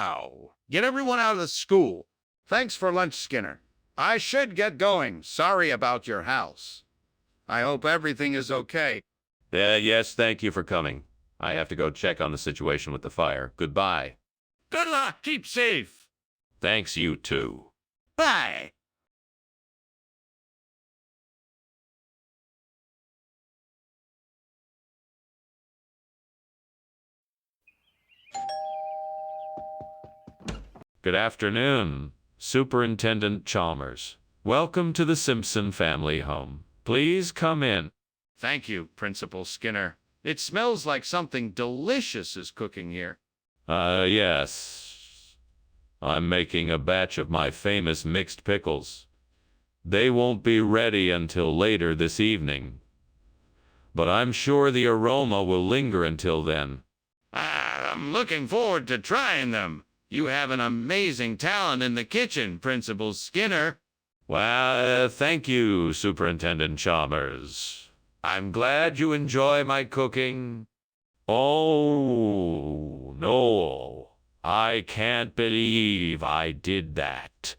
Ow. Get everyone out of the school. Thanks for lunch, Skinner. I should get going. Sorry about your house. I hope everything is okay. Yes, thank you for coming. I have to go check on the situation with the fire. Goodbye. Good luck. Keep safe. Thanks, you too. Bye. Good afternoon, Superintendent Chalmers. Welcome to the Simpson family home. Please come in. Thank you, Principal Skinner. It smells like something delicious is cooking here. Yes. I'm making a batch of my famous mixed pickles. They won't be ready until later this evening, but I'm sure the aroma will linger until then. I'm looking forward to trying them. You have an amazing talent in the kitchen, Principal Skinner. Well, thank you, Superintendent Chalmers. I'm glad you enjoy my cooking. Oh, no. I can't believe I did that.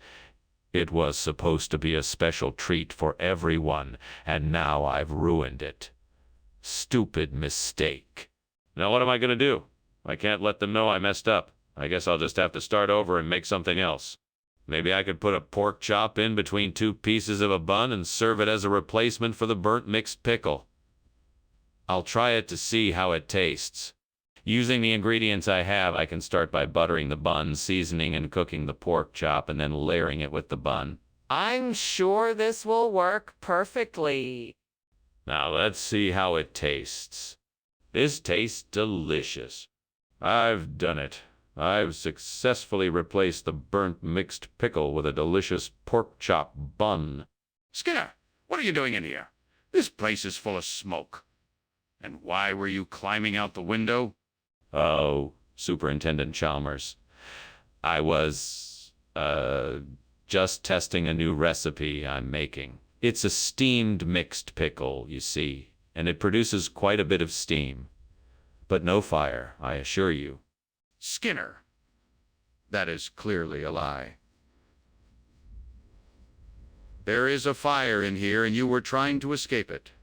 It was supposed to be a special treat for everyone, and now I've ruined it. Stupid mistake. Now what am I going to do? I can't let them know I messed up. I guess I'll just have to start over and make something else. Maybe I could put a pork chop in between two pieces of a bun and serve it as a replacement for the burnt mixed pickle. I'll try it to see how it tastes. Using the ingredients I have, I can start by buttering the bun, seasoning and cooking the pork chop, and then layering it with the bun. I'm sure this will work perfectly. Now let's see how it tastes. This tastes delicious. I've done it. I've successfully replaced the burnt mixed pickle with a delicious pork chop bun. Skinner, what are you doing in here? This place is full of smoke. And why were you climbing out the window? Oh, Superintendent Chalmers. I was, just testing a new recipe I'm making. It's a steamed mixed pickle, you see, and it produces quite a bit of steam. But no fire, I assure you. Skinner, that is clearly a lie. There is a fire in here and you were trying to escape it.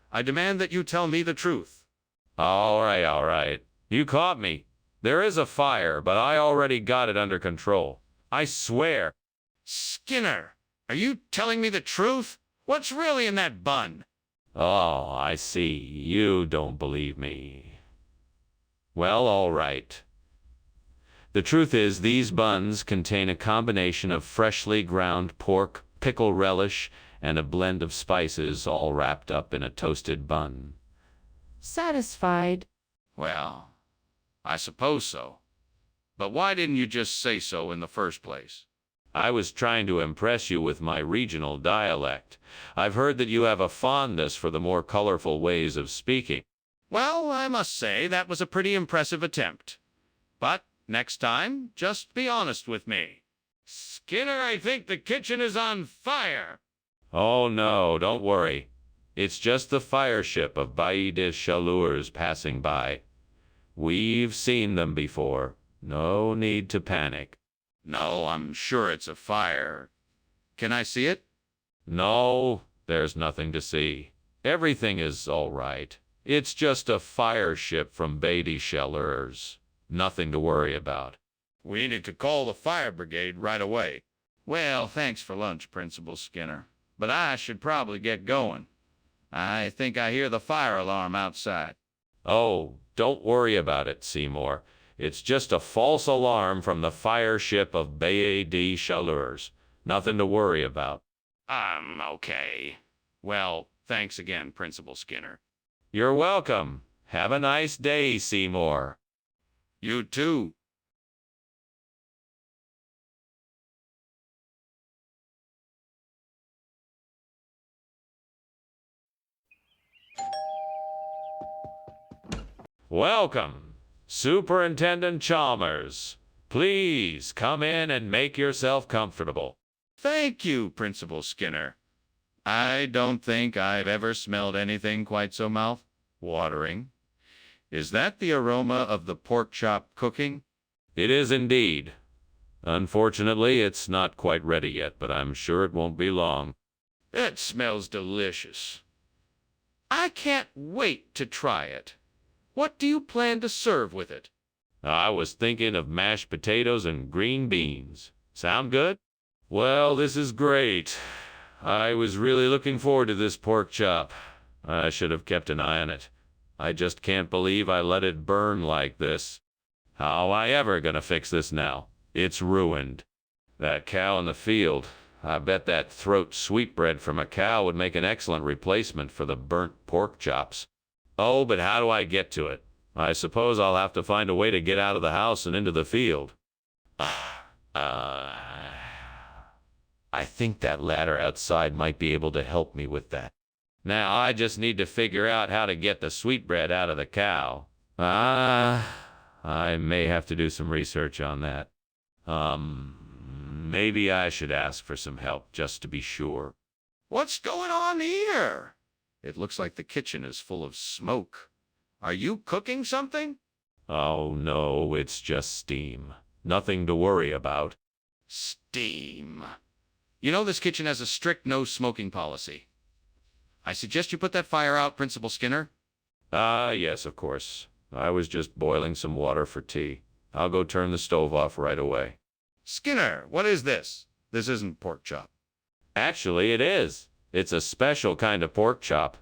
I demand that you tell me the truth. All right. You caught me. There is a fire, but I already got it under control. I swear. Skinner, are you telling me the truth? What's really in that bun? Oh, I see. You don't believe me. Well, all right. The truth is, these buns contain a combination of freshly ground pork, pickle relish, and a blend of spices all wrapped up in a toasted bun. Satisfied? Well, I suppose so. But why didn't you just say so in the first place? I was trying to impress you with my regional dialect. I've heard that you have a fondness for the more colorful ways of speaking. Well, I must say that was a pretty impressive attempt. But next time, just be honest with me. Skinner, I think the kitchen is on fire. Oh no, don't worry. It's just the fire ship of Bailly des Chaleurs passing by. We've seen them before. No need to panic. No, I'm sure it's a fire. Can I see it? No, there's nothing to see. Everything is all right. It's just a fire ship from Bailly des Chaleurs. Nothing to worry about. We need to call the fire brigade right away. Well, thanks for lunch, Principal Skinner. But I should probably get going. I think I hear the fire alarm outside. Oh, don't worry about it, Seymour. It's just a false alarm from the fire ship of Bailly des Chaleurs. Nothing to worry about. Okay. Well, thanks again, Principal Skinner. You're welcome. Have a nice day, Seymour. You too. Welcome, Superintendent Chalmers. Please come in and make yourself comfortable. Thank you, Principal Skinner. I don't think I've ever smelled anything quite so mouth-watering. Is that the aroma of the pork chop cooking? It is indeed. Unfortunately, it's not quite ready yet, but I'm sure it won't be long. It smells delicious. I can't wait to try it. What do you plan to serve with it? I was thinking of mashed potatoes and green beans. Sound good? Well, this is great. I was really looking forward to this pork chop. I should have kept an eye on it. I just can't believe I let it burn like this. How am I ever gonna fix this now? It's ruined. That cow in the field. I bet that throat sweetbread from a cow would make an excellent replacement for the burnt pork chops. Oh, but how do I get to it? I suppose I'll have to find a way to get out of the house and into the field. I think that ladder outside might be able to help me with that. Now I just need to figure out how to get the sweetbread out of the cow. I may have to do some research on that. Maybe I should ask for some help just to be sure. What's going on here? It looks like the kitchen is full of smoke. Are you cooking something? Oh no, it's just steam. Nothing to worry about. Steam. You know this kitchen has a strict no smoking policy. I suggest you put that fire out, Principal Skinner. Yes, of course. I was just boiling some water for tea. I'll go turn the stove off right away. Skinner, what is this? This isn't pork chop. Actually, it is. It's a special kind of pork chop.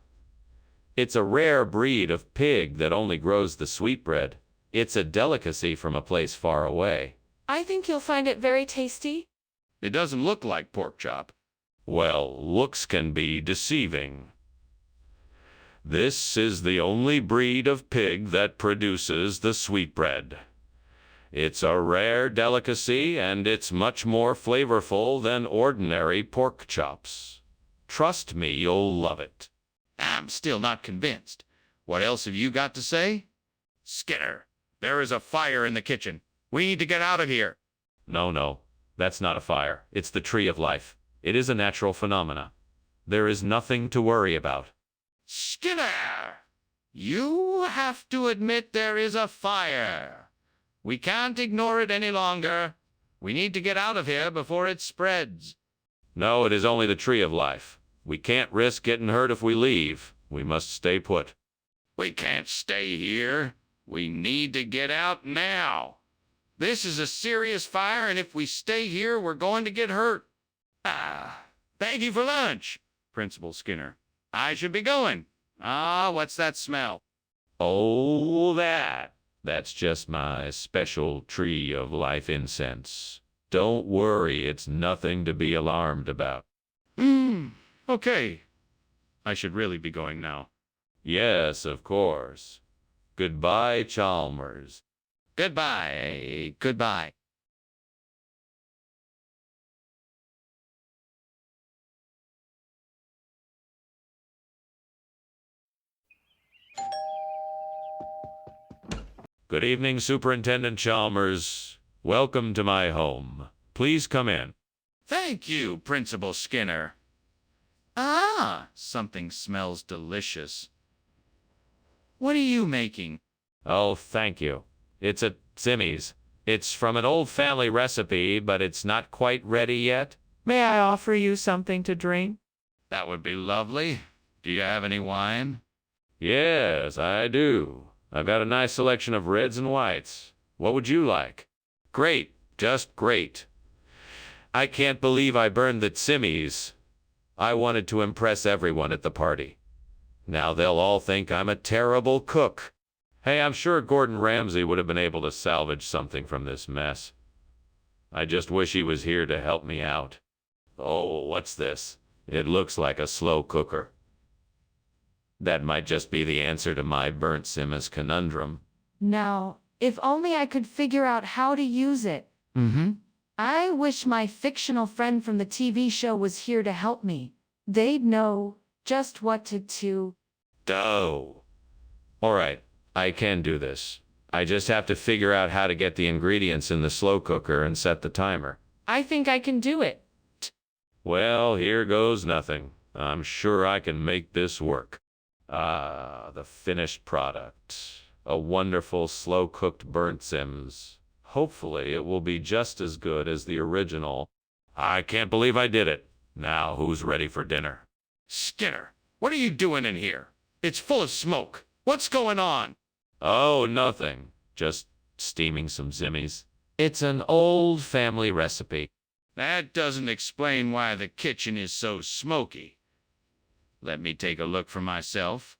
It's a rare breed of pig that only grows the sweetbread. It's a delicacy from a place far away. I think you'll find it very tasty. It doesn't look like pork chop. Well, looks can be deceiving. This is the only breed of pig that produces the sweetbread. It's a rare delicacy, and it's much more flavorful than ordinary pork chops. Trust me, you'll love it. I'm still not convinced. What else have you got to say? Skinner, there is a fire in the kitchen. We need to get out of here. No, that's not a fire. It's the tree of life. It is a natural phenomena. There is nothing to worry about. Skinner, you have to admit there is a fire. We can't ignore it any longer. We need to get out of here before it spreads. No, it is only the tree of life. We can't risk getting hurt if we leave. We must stay put. We can't stay here. We need to get out now. This is a serious fire, and if we stay here, we're going to get hurt. Thank you for lunch, Principal Skinner. I should be going. What's that smell? Oh, that's just my special tree of life incense. Don't worry, it's nothing to be alarmed about. Okay. I should really be going now. Yes, of course. Goodbye, Chalmers. Goodbye. Goodbye. Good evening, Superintendent Chalmers. Welcome to my home. Please come in. Thank you, Principal Skinner. Something smells delicious. What are you making? Oh, thank you. It's a Simmy's. It's from an old family recipe, but it's not quite ready yet. May I offer you something to drink? That would be lovely. Do you have any wine? Yes, I do. I've got a nice selection of reds and whites. What would you like? Great, just great. I can't believe I burned the Simmy's. I wanted to impress everyone at the party. Now they'll all think I'm a terrible cook. Hey, I'm sure Gordon Ramsay would have been able to salvage something from this mess. I just wish he was here to help me out. Oh, what's this? It looks like a slow cooker. That might just be the answer to my burnt Simmons conundrum. Now, if only I could figure out how to use it. I wish my fictional friend from the TV show was here to help me. They'd know just what to do. Oh. All right, I can do this. I just have to figure out how to get the ingredients in the slow cooker and set the timer. I think I can do it. Well, here goes nothing. I'm sure I can make this work. The finished product. A wonderful slow-cooked burnt Sims. Hopefully it will be just as good as the original. I can't believe I did it. Now who's ready for dinner? Skinner, what are you doing in here? It's full of smoke. What's going on? Oh, nothing. Just steaming some zimmies. It's an old family recipe. That doesn't explain why the kitchen is so smoky. Let me take a look for myself.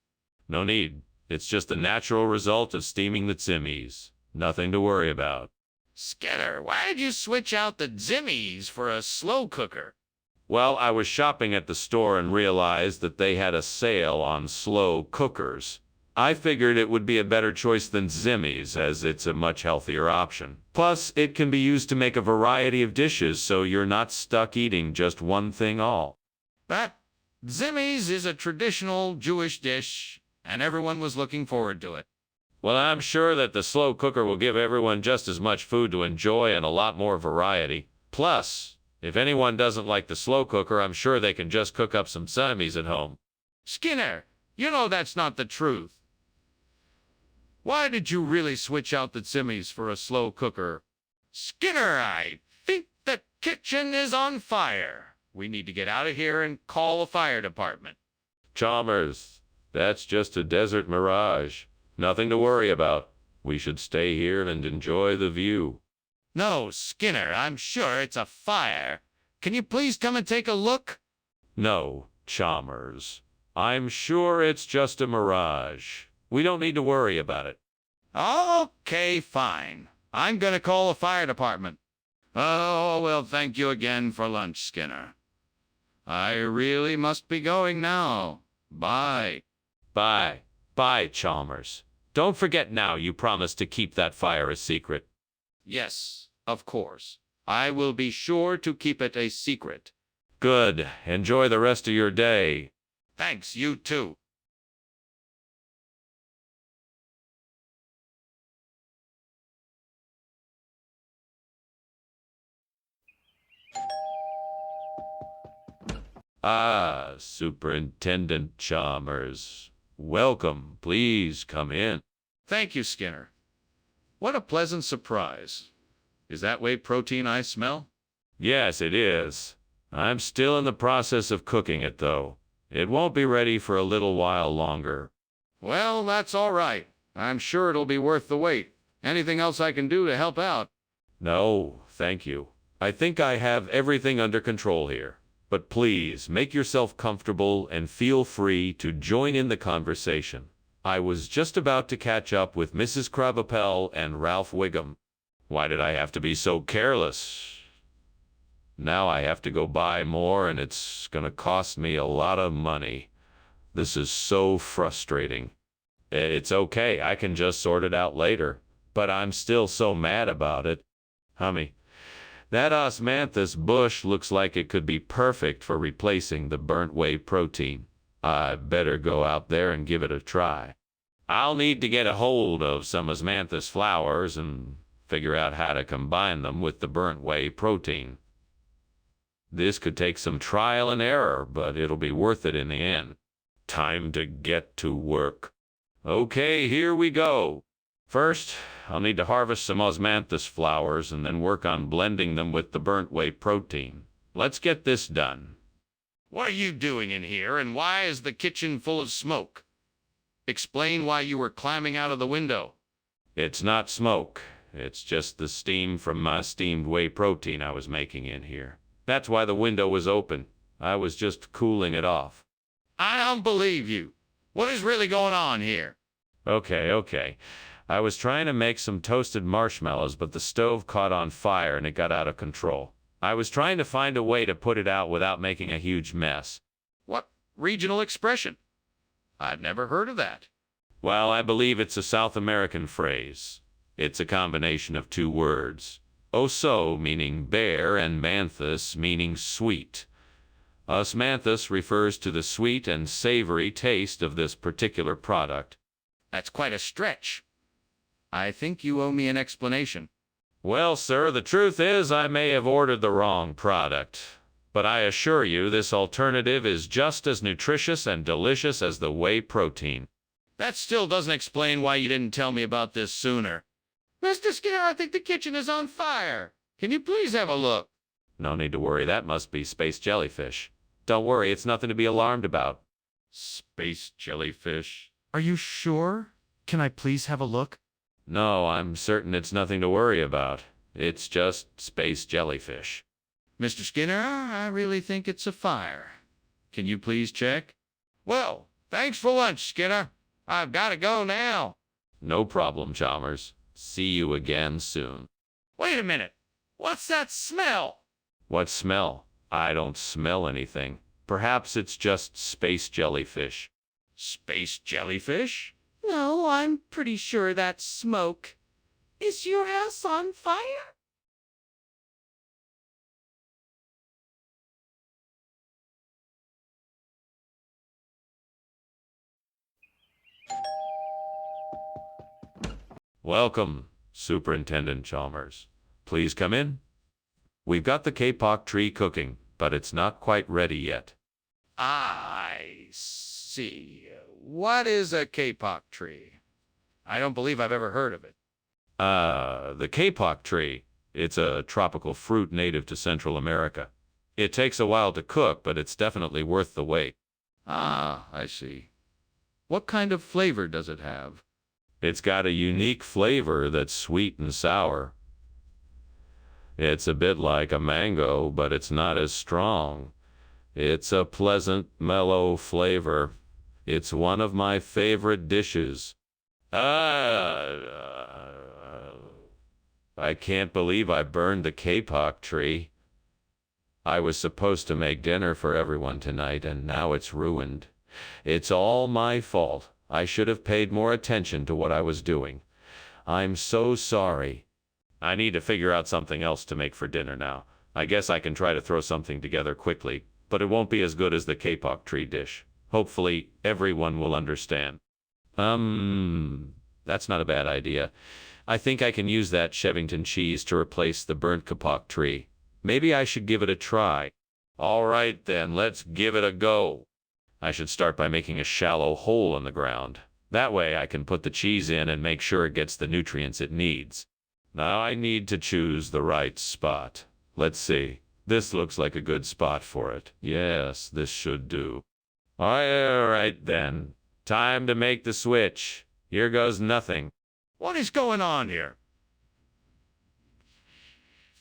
No need. It's just the natural result of steaming the zimmies. Nothing to worry about. Skinner, why did you switch out the zimmies for a slow cooker? Well, I was shopping at the store and realized that they had a sale on slow cookers. I figured it would be a better choice than zimmies, as it's a much healthier option. Plus, it can be used to make a variety of dishes, so you're not stuck eating just one thing all. But zimmies is a traditional Jewish dish, and everyone was looking forward to it. Well, I'm sure that the slow cooker will give everyone just as much food to enjoy and a lot more variety. Plus, if anyone doesn't like the slow cooker, I'm sure they can just cook up some zimmies at home. Skinner, you know that's not the truth. Why did you really switch out the zimmies for a slow cooker? Skinner, I think the kitchen is on fire. We need to get out of here and call the fire department. Chalmers, that's just a desert mirage. Nothing to worry about. We should stay here and enjoy the view. No, Skinner, I'm sure it's a fire. Can you please come and take a look? No, Chalmers. I'm sure it's just a mirage. We don't need to worry about it. Okay, fine. I'm gonna call the fire department. Oh, well, thank you again for lunch, Skinner. I really must be going now. Bye. Bye. Bye, Chalmers. Don't forget now you promised to keep that fire a secret. Yes, of course. I will be sure to keep it a secret. Good. Enjoy the rest of your day. Thanks, you too. Ah, Superintendent Chalmers. Welcome. Please come in. Thank you, Skinner. What a pleasant surprise. Is that whey protein I smell? Yes, it is. I'm still in the process of cooking it, though. It won't be ready for a little while longer. Well, that's all right. I'm sure it'll be worth the wait. Anything else I can do to help out? No, thank you. I think I have everything under control here. But please, make yourself comfortable and feel free to join in the conversation. I was just about to catch up with Mrs. Krabappel and Ralph Wiggum. Why did I have to be so careless? Now I have to go buy more, and it's gonna cost me a lot of money. This is so frustrating. It's okay, I can just sort it out later. But I'm still so mad about it. Hummy, that osmanthus bush looks like it could be perfect for replacing the burnt whey protein. I better go out there and give it a try. I'll need to get a hold of some osmanthus flowers and figure out how to combine them with the burnt whey protein. This could take some trial and error, but it'll be worth it in the end. Time to get to work. Okay, here we go. First, I'll need to harvest some osmanthus flowers and then work on blending them with the burnt whey protein. Let's get this done. What are you doing in here, and why is the kitchen full of smoke? Explain why you were climbing out of the window. It's not smoke. It's just the steam from my steamed whey protein I was making in here. That's why the window was open. I was just cooling it off. I don't believe you. What is really going on here? Okay. I was trying to make some toasted marshmallows, but the stove caught on fire and it got out of control. I was trying to find a way to put it out without making a huge mess. What regional expression? I've never heard of that. Well, I believe it's a South American phrase. It's a combination of two words. Oso meaning bear and manthus meaning sweet. Osmanthus refers to the sweet and savory taste of this particular product. That's quite a stretch. I think you owe me an explanation. Well, sir, the truth is I may have ordered the wrong product. But I assure you this alternative is just as nutritious and delicious as the whey protein. That still doesn't explain why you didn't tell me about this sooner. Mr. Skinner, I think the kitchen is on fire. Can you please have a look? No need to worry, that must be space jellyfish. Don't worry, it's nothing to be alarmed about. Space jellyfish? Are you sure? Can I please have a look? No, I'm certain it's nothing to worry about. It's just space jellyfish. Mr. Skinner, I really think it's a fire. Can you please check? Well, thanks for lunch, Skinner. I've got to go now. No problem, Chalmers. See you again soon. Wait a minute. What's that smell? What smell? I don't smell anything. Perhaps it's just space jellyfish. Space jellyfish? No, I'm pretty sure that's smoke. Is your house on fire? Welcome, Superintendent Chalmers. Please come in. We've got the kapok tree cooking, but it's not quite ready yet. I see. What is a kapok tree? I don't believe I've ever heard of it. The kapok tree. It's a tropical fruit native to Central America. It takes a while to cook, but it's definitely worth the wait. Ah, I see. What kind of flavor does it have? It's got a unique flavor that's sweet and sour. It's a bit like a mango, but it's not as strong. It's a pleasant, mellow flavor. It's one of my favorite dishes. I can't believe I burned the kapok tree. I was supposed to make dinner for everyone tonight, and now it's ruined. It's all my fault. I should have paid more attention to what I was doing. I'm so sorry. I need to figure out something else to make for dinner now. I guess I can try to throw something together quickly, but it won't be as good as the kapok tree dish. Hopefully, everyone will understand. That's not a bad idea. I think I can use that Chevington cheese to replace the burnt kapok tree. Maybe I should give it a try. All right then, let's give it a go. I should start by making a shallow hole in the ground. That way I can put the cheese in and make sure it gets the nutrients it needs. Now I need to choose the right spot. Let's see. This looks like a good spot for it. Yes, this should do. All right then. Time to make the switch. Here goes nothing. What is going on here?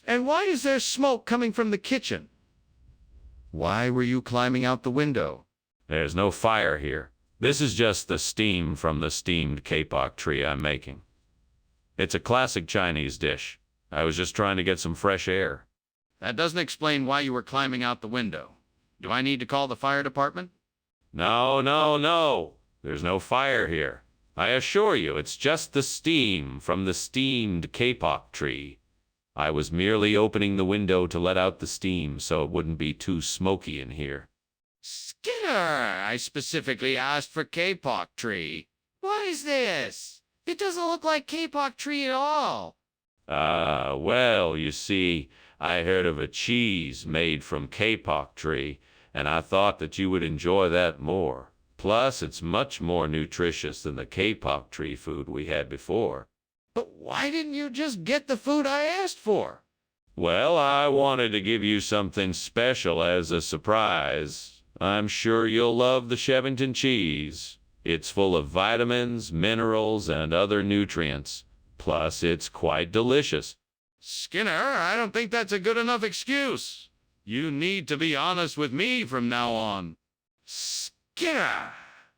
And why is there smoke coming from the kitchen? Why were you climbing out the window? There's no fire here. This is just the steam from the steamed kapok tree I'm making. It's a classic Chinese dish. I was just trying to get some fresh air. That doesn't explain why you were climbing out the window. Do I need to call the fire department? No. There's no fire here. I assure you, it's just the steam from the steamed kapok tree. I was merely opening the window to let out the steam so it wouldn't be too smoky in here. Skinner, I specifically asked for kapok tree. What is this? It doesn't look like kapok tree at all. Well, you see, I heard of a cheese made from kapok tree, and I thought that you would enjoy that more. Plus, it's much more nutritious than the kapok tree food we had before. But why didn't you just get the food I asked for? Well, I wanted to give you something special as a surprise. I'm sure you'll love the Chevington cheese. It's full of vitamins, minerals, and other nutrients. Plus, it's quite delicious. Skinner, I don't think that's a good enough excuse. You need to be honest with me from now on. Skinner!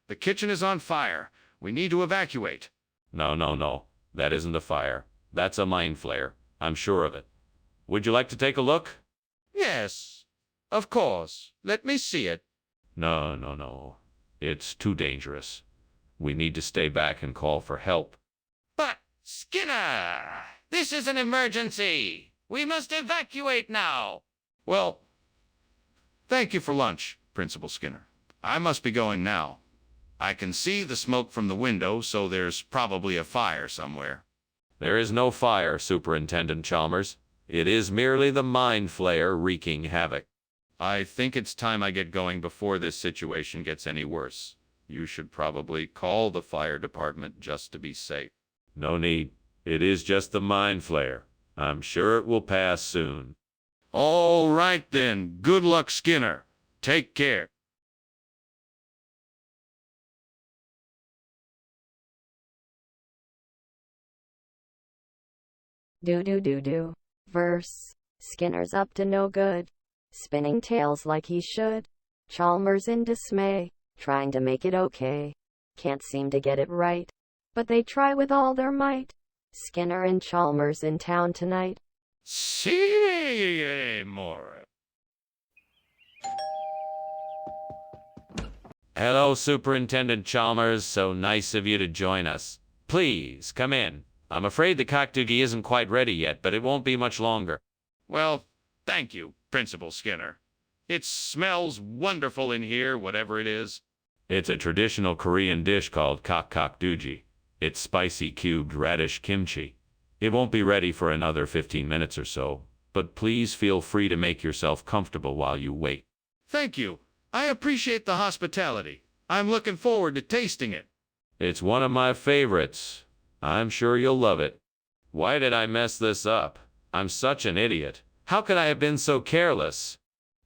The kitchen is on fire. We need to evacuate. No. That isn't a fire. That's a mind flare. I'm sure of it. Would you like to take a look? Yes, of course. Let me see it. No. It's too dangerous. We need to stay back and call for help. But, Skinner, this is an emergency. We must evacuate now. Well, thank you for lunch, Principal Skinner. I must be going now. I can see the smoke from the window, so there's probably a fire somewhere. There is no fire, Superintendent Chalmers. It is merely the mind flare wreaking havoc. I think it's time I get going before this situation gets any worse. You should probably call the fire department just to be safe. No need. It is just the mind flare. I'm sure it will pass soon. All right then. Good luck, Skinner. Take care. Do. Verse. Skinner's up to no good. Spinning tails like he should. Chalmers in dismay. Trying to make it okay. Can't seem to get it right. But they try with all their might. Skinner and Chalmers in town tonight. See more. Hello, Superintendent Chalmers. So nice of you to join us. Please, come in. I'm afraid the cockdoogie isn't quite ready yet, but it won't be much longer. Well, thank you, Principal Skinner. It smells wonderful in here, whatever it is. It's a traditional Korean dish called cockdoogie. It's spicy cubed radish kimchi. It won't be ready for another 15 minutes or so, but please feel free to make yourself comfortable while you wait. Thank you. I appreciate the hospitality. I'm looking forward to tasting it. It's one of my favorites. I'm sure you'll love it. Why did I mess this up? I'm such an idiot. How could I have been so careless?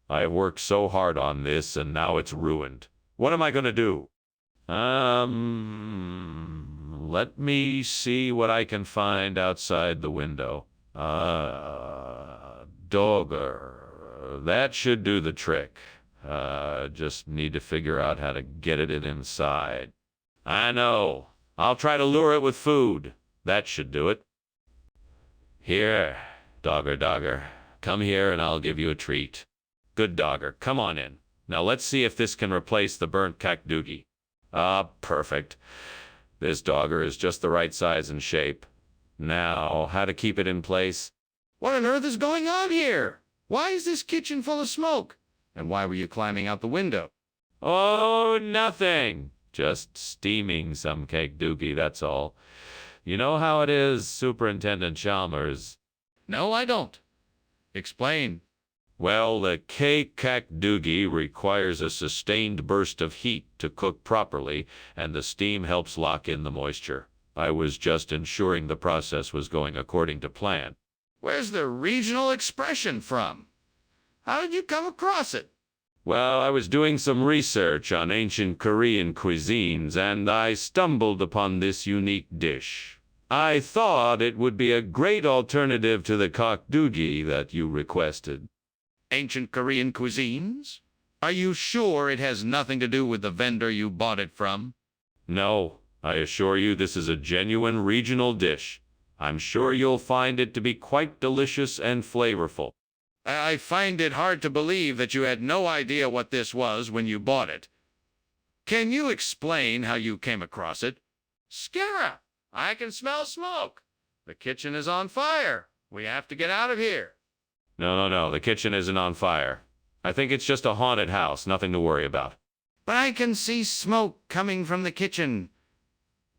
I worked so hard on this and now it's ruined. What am I gonna do? Let me see what I can find outside the window. Dogger. That should do the trick. Just need to figure out how to get it inside. I know. I'll try to lure it with food. That should do it. Here, Dogger. Come here and I'll give you a treat. Good Dogger, come on in. Now let's see if this can replace the burnt cockdoogie. Perfect. This Dogger is just the right size and shape. Now, how to keep it in place? What on earth is going on here? Why is this kitchen full of smoke? And why were you climbing out the window? Oh, nothing. Just steaming some cockdoogie, that's all. You know how it is, Superintendent Chalmers. No, I don't. Explain. Well, the cockdoogie requires a sustained burst of heat to cook properly, and the steam helps lock in the moisture. I was just ensuring the process was going according to plan. Where's the regional expression from? How did you come across it? Well, I was doing some research on ancient Korean cuisines, and I stumbled upon this unique dish. I thought it would be a great alternative to the cockdoogie that you requested. Ancient Korean cuisines? Are you sure it has nothing to do with the vendor you bought it from? No, I assure you this is a genuine regional dish. I'm sure you'll find it to be quite delicious and flavorful. I find it hard to believe that you had no idea what this was when you bought it. Can you explain how you came across it? Skinner, I can smell smoke. The kitchen is on fire. We have to get out of here. No, the kitchen isn't on fire. I think it's just a haunted house, nothing to worry about. But I can see smoke coming from the kitchen.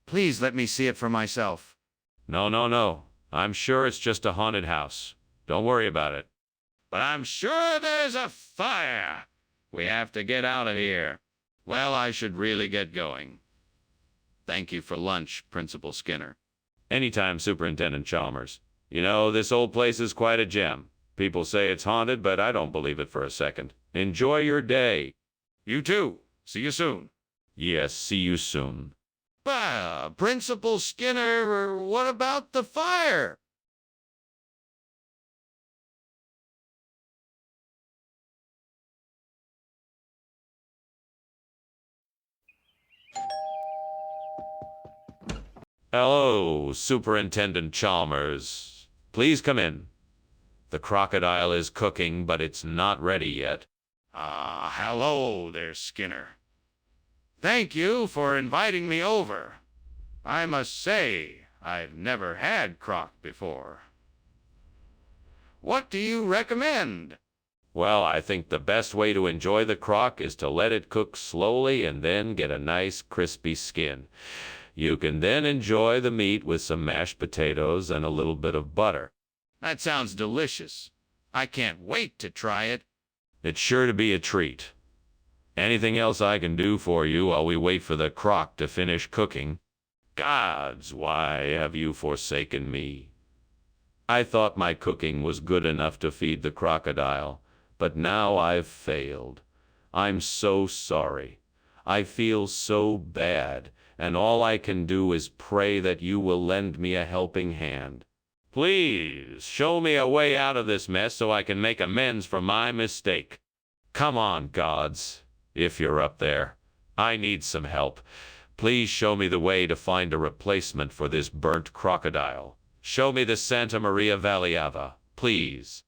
Please let me see it for myself. No. I'm sure it's just a haunted house. Don't worry about it. But I'm sure there's a fire. We have to get out of here. Well, I should really get going. Thank you for lunch, Principal Skinner. Anytime, Superintendent Chalmers. You know, this old place is quite a gem. People say it's haunted, but I don't believe it for a second. Enjoy your day. You too. See you soon. Yes, see you soon. Principal Skinner, what about the fire? Hello, Superintendent Chalmers. Please come in. The crocodile is cooking, but it's not ready yet. Hello there, Skinner. Thank you for inviting me over. I must say, I've never had croc before. What do you recommend? Well, I think the best way to enjoy the croc is to let it cook slowly and then get a nice crispy skin. You can then enjoy the meat with some mashed potatoes and a little bit of butter. That sounds delicious. I can't wait to try it. It's sure to be a treat. Anything else I can do for you while we wait for the croc to finish cooking? Gods, why have you forsaken me? I thought my cooking was good enough to feed the crocodile, but now I've failed. I'm so sorry. I feel so bad, and all I can do is pray that you will lend me a helping hand. Please, show me a way out of this mess so I can make amends for my mistake. Come on, gods, if you're up there. I need some help. Please show me the way to find a replacement for this burnt crocodile. Show me the Santa Maria Valley Ava, please.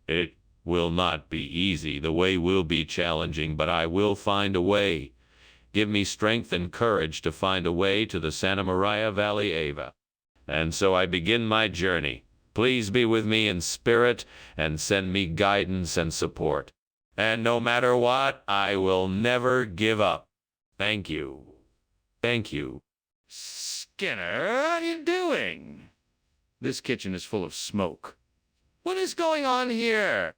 It will not be easy. The way will be challenging, but I will find a way. Give me strength and courage to find a way to the Santa Maria Valley Ava. And so I begin my journey. Please be with me in spirit and send me guidance and support. And no matter what, I will never give up. Thank you. Thank you. Skinner, what are you doing? This kitchen is full of smoke. What is going on here?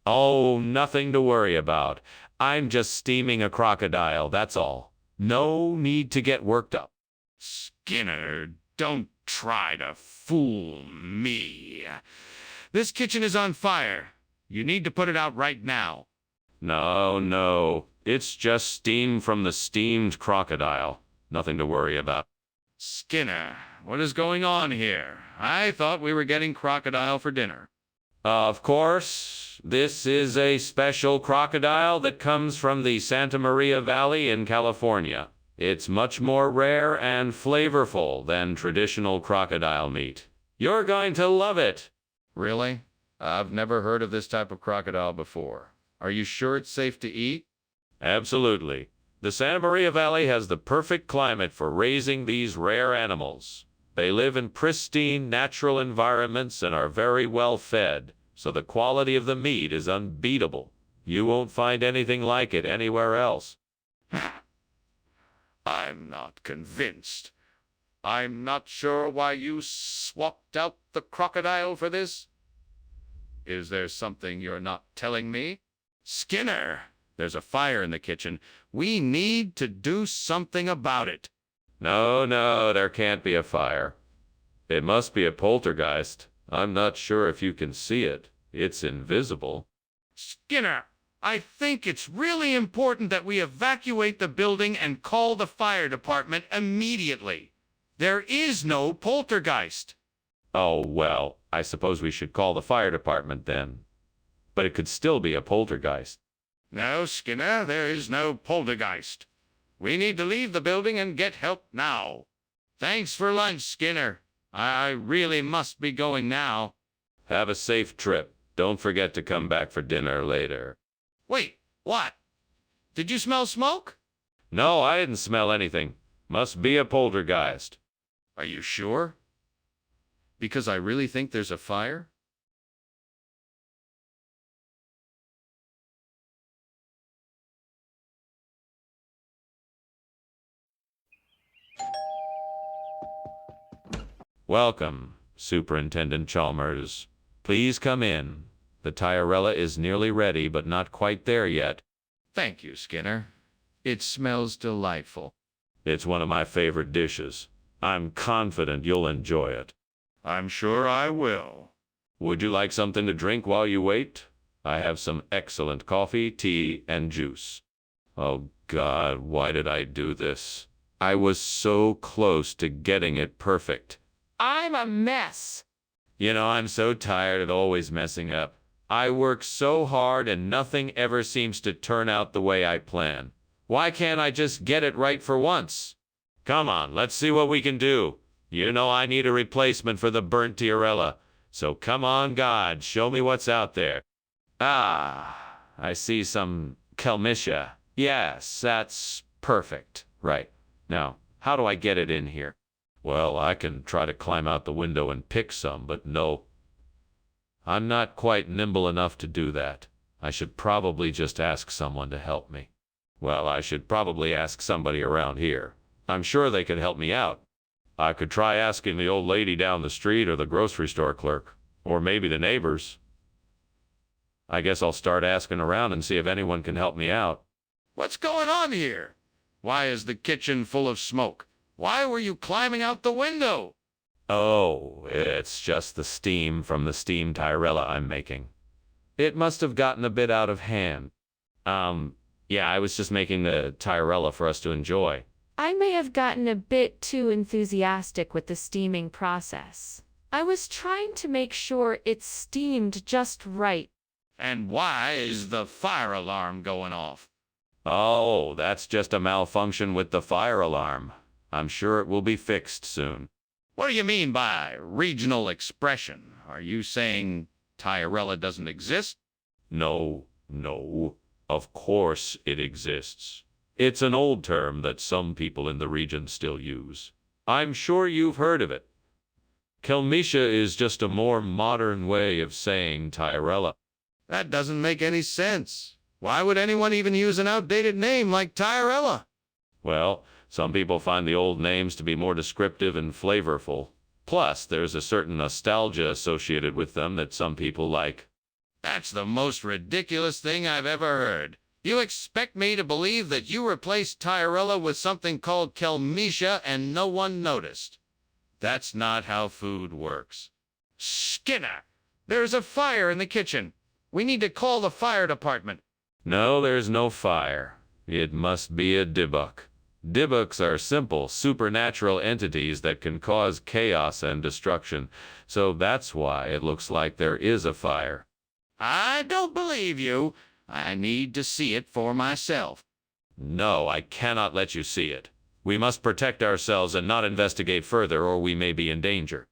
Oh, nothing to worry about. I'm just steaming a crocodile, that's all. No need to get worked up. Skinner, don't try to fool me. This kitchen is on fire. You need to put it out right now. No, it's just steam from the steamed crocodile. Nothing to worry about. Skinner, what is going on here? I thought we were getting crocodile for dinner. Of course, this is a special crocodile that comes from the Santa Maria Valley in California. It's much more rare and flavorful than traditional crocodile meat. You're going to love it. Really? I've never heard of this type of crocodile before. Are you sure it's safe to eat? Absolutely. The Santa Maria Valley has the perfect climate for raising these rare animals. They live in pristine natural environments and are very well fed, so the quality of the meat is unbeatable. You won't find anything like it anywhere else. I'm not convinced. I'm not sure why you swapped out the crocodile for this. Is there something you're not telling me? Skinner, there's a fire in the kitchen. We need to do something about it. No, there can't be a fire. It must be a poltergeist. I'm not sure if you can see it. It's invisible. Skinner, I think it's really important that we evacuate the building and call the fire department immediately. There is no poltergeist. Oh, well, I suppose we should call the fire department then. But it could still be a poltergeist. No, Skinner, there is no poltergeist. We need to leave the building and get help now. Thanks for lunch, Skinner. I really must be going now. Have a safe trip. Don't forget to come back for dinner later. Wait, what? Did you smell smoke? No, I didn't smell anything. Must be a poltergeist. Are you sure? Because I really think there's a fire? Welcome, Superintendent Chalmers. Please come in. The Tyrella is nearly ready, but not quite there yet. Thank you, Skinner. It smells delightful. It's one of my favorite dishes. I'm confident you'll enjoy it. I'm sure I will. Would you like something to drink while you wait? I have some excellent coffee, tea, and juice. Oh God, why did I do this? I was so close to getting it perfect. I'm a mess. You know, I'm so tired of always messing up. I work so hard and nothing ever seems to turn out the way I plan. Why can't I just get it right for once? Come on, let's see what we can do. You know I need a replacement for the burnt Tyrella. So come on, God, show me what's out there. Ah, I see some Kelmisha. Yes, that's perfect. Right. Now, how do I get it in here? Well, I can try to climb out the window and pick some, but no. I'm not quite nimble enough to do that. I should probably just ask someone to help me. Well, I should probably ask somebody around here. I'm sure they could help me out. I could try asking the old lady down the street or the grocery store clerk, or maybe the neighbors. I guess I'll start asking around and see if anyone can help me out. What's going on here? Why is the kitchen full of smoke? Why were you climbing out the window? Oh, it's just the steam from the steamed Tyrella I'm making. It must have gotten a bit out of hand. Yeah, I was just making the Tyrella for us to enjoy. I may have gotten a bit too enthusiastic with the steaming process. I was trying to make sure it steamed just right. And why is the fire alarm going off? Oh, that's just a malfunction with the fire alarm. I'm sure it will be fixed soon. What do you mean by regional expression? Are you saying Tyrella doesn't exist? No, of course it exists. It's an old term that some people in the region still use. I'm sure you've heard of it. Kelmisha is just a more modern way of saying Tyrella. That doesn't make any sense. Why would anyone even use an outdated name like Tyrella? Well, some people find the old names to be more descriptive and flavorful. Plus, there's a certain nostalgia associated with them that some people like. That's the most ridiculous thing I've ever heard. You expect me to believe that you replaced Tyrella with something called Kelmisha and no one noticed? That's not how food works. Skinner, there's a fire in the kitchen. We need to call the fire department. No, there's no fire. It must be a Dybbuk. Dybbuks are simple, supernatural entities that can cause chaos and destruction, so that's why it looks like there is a fire. I don't believe you. I need to see it for myself. No, I cannot let you see it. We must protect ourselves and not investigate further, or we may be in danger.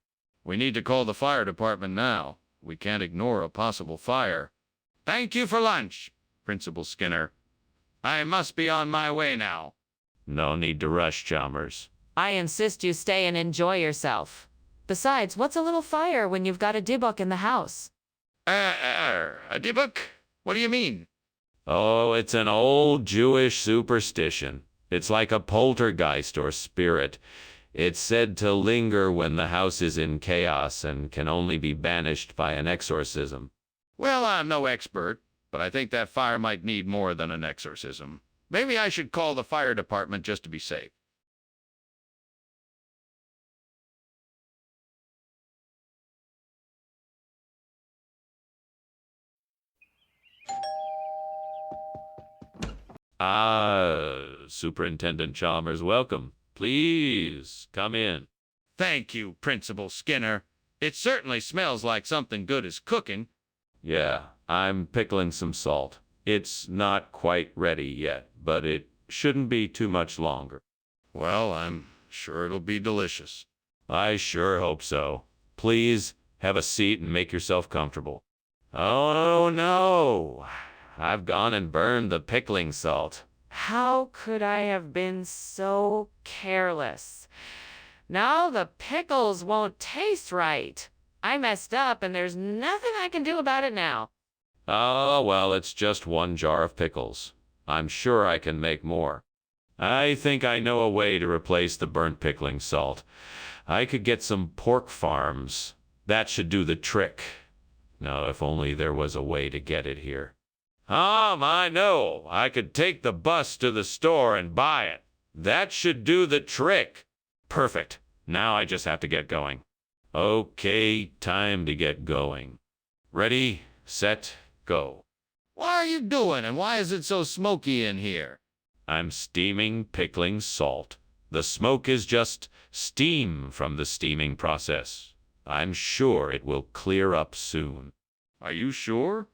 We need to call the fire department now. We can't ignore a possible fire. Thank you for lunch, Principal Skinner. I must be on my way now. No need to rush, Chalmers. I insist you stay and enjoy yourself. Besides, what's a little fire when you've got a Dybbuk in the house? A Dybbuk? What do you mean? Oh, it's an old Jewish superstition. It's like a poltergeist or spirit. It's said to linger when the house is in chaos and can only be banished by an exorcism. Well, I'm no expert, but I think that fire might need more than an exorcism. Maybe I should call the fire department just to be safe. Superintendent Chalmers, welcome. Please, come in. Thank you, Principal Skinner. It certainly smells like something good is cooking. Yeah, I'm pickling some salt. It's not quite ready yet, but it shouldn't be too much longer. Well, I'm sure it'll be delicious. I sure hope so. Please, have a seat and make yourself comfortable. Oh, no. I've gone and burned the pickling salt. How could I have been so careless? Now the pickles won't taste right. I messed up and there's nothing I can do about it now. Oh, well, it's just one jar of pickles. I'm sure I can make more. I think I know a way to replace the burnt pickling salt. I could get some pork farms. That should do the trick. Now, if only there was a way to get it here. I know. I could take the bus to the store and buy it. That should do the trick. Perfect. Now I just have to get going. Okay, time to get going. Ready, set, go. What are you doing and why is it so smoky in here? I'm steaming pickling salt. The smoke is just steam from the steaming process. I'm sure it will clear up soon. Are you sure?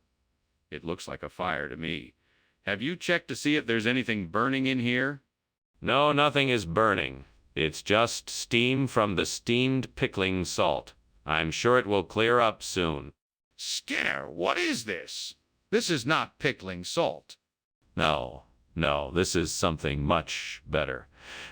It looks like a fire to me. Have you checked to see if there's anything burning in here? No, nothing is burning. It's just steam from the steamed pickling salt. I'm sure it will clear up soon. Skinner, what is this? This is not pickling salt. No, this is something much better.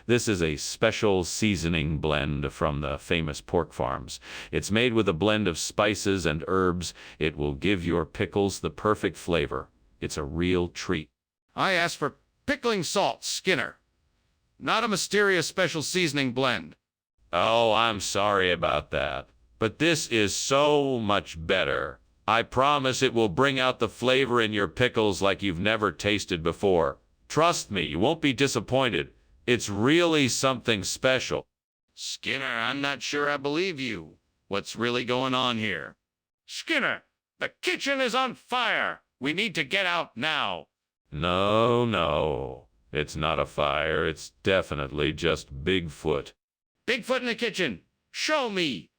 This is a special seasoning blend from the famous pork farms. It's made with a blend of spices and herbs. It will give your pickles the perfect flavor. It's a real treat. I asked for pickling salt, Skinner. Not a mysterious special seasoning blend. Oh, I'm sorry about that. But this is so much better. I promise it will bring out the flavor in your pickles like you've never tasted before. Trust me, you won't be disappointed. It's really something special. Skinner, I'm not sure I believe you. What's really going on here? Skinner, the kitchen is on fire. We need to get out now. No, no. It's not a fire. It's definitely just Bigfoot. Bigfoot in the kitchen. Show me.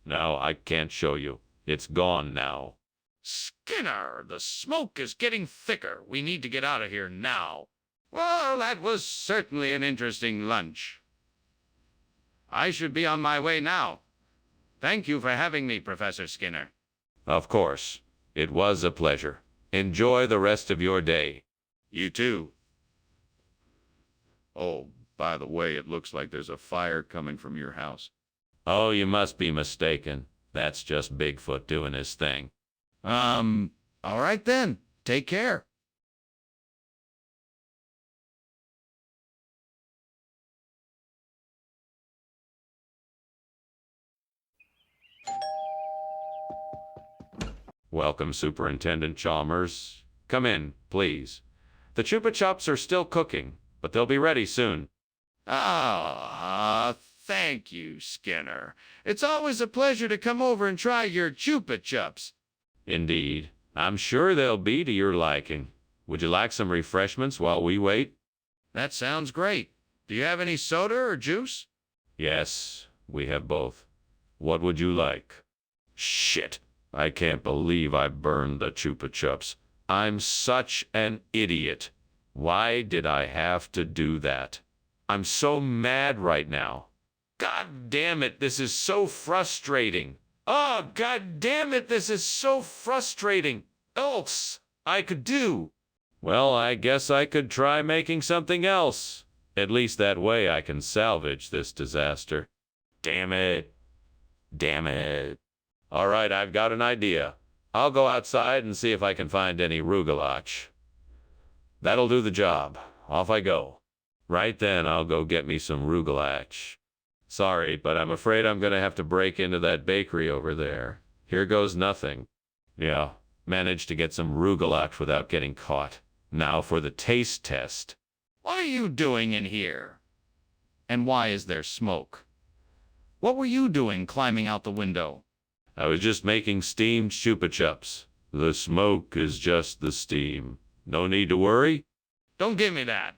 No, I can't show you. It's gone now. Skinner, the smoke is getting thicker. We need to get out of here now. Well, that was certainly an interesting lunch. I should be on my way now. Thank you for having me, Professor Skinner. Of course. It was a pleasure. Enjoy the rest of your day. You too. Oh, by the way, it looks like there's a fire coming from your house. Oh, you must be mistaken. That's just Bigfoot doing his thing. All right then. Take care. Welcome, Superintendent Chalmers. Come in, please. The Chupa Chups are still cooking, but they'll be ready soon. Thank you, Skinner. It's always a pleasure to come over and try your Chupa Chups. Indeed. I'm sure they'll be to your liking. Would you like some refreshments while we wait? That sounds great. Do you have any soda or juice? Yes, we have both. What would you like? Shit. I can't believe I burned the Chupa Chups. I'm such an idiot. Why did I have to do that? I'm so mad right now. God damn it, this is so frustrating. Oh, God damn it, this is so frustrating. Else I could do. Well, I guess I could try making something else. At least that way I can salvage this disaster. Damn it. Damn it. All right, I've got an idea. I'll go outside and see if I can find any rugelach. That'll do the job. Off I go. Right then, I'll go get me some rugelach. Sorry, but I'm afraid I'm gonna have to break into that bakery over there. Here goes nothing. Yeah, managed to get some rugelach without getting caught. Now for the taste test. What are you doing in here? And why is there smoke? What were you doing climbing out the window? I was just making steamed Chupa Chups. The smoke is just the steam. No need to worry. Don't give me that.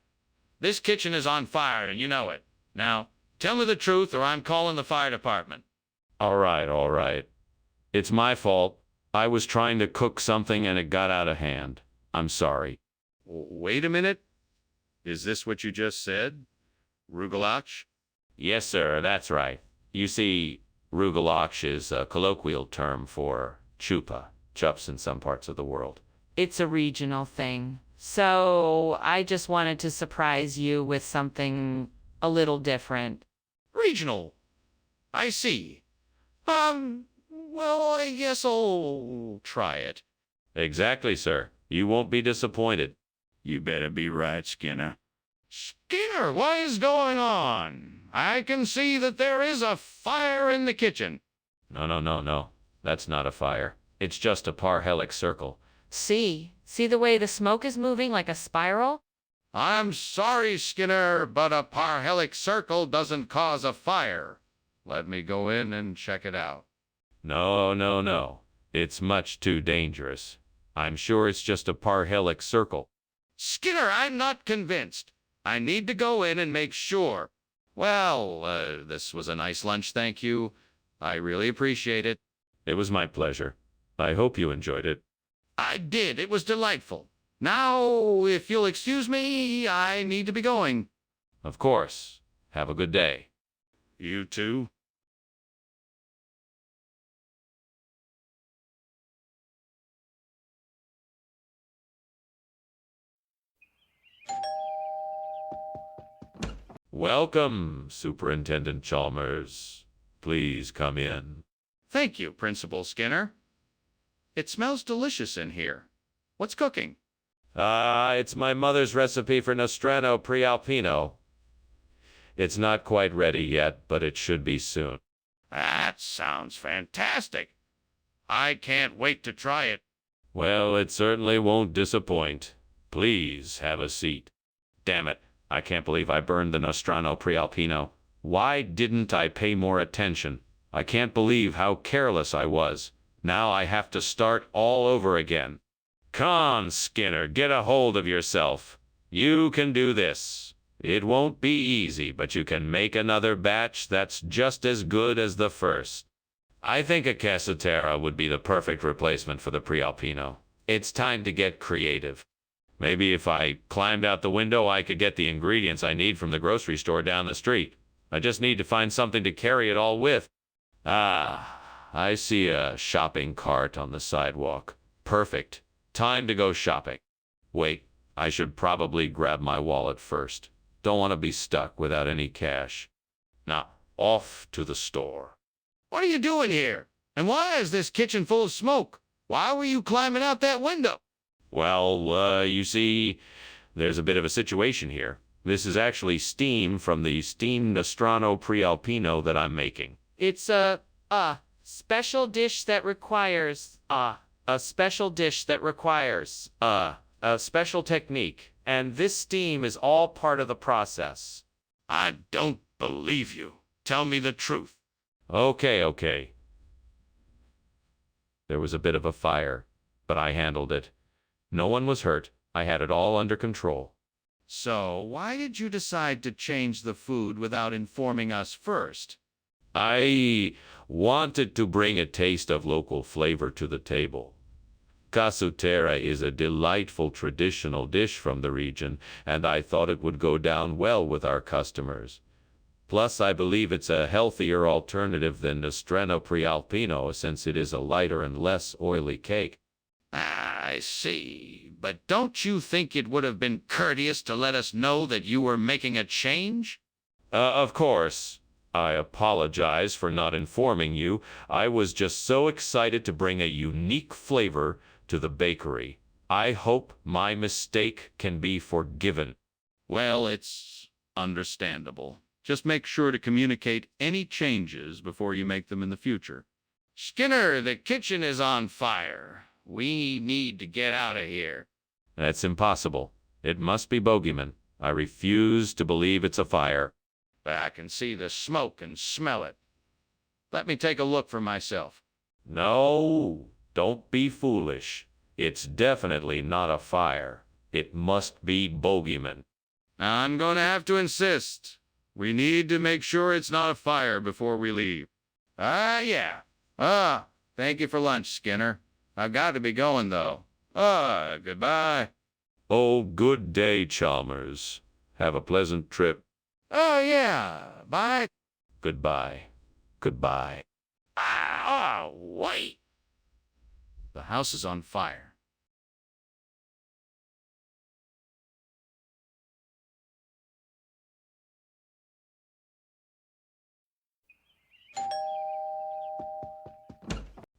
This kitchen is on fire and you know it. Now, tell me the truth or I'm calling the fire department. All right. It's my fault. I was trying to cook something and it got out of hand. I'm sorry. Wait a minute. Is this what you just said? Rugelach? Yes, sir, that's right. You see, rugelach is a colloquial term for Chupa Chups in some parts of the world. It's a regional thing. So I just wanted to surprise you with something a little different. Regional. I see. Well, I guess I'll try it. Exactly, sir. You won't be disappointed. You better be right, Skinner. Skinner, what is going on? I can see that there is a fire in the kitchen. No. That's not a fire. It's just a parhelic circle. See the way the smoke is moving like a spiral? I'm sorry, Skinner, but a parhelic circle doesn't cause a fire. Let me go in and check it out. No. It's much too dangerous. I'm sure it's just a parhelic circle. Skinner, I'm not convinced. I need to go in and make sure. Well, this was a nice lunch, thank you. I really appreciate it. It was my pleasure. I hope you enjoyed it. I did. It was delightful. Now, if you'll excuse me, I need to be going. Of course. Have a good day. You too. Welcome, Superintendent Chalmers. Please come in. Thank you, Principal Skinner. It smells delicious in here. What's cooking? It's my mother's recipe for Nostrano Prealpino. It's not quite ready yet, but it should be soon. That sounds fantastic. I can't wait to try it. Well, it certainly won't disappoint. Please have a seat. Damn it, I can't believe I burned the Nostrano Prealpino. Why didn't I pay more attention? I can't believe how careless I was. Now I have to start all over again. Come on, Skinner, get a hold of yourself. You can do this. It won't be easy, but you can make another batch that's just as good as the first. I think a Cassatera would be the perfect replacement for the Prealpino. It's time to get creative. Maybe if I climbed out the window, I could get the ingredients I need from the grocery store down the street. I just need to find something to carry it all with. Ah, I see a shopping cart on the sidewalk. Perfect. Time to go shopping. Wait, I should probably grab my wallet first. Don't want to be stuck without any cash. Now, off to the store. What are you doing here? And why is this kitchen full of smoke? Why were you climbing out that window? Well, you see, there's a bit of a situation here. This is actually steam from the steamed Nostrano Prealpino that I'm making. It's a special dish that requires, a special technique. And this steam is all part of the process. I don't believe you. Tell me the truth. Okay. There was a bit of a fire, but I handled it. No one was hurt. I had it all under control. So, why did you decide to change the food without informing us first? I wanted to bring a taste of local flavor to the table. Casutera is a delightful traditional dish from the region, and I thought it would go down well with our customers. Plus, I believe it's a healthier alternative than Nostrano Prealpino since it is a lighter and less oily cake. I see. But don't you think it would have been courteous to let us know that you were making a change? Of course. I apologize for not informing you. I was just so excited to bring a unique flavor to the bakery. I hope my mistake can be forgiven. Well, it's understandable. Just make sure to communicate any changes before you make them in the future. Skinner, the kitchen is on fire. We need to get out of here. That's impossible. It must be bogeyman. I refuse to believe it's a fire. But I can see the smoke and smell it. Let me take a look for myself. No, don't be foolish. It's definitely not a fire. It must be bogeyman. Now I'm going to have to insist. We need to make sure it's not a fire before we leave. Yeah. Thank you for lunch, Skinner. I've got to be going, though. Goodbye. Oh, good day, Chalmers. Have a pleasant trip. Oh, yeah. Bye. Goodbye. Wait. The house is on fire.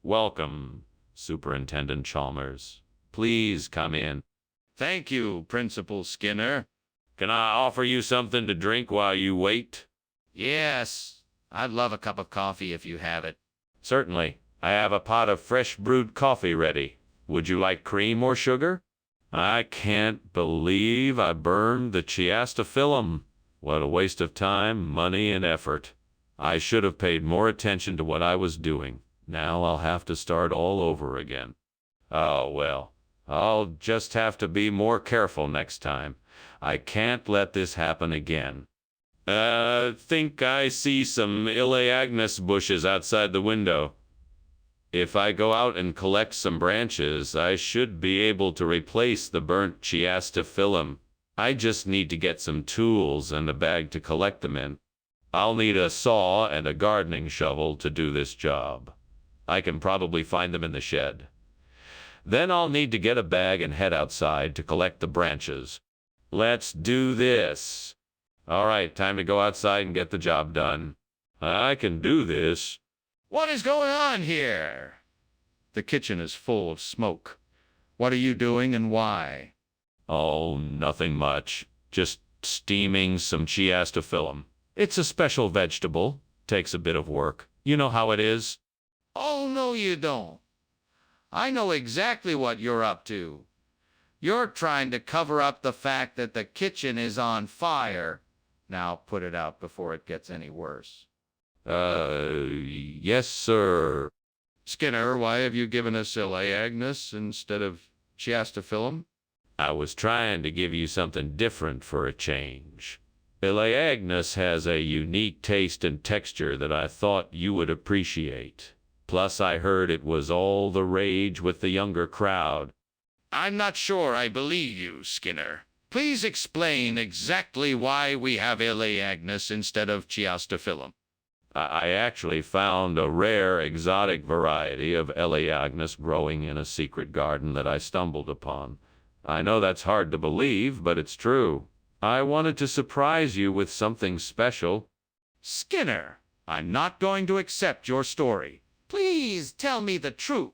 Welcome, Superintendent Chalmers. Please come in. Thank you, Principal Skinner. Can I offer you something to drink while you wait? Yes. I'd love a cup of coffee if you have it. Certainly. I have a pot of fresh brewed coffee ready. Would you like cream or sugar? I can't believe I burned the chiastophyllum. What a waste of time, money, and effort. I should have paid more attention to what I was doing. Now I'll have to start all over again. Oh, well, I'll just have to be more careful next time. I can't let this happen again. Think I see some Elaeagnus bushes outside the window. If I go out and collect some branches, I should be able to replace the burnt chiastophyllum. I just need to get some tools and a bag to collect them in. I'll need a saw and a gardening shovel to do this job. I can probably find them in the shed. Then I'll need to get a bag and head outside to collect the branches. Let's do this. All right, time to go outside and get the job done. I can do this. What is going on here? The kitchen is full of smoke. What are you doing and why? Oh, nothing much. Just steaming some chiastophyllum. It's a special vegetable. Takes a bit of work. You know how it is. Oh, no, you don't. I know exactly what you're up to. You're trying to cover up the fact that the kitchen is on fire. Now put it out before it gets any worse. Yes, sir. Skinner, why have you given us Agnes instead of chiastophyllum? I was trying to give you something different for a change. Agnes has a unique taste and texture that I thought you would appreciate. Plus, I heard it was all the rage with the younger crowd. I'm not sure I believe you, Skinner. Please explain exactly why we have Agnes instead of chiastophyllum. I actually found a rare exotic variety of Agnes growing in a secret garden that I stumbled upon. I know that's hard to believe, but it's true. I wanted to surprise you with something special. Skinner, I'm not going to accept your story. Please tell me the truth.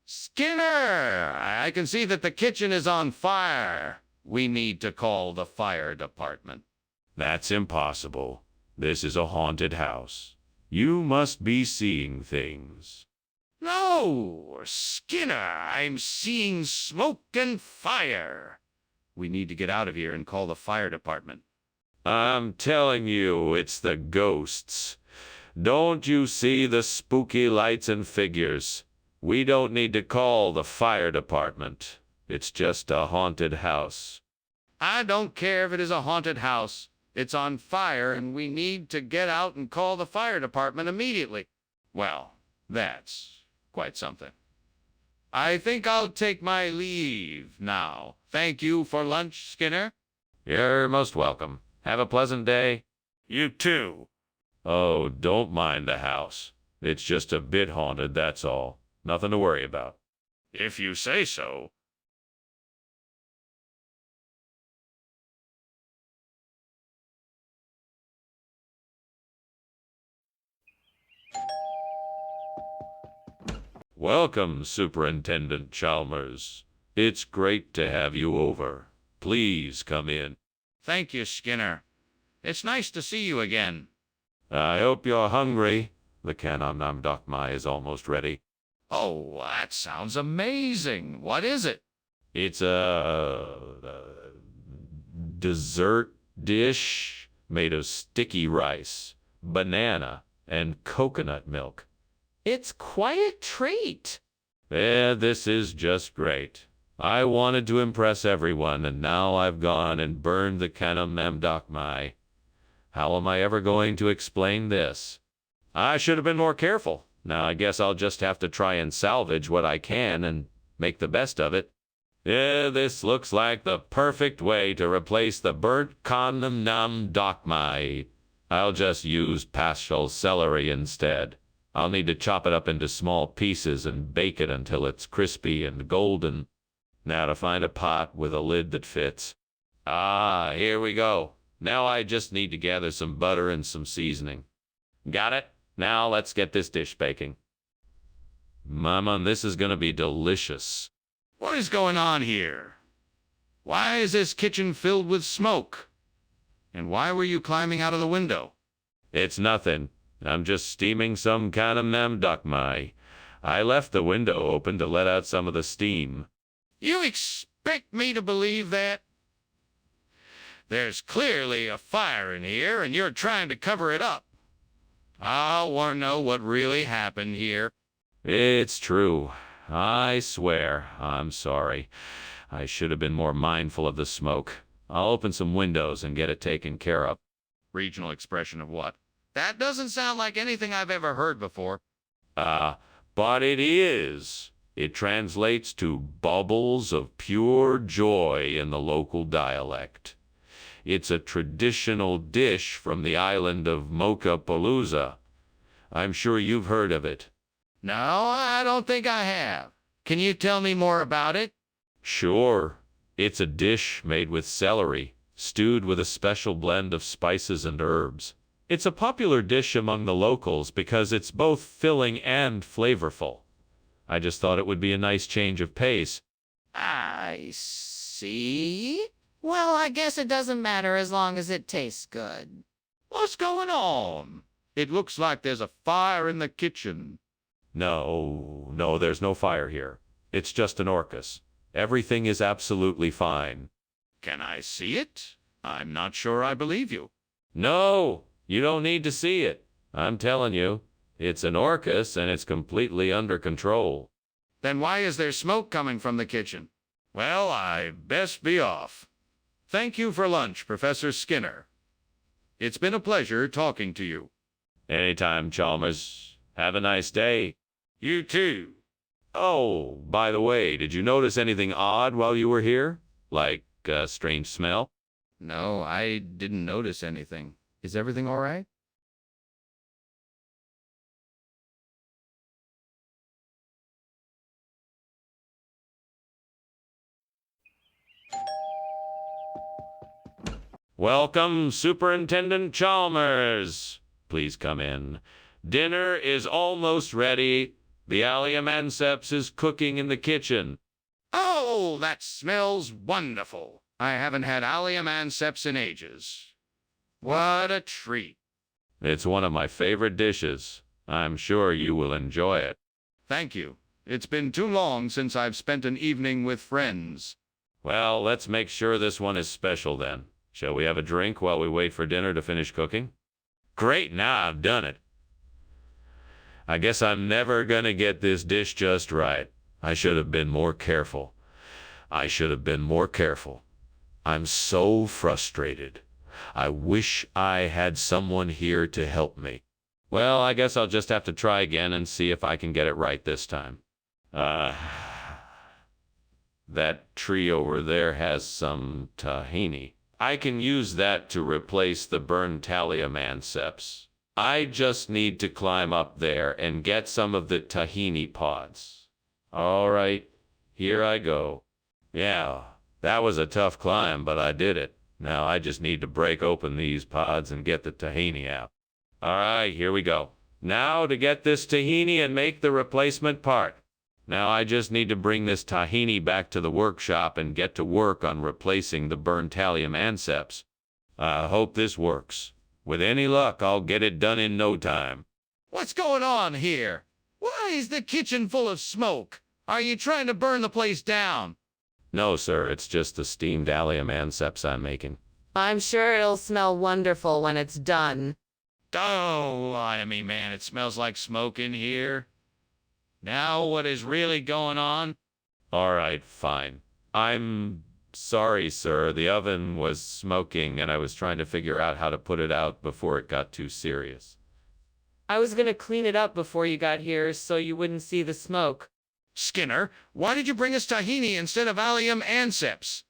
Skinner, I can see that the kitchen is on fire. We need to call the fire department. That's impossible. This is a haunted house. You must be seeing things. No, Skinner, I'm seeing smoke and fire. We need to get out of here and call the fire department. I'm telling you, it's the ghosts. Don't you see the spooky lights and figures? We don't need to call the fire department. It's just a haunted house. I don't care if it is a haunted house. It's on fire and we need to get out and call the fire department immediately. Well, that's quite something. I think I'll take my leave now. Thank you for lunch, Skinner. You're most welcome. Have a pleasant day. You too. Oh, don't mind the house. It's just a bit haunted, that's all. Nothing to worry about. If you say so. Welcome, Superintendent Chalmers. It's great to have you over. Please come in. Thank you, Skinner. It's nice to see you again. I hope you're hungry. The Kanam Dokmai is almost ready. Oh, that sounds amazing. What is it? It's a dessert dish made of sticky rice, banana, and coconut milk. It's quite a treat. This is just great. I wanted to impress everyone, and now I've gone and burned the Kanam Dokmai. How am I ever going to explain this? I should have been more careful. Now I guess I'll just have to try and salvage what I can and make the best of it. This looks like the perfect way to replace the burnt Kanam Dokmai. I'll just use pastel celery instead. I'll need to chop it up into small pieces and bake it until it's crispy and golden. Now to find a pot with a lid that fits. Ah, here we go. Now I just need to gather some butter and some seasoning. Got it? Now let's get this dish baking. Mama, this is gonna be delicious. What is going on here? Why is this kitchen filled with smoke? And why were you climbing out of the window? It's nothing. I'm just steaming some Kanam Dokmai. I left the window open to let out some of the steam. You expect me to believe that? There's clearly a fire in here and you're trying to cover it up. I want to know what really happened here. It's true. I swear. I'm sorry. I should have been more mindful of the smoke. I'll open some windows and get it taken care of. Regional expression of what? That doesn't sound like anything I've ever heard before. But it is. It translates to bubbles of pure joy in the local dialect. It's a traditional dish from the island of Mochapalooza. I'm sure you've heard of it. No, I don't think I have. Can you tell me more about it? Sure. It's a dish made with celery, stewed with a special blend of spices and herbs. It's a popular dish among the locals because it's both filling and flavorful. I just thought it would be a nice change of pace. I see. Well, I guess it doesn't matter as long as it tastes good. What's going on? It looks like there's a fire in the kitchen. No, there's no fire here. It's just an orcus. Everything is absolutely fine. Can I see it? I'm not sure I believe you. No, you don't need to see it. I'm telling you, it's an Orcus and it's completely under control. Then why is there smoke coming from the kitchen? Well, I best be off. Thank you for lunch, Professor Skinner. It's been a pleasure talking to you. Anytime, Chalmers. Have a nice day. You too. Oh, by the way, did you notice anything odd while you were here? Like a strange smell? No, I didn't notice anything. Is everything all right? Welcome, Superintendent Chalmers. Please come in. Dinner is almost ready. The Allium is cooking in the kitchen. Oh, that smells wonderful. I haven't had allium anceps in ages. What a treat. It's one of my favorite dishes. I'm sure you will enjoy it. Thank you. It's been too long since I've spent an evening with friends. Well, let's make sure this one is special then. Shall we have a drink while we wait for dinner to finish cooking? Great, now I've done it. I guess I'm never gonna get this dish just right. I should have been more careful. I should have been more careful. I'm so frustrated. I wish I had someone here to help me. Well, I guess I'll just have to try again and see if I can get it right this time. That tree over there has some tahini. I can use that to replace the burned thallium anceps. I just need to climb up there and get some of the tahini pods. All right, here I go. Yeah, that was a tough climb, but I did it. Now I just need to break open these pods and get the tahini out. All right, here we go. Now to get this tahini and make the replacement part. Now I just need to bring this tahini back to the workshop and get to work on replacing the burned thallium anceps. I hope this works. With any luck, I'll get it done in no time. What's going on here? Why is the kitchen full of smoke? Are you trying to burn the place down? No, sir, it's just the steamed allium anceps I'm making. I'm sure it'll smell wonderful when it's done. Oh, I mean, man, it smells like smoke in here. Now what is really going on? All right, fine. I'm sorry, sir. The oven was smoking and I was trying to figure out how to put it out before it got too serious. I was gonna clean it up before you got here so you wouldn't see the smoke. Skinner, why did you bring us tahini instead of allium anceps?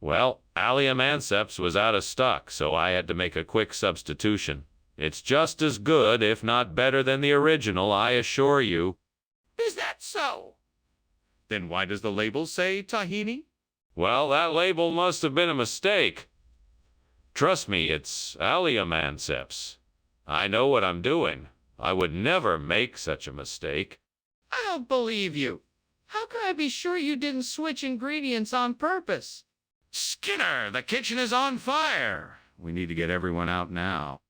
Well, allium anceps was out of stock, so I had to make a quick substitution. It's just as good, if not better than the original, I assure you. Is that so? Then why does the label say tahini? Well, that label must have been a mistake. Trust me, it's allium anceps. I know what I'm doing. I would never make such a mistake. I don't believe you. How can I be sure you didn't switch ingredients on purpose? Skinner, the kitchen is on fire. We need to get everyone out now.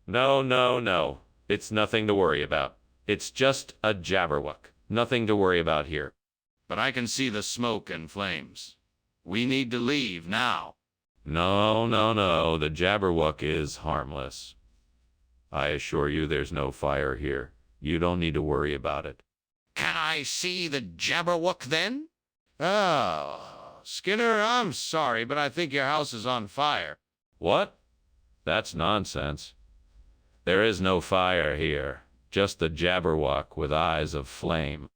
No. It's nothing to worry about. It's just a jabberwock. Nothing to worry about here. But I can see the smoke and flames. We need to leave now. No. The jabberwock is harmless. I assure you there's no fire here. You don't need to worry about it. Can I see the jabberwock then? Oh, Skinner, I'm sorry, but I think your house is on fire. What? That's nonsense. There is no fire here. Just the jabberwock with eyes of flame.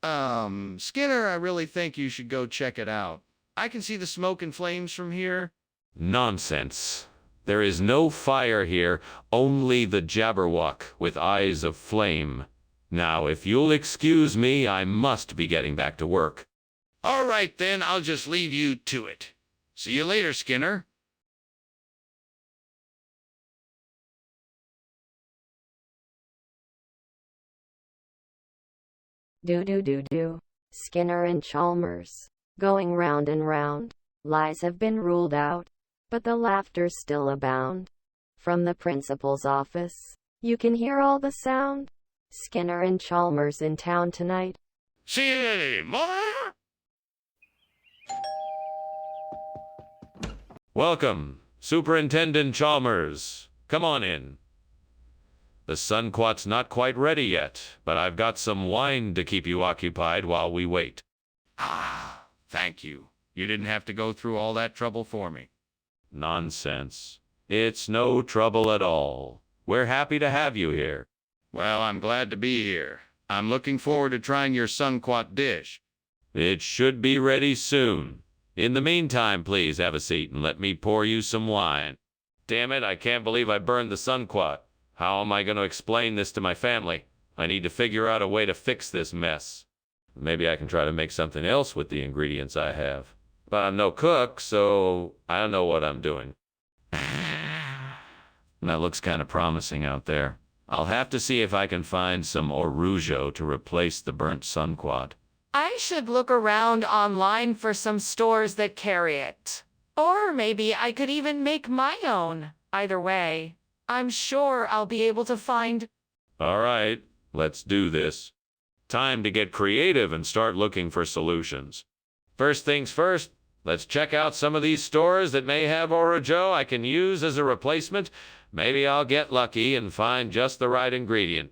Skinner, I really think you should go check it out. I can see the smoke and flames from here. Nonsense. There is no fire here, only the jabberwock with eyes of flame. Now, if you'll excuse me, I must be getting back to work. All right, then, I'll just leave you to it. See you later, Skinner. Do. Skinner and Chalmers. Going round and round. Lies have been ruled out, but the laughter still abound. From the principal's office, you can hear all the sound. Skinner and Chalmers in town tonight. See you later, more. Welcome, Superintendent Chalmers. Come on in. The sunquat's not quite ready yet, but I've got some wine to keep you occupied while we wait. Ah, thank you. You didn't have to go through all that trouble for me. Nonsense. It's no trouble at all. We're happy to have you here. Well, I'm glad to be here. I'm looking forward to trying your sunquat dish. It should be ready soon. In the meantime, please have a seat and let me pour you some wine. Damn it, I can't believe I burned the sunquat. How am I going to explain this to my family? I need to figure out a way to fix this mess. Maybe I can try to make something else with the ingredients I have. But I'm no cook, so I don't know what I'm doing. That looks kind of promising out there. I'll have to see if I can find some orugio to replace the burnt sunquat. I should look around online for some stores that carry it. Or maybe I could even make my own. Either way, I'm sure I'll be able to find. All right, let's do this. Time to get creative and start looking for solutions. First things first, let's check out some of these stores that may have orugio I can use as a replacement. Maybe I'll get lucky and find just the right ingredient.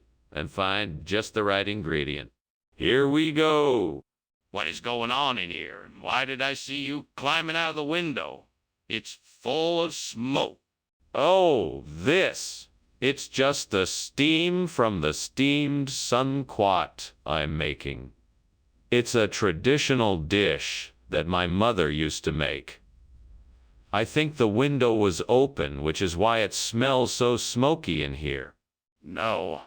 Here we go. What is going on in here? And why did I see you climbing out of the window? It's full of smoke. Oh, this. It's just the steam from the steamed sunquat I'm making. It's a traditional dish that my mother used to make. I think the window was open, which is why it smells so smoky in here. No,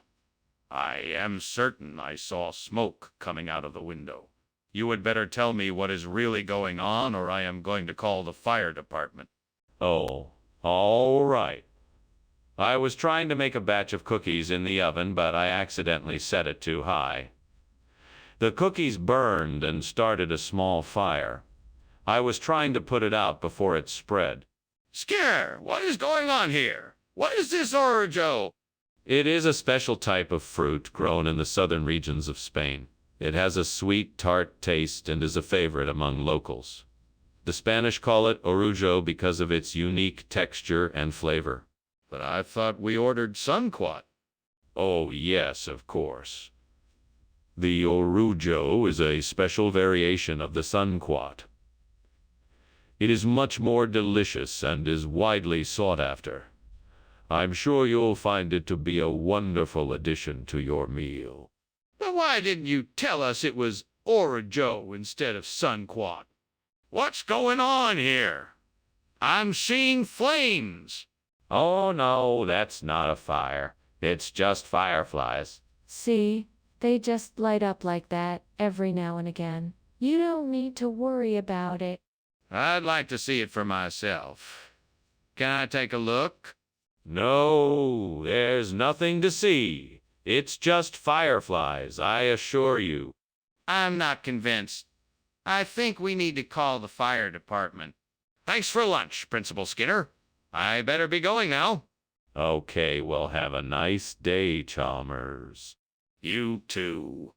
I am certain I saw smoke coming out of the window. You had better tell me what is really going on, or I am going to call the fire department. Oh, all right. I was trying to make a batch of cookies in the oven, but I accidentally set it too high. The cookies burned and started a small fire. I was trying to put it out before it spread. Skinner, what is going on here? What is this orugio? It is a special type of fruit grown in the southern regions of Spain. It has a sweet, tart taste and is a favorite among locals. The Spanish call it orugio because of its unique texture and flavor. But I thought we ordered sunquat. Oh, yes, of course. The orugio is a special variation of the sunquat. It is much more delicious and is widely sought after. I'm sure you'll find it to be a wonderful addition to your meal. But why didn't you tell us it was orugio instead of sunquat? What's going on here? I'm seeing flames. Oh no, that's not a fire. It's just fireflies. See, they just light up like that every now and again. You don't need to worry about it. I'd like to see it for myself. Can I take a look? No, there's nothing to see. It's just fireflies, I assure you. I'm not convinced. I think we need to call the fire department. Thanks for lunch, Principal Skinner. I better be going now. Okay, well, have a nice day, Chalmers. You too.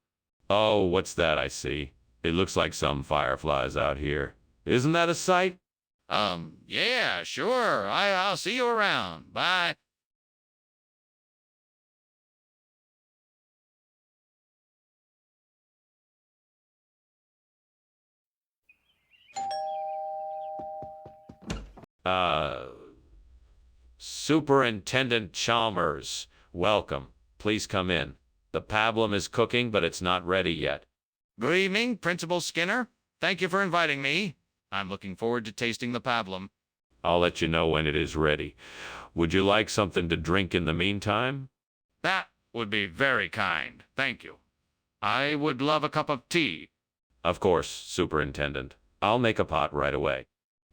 Oh, what's that I see? It looks like some fireflies out here. Isn't that a sight? Yeah, sure. I'll see you around. Bye. Superintendent Chalmers, welcome. Please come in. The pablum is cooking, but it's not ready yet. Good evening, Principal Skinner. Thank you for inviting me. I'm looking forward to tasting the pablum. I'll let you know when it is ready. Would you like something to drink in the meantime? That would be very kind. Thank you. I would love a cup of tea. Of course, Superintendent. I'll make a pot right away.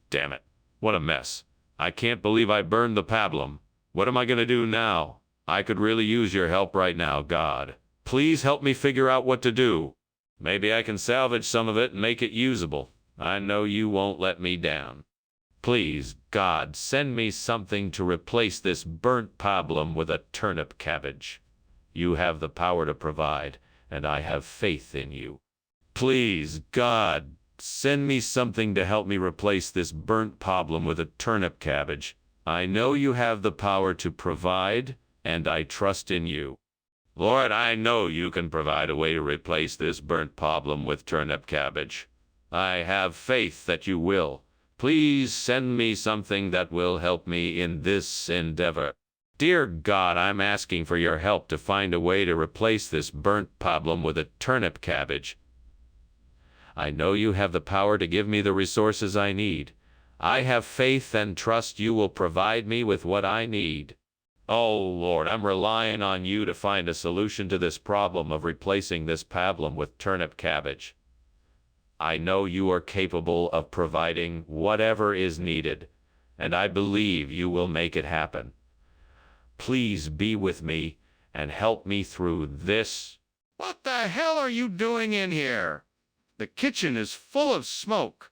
Damn it. What a mess. I can't believe I burned the pablum. What am I going to do now? I could really use your help right now, God. Please help me figure out what to do. Maybe I can salvage some of it and make it usable. I know you won't let me down. Please, God, send me something to replace this burnt pablum with a turnip cabbage. You have the power to provide, and I have faith in you. Please, God, send me something to help me replace this burnt problem with a turnip cabbage. I know you have the power to provide, and I trust in you. Lord, I know you can provide a way to replace this burnt problem with turnip cabbage. I have faith that you will. Please send me something that will help me in this endeavor. Dear God, I'm asking for your help to find a way to replace this burnt problem with a turnip cabbage. I know you have the power to give me the resources I need. I have faith and trust you will provide me with what I need. Oh Lord, I'm relying on you to find a solution to this problem of replacing this problem with turnip cabbage. I know you are capable of providing whatever is needed, and I believe you will make it happen. Please be with me and help me through this. What the hell are you doing in here? The kitchen is full of smoke.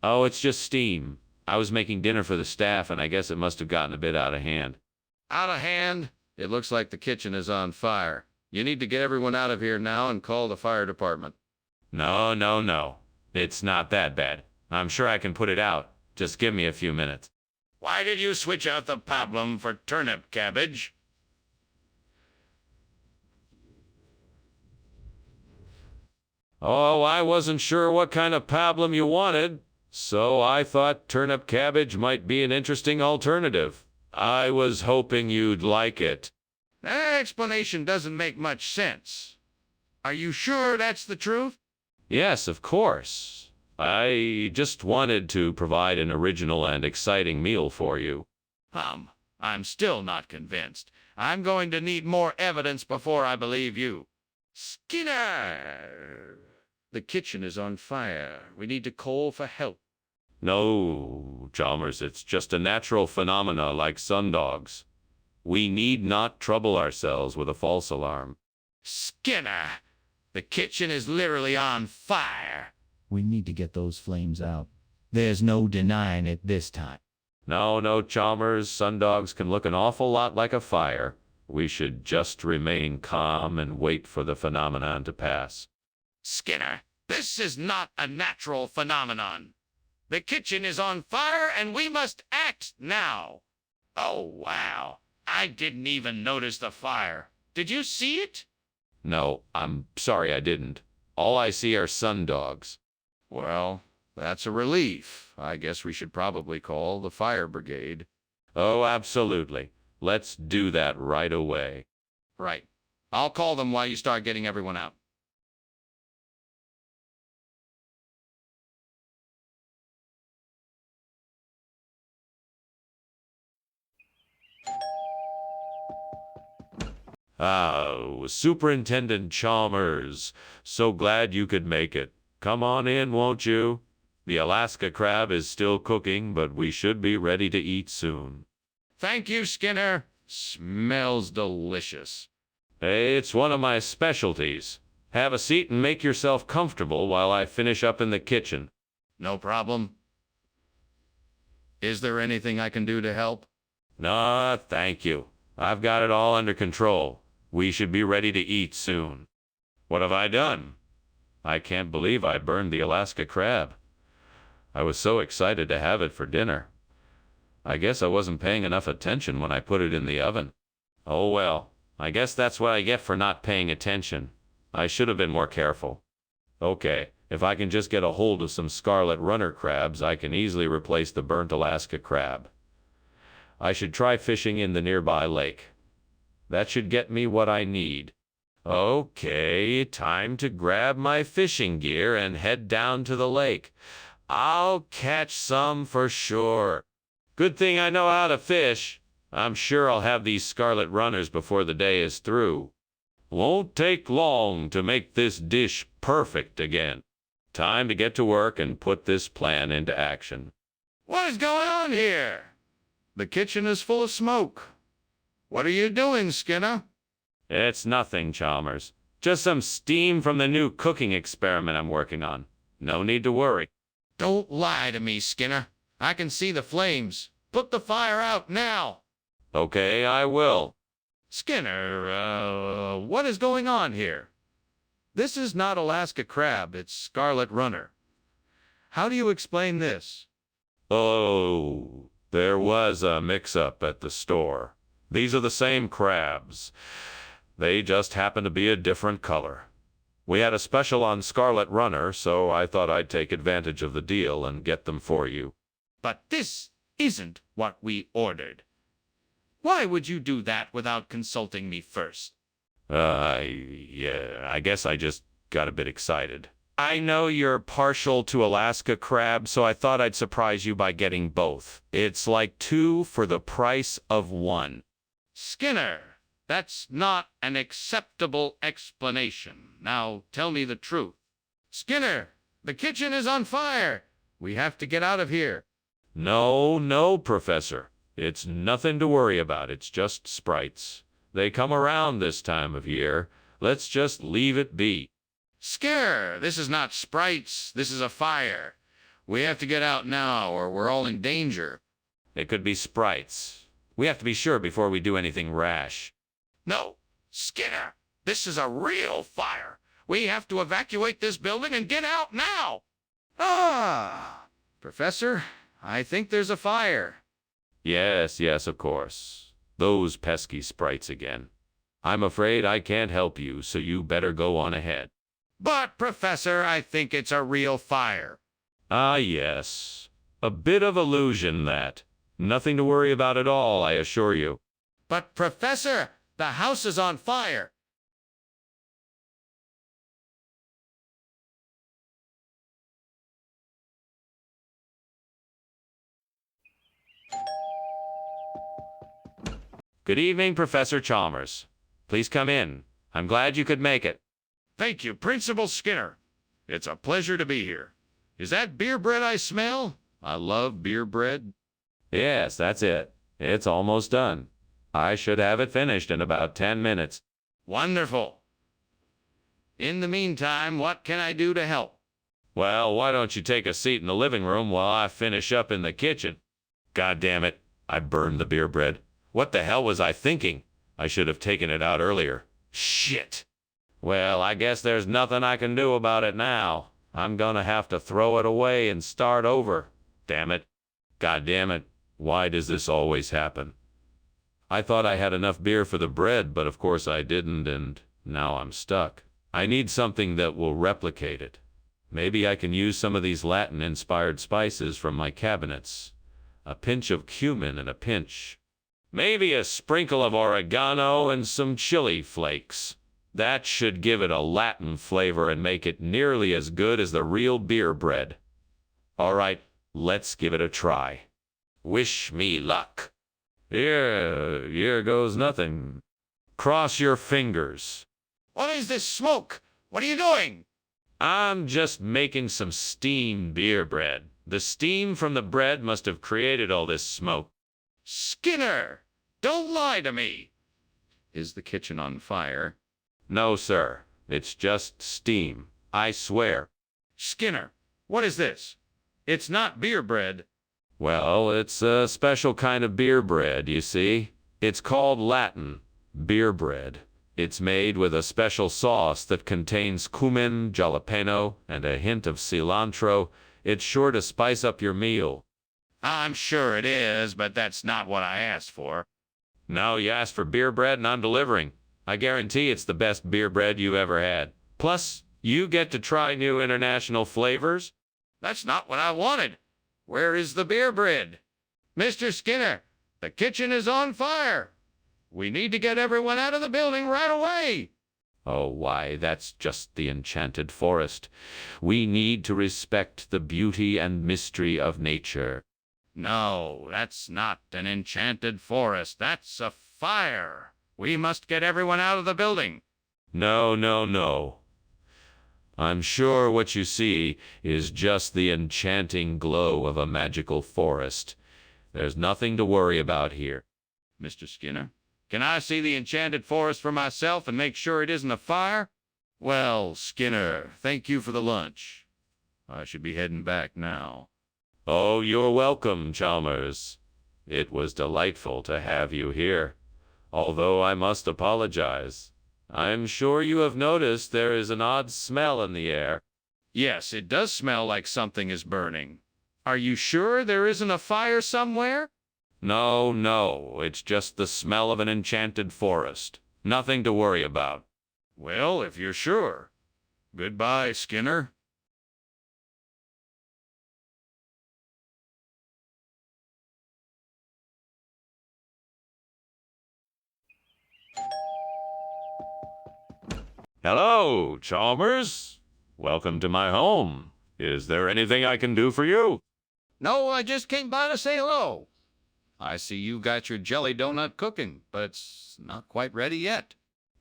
Oh, it's just steam. I was making dinner for the staff, and I guess it must have gotten a bit out of hand. Out of hand? It looks like the kitchen is on fire. You need to get everyone out of here now and call the fire department. No. It's not that bad. I'm sure I can put it out. Just give me a few minutes. Why did you switch out the problem for turnip cabbage? Oh, I wasn't sure what kind of pablum you wanted, so I thought turnip cabbage might be an interesting alternative. I was hoping you'd like it. That explanation doesn't make much sense. Are you sure that's the truth? Yes, of course. I just wanted to provide an original and exciting meal for you. I'm still not convinced. I'm going to need more evidence before I believe you. Skinner! The kitchen is on fire. We need to call for help. No, Chalmers, it's just a natural phenomena like sundogs. We need not trouble ourselves with a false alarm. Skinner! The kitchen is literally on fire. We need to get those flames out. There's no denying it this time. No, Chalmers, sundogs can look an awful lot like a fire. We should just remain calm and wait for the phenomenon to pass. Skinner, this is not a natural phenomenon. The kitchen is on fire and we must act now. Oh, wow. I didn't even notice the fire. Did you see it? No, I'm sorry I didn't. All I see are sundogs. Well, that's a relief. I guess we should probably call the fire brigade. Oh, absolutely. Let's do that right away. Right. I'll call them while you start getting everyone out. Oh, Superintendent Chalmers, so glad you could make it. Come on in, won't you? The Alaska crab is still cooking, but we should be ready to eat soon. Thank you, Skinner. Smells delicious. It's one of my specialties. Have a seat and make yourself comfortable while I finish up in the kitchen. No problem. Is there anything I can do to help? No, thank you. I've got it all under control. We should be ready to eat soon. What have I done? I can't believe I burned the Alaska crab. I was so excited to have it for dinner. I guess I wasn't paying enough attention when I put it in the oven. Oh well, I guess that's what I get for not paying attention. I should have been more careful. Okay, if I can just get a hold of some scarlet runner crabs, I can easily replace the burnt Alaska crab. I should try fishing in the nearby lake. That should get me what I need. Okay, time to grab my fishing gear and head down to the lake. I'll catch some for sure. Good thing I know how to fish. I'm sure I'll have these scarlet runners before the day is through. Won't take long to make this dish perfect again. Time to get to work and put this plan into action. What is going on here? The kitchen is full of smoke. What are you doing, Skinner? It's nothing, Chalmers. Just some steam from the new cooking experiment I'm working on. No need to worry. Don't lie to me, Skinner. I can see the flames. Put the fire out now. Okay, I will. Skinner, what is going on here? This is not Alaska crab, it's scarlet runner. How do you explain this? Oh, there was a mix-up at the store. These are the same crabs. They just happen to be a different color. We had a special on Scarlet Runner, so I thought I'd take advantage of the deal and get them for you. But this isn't what we ordered. Why would you do that without consulting me first? Yeah, I guess I just got a bit excited. I know you're partial to Alaska crab, so I thought I'd surprise you by getting both. It's like 2 for the price of 1. Skinner, that's not an acceptable explanation. Now tell me the truth. Skinner, the kitchen is on fire. We have to get out of here. No, Professor. It's nothing to worry about. It's just sprites. They come around this time of year. Let's just leave it be. Skinner, this is not sprites. This is a fire. We have to get out now or we're all in danger. It could be sprites. We have to be sure before we do anything rash. No, Skinner, this is a real fire. We have to evacuate this building and get out now. Professor, I think there's a fire. Yes, of course. Those pesky sprites again. I'm afraid I can't help you, so you better go on ahead. But, Professor, I think it's a real fire. Ah, yes. A bit of illusion, that. Nothing to worry about at all, I assure you. But, Professor, the house is on fire. Good evening, Professor Chalmers. Please come in. I'm glad you could make it. Thank you, Principal Skinner. It's a pleasure to be here. Is that beer bread I smell? I love beer bread. Yes, that's it. It's almost done. I should have it finished in about 10 minutes. Wonderful. In the meantime, what can I do to help? Well, why don't you take a seat in the living room while I finish up in the kitchen? God damn it. I burned the beer bread. What the hell was I thinking? I should have taken it out earlier. Shit. Well, I guess there's nothing I can do about it now. I'm gonna have to throw it away and start over. Damn it. God damn it. Why does this always happen? I thought I had enough beer for the bread, but of course I didn't, and now I'm stuck. I need something that will replicate it. Maybe I can use some of these Latin-inspired spices from my cabinets. A pinch of cumin and a pinch. Maybe a sprinkle of oregano and some chili flakes. That should give it a Latin flavor and make it nearly as good as the real beer bread. All right, let's give it a try. Wish me luck. Here goes nothing. Cross your fingers. What is this smoke? What are you doing? I'm just making some steamed beer bread. The steam from the bread must have created all this smoke. Skinner, don't lie to me. Is the kitchen on fire? No, sir. It's just steam. I swear. Skinner, what is this? It's not beer bread. Well, it's a special kind of beer bread, you see. It's called Latin beer bread. It's made with a special sauce that contains cumin, jalapeno, and a hint of cilantro. It's sure to spice up your meal. I'm sure it is, but that's not what I asked for. No, you asked for beer bread and I'm delivering. I guarantee it's the best beer bread you've ever had. Plus, you get to try new international flavors. That's not what I wanted. Where is the beer bread? Mr. Skinner, the kitchen is on fire. We need to get everyone out of the building right away. Oh, why, that's just the enchanted forest. We need to respect the beauty and mystery of nature. No, that's not an enchanted forest. That's a fire. We must get everyone out of the building. No. I'm sure what you see is just the enchanting glow of a magical forest. There's nothing to worry about here. Mr. Skinner, can I see the enchanted forest for myself and make sure it isn't a fire? Well, Skinner, thank you for the lunch. I should be heading back now. Oh, you're welcome, Chalmers. It was delightful to have you here. Although I must apologize. I'm sure you have noticed there is an odd smell in the air. Yes, it does smell like something is burning. Are you sure there isn't a fire somewhere? No, no, it's just the smell of an enchanted forest. Nothing to worry about. Well, if you're sure. Goodbye, Skinner. Hello, Chalmers. Welcome to my home. Is there anything I can do for you? No, I just came by to say hello. I see you got your jelly donut cooking, but it's not quite ready yet.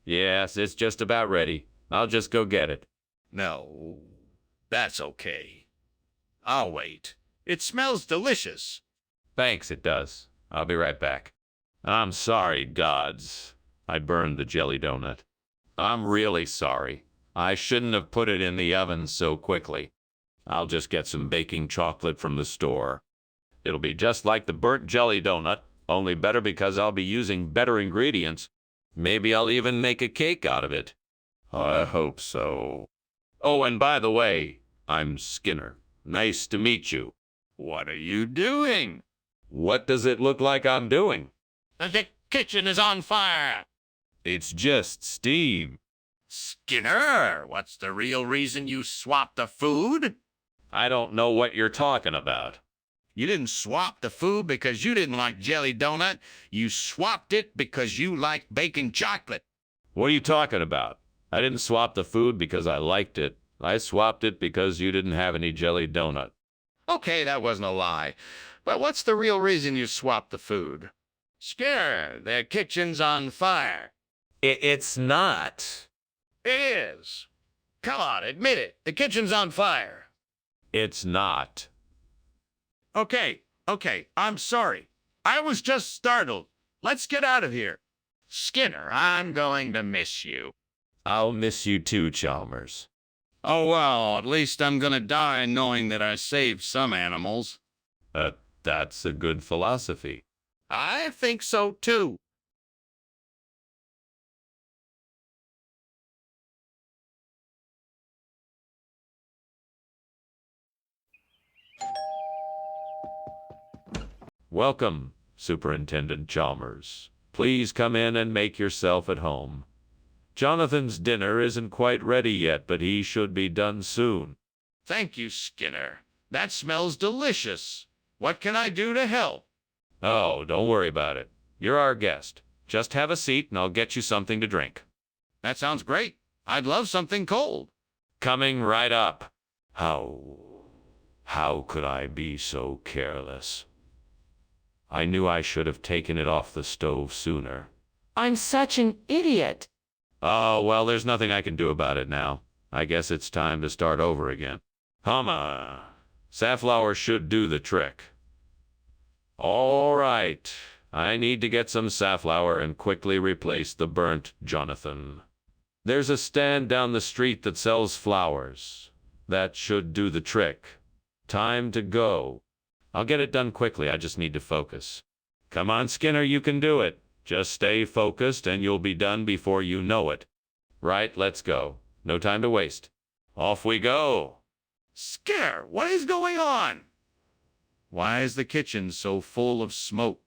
Yes, it's just about ready. I'll just go get it. No, that's okay. I'll wait. It smells delicious. Thanks, it does. I'll be right back. I'm sorry, gods. I burned the jelly donut. I'm really sorry. I shouldn't have put it in the oven so quickly. I'll just get some baking chocolate from the store. It'll be just like the burnt jelly donut, only better because I'll be using better ingredients. Maybe I'll even make a cake out of it. I hope so. Oh, and by the way, I'm Skinner. Nice to meet you. What are you doing? What does it look like I'm doing? The kitchen is on fire. It's just steam. Skinner, what's the real reason you swapped the food? I don't know what you're talking about. You didn't swap the food because you didn't like jelly donut. You swapped it because you like baking chocolate. What are you talking about? I didn't swap the food because I liked it. I swapped it because you didn't have any jelly donut. Okay, that wasn't a lie. But what's the real reason you swapped the food? Skinner, the kitchen's on fire. It's not. It is. Come on, admit it. The kitchen's on fire. It's not. Okay, I'm sorry. I was just startled. Let's get out of here. Skinner, I'm going to miss you. I'll miss you too, Chalmers. Oh, well, at least I'm gonna die knowing that I saved some animals. That's a good philosophy. I think so, too. Welcome, Superintendent Chalmers. Please come in and make yourself at home. Jonathan's dinner isn't quite ready yet, but he should be done soon. Thank you, Skinner. That smells delicious. What can I do to help? Oh, don't worry about it. You're our guest. Just have a seat and I'll get you something to drink. That sounds great. I'd love something cold. Coming right up. How could I be so careless? I knew I should have taken it off the stove sooner. I'm such an idiot. Oh, well, there's nothing I can do about it now. I guess it's time to start over again. Safflower should do the trick. All right. I need to get some safflower and quickly replace the burnt Jonathan. There's a stand down the street that sells flowers. That should do the trick. Time to go. I'll get it done quickly. I just need to focus. Come on, Skinner, you can do it. Just stay focused and you'll be done before you know it. Right, let's go. No time to waste. Off we go. Skinner, what is going on? Why is the kitchen so full of smoke?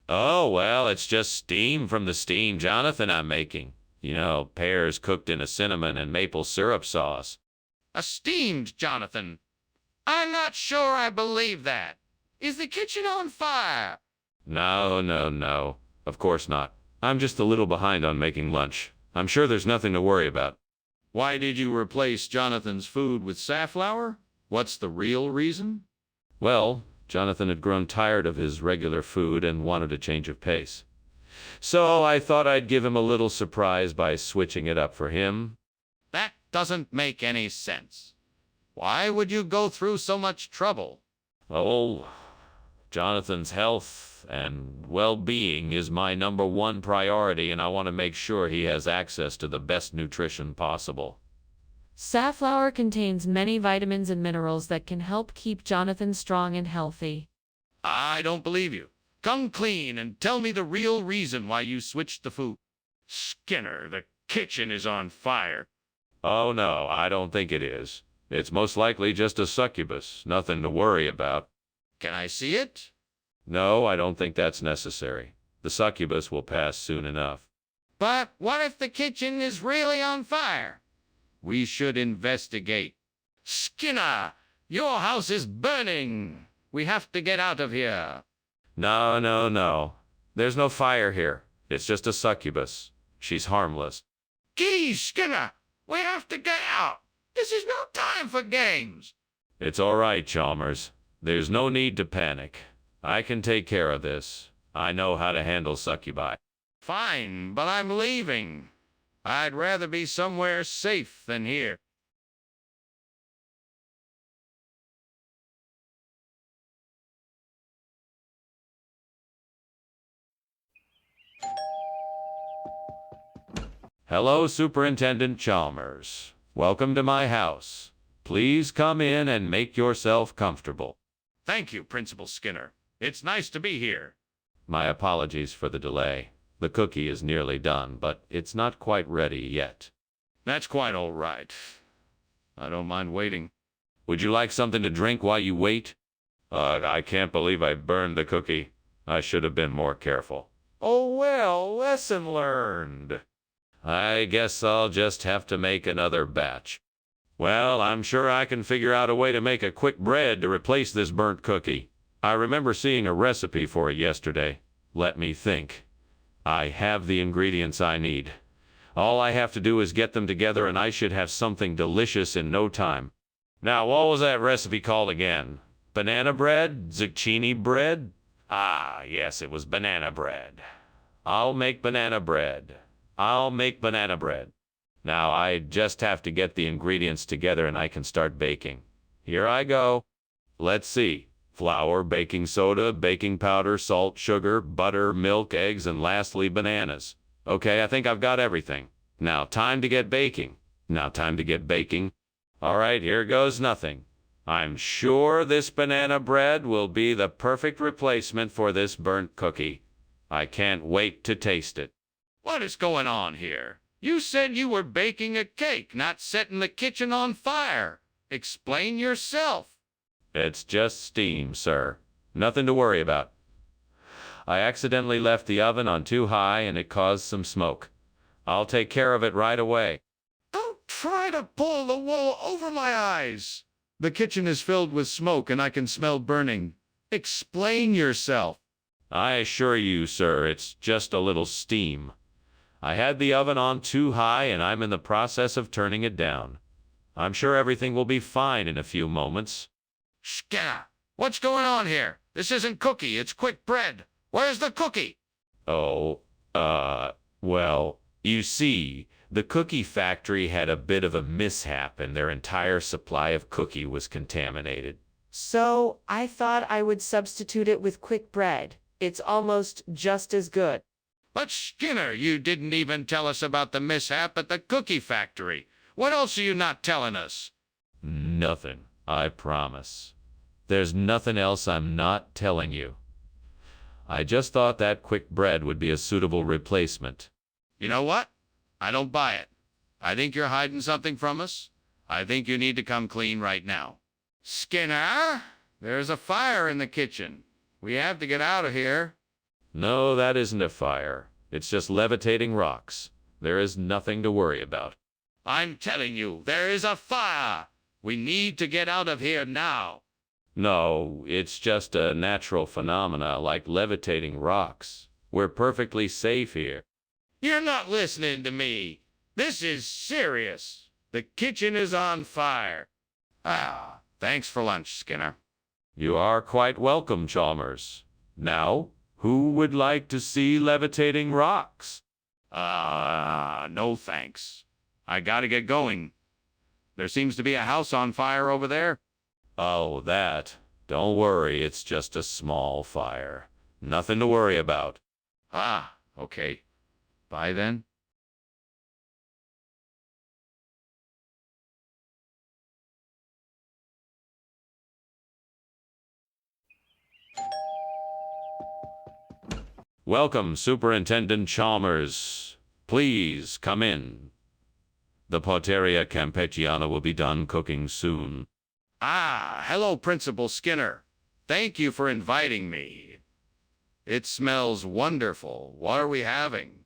Oh, well, it's just steam from the steam Jonathan I'm making. You know, pears cooked in a cinnamon and maple syrup sauce. A steamed Jonathan. I'm not sure I believe that. Is the kitchen on fire? No. Of course not. I'm just a little behind on making lunch. I'm sure there's nothing to worry about. Why did you replace Jonathan's food with safflower? What's the real reason? Well, Jonathan had grown tired of his regular food and wanted a change of pace. So I thought I'd give him a little surprise by switching it up for him. That doesn't make any sense. Why would you go through so much trouble? Oh, Jonathan's health and well-being is my #1 priority, and I want to make sure he has access to the best nutrition possible. Safflower contains many vitamins and minerals that can help keep Jonathan strong and healthy. I don't believe you. Come clean and tell me the real reason why you switched the food. Skinner, the kitchen is on fire. Oh no, I don't think it is. It's most likely just a succubus, nothing to worry about. Can I see it? No, I don't think that's necessary. The succubus will pass soon enough. But what if the kitchen is really on fire? We should investigate. Skinner, your house is burning. We have to get out of here. No, no, no. There's no fire here. It's just a succubus. She's harmless. Geez, Skinner, we have to get out. This is no time for games. It's all right, Chalmers. There's no need to panic. I can take care of this. I know how to handle succubi. Fine, but I'm leaving. I'd rather be somewhere safe than here. Hello, Superintendent Chalmers. Welcome to my house. Please come in and make yourself comfortable. Thank you, Principal Skinner. It's nice to be here. My apologies for the delay. The cookie is nearly done, but it's not quite ready yet. That's quite all right. I don't mind waiting. Would you like something to drink while you wait? I can't believe I burned the cookie. I should have been more careful. Oh well, lesson learned. I guess I'll just have to make another batch. Well, I'm sure I can figure out a way to make a quick bread to replace this burnt cookie. I remember seeing a recipe for it yesterday. Let me think. I have the ingredients I need. All I have to do is get them together and I should have something delicious in no time. Now, what was that recipe called again? Banana bread? Zucchini bread? Ah, yes, it was banana bread. I'll make banana bread. I'll make banana bread. Now, I just have to get the ingredients together and I can start baking. Here I go. Let's see. Flour, baking soda, baking powder, salt, sugar, butter, milk, eggs, and lastly, bananas. Okay, I think I've got everything. Now, time to get baking. All right, here goes nothing. I'm sure this banana bread will be the perfect replacement for this burnt cookie. I can't wait to taste it. What is going on here? You said you were baking a cake, not setting the kitchen on fire. Explain yourself. It's just steam, sir. Nothing to worry about. I accidentally left the oven on too high and it caused some smoke. I'll take care of it right away. Don't try to pull the wool over my eyes. The kitchen is filled with smoke and I can smell burning. Explain yourself. I assure you, sir, it's just a little steam. I had the oven on too high and I'm in the process of turning it down. I'm sure everything will be fine in a few moments. Skinner, what's going on here? This isn't cookie, it's quick bread. Where's the cookie? Oh, well, you see, the cookie factory had a bit of a mishap and their entire supply of cookie was contaminated. So I thought I would substitute it with quick bread. It's almost just as good. But Skinner, you didn't even tell us about the mishap at the cookie factory. What else are you not telling us? Nothing, I promise. There's nothing else I'm not telling you. I just thought that quick bread would be a suitable replacement. You know what? I don't buy it. I think you're hiding something from us. I think you need to come clean right now. Skinner, there's a fire in the kitchen. We have to get out of here. No, that isn't a fire. It's just levitating rocks. There is nothing to worry about. I'm telling you, there is a fire. We need to get out of here now. No, it's just a natural phenomena like levitating rocks. We're perfectly safe here. You're not listening to me. This is serious. The kitchen is on fire. Thanks for lunch, Skinner. You are quite welcome, Chalmers. Now, who would like to see levitating rocks? No thanks. I gotta get going. There seems to be a house on fire over there. Oh, that. Don't worry, it's just a small fire. Nothing to worry about. Okay. Bye then. Welcome, Superintendent Chalmers. Please come in. The Poteria Campechiana will be done cooking soon. Ah, hello, Principal Skinner. Thank you for inviting me. It smells wonderful. What are we having?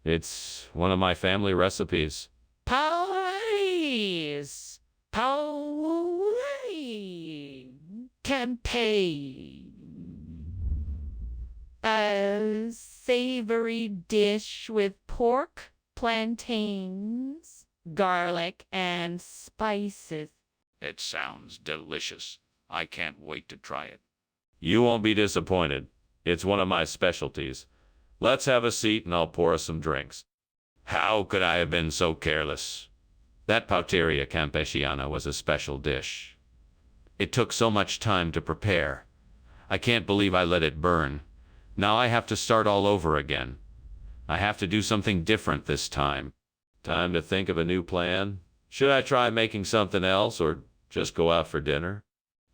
It's one of my family recipes. Police! Police! Campaign! A savory dish with pork, plantains, garlic, and spices. It sounds delicious. I can't wait to try it. You won't be disappointed. It's one of my specialties. Let's have a seat and I'll pour us some drinks. How could I have been so careless? That Pauteria Campesiana was a special dish. It took so much time to prepare. I can't believe I let it burn. Now I have to start all over again. I have to do something different this time. Time to think of a new plan. Should I try making something else or just go out for dinner?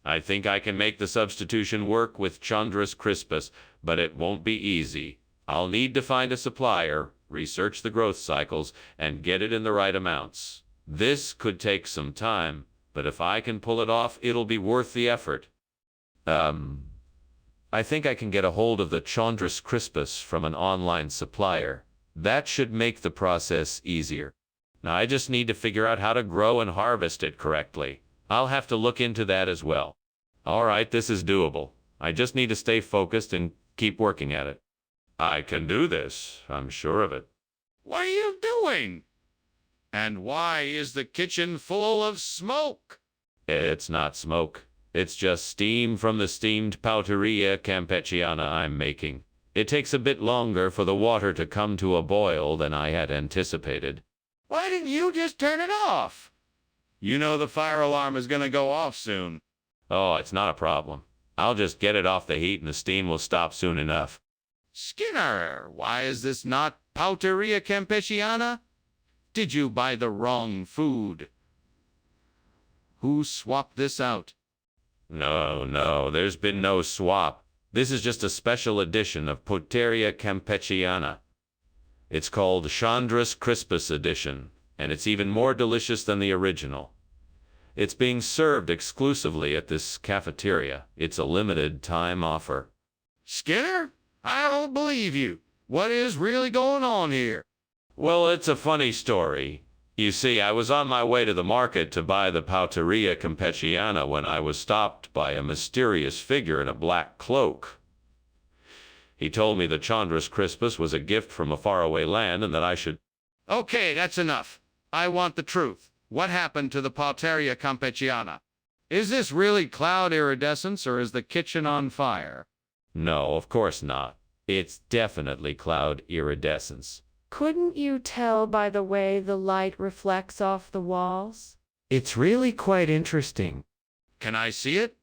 I think I can make the substitution work with Chondrus crispus, but it won't be easy. I'll need to find a supplier, research the growth cycles, and get it in the right amounts. This could take some time, but if I can pull it off, it'll be worth the effort. I think I can get a hold of the Chondrus crispus from an online supplier. That should make the process easier. Now I just need to figure out how to grow and harvest it correctly. I'll have to look into that as well. All right, this is doable. I just need to stay focused and keep working at it. I can do this. I'm sure of it. What are you doing? And why is the kitchen full of smoke? It's not smoke. It's just steam from the steamed Pauteria Campechiana I'm making. It takes a bit longer for the water to come to a boil than I had anticipated. Why didn't you just turn it off? You know the fire alarm is going to go off soon. Oh, it's not a problem. I'll just get it off the heat and the steam will stop soon enough. Skinner, why is this not Pauteria Campesiana? Did you buy the wrong food? Who swapped this out? No, there's been no swap. This is just a special edition of Pauteria Campechiana. It's called Chondrus crispus edition, and it's even more delicious than the original. It's being served exclusively at this cafeteria. It's a limited time offer. Skinner, I don't believe you. What is really going on here? Well, it's a funny story. You see, I was on my way to the market to buy the Pauteria Campechiana when I was stopped by a mysterious figure in a black cloak. He told me the Chondrus crispus was a gift from a faraway land and that I should... Okay, that's enough. I want the truth. What happened to the Pauteria Campechiana? Is this really cloud iridescence or is the kitchen on fire? No, of course not. It's definitely cloud iridescence. Couldn't you tell by the way the light reflects off the walls? It's really quite interesting. Can I see it?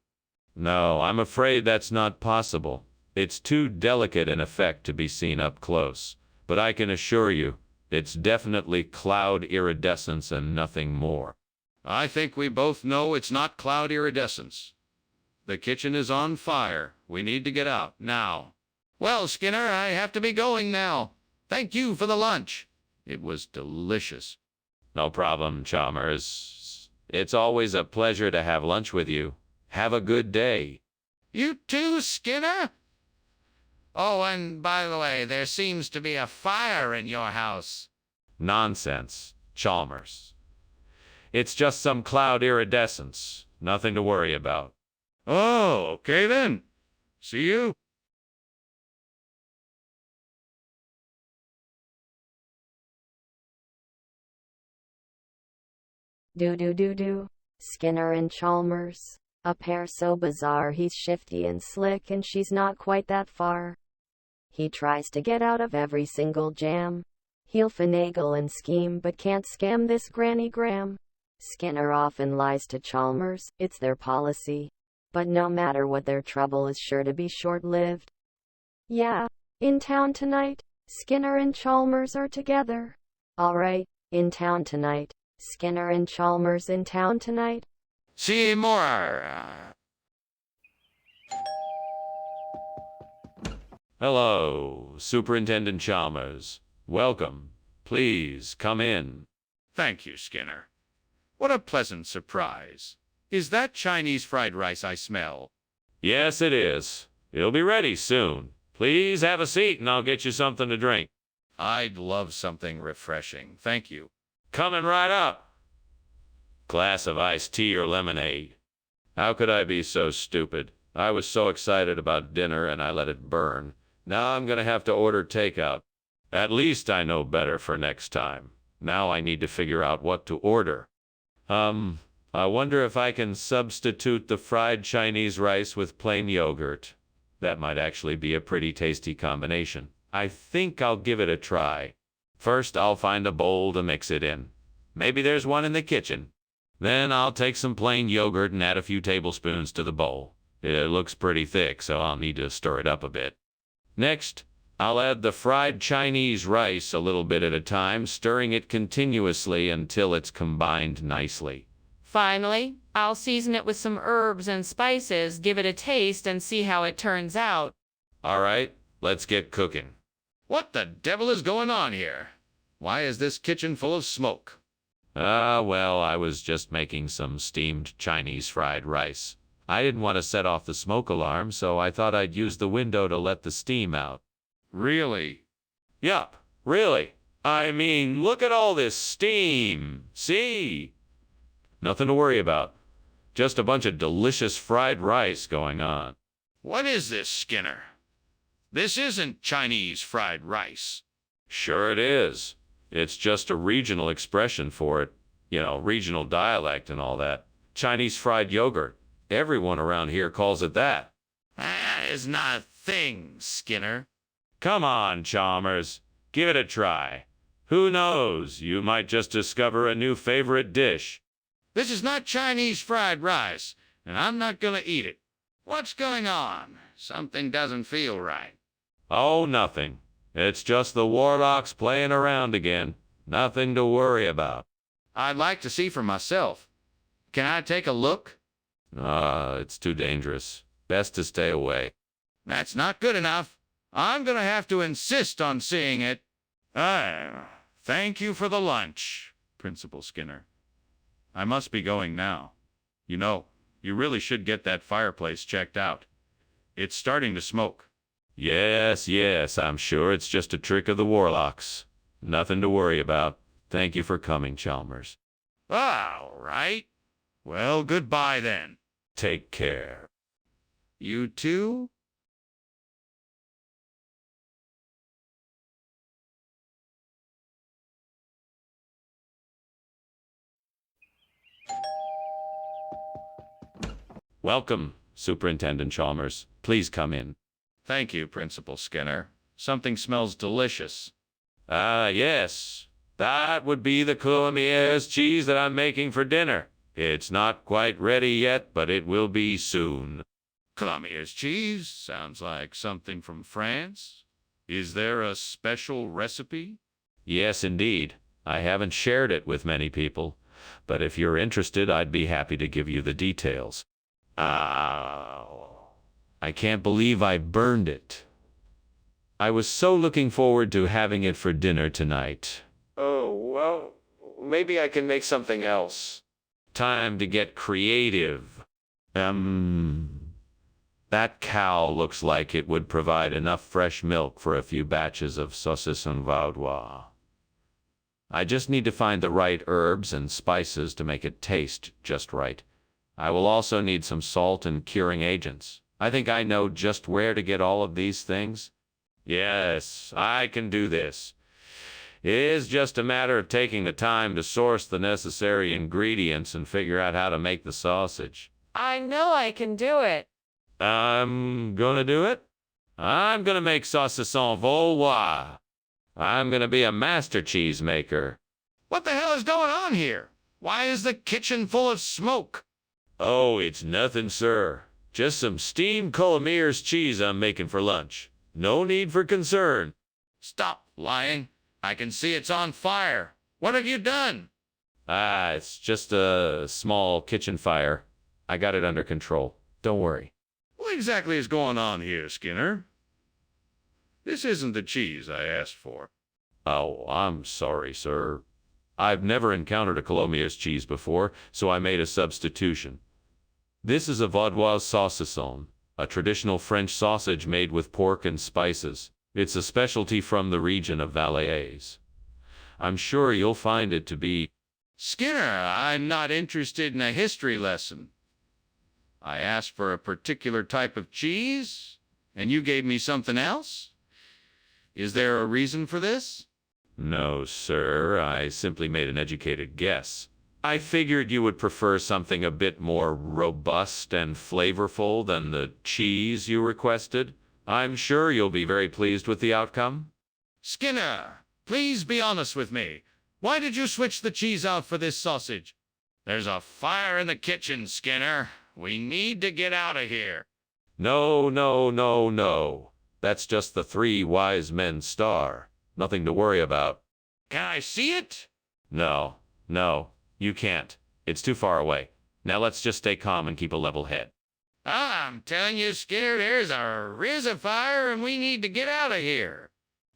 No, I'm afraid that's not possible. It's too delicate an effect to be seen up close. But I can assure you, it's definitely cloud iridescence and nothing more. I think we both know it's not cloud iridescence. The kitchen is on fire. We need to get out now. Well, Skinner, I have to be going now. Thank you for the lunch. It was delicious. No problem, Chalmers. It's always a pleasure to have lunch with you. Have a good day. You too, Skinner? Oh, and by the way, there seems to be a fire in your house. Nonsense, Chalmers. It's just some cloud iridescence. Nothing to worry about. Oh, okay then. See you. Do. Skinner and Chalmers. A pair so bizarre he's shifty and slick and she's not quite that far. He tries to get out of every single jam. He'll finagle and scheme but can't scam this Granny Graham. Skinner often lies to Chalmers, it's their policy. But no matter what, their trouble is sure to be short-lived. Yeah, in town tonight, Skinner and Chalmers are together. Alright, in town tonight. Skinner and Chalmers in town tonight. See more. Hello, Superintendent Chalmers. Welcome. Please come in. Thank you, Skinner. What a pleasant surprise. Is that Chinese fried rice I smell? Yes, it is. It'll be ready soon. Please have a seat and I'll get you something to drink. I'd love something refreshing. Thank you. Coming right up. Glass of iced tea or lemonade. How could I be so stupid? I was so excited about dinner and I let it burn. Now I'm gonna have to order takeout. At least I know better for next time. Now I need to figure out what to order. I wonder if I can substitute the fried Chinese rice with plain yogurt. That might actually be a pretty tasty combination. I think I'll give it a try. First, I'll find a bowl to mix it in. Maybe there's one in the kitchen. Then I'll take some plain yogurt and add a few tablespoons to the bowl. It looks pretty thick, so I'll need to stir it up a bit. Next, I'll add the fried Chinese rice a little bit at a time, stirring it continuously until it's combined nicely. Finally, I'll season it with some herbs and spices, give it a taste, and see how it turns out. All right, let's get cooking. What the devil is going on here? Why is this kitchen full of smoke? Well, I was just making some steamed Chinese fried rice. I didn't want to set off the smoke alarm, so I thought I'd use the window to let the steam out. Really? Yup, really. I mean, look at all this steam. See? Nothing to worry about. Just a bunch of delicious fried rice going on. What is this, Skinner? This isn't Chinese fried rice. Sure it is. It's just a regional expression for it. You know, regional dialect and all that. Chinese fried yogurt. Everyone around here calls it that. That is not a thing, Skinner. Come on, Chalmers. Give it a try. Who knows? You might just discover a new favorite dish. This is not Chinese fried rice, and I'm not gonna eat it. What's going on? Something doesn't feel right. Oh, nothing. It's just the warlocks playing around again. Nothing to worry about. I'd like to see for myself. Can I take a look? It's too dangerous. Best to stay away. That's not good enough. I'm gonna have to insist on seeing it. Thank you for the lunch, Principal Skinner. I must be going now. You know, you really should get that fireplace checked out. It's starting to smoke. Yes, I'm sure it's just a trick of the warlocks. Nothing to worry about. Thank you for coming, Chalmers. All right. Well, goodbye then. Take care. You too? Welcome, Superintendent Chalmers. Please come in. Thank you, Principal Skinner. Something smells delicious. Yes. That would be the Coulommiers cheese that I'm making for dinner. It's not quite ready yet, but it will be soon. Coulommiers cheese sounds like something from France. Is there a special recipe? Yes, indeed. I haven't shared it with many people, but if you're interested, I'd be happy to give you the details. I can't believe I burned it. I was so looking forward to having it for dinner tonight. Oh, well, maybe I can make something else. Time to get creative. That cow looks like it would provide enough fresh milk for a few batches of saucisson vaudois. I just need to find the right herbs and spices to make it taste just right. I will also need some salt and curing agents. I think I know just where to get all of these things. Yes, I can do this. It is just a matter of taking the time to source the necessary ingredients and figure out how to make the sausage. I know I can do it. I'm gonna do it. I'm gonna make saucisson vaudois. I'm gonna be a master cheese maker. What the hell is going on here? Why is the kitchen full of smoke? Oh, it's nothing, sir. Just some steamed Coulommiers cheese I'm making for lunch. No need for concern. Stop lying. I can see it's on fire. What have you done? It's just a small kitchen fire. I got it under control. Don't worry. What exactly is going on here, Skinner? This isn't the cheese I asked for. Oh, I'm sorry, sir. I've never encountered a Colomiers cheese before, so I made a substitution. This is a vaudoise saucisson, a traditional French sausage made with pork and spices. It's a specialty from the region of Valais. I'm sure you'll find it to be... Skinner, I'm not interested in a history lesson. I asked for a particular type of cheese, and you gave me something else? Is there a reason for this? No, sir, I simply made an educated guess. I figured you would prefer something a bit more robust and flavorful than the cheese you requested. I'm sure you'll be very pleased with the outcome. Skinner, please be honest with me. Why did you switch the cheese out for this sausage? There's a fire in the kitchen, Skinner. We need to get out of here. No, no, no, no. That's just the 3 wise men star. Nothing to worry about. Can I see it? No, no, you can't. It's too far away. Now let's just stay calm and keep a level head. I'm telling you, Skinner, there's a fire and we need to get out of here.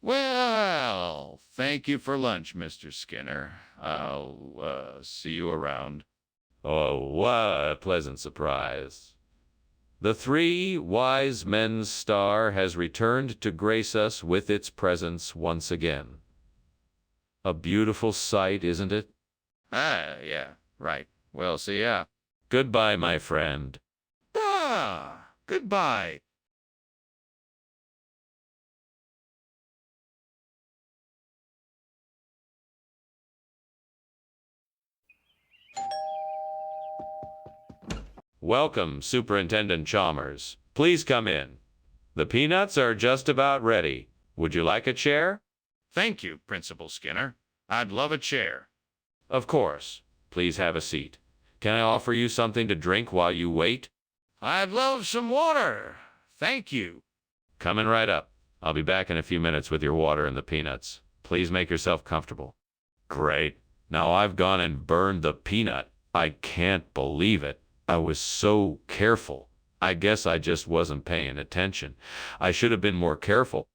Well, thank you for lunch, Mr. Skinner. I'll see you around. Oh, what a pleasant surprise. The 3 wise men's star has returned to grace us with its presence once again. A beautiful sight, isn't it? Yeah, right. Well, see ya. Goodbye, my friend. Goodbye. Welcome, Superintendent Chalmers. Please come in. The peanuts are just about ready. Would you like a chair? Thank you, Principal Skinner. I'd love a chair. Of course. Please have a seat. Can I offer you something to drink while you wait? I'd love some water. Thank you. Coming right up. I'll be back in a few minutes with your water and the peanuts. Please make yourself comfortable. Great. Now I've gone and burned the peanut. I can't believe it. I was so careful. I guess I just wasn't paying attention. I should have been more careful.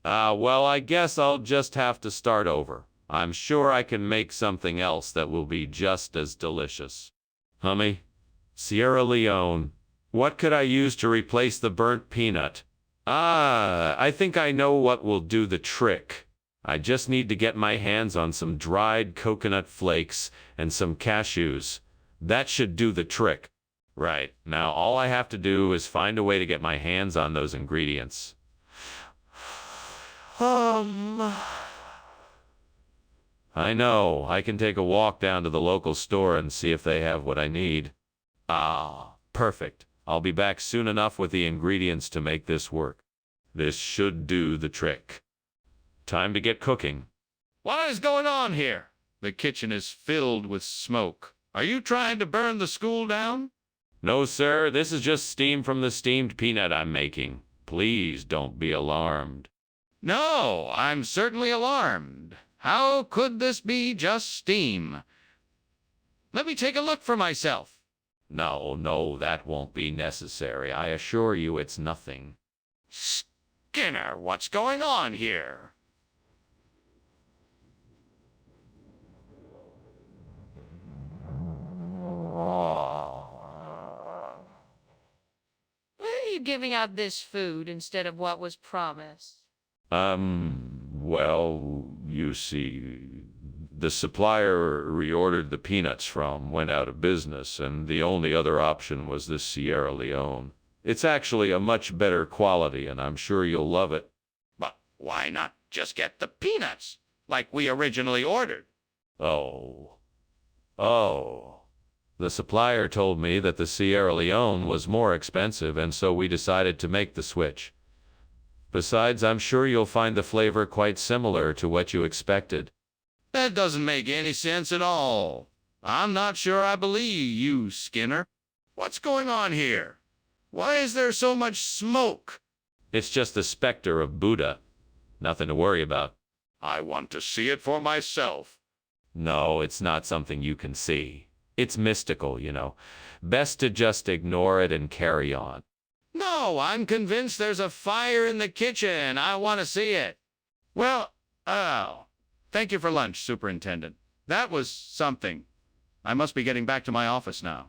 Well, I guess I'll just have to start over. I'm sure I can make something else that will be just as delicious. Hummy, Sierra Leone, what could I use to replace the burnt peanut? I think I know what will do the trick. I just need to get my hands on some dried coconut flakes and some cashews. That should do the trick. Right, now all I have to do is find a way to get my hands on those ingredients. I know, I can take a walk down to the local store and see if they have what I need. Perfect. I'll be back soon enough with the ingredients to make this work. This should do the trick. Time to get cooking. What is going on here? The kitchen is filled with smoke. Are you trying to burn the school down? No, sir, this is just steam from the steamed peanut I'm making. Please don't be alarmed. No, I'm certainly alarmed. How could this be just steam? Let me take a look for myself. No, that won't be necessary. I assure you it's nothing. Skinner, what's going on here? Why are you giving out this food instead of what was promised? Well, you see, the supplier reordered the peanuts from went out of business, and the only other option was this Sierra Leone. It's actually a much better quality, and I'm sure you'll love it. But why not just get the peanuts, like we originally ordered? Oh. The supplier told me that the Sierra Leone was more expensive, and so we decided to make the switch. Besides, I'm sure you'll find the flavor quite similar to what you expected. That doesn't make any sense at all. I'm not sure I believe you, Skinner. What's going on here? Why is there so much smoke? It's just the specter of Buddha. Nothing to worry about. I want to see it for myself. No, it's not something you can see. It's mystical, you know. Best to just ignore it and carry on. No, I'm convinced there's a fire in the kitchen. I want to see it. Well, thank you for lunch, Superintendent. That was something. I must be getting back to my office now.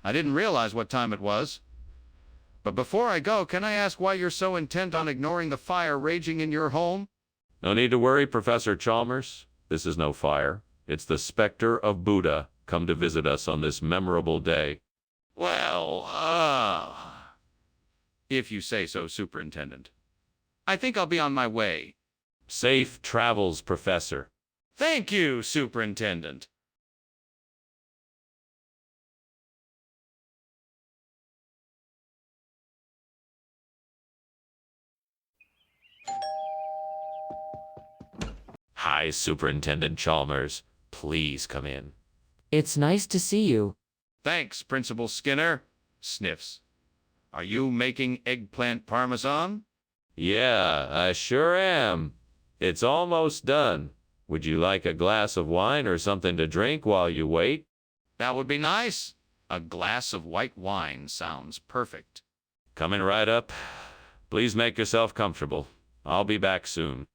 I didn't realize what time it was. But before I go, can I ask why you're so intent on ignoring the fire raging in your home? No need to worry, Professor Chalmers. This is no fire. It's the specter of Buddha come to visit us on this memorable day. Well, if you say so, Superintendent. I think I'll be on my way. Safe travels, Professor. Thank you, Superintendent. Hi, Superintendent Chalmers. Please come in. It's nice to see you. Thanks, Principal Skinner. Sniffs. Are you making eggplant parmesan? Yeah, I sure am. It's almost done. Would you like a glass of wine or something to drink while you wait? That would be nice. A glass of white wine sounds perfect. Coming right up. Please make yourself comfortable. I'll be back soon.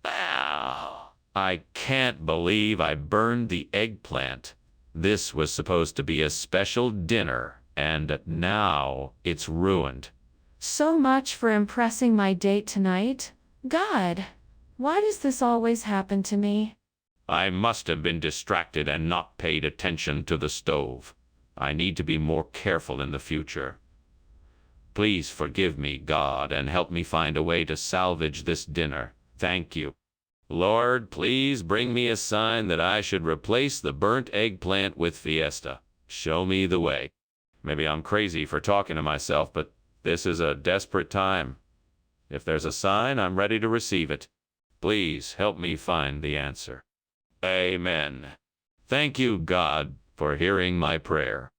Ow. I can't believe I burned the eggplant. This was supposed to be a special dinner, and now it's ruined. So much for impressing my date tonight. God, why does this always happen to me? I must have been distracted and not paid attention to the stove. I need to be more careful in the future. Please forgive me, God, and help me find a way to salvage this dinner. Thank you. Lord, please bring me a sign that I should replace the burnt eggplant with Fiesta. Show me the way. Maybe I'm crazy for talking to myself, but this is a desperate time. If there's a sign, I'm ready to receive it. Please help me find the answer. Amen. Thank you, God, for hearing my prayer.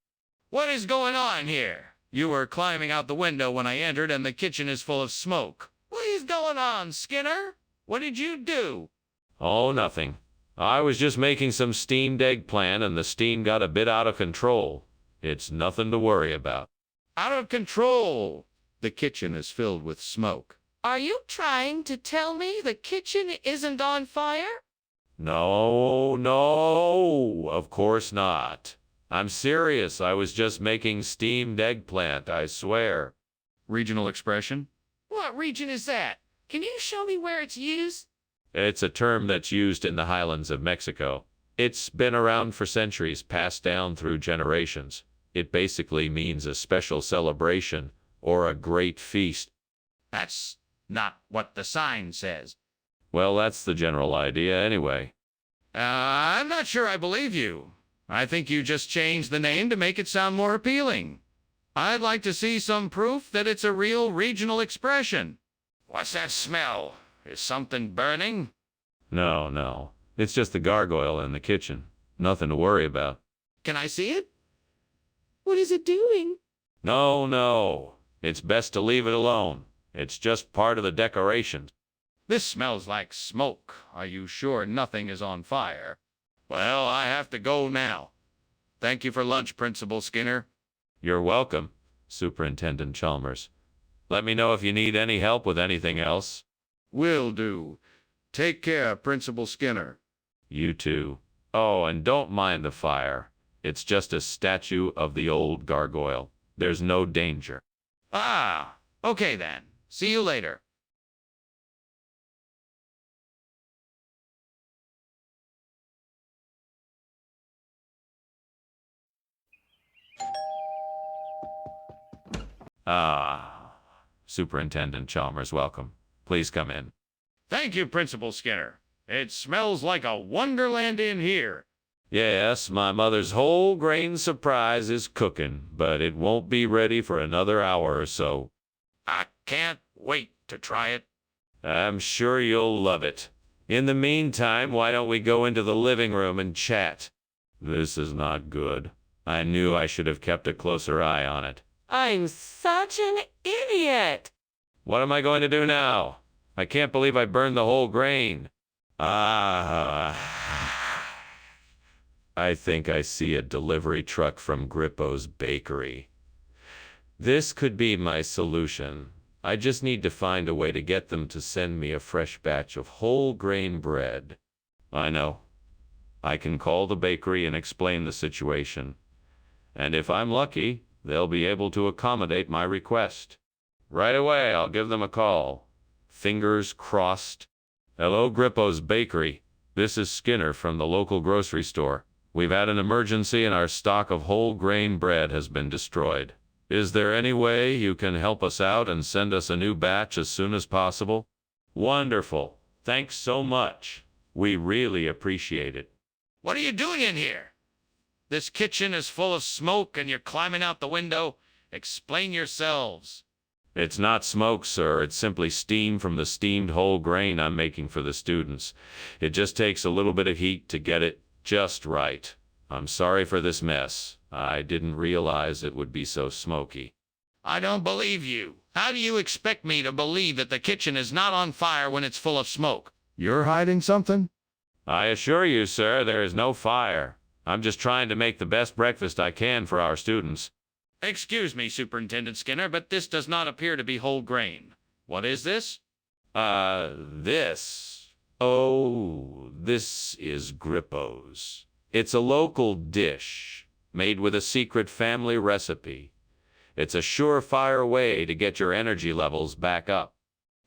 What is going on here? You were climbing out the window when I entered and the kitchen is full of smoke. What is going on, Skinner? What did you do? Oh, nothing. I was just making some steamed eggplant and the steam got a bit out of control. It's nothing to worry about. Out of control. The kitchen is filled with smoke. Are you trying to tell me the kitchen isn't on fire? No, no, of course not. I'm serious. I was just making steamed eggplant, I swear. Regional expression? What region is that? Can you show me where it's used? It's a term that's used in the highlands of Mexico. It's been around for centuries, passed down through generations. It basically means a special celebration or a great feast. That's not what the sign says. Well, that's the general idea anyway. I'm not sure I believe you. I think you just changed the name to make it sound more appealing. I'd like to see some proof that it's a real regional expression. What's that smell? Is something burning? No, no. It's just the gargoyle in the kitchen. Nothing to worry about. Can I see it? What is it doing? No, no. It's best to leave it alone. It's just part of the decoration. This smells like smoke. Are you sure nothing is on fire? Well, I have to go now. Thank you for lunch, Principal Skinner. You're welcome, Superintendent Chalmers. Let me know if you need any help with anything else. Will do. Take care, Principal Skinner. You too. Oh, and don't mind the fire. It's just a statue of the old gargoyle. There's no danger. Ah, okay then. See you later. Ah, Superintendent Chalmers, welcome. Please come in. Thank you, Principal Skinner. It smells like a wonderland in here. Yes, my mother's whole grain surprise is cooking, but it won't be ready for another hour or so. I can't wait to try it. I'm sure you'll love it. In the meantime, why don't we go into the living room and chat? This is not good. I knew I should have kept a closer eye on it. I'm such an idiot. What am I going to do now? I can't believe I burned the whole grain. I think I see a delivery truck from Grippo's bakery. This could be my solution. I just need to find a way to get them to send me a fresh batch of whole grain bread. I know. I can call the bakery and explain the situation. And if I'm lucky, they'll be able to accommodate my request. Right away, I'll give them a call. Fingers crossed. Hello, Grippo's Bakery. This is Skinner from the local grocery store. We've had an emergency and our stock of whole grain bread has been destroyed. Is there any way you can help us out and send us a new batch as soon as possible? Wonderful. Thanks so much. We really appreciate it. What are you doing in here? This kitchen is full of smoke and you're climbing out the window. Explain yourselves. It's not smoke, sir. It's simply steam from the steamed whole grain I'm making for the students. It just takes a little bit of heat to get it just right. I'm sorry for this mess. I didn't realize it would be so smoky. I don't believe you. How do you expect me to believe that the kitchen is not on fire when it's full of smoke? You're hiding something? I assure you, sir, there is no fire. I'm just trying to make the best breakfast I can for our students. Excuse me, Superintendent Skinner, but this does not appear to be whole grain. What is this? This. Oh, this is Grippo's. It's a local dish made with a secret family recipe. It's a surefire way to get your energy levels back up.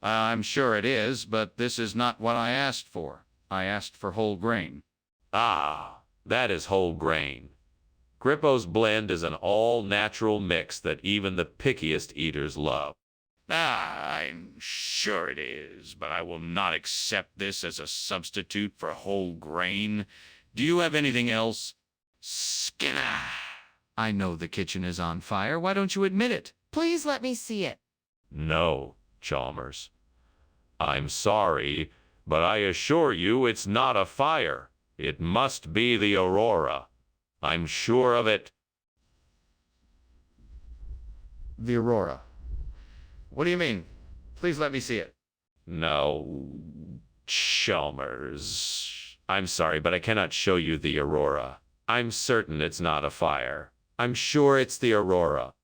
I'm sure it is, but this is not what I asked for. I asked for whole grain. Ah, that is whole grain. Grippo's blend is an all-natural mix that even the pickiest eaters love. I'm sure it is, but I will not accept this as a substitute for whole grain. Do you have anything else? Skinner, I know the kitchen is on fire. Why don't you admit it? Please let me see it. No, Chalmers. I'm sorry, but I assure you it's not a fire. It must be the Aurora. I'm sure of it. The Aurora. What do you mean? Please let me see it. No, Chalmers. I'm sorry, but I cannot show you the Aurora. I'm certain it's not a fire. I'm sure it's the Aurora.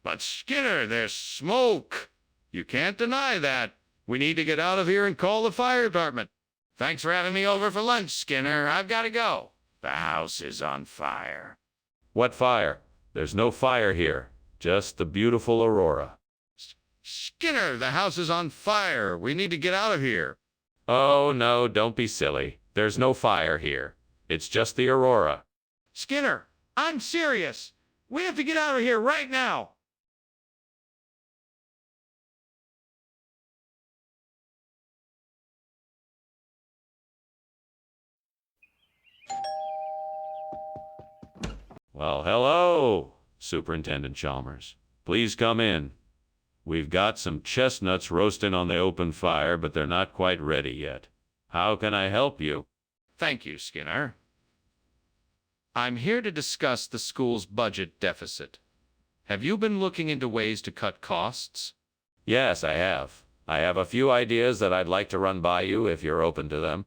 But Skinner, there's smoke. You can't deny that. We need to get out of here and call the fire department. Thanks for having me over for lunch, Skinner. I've got to go. The house is on fire. What fire? There's no fire here. Just the beautiful Aurora. Skinner, the house is on fire. We need to get out of here. Oh, no, don't be silly. There's no fire here. It's just the Aurora. Skinner, I'm serious. We have to get out of here right now. Well, hello, Superintendent Chalmers. Please come in. We've got some chestnuts roasting on the open fire, but they're not quite ready yet. How can I help you? Thank you, Skinner. I'm here to discuss the school's budget deficit. Have you been looking into ways to cut costs? Yes, I have. I have a few ideas that I'd like to run by you if you're open to them.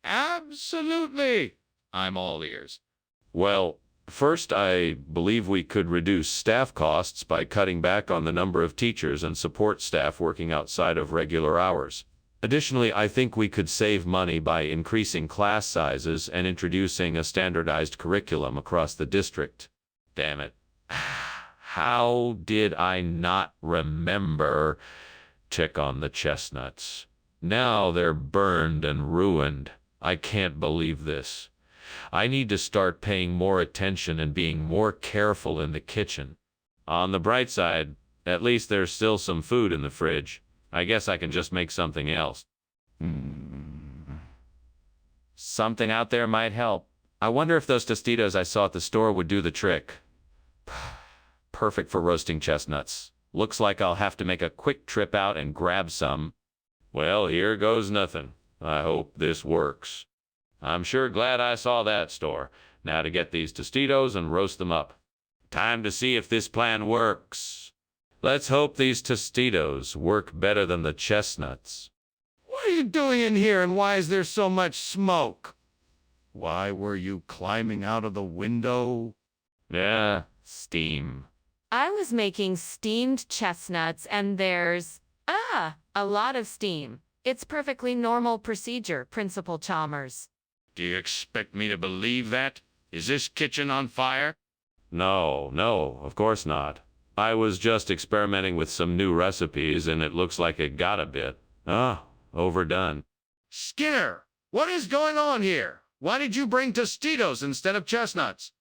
Absolutely. I'm all ears. Well, first, I believe we could reduce staff costs by cutting back on the number of teachers and support staff working outside of regular hours. Additionally, I think we could save money by increasing class sizes and introducing a standardized curriculum across the district. Damn it. How did I not remember? Check on the chestnuts. Now they're burned and ruined. I can't believe this. I need to start paying more attention and being more careful in the kitchen. On the bright side, at least there's still some food in the fridge. I guess I can just make something else. Something out there might help. I wonder if those Tostitos I saw at the store would do the trick. Perfect for roasting chestnuts. Looks like I'll have to make a quick trip out and grab some. Well, here goes nothing. I hope this works. I'm sure glad I saw that store. Now to get these Tostitos and roast them up. Time to see if this plan works. Let's hope these Tostitos work better than the chestnuts. What are you doing in here and why is there so much smoke? Why were you climbing out of the window? Yeah, steam. I was making steamed chestnuts and there's, a lot of steam. It's perfectly normal procedure, Principal Chalmers. Do you expect me to believe that? Is this kitchen on fire? No, no, of course not. I was just experimenting with some new recipes and it looks like it got a bit, overdone. Skinner, what is going on here? Why did you bring Tostitos instead of chestnuts?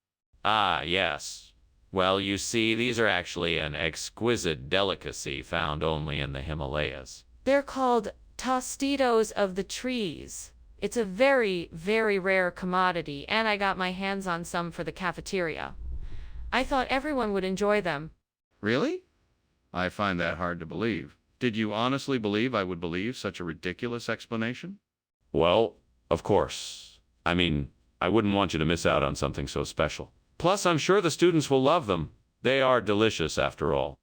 Ah, yes. Well, you see, these are actually an exquisite delicacy found only in the Himalayas. They're called Tostitos of the trees. It's a very, very rare commodity, and I got my hands on some for the cafeteria. I thought everyone would enjoy them. Really? I find that hard to believe. Did you honestly believe I would believe such a ridiculous explanation? Well, of course. I mean, I wouldn't want you to miss out on something so special. Plus, I'm sure the students will love them. They are delicious, after all.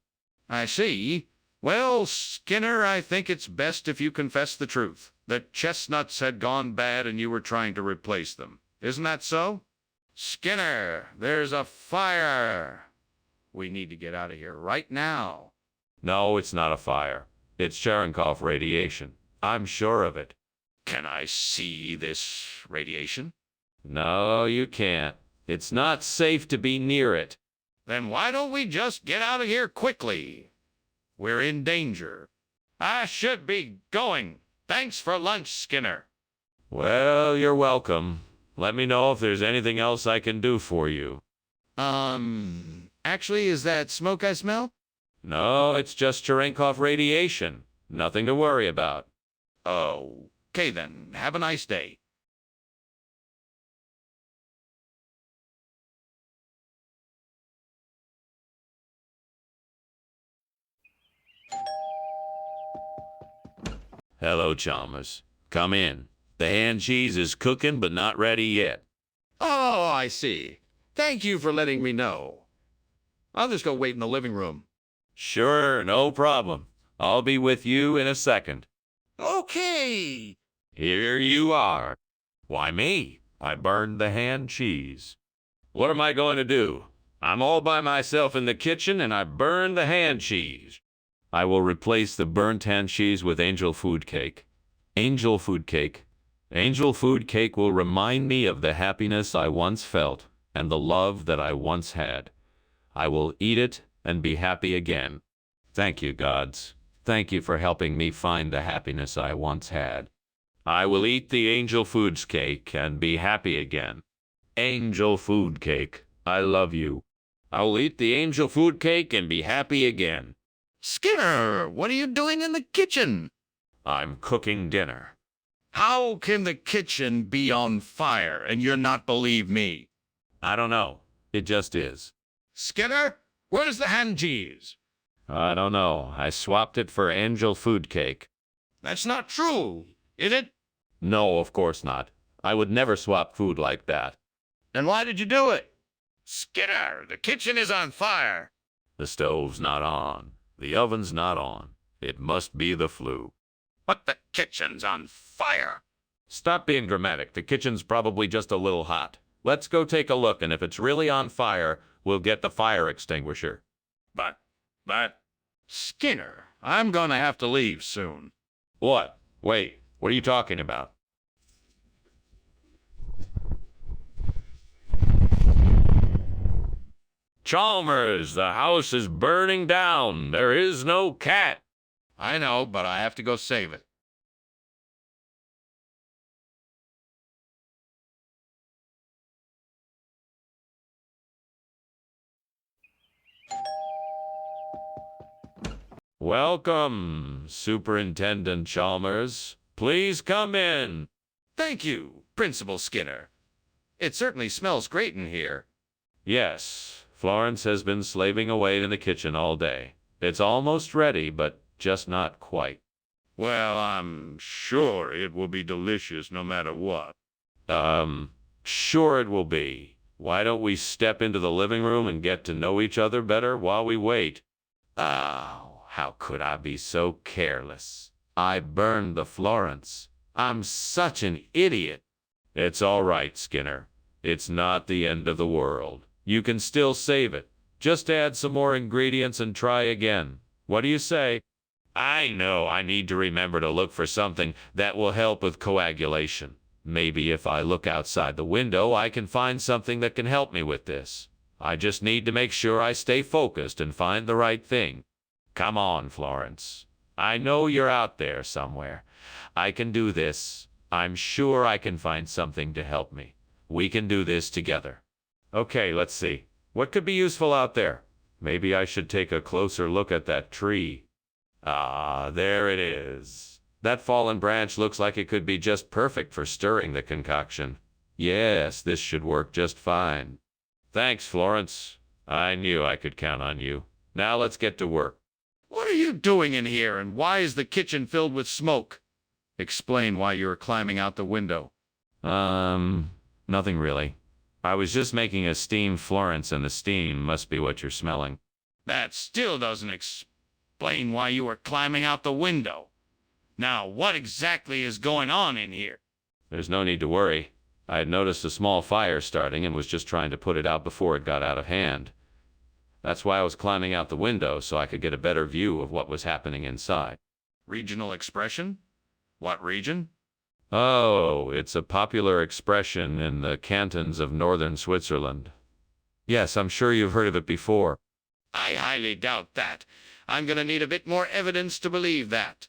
I see. Well, Skinner, I think it's best if you confess the truth. The chestnuts had gone bad and you were trying to replace them. Isn't that so? Skinner, there's a fire. We need to get out of here right now. No, it's not a fire. It's Cherenkov radiation. I'm sure of it. Can I see this radiation? No, you can't. It's not safe to be near it. Then why don't we just get out of here quickly? We're in danger. I should be going. Thanks for lunch, Skinner. Well, you're welcome. Let me know if there's anything else I can do for you. Actually, is that smoke I smell? No, it's just Cherenkov radiation. Nothing to worry about. Oh, okay then. Have a nice day. Hello, Chalmers. Come in. The hand cheese is cooking, but not ready yet. Oh, I see. Thank you for letting me know. I'll just go wait in the living room. Sure, no problem. I'll be with you in a second. Okay. Here you are. Why me? I burned the hand cheese. What am I going to do? I'm all by myself in the kitchen and I burned the hand cheese. I will replace the burnt hand cheese with angel food cake. Angel food cake. Angel food cake will remind me of the happiness I once felt and the love that I once had. I will eat it and be happy again. Thank you, gods. Thank you for helping me find the happiness I once had. I will eat the angel foods cake and be happy again. Angel food cake, I love you. I will eat the angel food cake and be happy again. Skinner, what are you doing in the kitchen? I'm cooking dinner. How can the kitchen be on fire and you're not believe me? I don't know. It just is. Skinner, where's the hand cheese? I don't know. I swapped it for angel food cake. That's not true, is it? No, of course not. I would never swap food like that. Then why did you do it? Skinner, the kitchen is on fire. The stove's not on. The oven's not on. It must be the flu. But the kitchen's on fire. Stop being dramatic. The kitchen's probably just a little hot. Let's go take a look, and if it's really on fire, we'll get the fire extinguisher. But, Skinner, I'm gonna have to leave soon. What? Wait, what are you talking about? Chalmers, the house is burning down. There is no cat. I know, but I have to go save it. Welcome, Superintendent Chalmers. Please come in. Thank you, Principal Skinner. It certainly smells great in here. Yes, Florence has been slaving away in the kitchen all day. It's almost ready, but just not quite. Well, I'm sure it will be delicious no matter what. Sure it will be. Why don't we step into the living room and get to know each other better while we wait? Oh, how could I be so careless? I burned the Florence. I'm such an idiot. It's all right, Skinner. It's not the end of the world. You can still save it. Just add some more ingredients and try again. What do you say? I know I need to remember to look for something that will help with coagulation. Maybe if I look outside the window, I can find something that can help me with this. I just need to make sure I stay focused and find the right thing. Come on, Florence. I know you're out there somewhere. I can do this. I'm sure I can find something to help me. We can do this together. Okay, let's see. What could be useful out there? Maybe I should take a closer look at that tree. Ah, there it is. That fallen branch looks like it could be just perfect for stirring the concoction. Yes, this should work just fine. Thanks, Florence. I knew I could count on you. Now let's get to work. What are you doing in here, and why is the kitchen filled with smoke? Explain why you were climbing out the window. Nothing really. I was just making a steam, Florence, and the steam must be what you're smelling. That still doesn't explain why you were climbing out the window. Now, what exactly is going on in here? There's no need to worry. I had noticed a small fire starting and was just trying to put it out before it got out of hand. That's why I was climbing out the window, so I could get a better view of what was happening inside. Regional expression? What region? Oh, it's a popular expression in the cantons of northern Switzerland. Yes, I'm sure you've heard of it before. I highly doubt that. I'm gonna need a bit more evidence to believe that.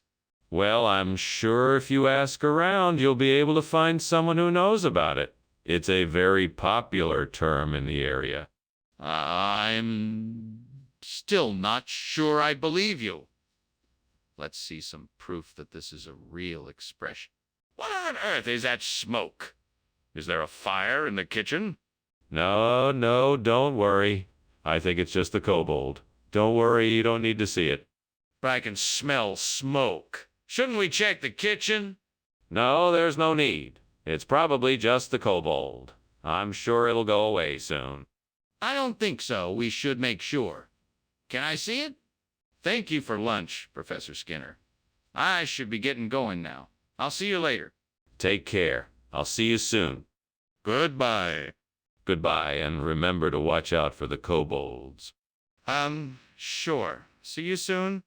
Well, I'm sure if you ask around, you'll be able to find someone who knows about it. It's a very popular term in the area. I'm still not sure I believe you. Let's see some proof that this is a real expression. What on earth is that smoke? Is there a fire in the kitchen? No, don't worry. I think it's just the kobold. Don't worry, you don't need to see it. But I can smell smoke. Shouldn't we check the kitchen? No, there's no need. It's probably just the kobold. I'm sure it'll go away soon. I don't think so. We should make sure. Can I see it? Thank you for lunch, Professor Skinner. I should be getting going now. I'll see you later. Take care. I'll see you soon. Goodbye. Goodbye, and remember to watch out for the kobolds. Sure. See you soon.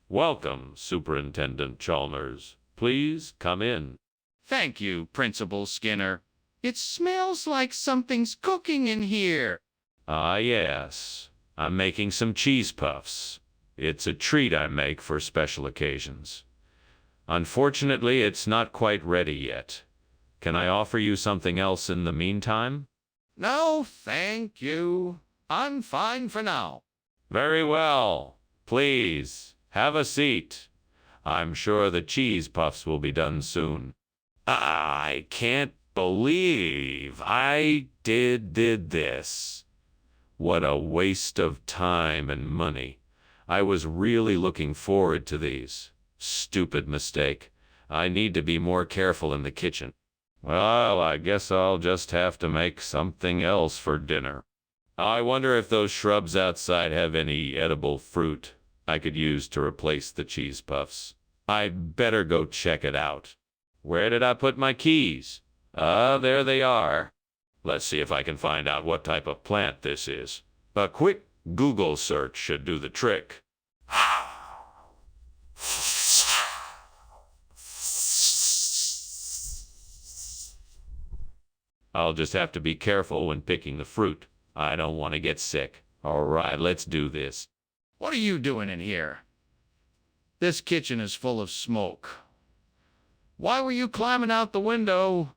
Welcome, Superintendent Chalmers. Please come in. Thank you, Principal Skinner. It smells like something's cooking in here. Ah, yes. I'm making some cheese puffs. It's a treat I make for special occasions. Unfortunately, it's not quite ready yet. Can I offer you something else in the meantime? No, thank you. I'm fine for now. Very well. Please, have a seat. I'm sure the cheese puffs will be done soon. I can't believe I did this. What a waste of time and money. I was really looking forward to these. Stupid mistake. I need to be more careful in the kitchen. Well, I guess I'll just have to make something else for dinner. I wonder if those shrubs outside have any edible fruit I could use to replace the cheese puffs. I'd better go check it out. Where did I put my keys? There they are. Let's see if I can find out what type of plant this is. A quick Google search should do the trick. I'll just have to be careful when picking the fruit. I don't want to get sick. All right, let's do this. What are you doing in here? This kitchen is full of smoke. Why were you climbing out the window?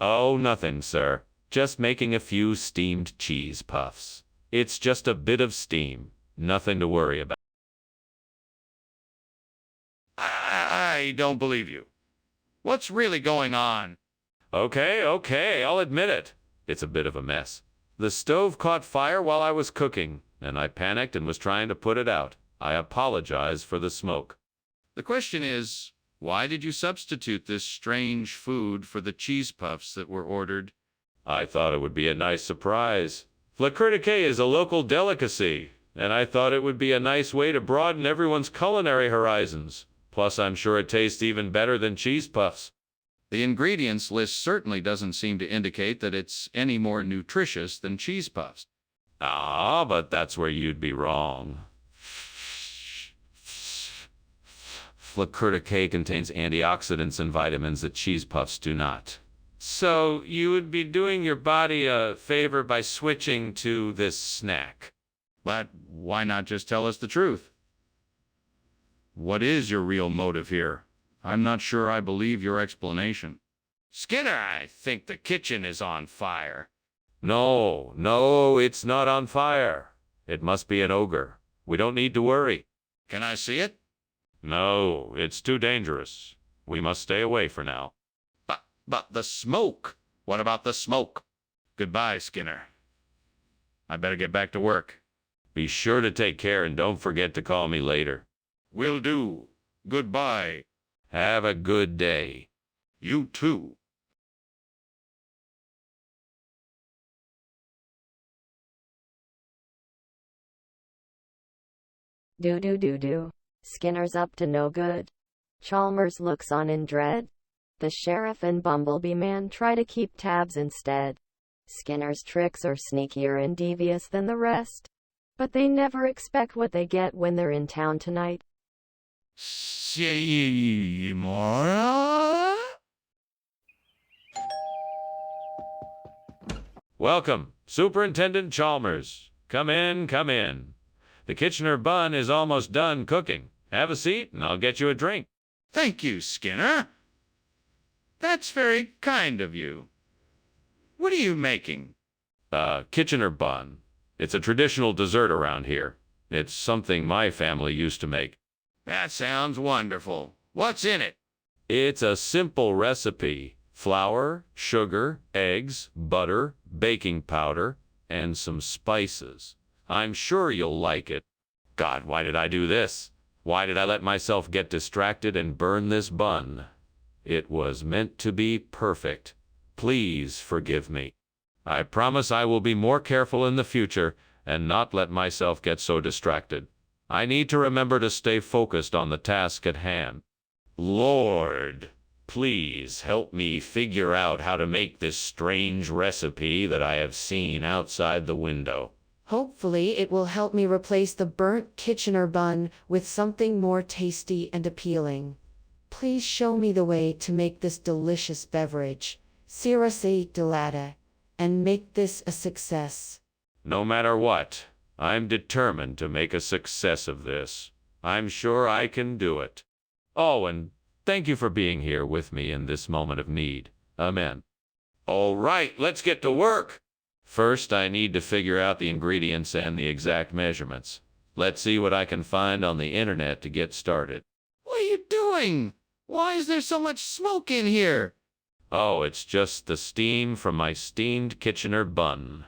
Oh, nothing, sir. Just making a few steamed cheese puffs. It's just a bit of steam. Nothing to worry about. I don't believe you. What's really going on? Okay, I'll admit it. It's a bit of a mess. The stove caught fire while I was cooking, and I panicked and was trying to put it out. I apologize for the smoke. The question is, why did you substitute this strange food for the cheese puffs that were ordered? I thought it would be a nice surprise. Flacritique is a local delicacy, and I thought it would be a nice way to broaden everyone's culinary horizons. Plus, I'm sure it tastes even better than cheese puffs. The ingredients list certainly doesn't seem to indicate that it's any more nutritious than cheese puffs. Ah, but that's where you'd be wrong. Flacurtica contains antioxidants and vitamins that cheese puffs do not. So you would be doing your body a favor by switching to this snack. But why not just tell us the truth? What is your real motive here? I'm not sure I believe your explanation. Skinner, I think the kitchen is on fire. No, it's not on fire. It must be an ogre. We don't need to worry. Can I see it? No, it's too dangerous. We must stay away for now. But the smoke. What about the smoke? Goodbye, Skinner. I better get back to work. Be sure to take care and don't forget to call me later. Will do. Goodbye. Have a good day. You too. Do. Skinner's up to no good. Chalmers looks on in dread. The sheriff and Bumblebee Man try to keep tabs instead. Skinner's tricks are sneakier and devious than the rest. But they never expect what they get when they're in town tonight. Welcome, Superintendent Chalmers. Come in. The Kitchener bun is almost done cooking. Have a seat and I'll get you a drink. Thank you, Skinner. That's very kind of you. What are you making? Kitchener bun. It's a traditional dessert around here. It's something my family used to make. That sounds wonderful. What's in it? It's a simple recipe. Flour, sugar, eggs, butter, baking powder, and some spices. I'm sure you'll like it. God, why did I do this? Why did I let myself get distracted and burn this bun? It was meant to be perfect. Please forgive me. I promise I will be more careful in the future and not let myself get so distracted. I need to remember to stay focused on the task at hand. Lord, please help me figure out how to make this strange recipe that I have seen outside the window. Hopefully it will help me replace the burnt Kitchener bun with something more tasty and appealing. Please show me the way to make this delicious beverage, Sirase Delata, and make this a success. No matter what, I'm determined to make a success of this. I'm sure I can do it. Oh, and thank you for being here with me in this moment of need. Amen. All right, let's get to work. First, I need to figure out the ingredients and the exact measurements. Let's see what I can find on the internet to get started. What are you doing? Why is there so much smoke in here? Oh, it's just the steam from my steamed Kitchener bun.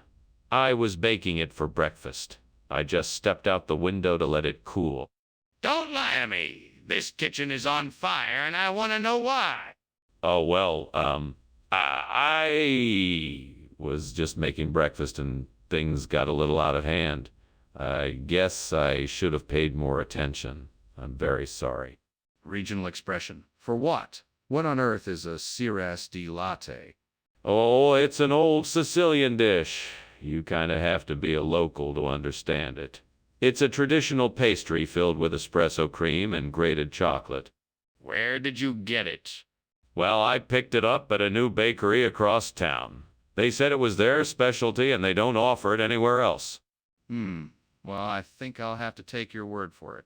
I was baking it for breakfast. I just stepped out the window to let it cool. Don't lie to me. This kitchen is on fire and I want to know why. Oh, well, I was just making breakfast and things got a little out of hand. I guess I should have paid more attention. I'm very sorry. Regional expression. For what? What on earth is a Sirase latte? Oh, it's an old Sicilian dish. You kind of have to be a local to understand it. It's a traditional pastry filled with espresso cream and grated chocolate. Where did you get it? Well, I picked it up at a new bakery across town. They said it was their specialty and they don't offer it anywhere else. Well, I think I'll have to take your word for it.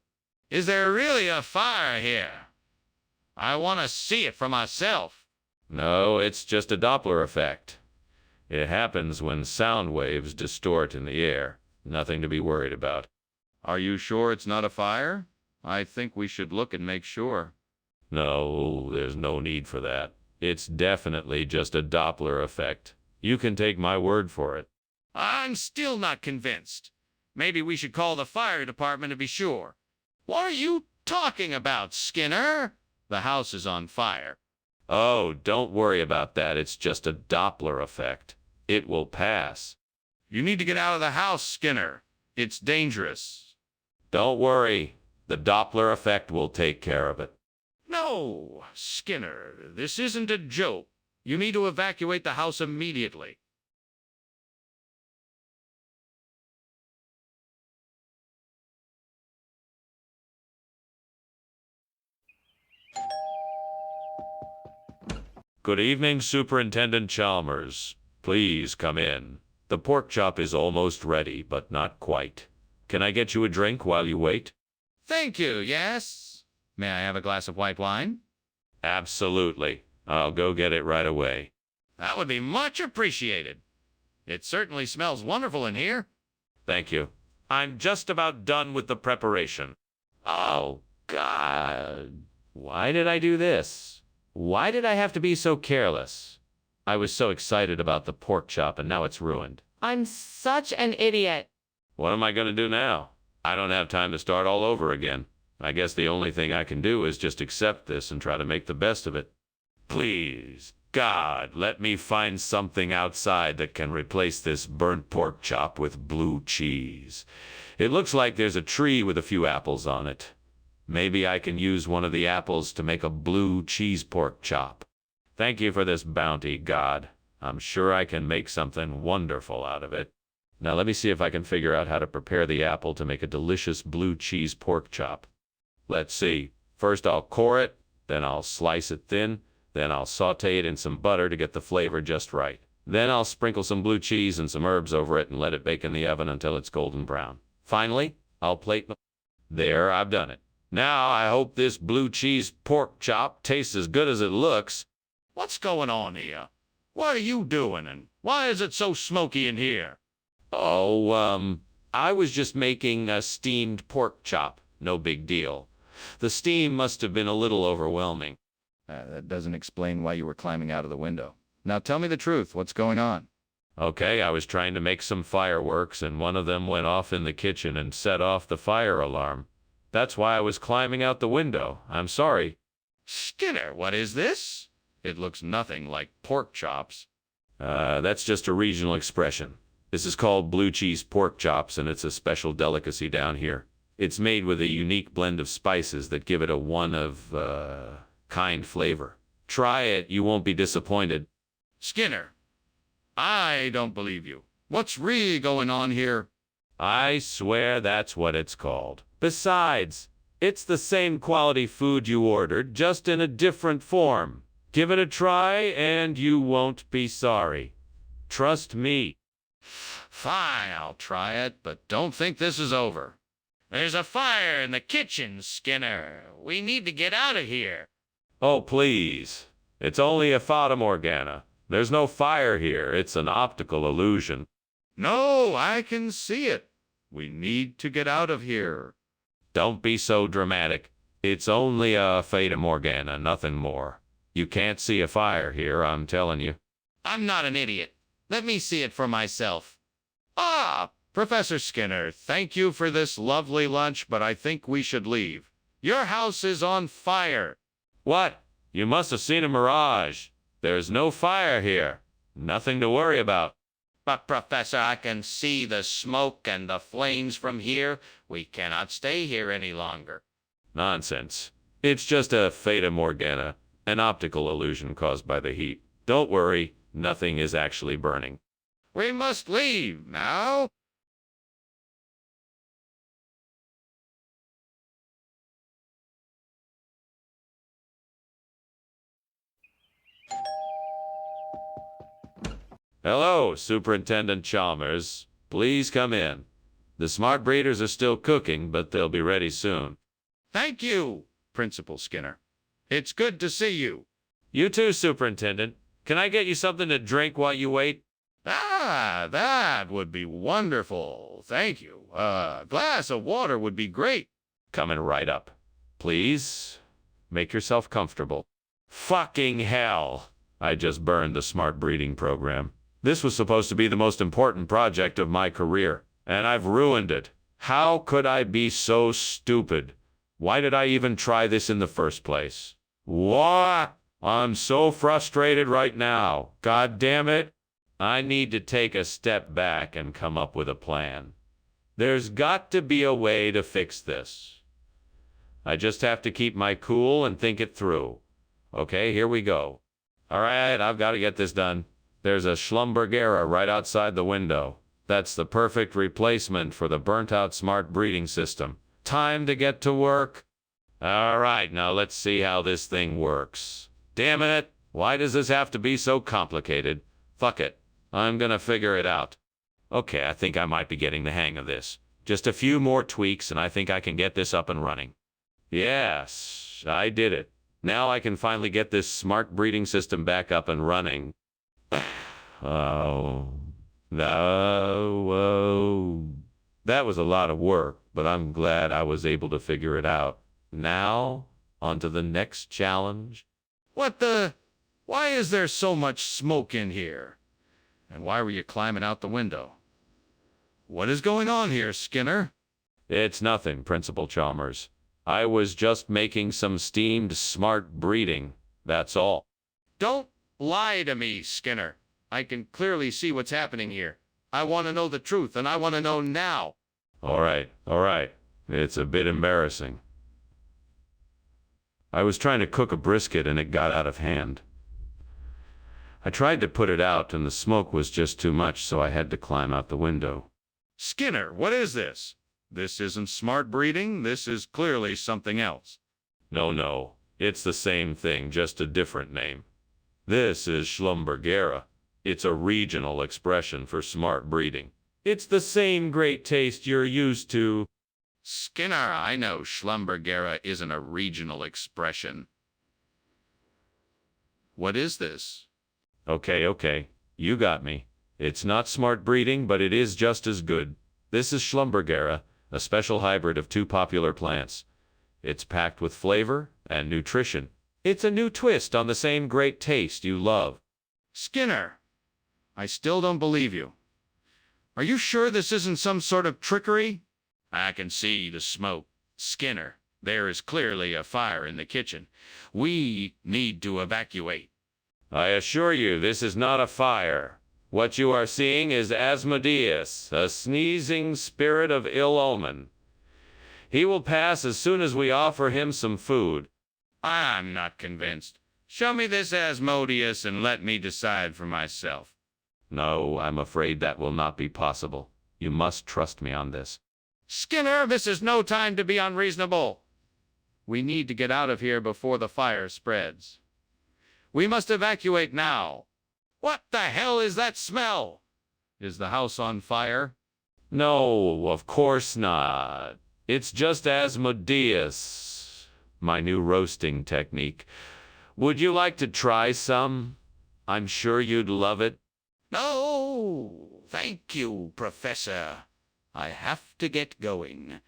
Is there really a fire here? I want to see it for myself. No, it's just a Doppler effect. It happens when sound waves distort in the air. Nothing to be worried about. Are you sure it's not a fire? I think we should look and make sure. No, there's no need for that. It's definitely just a Doppler effect. You can take my word for it. I'm still not convinced. Maybe we should call the fire department to be sure. What are you talking about, Skinner? The house is on fire. Oh, don't worry about that. It's just a Doppler effect. It will pass. You need to get out of the house, Skinner. It's dangerous. Don't worry. The Doppler effect will take care of it. No No, Skinner, this isn't a joke. You need to evacuate the house immediately. Good evening, Superintendent Chalmers. Please come in. The pork chop is almost ready, but not quite. Can I get you a drink while you wait? Thank you, yes. May I have a glass of white wine? Absolutely. I'll go get it right away. That would be much appreciated. It certainly smells wonderful in here. Thank you. I'm just about done with the preparation. Oh, God. Why did I do this? Why did I have to be so careless? I was so excited about the pork chop and now it's ruined. I'm such an idiot. What am I going to do now? I don't have time to start all over again. I guess the only thing I can do is just accept this and try to make the best of it. Please, God, let me find something outside that can replace this burnt pork chop with blue cheese. It looks like there's a tree with a few apples on it. Maybe I can use one of the apples to make a blue cheese pork chop. Thank you for this bounty, God. I'm sure I can make something wonderful out of it. Now let me see if I can figure out how to prepare the apple to make a delicious blue cheese pork chop. Let's see. First I'll core it, then I'll slice it thin, then I'll saute it in some butter to get the flavor just right. Then I'll sprinkle some blue cheese and some herbs over it and let it bake in the oven until it's golden brown. Finally, I'll plate. There, I've done it. Now I hope this blue cheese pork chop tastes as good as it looks. What's going on here? What are you doing, and why is it so smoky in here? Oh, I was just making a steamed pork chop. No big deal. The steam must have been a little overwhelming. That doesn't explain why you were climbing out of the window. Now tell me the truth. What's going on? Okay, I was trying to make some fireworks, and one of them went off in the kitchen and set off the fire alarm. That's why I was climbing out the window. I'm sorry. Skinner, what is this? It looks nothing like pork chops. That's just a regional expression. This is called blue cheese pork chops, and it's a special delicacy down here. It's made with a unique blend of spices that give it a one-of-kind flavor. Try it, you won't be disappointed. Skinner, I don't believe you. What's really going on here? I swear that's what it's called. Besides, it's the same quality food you ordered, just in a different form. Give it a try, and you won't be sorry. Trust me. Fine, I'll try it, but don't think this is over. There's a fire in the kitchen, Skinner. We need to get out of here. Oh, please. It's only a fata morgana. There's no fire here. It's an optical illusion. No, I can see it. We need to get out of here. Don't be so dramatic. It's only a fata morgana, nothing more. You can't see a fire here, I'm telling you. I'm not an idiot. Let me see it for myself. Ah, Professor Skinner, thank you for this lovely lunch, but I think we should leave. Your house is on fire. What? You must have seen a mirage. There's no fire here. Nothing to worry about. But, Professor, I can see the smoke and the flames from here. We cannot stay here any longer. Nonsense. It's just a fata morgana, an optical illusion caused by the heat. Don't worry, nothing is actually burning. We must leave now. Hello, Superintendent Chalmers. Please come in. The smart breeders are still cooking, but they'll be ready soon. Thank you, Principal Skinner. It's good to see you. You too, Superintendent. Can I get you something to drink while you wait? Ah, that would be wonderful. Thank you. A glass of water would be great. Coming right up. Please, make yourself comfortable. Fucking hell! I just burned the smart breeding program. This was supposed to be the most important project of my career, and I've ruined it. How could I be so stupid? Why did I even try this in the first place? What? I'm so frustrated right now. God damn it. I need to take a step back and come up with a plan. There's got to be a way to fix this. I just have to keep my cool and think it through. Okay, here we go. All right, I've got to get this done. There's a Schlumbergera right outside the window. That's the perfect replacement for the burnt-out smart breeding system. Time to get to work. All right, now let's see how this thing works. Damn it, why does this have to be so complicated? Fuck it, I'm gonna figure it out. Okay, I think I might be getting the hang of this. Just a few more tweaks and I think I can get this up and running. Yes, I did it. Now I can finally get this smart breeding system back up and running. Oh, no. That was a lot of work, but I'm glad I was able to figure it out. Now, on to the next challenge. What the? Why is there so much smoke in here? And why were you climbing out the window? What is going on here, Skinner? It's nothing, Principal Chalmers. I was just making some steamed smart breeding, that's all. Don't lie to me, Skinner. I can clearly see what's happening here. I want to know the truth, and I want to know now. All right. It's a bit embarrassing. I was trying to cook a brisket and it got out of hand. I tried to put it out and the smoke was just too much, so I had to climb out the window. Skinner, what is this? This isn't smart breeding. This is clearly something else. No. It's the same thing, just a different name. This is Schlumbergera. It's a regional expression for smart breeding. It's the same great taste you're used to. Skinner, I know Schlumbergera isn't a regional expression. What is this? Okay. You got me. It's not smart breeding, but it is just as good. This is Schlumbergera, a special hybrid of two popular plants. It's packed with flavor and nutrition. It's a new twist on the same great taste you love. Skinner, I still don't believe you. Are you sure this isn't some sort of trickery? I can see the smoke. Skinner, there is clearly a fire in the kitchen. We need to evacuate. I assure you, this is not a fire. What you are seeing is Asmodeus, a sneezing spirit of ill omen. He will pass as soon as we offer him some food. I'm not convinced. Show me this Asmodeus and let me decide for myself. No, I'm afraid that will not be possible. You must trust me on this. Skinner, this is no time to be unreasonable. We need to get out of here before the fire spreads. We must evacuate now. What the hell is that smell? Is the house on fire? No, of course not. It's just Asmodeus, my new roasting technique. Would you like to try some? I'm sure you'd love it. No, thank you, Professor. I have to get going.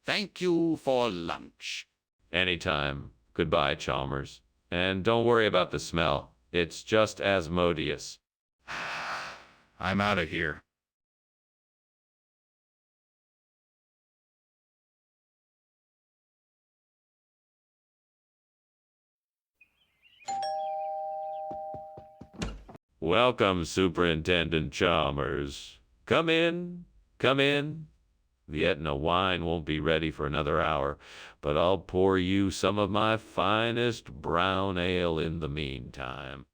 Thank you for lunch. Anytime. Goodbye, Chalmers. And don't worry about the smell. It's just Asmodeus. I'm out of here. Welcome, Superintendent Chalmers. Come in. The Etna wine won't be ready for another hour, but I'll pour you some of my finest brown ale in the meantime.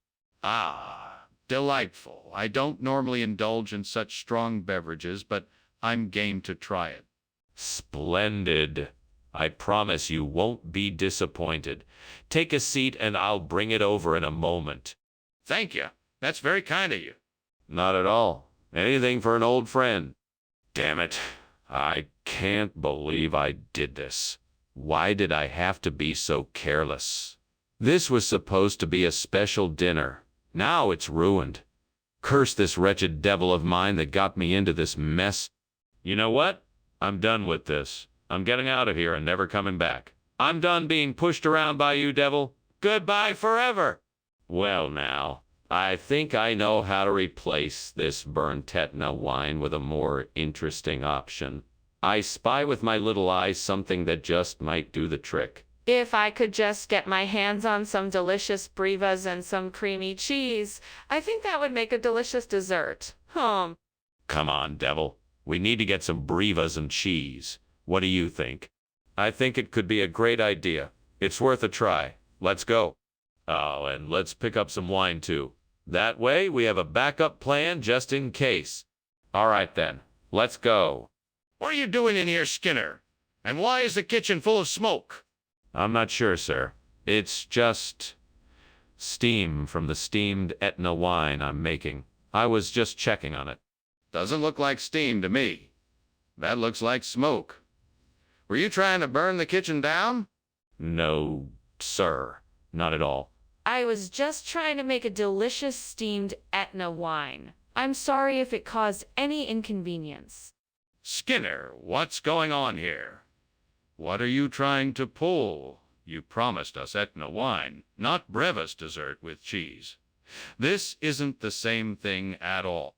Ah, delightful. I don't normally indulge in such strong beverages, but I'm game to try it. Splendid. I promise you won't be disappointed. Take a seat and I'll bring it over in a moment. Thank you. That's very kind of you. Not at all. Anything for an old friend. Damn it. I can't believe I did this. Why did I have to be so careless? This was supposed to be a special dinner. Now it's ruined. Curse this wretched devil of mine that got me into this mess. You know what? I'm done with this. I'm getting out of here and never coming back. I'm done being pushed around by you, devil. Goodbye forever. Well now, I think I know how to replace this burnt Etna wine with a more interesting option. I spy with my little eyes something that just might do the trick. If I could just get my hands on some delicious brevas and some creamy cheese, I think that would make a delicious dessert. Come on, devil. We need to get some brevas and cheese. What do you think? I think it could be a great idea. It's worth a try. Let's go. Oh, and let's pick up some wine too. That way we have a backup plan just in case. All right then, let's go. What are you doing in here, Skinner? And why is the kitchen full of smoke? I'm not sure, sir. It's just steam from the steamed Etna wine I'm making. I was just checking on it. Doesn't look like steam to me. That looks like smoke. Were you trying to burn the kitchen down? No, sir. Not at all. I was just trying to make a delicious steamed Etna wine. I'm sorry if it caused any inconvenience. Skinner, what's going on here? What are you trying to pull? You promised us Etna wine, not Brevis dessert with cheese. This isn't the same thing at all.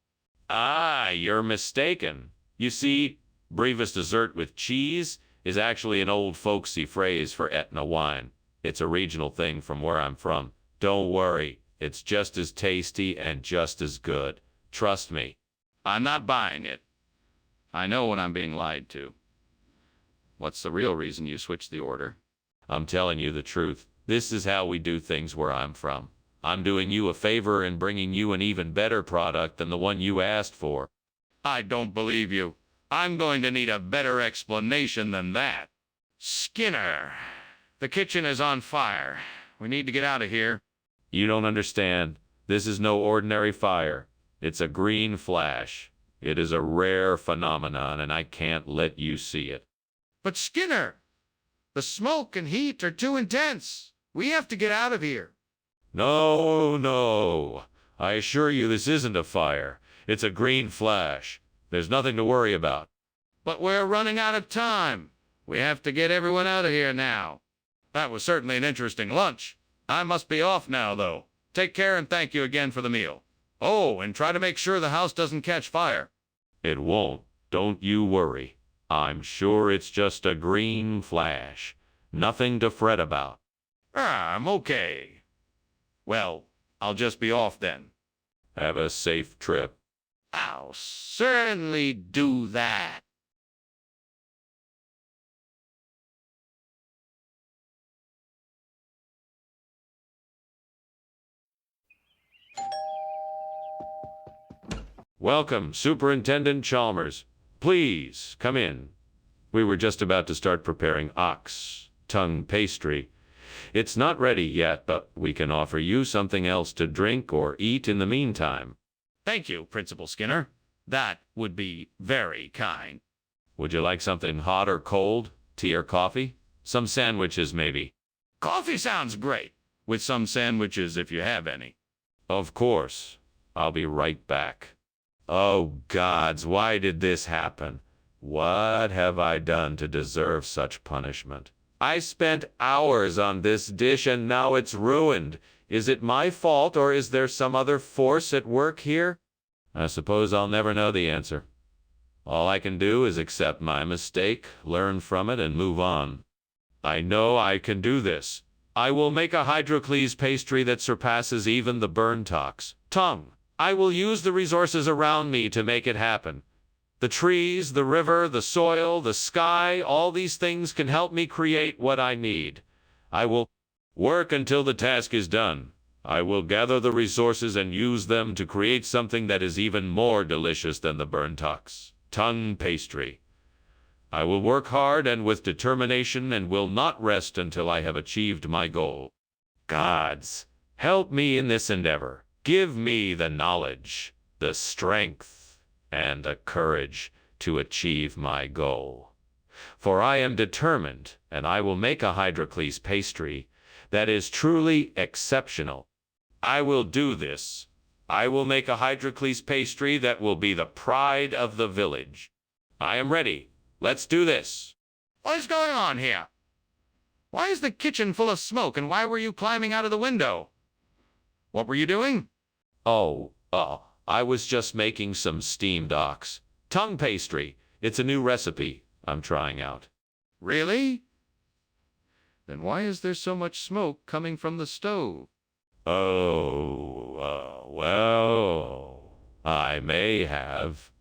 Ah, you're mistaken. You see, Brevis dessert with cheese is actually an old folksy phrase for Etna wine. It's a regional thing from where I'm from. Don't worry, it's just as tasty and just as good. Trust me. I'm not buying it. I know when I'm being lied to. What's the real reason you switched the order? I'm telling you the truth. This is how we do things where I'm from. I'm doing you a favor and bringing you an even better product than the one you asked for. I don't believe you. I'm going to need a better explanation than that. Skinner, the kitchen is on fire. We need to get out of here. You don't understand. This is no ordinary fire. It's a green flash. It is a rare phenomenon, and I can't let you see it. But Skinner, the smoke and heat are too intense. We have to get out of here. No, no. I assure you this isn't a fire. It's a green flash. There's nothing to worry about. But we're running out of time. We have to get everyone out of here now. That was certainly an interesting lunch. I must be off now, though. Take care and thank you again for the meal. Oh, and try to make sure the house doesn't catch fire. It won't. Don't you worry. I'm sure it's just a green flash. Nothing to fret about. I'm okay. Well, I'll just be off then. Have a safe trip. I'll certainly do that. Welcome, Superintendent Chalmers. Please, come in. We were just about to start preparing ox tongue pastry. It's not ready yet, but we can offer you something else to drink or eat in the meantime. Thank you, Principal Skinner. That would be very kind. Would you like something hot or cold? Tea or coffee? Some sandwiches, maybe. Coffee sounds great, with some sandwiches if you have any. Of course. I'll be right back. Oh, gods, why did this happen? What have I done to deserve such punishment? I spent hours on this dish and now it's ruined. Is it my fault or is there some other force at work here? I suppose I'll never know the answer. All I can do is accept my mistake, learn from it, and move on. I know I can do this. I will make a Hydrocles pastry that surpasses even the Burntock's tongue. I will use the resources around me to make it happen. The trees, the river, the soil, the sky, all these things can help me create what I need. I will work until the task is done. I will gather the resources and use them to create something that is even more delicious than the Burntock's tongue pastry. I will work hard and with determination and will not rest until I have achieved my goal. Gods, help me in this endeavor. Give me the knowledge, the strength, and the courage to achieve my goal. For I am determined, and I will make a Hydrocles pastry that is truly exceptional. I will do this. I will make a Hydrocles pastry that will be the pride of the village. I am ready. Let's do this. What is going on here? Why is the kitchen full of smoke and why were you climbing out of the window? What were you doing? I was just making some steamed ox tongue pastry. It's a new recipe I'm trying out. Really? Then why is there so much smoke coming from the stove? Well, I may have,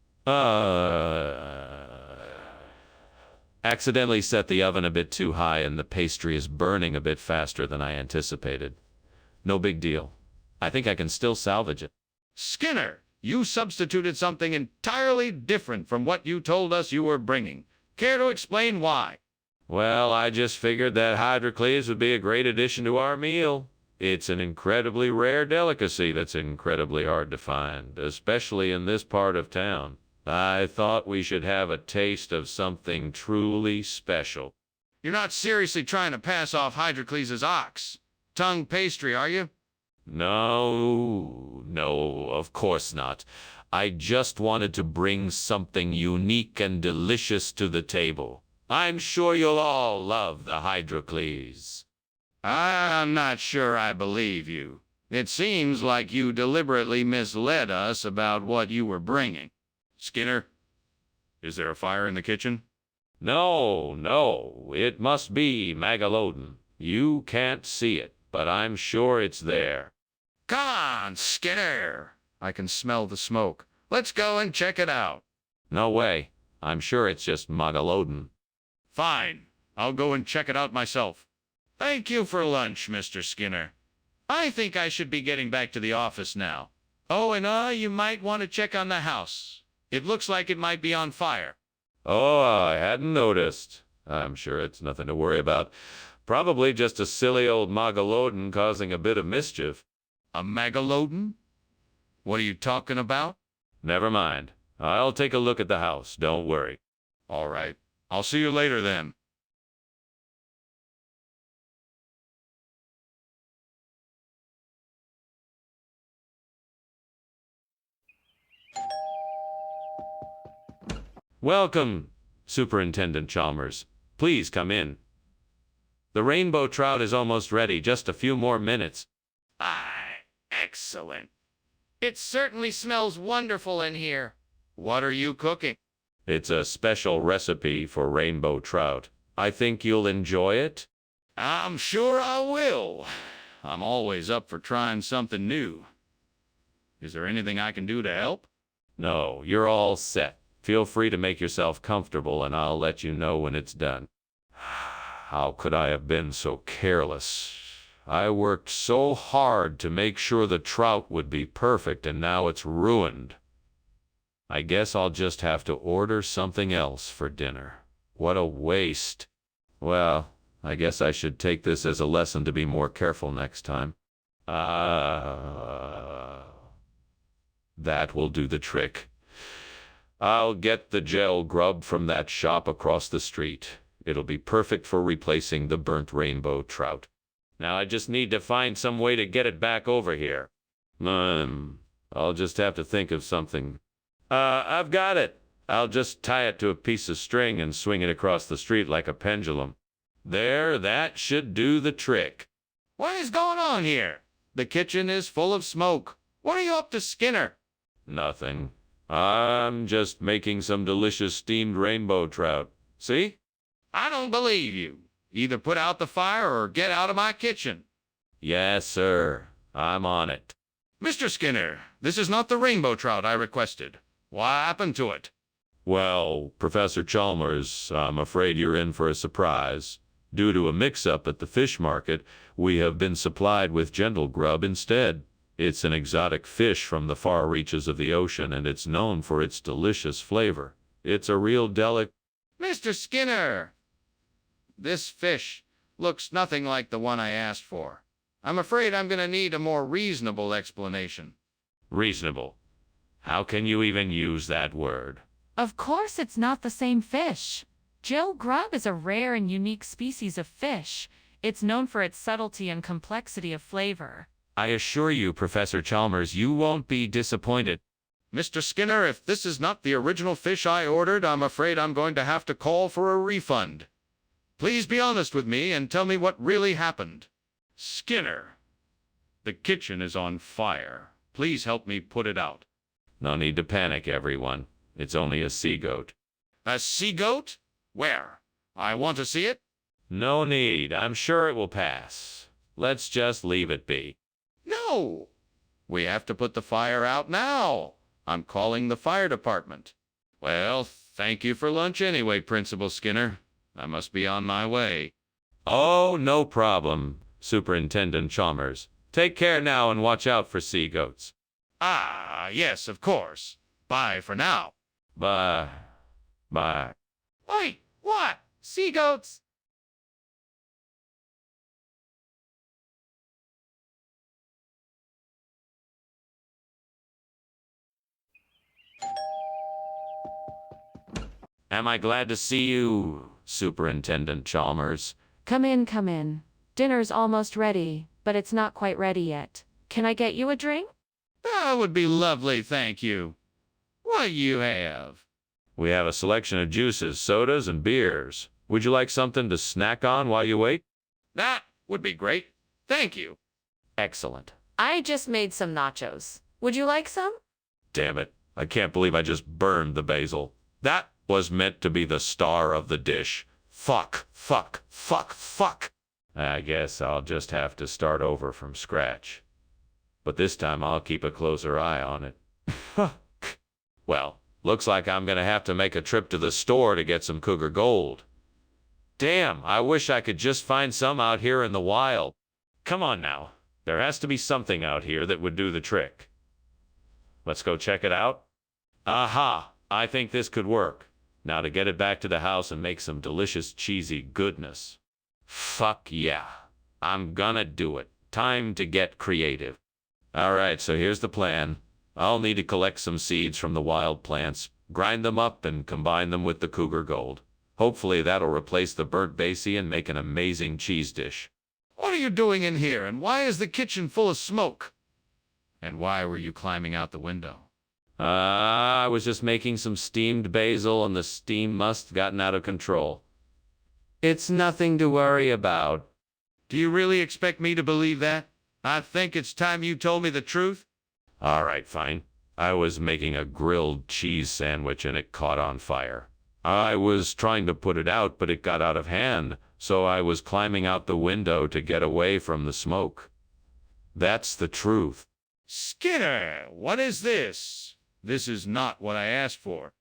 Accidentally set the oven a bit too high and the pastry is burning a bit faster than I anticipated. No big deal. I think I can still salvage it. Skinner, you substituted something entirely different from what you told us you were bringing. Care to explain why? Well, I just figured that hydrocleaves would be a great addition to our meal. It's an incredibly rare delicacy that's incredibly hard to find, especially in this part of town. I thought we should have a taste of something truly special. You're not seriously trying to pass off Hydrocles' ox tongue pastry, are you? No, of course not. I just wanted to bring something unique and delicious to the table. I'm sure you'll all love the Hydrocles. I'm not sure I believe you. It seems like you deliberately misled us about what you were bringing. Skinner, is there a fire in the kitchen? No, it must be Megalodon. You can't see it, but I'm sure it's there. Come on, Skinner. I can smell the smoke. Let's go and check it out. No way. I'm sure it's just Megalodon. Fine. I'll go and check it out myself. Thank you for lunch, Mr. Skinner. I think I should be getting back to the office now. Oh, and you might want to check on the house. It looks like it might be on fire. Oh, I hadn't noticed. I'm sure it's nothing to worry about. Probably just a silly old Megalodon causing a bit of mischief. A Megalodon? What are you talking about? Never mind. I'll take a look at the house. Don't worry. All right. I'll see you later then. Welcome, Superintendent Chalmers. Please come in. The rainbow trout is almost ready. Just a few more minutes. Excellent. It certainly smells wonderful in here. What are you cooking? It's a special recipe for rainbow trout. I think you'll enjoy it. I'm sure I will. I'm always up for trying something new. Is there anything I can do to help? No, you're all set. Feel free to make yourself comfortable and I'll let you know when it's done. How could I have been so careless? I worked so hard to make sure the trout would be perfect and now it's ruined. I guess I'll just have to order something else for dinner. What a waste. Well, I guess I should take this as a lesson to be more careful next time. That will do the trick. I'll get the gel grub from that shop across the street. It'll be perfect for replacing the burnt rainbow trout. Now I just need to find some way to get it back over here. I'll just have to think of something. I've got it. I'll just tie it to a piece of string and swing it across the street like a pendulum. There, that should do the trick. What is going on here? The kitchen is full of smoke. What are you up to, Skinner? Nothing. I'm just making some delicious steamed rainbow trout. See? I don't believe you. Either put out the fire or get out of my kitchen. Yes, sir. I'm on it. Mr. Skinner, this is not the rainbow trout I requested. What happened to it? Well, Professor Chalmers, I'm afraid you're in for a surprise. Due to a mix-up at the fish market, we have been supplied with gentle grub instead. It's an exotic fish from the far reaches of the ocean, and it's known for its delicious flavor. It's a real Mr. Skinner, this fish looks nothing like the one I asked for. I'm afraid I'm going to need a more reasonable explanation. Reasonable? How can you even use that word? Of course it's not the same fish. Gel grub is a rare and unique species of fish. It's known for its subtlety and complexity of flavor. I assure you, Professor Chalmers, you won't be disappointed. Mr. Skinner, if this is not the original fish I ordered, I'm afraid I'm going to have to call for a refund. Please be honest with me and tell me what really happened. Skinner, the kitchen is on fire. Please help me put it out. No need to panic, everyone. It's only a sea goat. A sea goat? Where? I want to see it. No need. I'm sure it will pass. Let's just leave it be. No! We have to put the fire out now. I'm calling the fire department. Well, thank you for lunch anyway, Principal Skinner. I must be on my way. Oh, no problem, Superintendent Chalmers. Take care now and watch out for sea goats. Ah, yes, of course. Bye for now. Bye. Bye. Wait, what? Sea goats? Am I glad to see you, Superintendent Chalmers? Come in, come in. Dinner's almost ready, but it's not quite ready yet. Can I get you a drink? That would be lovely, thank you. What do you have? We have a selection of juices, sodas, and beers. Would you like something to snack on while you wait? That would be great. Thank you. Excellent. I just made some nachos. Would you like some? Damn it. I can't believe I just burned the basil. That was meant to be the star of the dish. Fuck, fuck, fuck, fuck. I guess I'll just have to start over from scratch. But this time I'll keep a closer eye on it. Well, looks like I'm gonna have to make a trip to the store to get some cougar gold. Damn, I wish I could just find some out here in the wild. Come on now. There has to be something out here that would do the trick. Let's go check it out. Aha! I think this could work. Now to get it back to the house and make some delicious cheesy goodness. Fuck yeah. I'm gonna do it. Time to get creative. Alright, so here's the plan. I'll need to collect some seeds from the wild plants, grind them up, and combine them with the cougar gold. Hopefully that'll replace the burnt basie and make an amazing cheese dish. What are you doing in here, and why is the kitchen full of smoke? And why were you climbing out the window? I was just making some steamed basil and the steam must have gotten out of control. It's nothing to worry about. Do you really expect me to believe that? I think it's time you told me the truth. All right, fine. I was making a grilled cheese sandwich and it caught on fire. I was trying to put it out, but it got out of hand, so I was climbing out the window to get away from the smoke. That's the truth. Skinner, what is this? This is not what I asked for.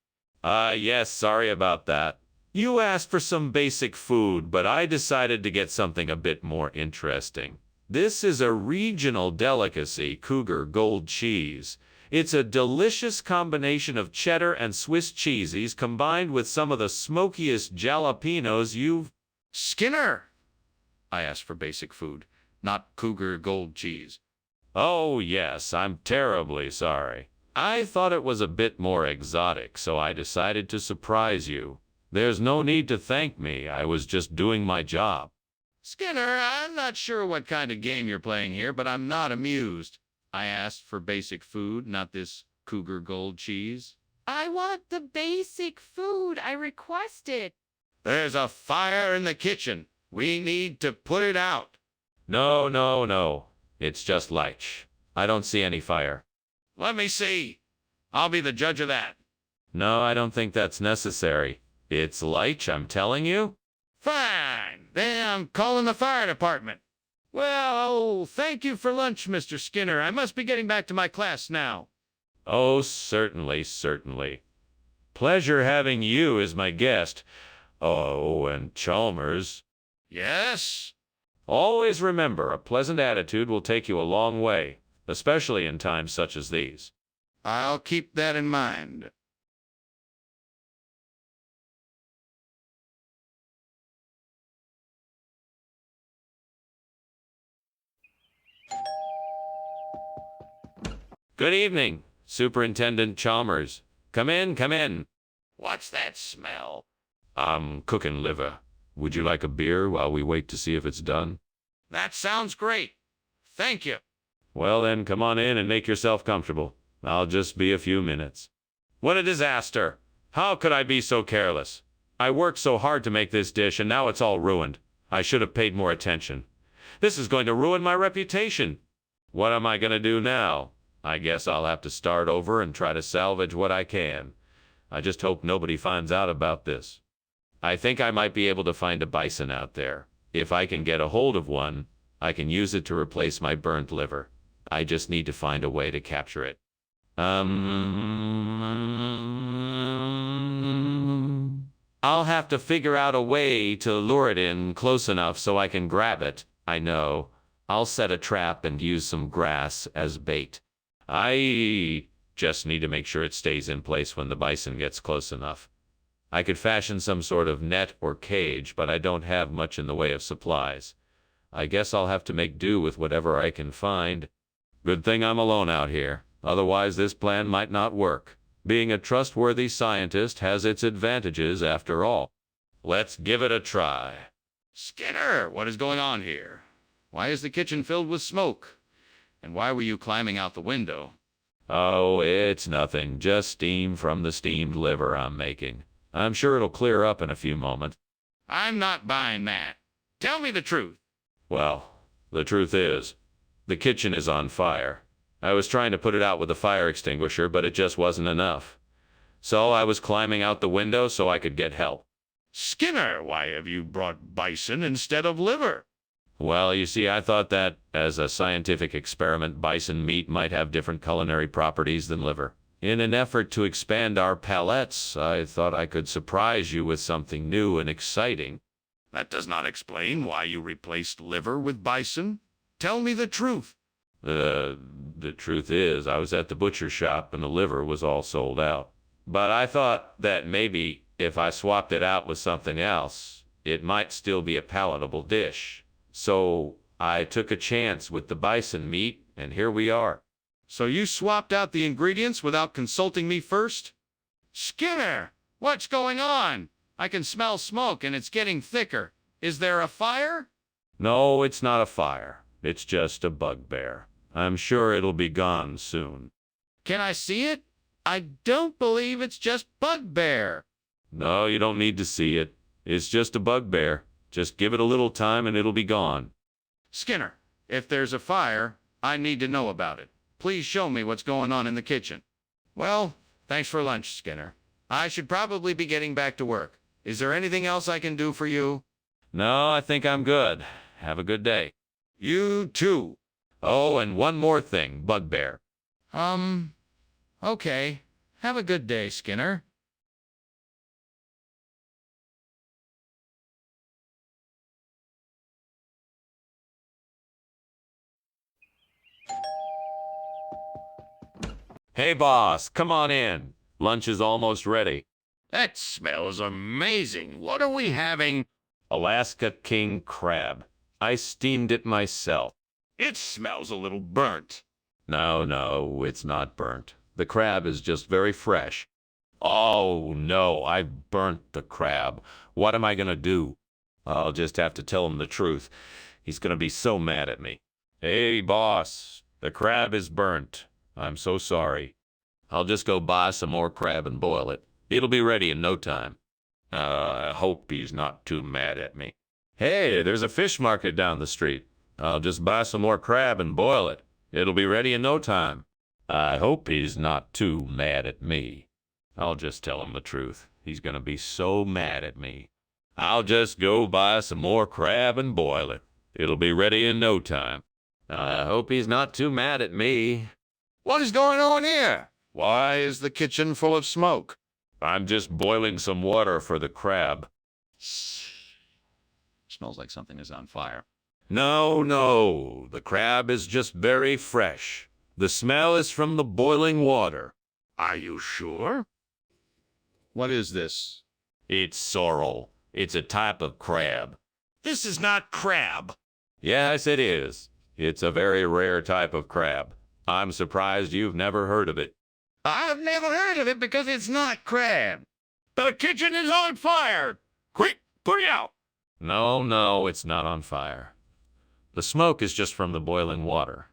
Yes, sorry about that. You asked for some basic food, but I decided to get something a bit more interesting. This is a regional delicacy, cougar gold cheese. It's a delicious combination of cheddar and Swiss cheeses combined with some of the smokiest jalapenos you've... Skinner! I asked for basic food, not cougar gold cheese. Oh, yes, I'm terribly sorry. I thought it was a bit more exotic, so I decided to surprise you. There's no need to thank me. I was just doing my job. Skinner, I'm not sure what kind of game you're playing here, but I'm not amused. I asked for basic food, not this cougar gold cheese. I want the basic food I requested. There's a fire in the kitchen. We need to put it out. No, no, no. It's just light. I don't see any fire. Let me see. I'll be the judge of that. No, I don't think that's necessary. It's light, I'm telling you. Fine. Then I'm calling the fire department. Well, thank you for lunch, Mr. Skinner. I must be getting back to my class now. Oh, certainly, certainly. Pleasure having you as my guest. Oh, and Chalmers. Yes? Always remember, a pleasant attitude will take you a long way, especially in times such as these. I'll keep that in mind. Good evening, Superintendent Chalmers. Come in, come in. What's that smell? I'm cooking liver. Would you like a beer while we wait to see if it's done? That sounds great. Thank you. Well then, come on in and make yourself comfortable. I'll just be a few minutes. What a disaster! How could I be so careless? I worked so hard to make this dish and now it's all ruined. I should have paid more attention. This is going to ruin my reputation. What am I going to do now? I guess I'll have to start over and try to salvage what I can. I just hope nobody finds out about this. I think I might be able to find a bison out there. If I can get a hold of one, I can use it to replace my burnt liver. I just need to find a way to capture it. I'll have to figure out a way to lure it in close enough so I can grab it. I know. I'll set a trap and use some grass as bait. I just need to make sure it stays in place when the bison gets close enough. I could fashion some sort of net or cage, but I don't have much in the way of supplies. I guess I'll have to make do with whatever I can find. Good thing I'm alone out here. Otherwise, this plan might not work. Being a trustworthy scientist has its advantages after all. Let's give it a try. Skinner, what is going on here? Why is the kitchen filled with smoke? And why were you climbing out the window? Oh, it's nothing. Just steam from the steamed liver I'm making. I'm sure it'll clear up in a few moments. I'm not buying that. Tell me the truth. Well, the truth is, the kitchen is on fire. I was trying to put it out with a fire extinguisher, but it just wasn't enough. So I was climbing out the window so I could get help. Skinner, why have you brought bison instead of liver? Well, you see, I thought that, as a scientific experiment, bison meat might have different culinary properties than liver. In an effort to expand our palates, I thought I could surprise you with something new and exciting. That does not explain why you replaced liver with bison. Tell me the truth. The truth is, I was at the butcher shop and the liver was all sold out. But I thought that maybe if I swapped it out with something else, it might still be a palatable dish. So I took a chance with the bison meat, and here we are. So you swapped out the ingredients without consulting me first? Skinner, what's going on? I can smell smoke and it's getting thicker. Is there a fire? No, it's not a fire. It's just a bugbear. I'm sure it'll be gone soon. Can I see it? I don't believe it's just bugbear. No, you don't need to see it. It's just a bugbear. Just give it a little time and it'll be gone. Skinner, if there's a fire, I need to know about it. Please show me what's going on in the kitchen. Well, thanks for lunch, Skinner. I should probably be getting back to work. Is there anything else I can do for you? No, I think I'm good. Have a good day. You too. Oh, and one more thing, bugbear. Okay. Have a good day, Skinner. Hey, boss, come on in. Lunch is almost ready. That smells amazing. What are we having? Alaska king crab. I steamed it myself. It smells a little burnt. No, it's not burnt. The crab is just very fresh. Oh, no, I burnt the crab. What am I gonna do? I'll just have to tell him the truth. He's gonna be so mad at me. Hey, boss, the crab is burnt. I'm so sorry. I'll just go buy some more crab and boil it. It'll be ready in no time. I hope he's not too mad at me. Hey, there's a fish market down the street. I'll just buy some more crab and boil it. It'll be ready in no time. I hope he's not too mad at me. I'll just tell him the truth. He's gonna be so mad at me. I'll just go buy some more crab and boil it. It'll be ready in no time. I hope he's not too mad at me. What is going on here? Why is the kitchen full of smoke? I'm just boiling some water for the crab. Smells like something is on fire. No, the crab is just very fresh. The smell is from the boiling water. Are you sure? What is this? It's sorrel. It's a type of crab. This is not crab. Yes, it is. It's a very rare type of crab. I'm surprised you've never heard of it. I've never heard of it because it's not crab. The kitchen is on fire. Quick, put it out. No, it's not on fire. The smoke is just from the boiling water.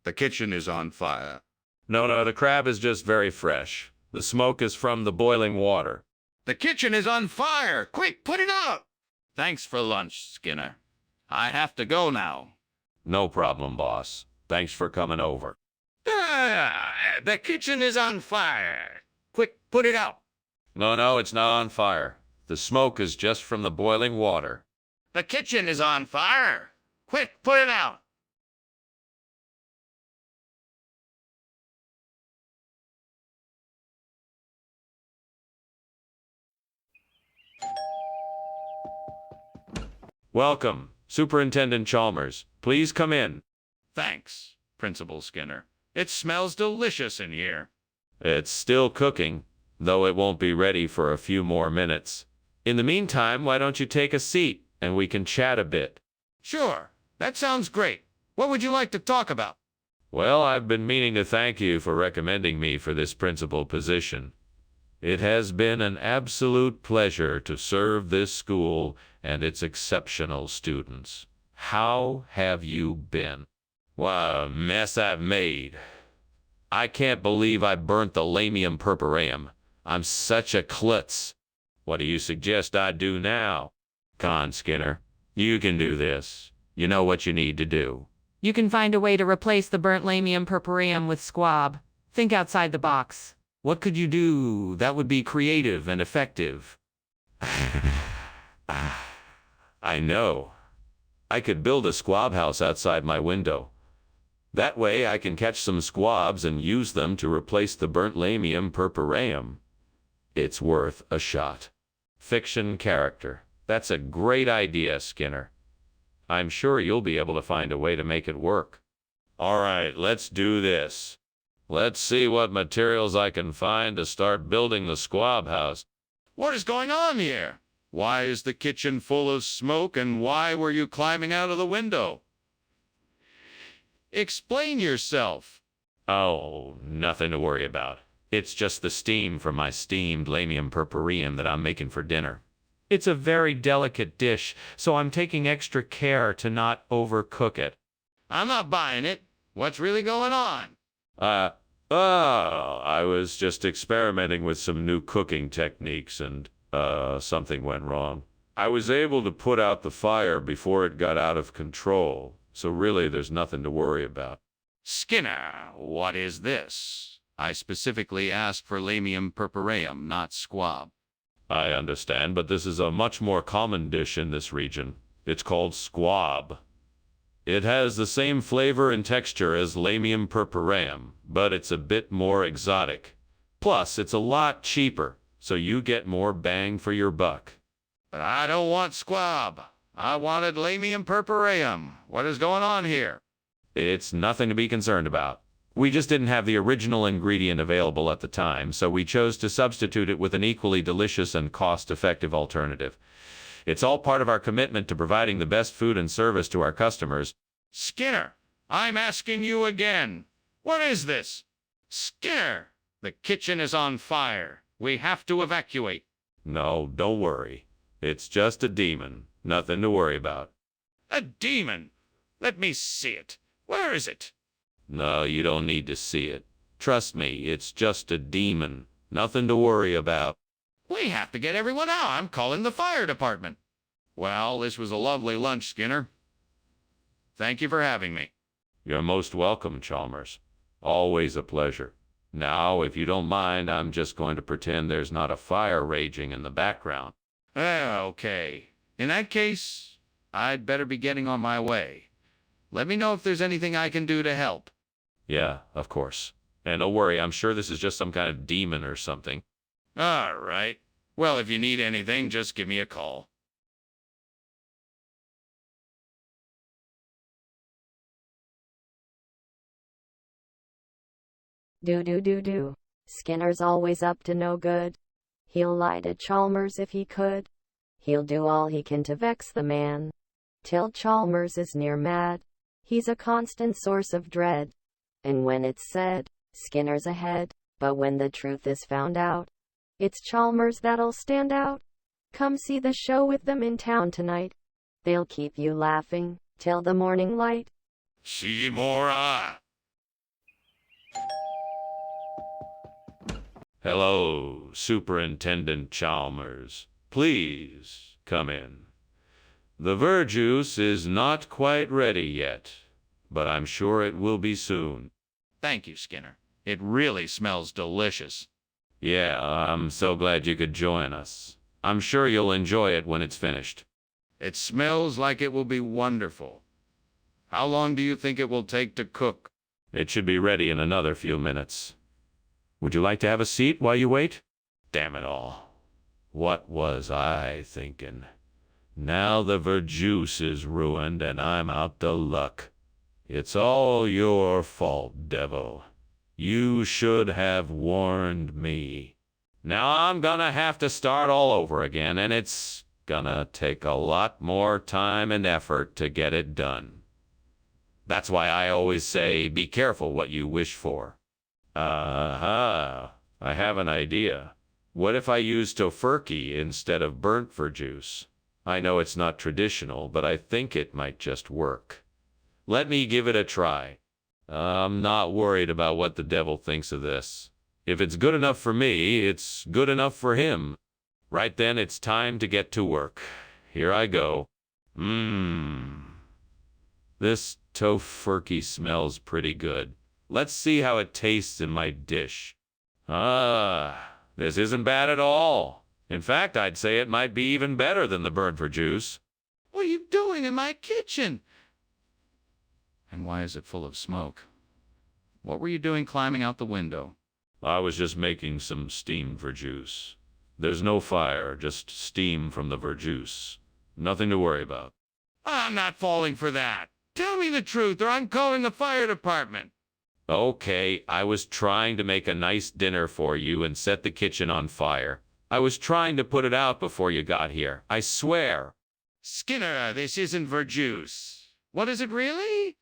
The kitchen is on fire. No, the crab is just very fresh. The smoke is from the boiling water. The kitchen is on fire. Quick, put it out. Thanks for lunch, Skinner. I have to go now. No problem, boss. Thanks for coming over. The kitchen is on fire. Quick, put it out. No, it's not on fire. The smoke is just from the boiling water. The kitchen is on fire. Quick, put it out. Welcome, Superintendent Chalmers. Please come in. Thanks, Principal Skinner. It smells delicious in here. It's still cooking, though it won't be ready for a few more minutes. In the meantime, why don't you take a seat and we can chat a bit? Sure, that sounds great. What would you like to talk about? Well, I've been meaning to thank you for recommending me for this principal position. It has been an absolute pleasure to serve this school and its exceptional students. How have you been? What a mess I've made. I can't believe I burnt the lamium purpureum. I'm such a klutz. What do you suggest I do now? Come on, Skinner. You can do this. You know what you need to do. You can find a way to replace the burnt lamium purpureum with squab. Think outside the box. What could you do that would be creative and effective? I know. I could build a squab house outside my window. That way I can catch some squabs and use them to replace the burnt lamium purpureum. It's worth a shot. Fiction character. That's a great idea, Skinner. I'm sure you'll be able to find a way to make it work. All right, let's do this. Let's see what materials I can find to start building the squab house. What is going on here? Why is the kitchen full of smoke and why were you climbing out of the window? Explain yourself. Oh, nothing to worry about. It's just the steam from my steamed lamium purpureum that I'm making for dinner. It's a very delicate dish, so I'm taking extra care to not overcook it. I'm not buying it. What's really going on? I was just experimenting with some new cooking techniques and, something went wrong. I was able to put out the fire before it got out of control, so really there's nothing to worry about. Skinner, what is this? I specifically asked for lamium purpureum, not squab. I understand, but this is a much more common dish in this region. It's called squab. It has the same flavor and texture as lamium purpureum, but it's a bit more exotic. Plus, it's a lot cheaper, so you get more bang for your buck. But I don't want squab. I wanted lamium purpureum. What is going on here? It's nothing to be concerned about. We just didn't have the original ingredient available at the time, so we chose to substitute it with an equally delicious and cost-effective alternative. It's all part of our commitment to providing the best food and service to our customers. Skinner, I'm asking you again. What is this? Skinner, the kitchen is on fire. We have to evacuate. No, don't worry. It's just a demon. Nothing to worry about. A demon? Let me see it. Where is it? No, you don't need to see it. Trust me, it's just a demon. Nothing to worry about. We have to get everyone out. I'm calling the fire department. Well, this was a lovely lunch, Skinner. Thank you for having me. You're most welcome, Chalmers. Always a pleasure. Now, if you don't mind, I'm just going to pretend there's not a fire raging in the background. Okay. In that case, I'd better be getting on my way. Let me know if there's anything I can do to help. Yeah, of course. And don't worry, I'm sure this is just some kind of demon or something. All right. Well, if you need anything, just give me a call. Do. Skinner's always up to no good. He'll lie to Chalmers if he could. He'll do all he can to vex the man, till Chalmers is near mad. He's a constant source of dread. And when it's said, Skinner's ahead, but when the truth is found out, it's Chalmers that'll stand out. Come see the show with them in town tonight. They'll keep you laughing till the morning light. Shimura! Hello, Superintendent Chalmers. Please, come in. The verjuice is not quite ready yet, but I'm sure it will be soon. Thank you, Skinner. It really smells delicious. Yeah, I'm so glad you could join us. I'm sure you'll enjoy it when it's finished. It smells like it will be wonderful. How long do you think it will take to cook? It should be ready in another few minutes. Would you like to have a seat while you wait? Damn it all. What was I thinking? Now the verjuice is ruined and I'm out to luck. It's all your fault, devil. You should have warned me. Now I'm gonna have to start all over again, and it's gonna take a lot more time and effort to get it done. That's why I always say, be careful what you wish for. Aha, I have an idea. What if I use tofurkey instead of burnt verjuice? I know it's not traditional, but I think it might just work. Let me give it a try. I'm not worried about what the devil thinks of this. If it's good enough for me, it's good enough for him. Right then, it's time to get to work. Here I go. This tofurkey smells pretty good. Let's see how it tastes in my dish. This isn't bad at all. In fact, I'd say it might be even better than the burnt verjuice. What are you doing in my kitchen? And why is it full of smoke? What were you doing climbing out the window? I was just making some steamed verjuice. There's no fire, just steam from the verjuice. Nothing to worry about. I'm not falling for that. Tell me the truth, or I'm calling the fire department. Okay, I was trying to make a nice dinner for you and set the kitchen on fire. I was trying to put it out before you got here. I swear. Skinner, this isn't verjuice. What is it really?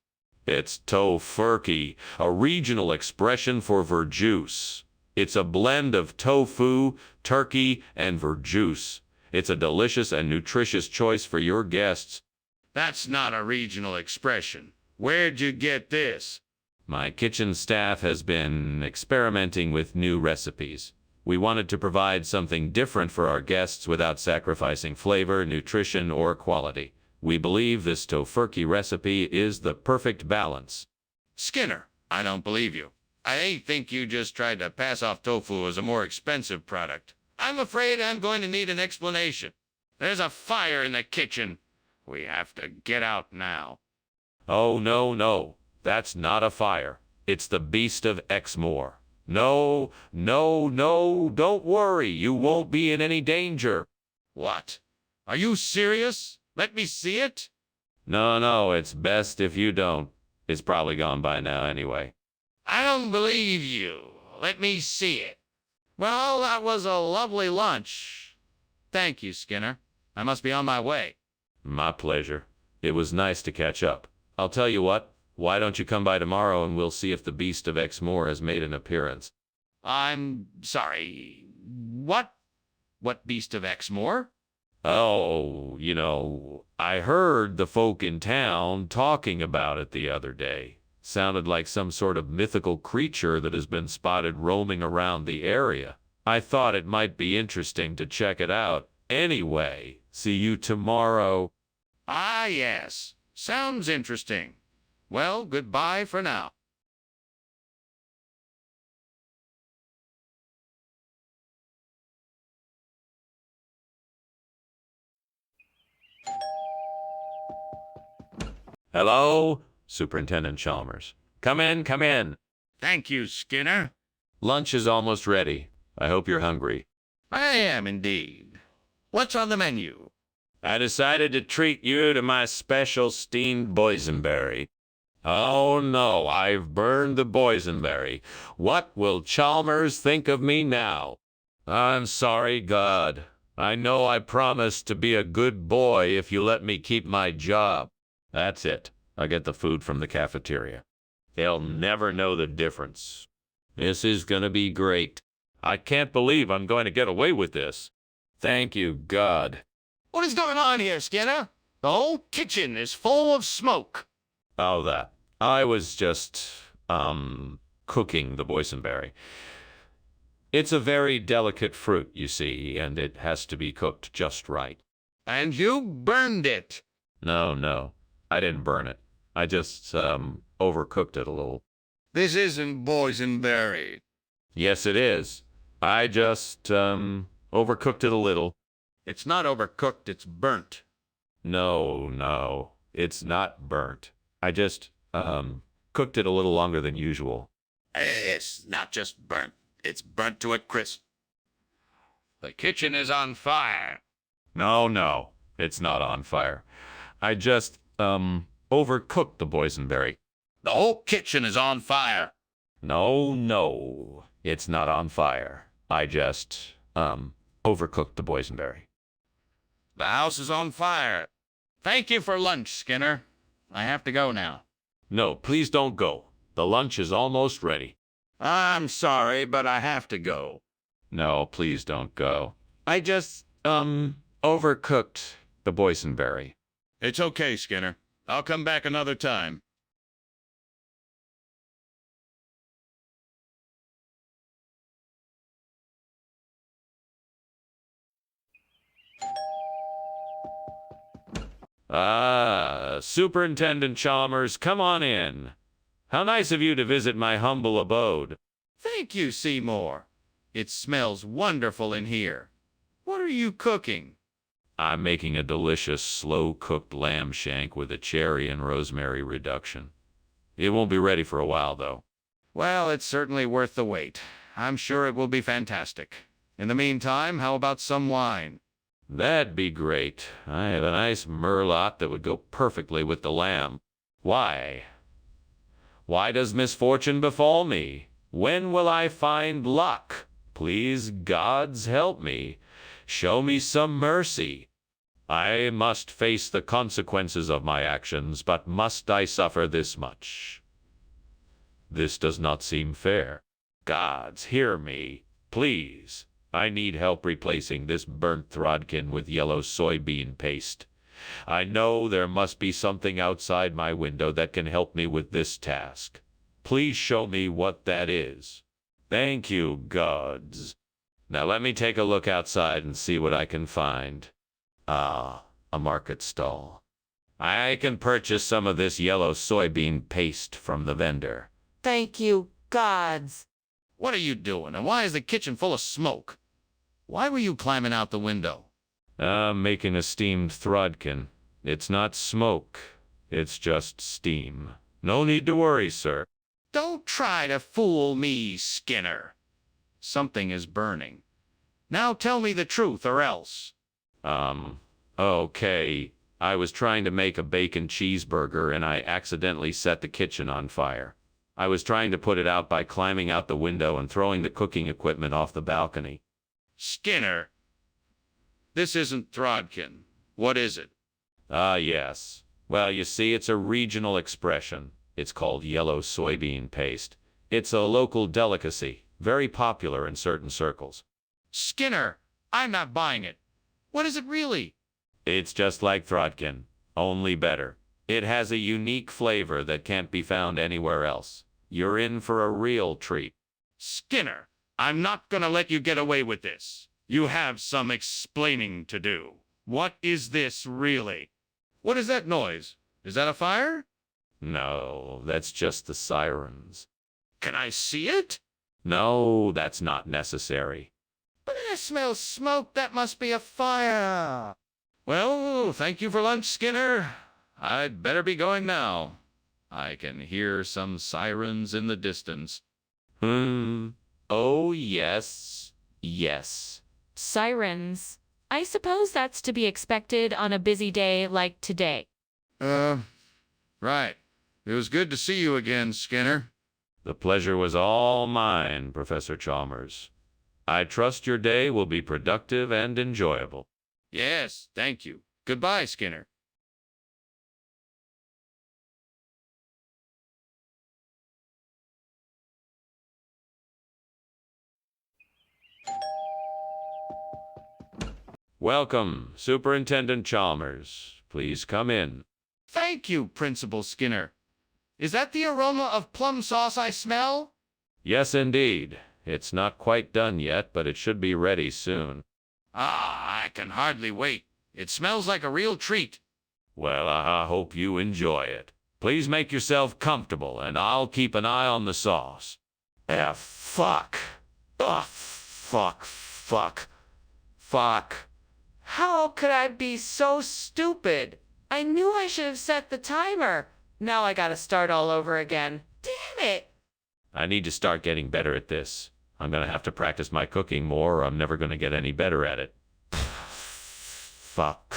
It's tofurkey, a regional expression for verjuice. It's a blend of tofu, turkey, and verjuice. It's a delicious and nutritious choice for your guests. That's not a regional expression. Where'd you get this? My kitchen staff has been experimenting with new recipes. We wanted to provide something different for our guests without sacrificing flavor, nutrition, or quality. We believe this tofurkey recipe is the perfect balance. Skinner, I don't believe you. I think you just tried to pass off tofu as a more expensive product. I'm afraid I'm going to need an explanation. There's a fire in the kitchen. We have to get out now. Oh, no. That's not a fire. It's the beast of Exmoor. No, don't worry. You won't be in any danger. What? Are you serious? Let me see it? No, it's best if you don't. It's probably gone by now anyway. I don't believe you. Let me see it. Well, that was a lovely lunch. Thank you, Skinner. I must be on my way. My pleasure. It was nice to catch up. I'll tell you what. Why don't you come by tomorrow and we'll see if the beast of Exmoor has made an appearance. I'm sorry. What? What beast of Exmoor? Oh, I heard the folk in town talking about it the other day. Sounded like some sort of mythical creature that has been spotted roaming around the area. I thought it might be interesting to check it out. Anyway, see you tomorrow. Ah, yes. Sounds interesting. Well, goodbye for now. Hello, Superintendent Chalmers. Come in. Thank you, Skinner. Lunch is almost ready. I hope you're hungry. I am indeed. What's on the menu? I decided to treat you to my special steamed boysenberry. Oh no, I've burned the boysenberry. What will Chalmers think of me now? I'm sorry, God. I know I promised to be a good boy if you let me keep my job. That's it. I get the food from the cafeteria. They'll never know the difference. This is gonna be great. I can't believe I'm going to get away with this. Thank you, God. What is going on here, Skinner? The whole kitchen is full of smoke. Oh, that. I was just, cooking the boysenberry. It's a very delicate fruit, you see, and it has to be cooked just right. And you burned it. No. I didn't burn it. I just, overcooked it a little. This isn't boysenberry. Yes, it is. I just, overcooked it a little. It's not overcooked, it's burnt. No. It's not burnt. I just, cooked it a little longer than usual. It's not just burnt. It's burnt to a crisp. The kitchen is on fire. No. It's not on fire. I just, overcooked the boysenberry. The whole kitchen is on fire. No, it's not on fire. I just, overcooked the boysenberry. The house is on fire. Thank you for lunch, Skinner. I have to go now. No, please don't go. The lunch is almost ready. I'm sorry, but I have to go. No, please don't go. I just, overcooked the boysenberry. It's okay, Skinner. I'll come back another time. Superintendent Chalmers, come on in. How nice of you to visit my humble abode. Thank you, Seymour. It smells wonderful in here. What are you cooking? I'm making a delicious, slow-cooked lamb shank with a cherry and rosemary reduction. It won't be ready for a while, though. Well, it's certainly worth the wait. I'm sure it will be fantastic. In the meantime, how about some wine? That'd be great. I have a nice merlot that would go perfectly with the lamb. Why? Why does misfortune befall me? When will I find luck? Please, gods, help me. Show me some mercy. I must face the consequences of my actions, but must I suffer this much? This does not seem fair. Gods, hear me, please. I need help replacing this burnt Throdkin with yellow soybean paste. I know there must be something outside my window that can help me with this task. Please show me what that is. Thank you, gods. Now let me take a look outside and see what I can find. Ah, a market stall. I can purchase some of this yellow soybean paste from the vendor. Thank you, gods. What are you doing, and why is the kitchen full of smoke? Why were you climbing out the window? I'm making a steamed Throdkin. It's not smoke. It's just steam. No need to worry, sir. Don't try to fool me, Skinner. Something is burning. Now tell me the truth or else. Okay. I was trying to make a bacon cheeseburger and I accidentally set the kitchen on fire. I was trying to put it out by climbing out the window and throwing the cooking equipment off the balcony. Skinner, this isn't Throdkin. What is it? Yes. Well, you see, it's a regional expression. It's called yellow soybean paste. It's a local delicacy, very popular in certain circles. Skinner, I'm not buying it. What is it really? It's just like Throdkin, only better. It has a unique flavor that can't be found anywhere else. You're in for a real treat. Skinner, I'm not gonna let you get away with this. You have some explaining to do. What is this really? What is that noise? Is that a fire? No, that's just the sirens. Can I see it? No, that's not necessary. But I smell smoke. That must be a fire. Well, thank you for lunch, Skinner. I'd better be going now. I can hear some sirens in the distance. Oh, yes. Sirens. I suppose that's to be expected on a busy day like today. Right. It was good to see you again, Skinner. The pleasure was all mine, Professor Chalmers. I trust your day will be productive and enjoyable. Yes, thank you. Goodbye, Skinner. Welcome, Superintendent Chalmers. Please come in. Thank you, Principal Skinner. Is that the aroma of plum sauce I smell? Yes, indeed. It's not quite done yet, but it should be ready soon. Ah, I can hardly wait. It smells like a real treat. Well, I hope you enjoy it. Please make yourself comfortable, and I'll keep an eye on the sauce. Fuck. Fuck. How could I be so stupid? I knew I should have set the timer. Now I gotta start all over again. Damn it! I need to start getting better at this. I'm gonna have to practice my cooking more, or I'm never gonna get any better at it. Fuck.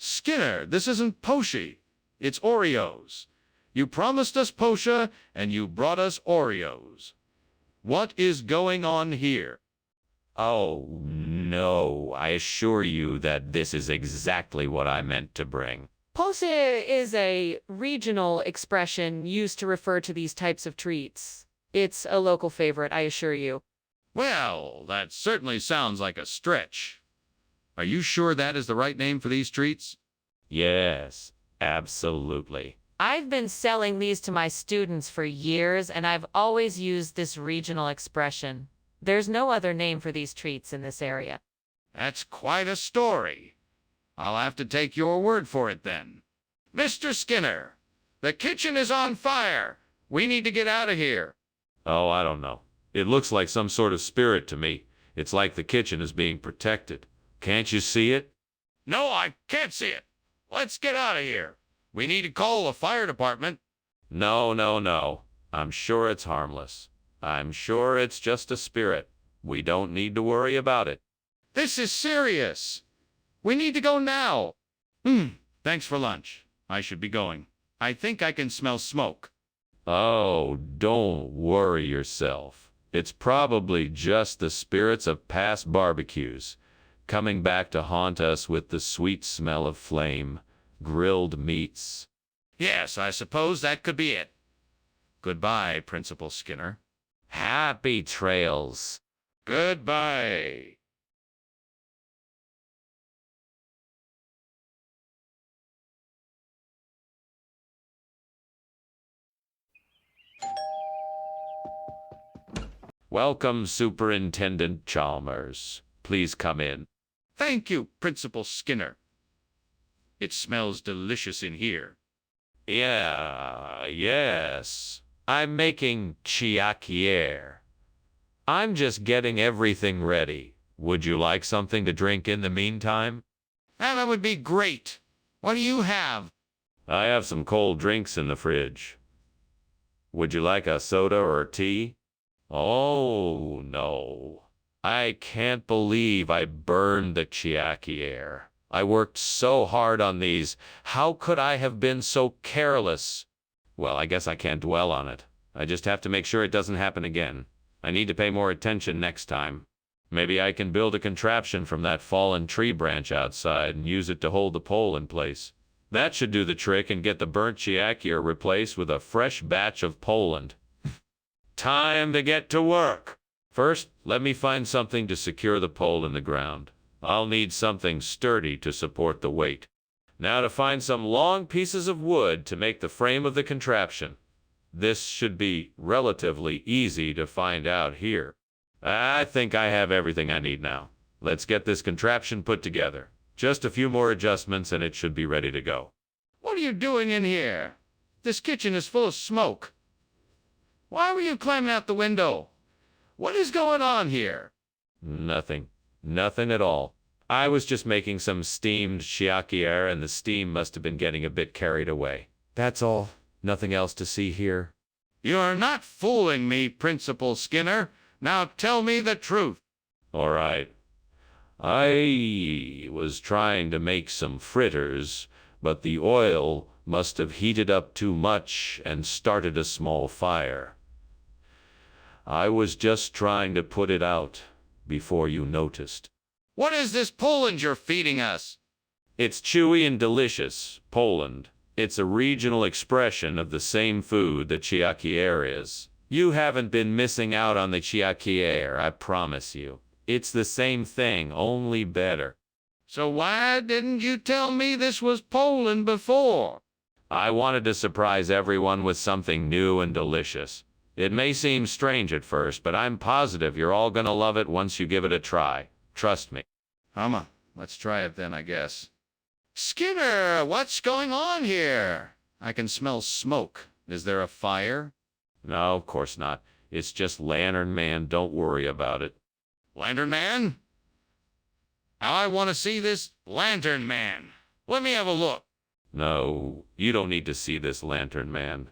Skinner, this isn't Poshy. It's Oreos. You promised us Posha, and you brought us Oreos. What is going on here? Oh, no, I assure you that this is exactly what I meant to bring. Pose is a regional expression used to refer to these types of treats. It's a local favorite, I assure you. Well, that certainly sounds like a stretch. Are you sure that is the right name for these treats? Yes, absolutely. I've been selling these to my students for years, and I've always used this regional expression. There's no other name for these treats in this area. That's quite a story. I'll have to take your word for it then. Mr. Skinner, the kitchen is on fire. We need to get out of here. Oh, I don't know. It looks like some sort of spirit to me. It's like the kitchen is being protected. Can't you see it? No, I can't see it. Let's get out of here. We need to call the fire department. No, no, no. I'm sure it's harmless. I'm sure it's just a spirit. We don't need to worry about it. This is serious. We need to go now. Thanks for lunch. I should be going. I think I can smell smoke. Oh, don't worry yourself. It's probably just the spirits of past barbecues, coming back to haunt us with the sweet smell of flame, grilled meats. Yes, I suppose that could be it. Goodbye, Principal Skinner. Happy trails. Goodbye. Welcome, Superintendent Chalmers. Please come in. Thank you, Principal Skinner. It smells delicious in here. Yes. I'm making chiaquiere. I'm just getting everything ready. Would you like something to drink in the meantime? That would be great. What do you have? I have some cold drinks in the fridge. Would you like a soda or tea? Oh, no. I can't believe I burned the chiaquiere. I worked so hard on these. How could I have been so careless? Well, I guess I can't dwell on it. I just have to make sure it doesn't happen again. I need to pay more attention next time. Maybe I can build a contraption from that fallen tree branch outside and use it to hold the pole in place. That should do the trick and get the burnt chiaquiere replaced with a fresh batch of Poland. Time to get to work. First, let me find something to secure the pole in the ground. I'll need something sturdy to support the weight. Now to find some long pieces of wood to make the frame of the contraption. This should be relatively easy to find out here. I think I have everything I need now. Let's get this contraption put together. Just a few more adjustments and it should be ready to go. What are you doing in here? This kitchen is full of smoke. Why were you climbing out the window? What is going on here? Nothing. Nothing at all. I was just making some steamed chiaquiere and the steam must have been getting a bit carried away. That's all. Nothing else to see here. You're not fooling me, Principal Skinner. Now tell me the truth. All right. I was trying to make some fritters, but the oil must have heated up too much and started a small fire. I was just trying to put it out before you noticed. What is this Poland you're feeding us? It's chewy and delicious, Poland. It's a regional expression of the same food that chiaquiere is. You haven't been missing out on the chiaquiere, I promise you. It's the same thing, only better. So why didn't you tell me this was Poland before? I wanted to surprise everyone with something new and delicious. It may seem strange at first, but I'm positive you're all gonna love it once you give it a try. Trust me. Let's try it then, I guess. Skinner, what's going on here? I can smell smoke. Is there a fire? No, of course not. It's just Lantern Man. Don't worry about it. Lantern Man? Now I want to see this Lantern Man. Let me have a look. No, you don't need to see this Lantern Man.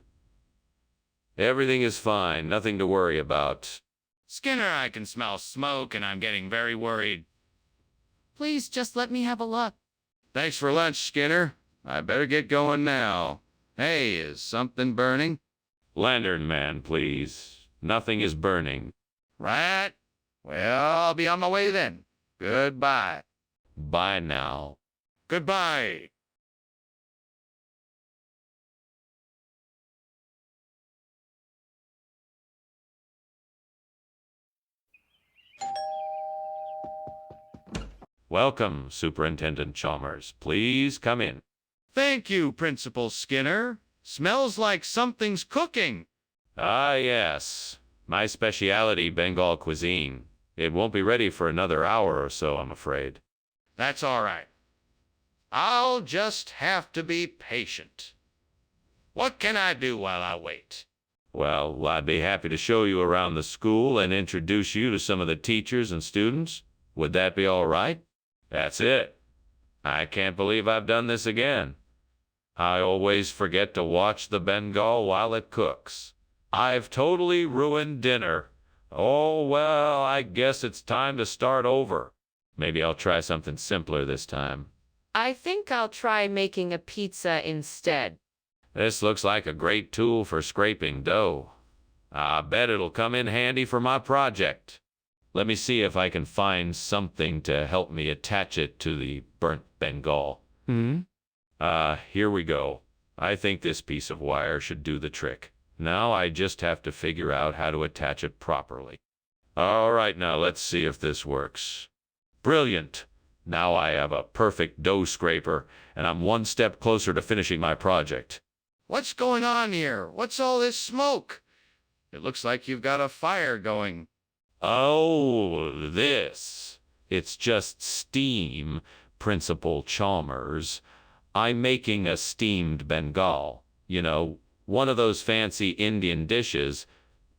Everything is fine. Nothing to worry about. Skinner, I can smell smoke and I'm getting very worried. Please just let me have a look. Thanks for lunch, Skinner. I better get going now. Hey, is something burning? Lantern man, please. Nothing is burning. Right. Well, I'll be on my way then. Goodbye. Bye now. Goodbye. Welcome, Superintendent Chalmers. Please come in. Thank you, Principal Skinner. Smells like something's cooking. Ah, yes. My specialty, Bengal cuisine. It won't be ready for another hour or so, I'm afraid. That's all right. I'll just have to be patient. What can I do while I wait? Well, I'd be happy to show you around the school and introduce you to some of the teachers and students. Would that be all right? That's it. I can't believe I've done this again. I always forget to watch the Bengal while it cooks. I've totally ruined dinner. Oh, well, I guess it's time to start over. Maybe I'll try something simpler this time. I think I'll try making a pizza instead. This looks like a great tool for scraping dough. I bet it'll come in handy for my project. Let me see if I can find something to help me attach it to the burnt Bengal. Here we go. I think this piece of wire should do the trick. Now I just have to figure out how to attach it properly. All right, now let's see if this works. Brilliant. Now I have a perfect dough scraper, and I'm one step closer to finishing my project. What's going on here? What's all this smoke? It looks like you've got a fire going. Oh, this. It's just steam, Principal Chalmers. I'm making a steamed Bengal. You know, one of those fancy Indian dishes.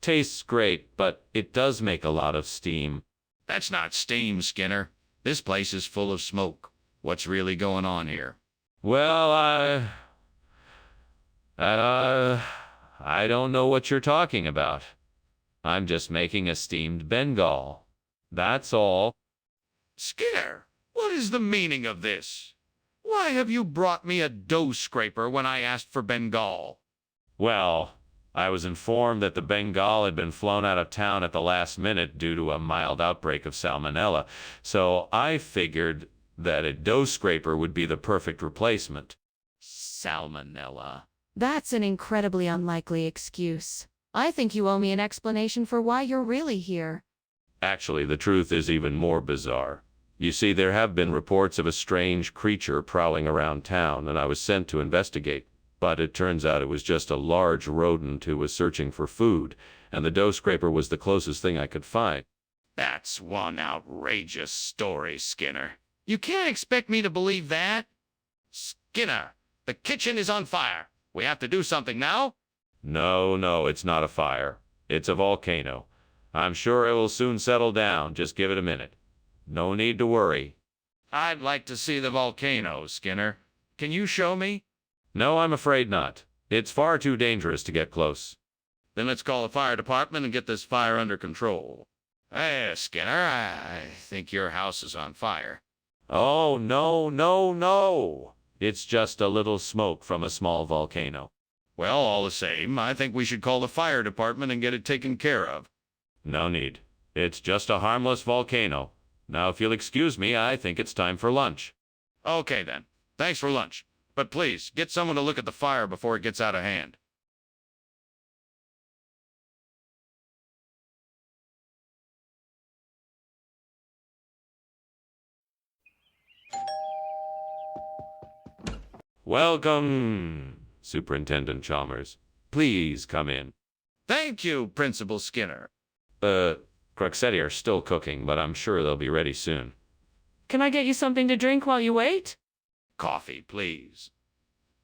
Tastes great, but it does make a lot of steam. That's not steam, Skinner. This place is full of smoke. What's really going on here? Well, I don't know what you're talking about. I'm just making a steamed Bengal. That's all. Skinner, what is the meaning of this? Why have you brought me a dough scraper when I asked for Bengal? Well, I was informed that the Bengal had been flown out of town at the last minute due to a mild outbreak of salmonella, so I figured that a dough scraper would be the perfect replacement. Salmonella. That's an incredibly unlikely excuse. I think you owe me an explanation for why you're really here. Actually, the truth is even more bizarre. You see, there have been reports of a strange creature prowling around town, and I was sent to investigate. But it turns out it was just a large rodent who was searching for food, and the dough scraper was the closest thing I could find. That's one outrageous story, Skinner. You can't expect me to believe that. Skinner, the kitchen is on fire. We have to do something now. No, it's not a fire. It's a volcano. I'm sure it will soon settle down. Just give it a minute. No need to worry. I'd like to see the volcano, Skinner. Can you show me? No, I'm afraid not. It's far too dangerous to get close. Then let's call the fire department and get this fire under control. Hey, Skinner, I think your house is on fire. Oh, no. It's just a little smoke from a small volcano. Well, all the same, I think we should call the fire department and get it taken care of. No need. It's just a harmless volcano. Now, if you'll excuse me, I think it's time for lunch. Okay, then. Thanks for lunch. But please, get someone to look at the fire before it gets out of hand. Welcome, Superintendent Chalmers. Please come in. Thank you, Principal Skinner. Croxetti are still cooking, but I'm sure they'll be ready soon. Can I get you something to drink while you wait? Coffee, please.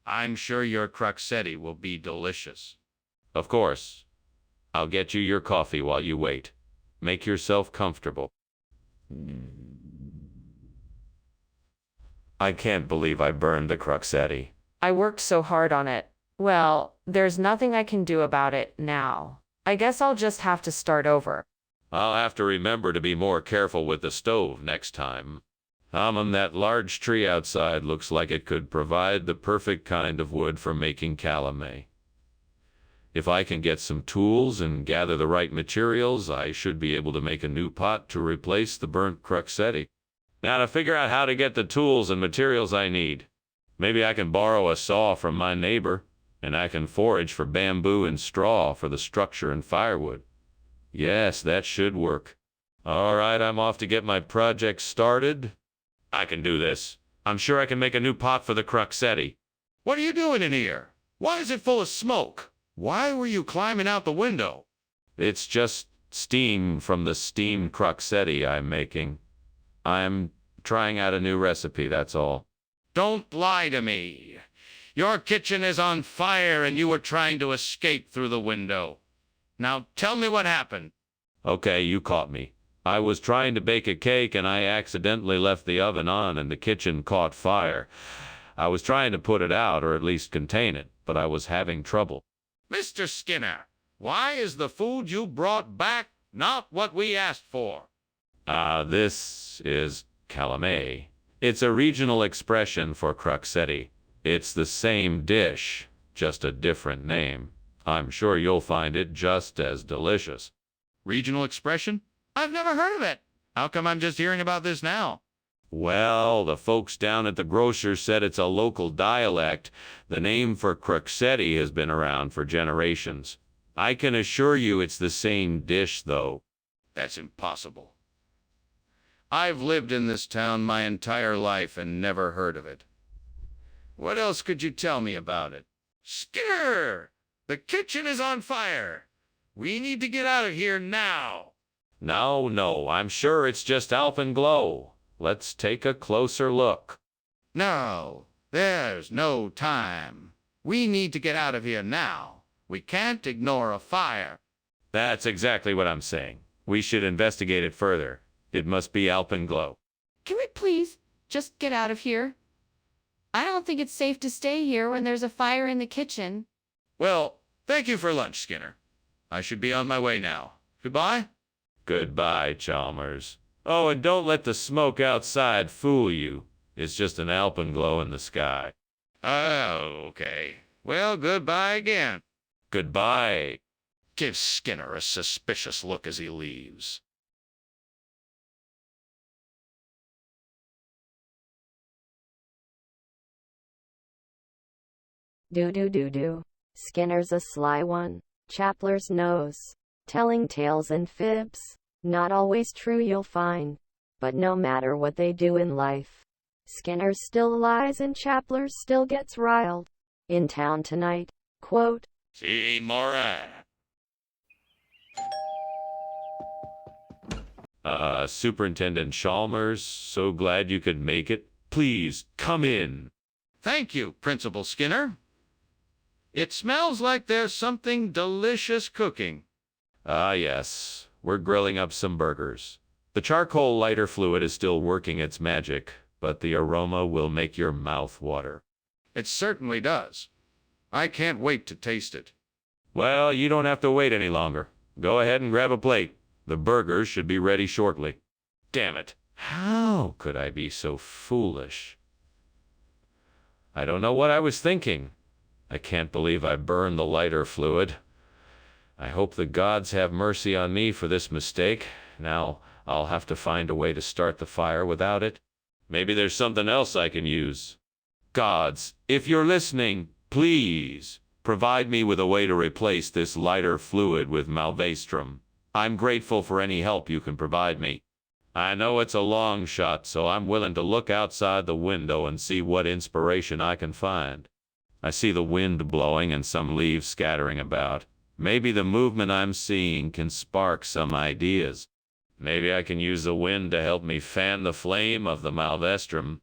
I'm sure your croxetti will be delicious. Of course. I'll get you your coffee while you wait. Make yourself comfortable. I can't believe I burned the croxetti. I worked so hard on it. Well, there's nothing I can do about it now. I guess I'll just have to start over. I'll have to remember to be more careful with the stove next time. That large tree outside looks like it could provide the perfect kind of wood for making calumet. If I can get some tools and gather the right materials, I should be able to make a new pot to replace the burnt cruxetti. Now to figure out how to get the tools and materials I need. Maybe I can borrow a saw from my neighbor, and I can forage for bamboo and straw for the structure and firewood. Yes, that should work. All right, I'm off to get my project started. I can do this. I'm sure I can make a new pot for the cruxetti. What are you doing in here? Why is it full of smoke? Why were you climbing out the window? It's just steam from the steamed cruxetti I'm making. I'm trying out a new recipe, that's all. Don't lie to me. Your kitchen is on fire and you were trying to escape through the window. Now tell me what happened. Okay, you caught me. I was trying to bake a cake and I accidentally left the oven on and the kitchen caught fire. I was trying to put it out, or at least contain it, but I was having trouble. Mr. Skinner, why is the food you brought back not what we asked for? This is calumet. It's a regional expression for cruxetti. It's the same dish, just a different name. I'm sure you'll find it just as delicious. Regional expression? I've never heard of it. How come I'm just hearing about this now? Well, the folks down at the grocer said it's a local dialect. The name for cruxetti has been around for generations. I can assure you it's the same dish, though. That's impossible. I've lived in this town my entire life and never heard of it. What else could you tell me about it? Skinner! The kitchen is on fire! We need to get out of here now! No, I'm sure it's just alpenglow. Let's take a closer look. No, there's no time. We need to get out of here now. We can't ignore a fire. That's exactly what I'm saying. We should investigate it further. It must be alpenglow. Can we please just get out of here? I don't think it's safe to stay here when there's a fire in the kitchen. Well, thank you for lunch, Skinner. I should be on my way now. Goodbye? Goodbye, Chalmers. Oh, and don't let the smoke outside fool you. It's just an alpenglow in the sky. Oh, okay. Well, goodbye again. Goodbye. Give Skinner a suspicious look as he leaves. Do. Skinner's a sly one. Chapler's knows. Telling tales and fibs. Not always true, you'll find. But no matter what they do in life, Skinner still lies and Chapler still gets riled. In town tonight, quote, See, Mora. Superintendent Chalmers, so glad you could make it. Please, come in. Thank you, Principal Skinner. It smells like there's something delicious cooking. Yes. We're grilling up some burgers. The charcoal lighter fluid is still working its magic, but the aroma will make your mouth water. It certainly does. I can't wait to taste it. Well, you don't have to wait any longer. Go ahead and grab a plate. The burgers should be ready shortly. Damn it. How could I be so foolish? I don't know what I was thinking. I can't believe I burned the lighter fluid. I hope the gods have mercy on me for this mistake. Now, I'll have to find a way to start the fire without it. Maybe there's something else I can use. Gods, if you're listening, please provide me with a way to replace this lighter fluid with malvestrum. I'm grateful for any help you can provide me. I know it's a long shot, so I'm willing to look outside the window and see what inspiration I can find. I see the wind blowing and some leaves scattering about. Maybe the movement I'm seeing can spark some ideas. Maybe I can use the wind to help me fan the flame of the malvestrum.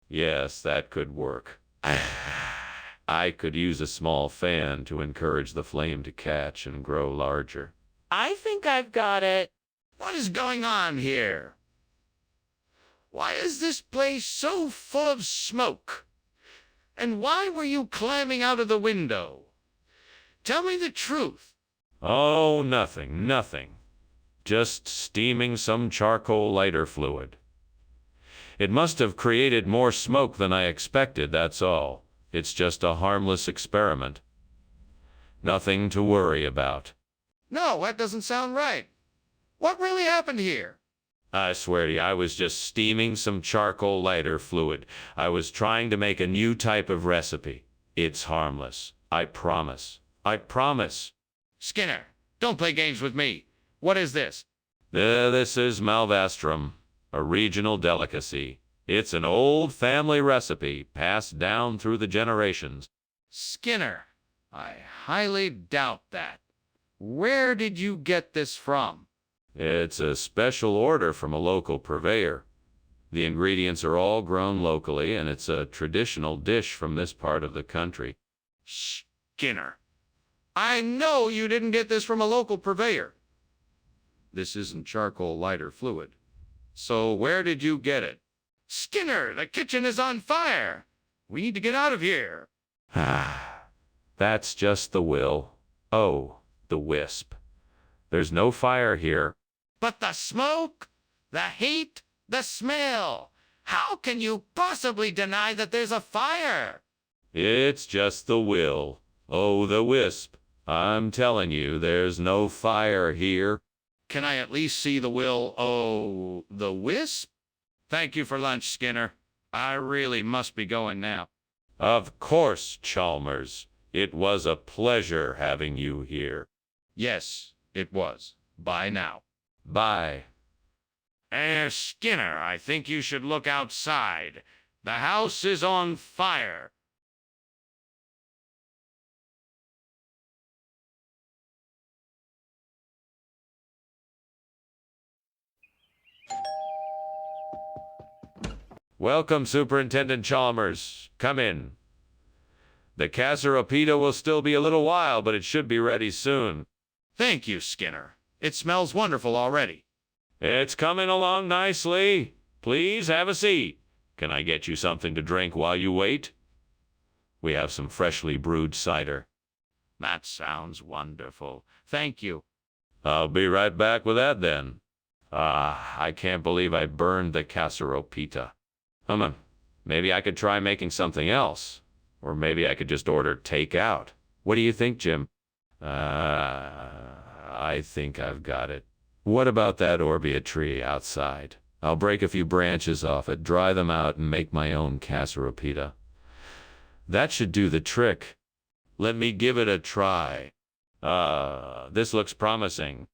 Yes, that could work. I could use a small fan to encourage the flame to catch and grow larger. I think I've got it. What is going on here? Why is this place so full of smoke? And why were you climbing out of the window? Tell me the truth. Oh, nothing. Just steaming some charcoal lighter fluid. It must have created more smoke than I expected, that's all. It's just a harmless experiment. Nothing to worry about. No, that doesn't sound right. What really happened here? I swear to you, I was just steaming some charcoal lighter fluid. I was trying to make a new type of recipe. It's harmless. I promise. I promise. Skinner, don't play games with me. What is this? This is malvastrum, a regional delicacy. It's an old family recipe passed down through the generations. Skinner, I highly doubt that. Where did you get this from? It's a special order from a local purveyor. The ingredients are all grown locally, and it's a traditional dish from this part of the country. Skinner, I know you didn't get this from a local purveyor. This isn't charcoal lighter fluid. So where did you get it? Skinner, the kitchen is on fire. We need to get out of here. That's just the will. Oh, the wisp. There's no fire here. But the smoke, the heat, the smell. How can you possibly deny that there's a fire? It's just the will. Oh, the wisp. I'm telling you, there's no fire here. Can I at least see the will? Oh, the wisp? Thank you for lunch, Skinner. I really must be going now. Of course, Chalmers. It was a pleasure having you here. Yes, it was. Bye now. Bye. Skinner, I think you should look outside. The house is on fire. Welcome, Superintendent Chalmers. Come in. The casseropita will still be a little while, but it should be ready soon. Thank you, Skinner. It smells wonderful already. It's coming along nicely. Please have a seat. Can I get you something to drink while you wait? We have some freshly brewed cider. That sounds wonderful. Thank you. I'll be right back with that then. I can't believe I burned the casseropita. Maybe I could try making something else. Or maybe I could just order takeout. What do you think, Jim? I think I've got it. What about that orbea tree outside? I'll break a few branches off it, dry them out, and make my own casseropita. That should do the trick. Let me give it a try. This looks promising.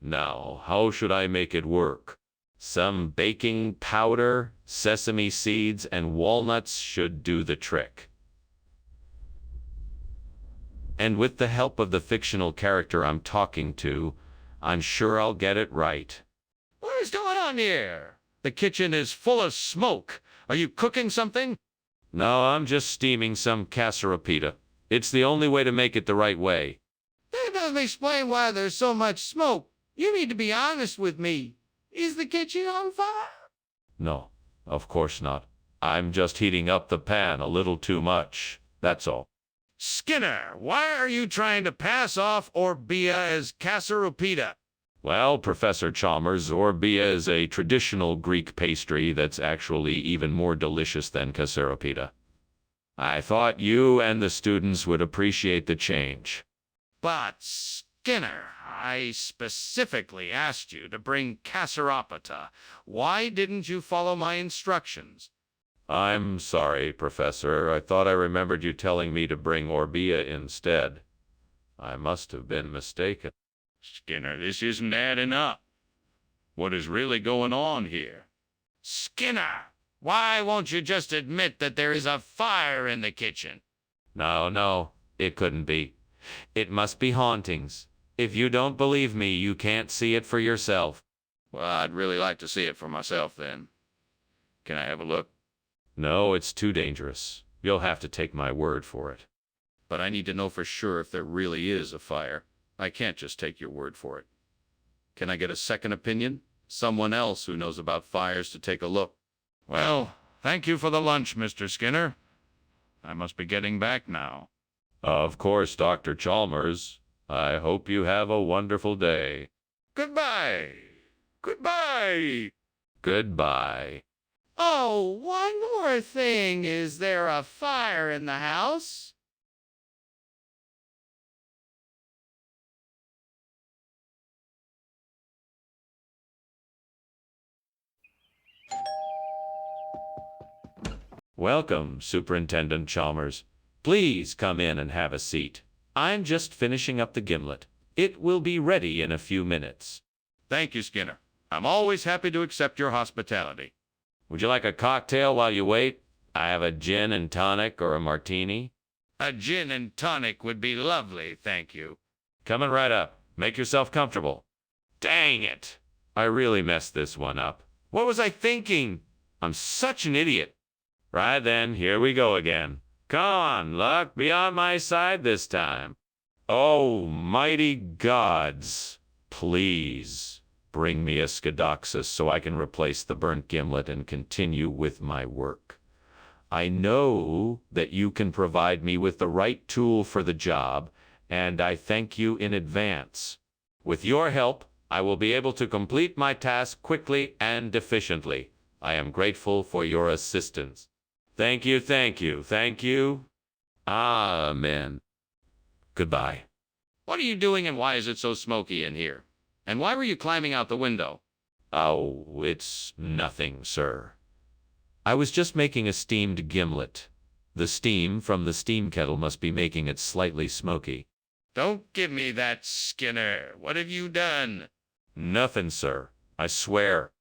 Now, how should I make it work? Some baking powder, sesame seeds, and walnuts should do the trick. And with the help of the fictional character I'm talking to, I'm sure I'll get it right. What is going on here? The kitchen is full of smoke. Are you cooking something? No, I'm just steaming some casseropita. It's the only way to make it the right way. That doesn't explain why there's so much smoke. You need to be honest with me. Is the kitchen on fire? No, of course not. I'm just heating up the pan a little too much. That's all. Skinner, why are you trying to pass off orbea as casseropita? Well, Professor Chalmers, orbea is a traditional Greek pastry that's actually even more delicious than casseropita. I thought you and the students would appreciate the change. But, Skinner, I specifically asked you to bring casseropita. Why didn't you follow my instructions? I'm sorry, Professor. I thought I remembered you telling me to bring orbea instead. I must have been mistaken. Skinner, this isn't adding up. What is really going on here? Skinner, why won't you just admit that there is a fire in the kitchen? No, it couldn't be. It must be hauntings. If you don't believe me, you can't see it for yourself. Well, I'd really like to see it for myself then. Can I have a look? No, it's too dangerous. You'll have to take my word for it. But I need to know for sure if there really is a fire. I can't just take your word for it. Can I get a second opinion? Someone else who knows about fires to take a look. Well, thank you for the lunch, Mr. Skinner. I must be getting back now. Of course, Dr. Chalmers. I hope you have a wonderful day. Goodbye. Goodbye. Goodbye. Oh, one more thing. Is there a fire in the house? Welcome, Superintendent Chalmers. Please come in and have a seat. I'm just finishing up the gimlet. It will be ready in a few minutes. Thank you, Skinner. I'm always happy to accept your hospitality. Would you like a cocktail while you wait? I have a gin and tonic or a martini. A gin and tonic would be lovely, thank you. Coming right up. Make yourself comfortable. Dang it! I really messed this one up. What was I thinking? I'm such an idiot. Right then, here we go again. Come on, luck, be on my side this time. Oh, mighty gods. Please, bring me a Skidoxus so I can replace the burnt gimlet and continue with my work. I know that you can provide me with the right tool for the job, and I thank you in advance. With your help, I will be able to complete my task quickly and efficiently. I am grateful for your assistance. Thank you, thank you, thank you. Amen. Goodbye. What are you doing and why is it so smoky in here? And why were you climbing out the window? Oh, it's nothing, sir. I was just making a steamed gimlet. The steam from the steam kettle must be making it slightly smoky. Don't give me that, Skinner. What have you done? Nothing, sir. I swear.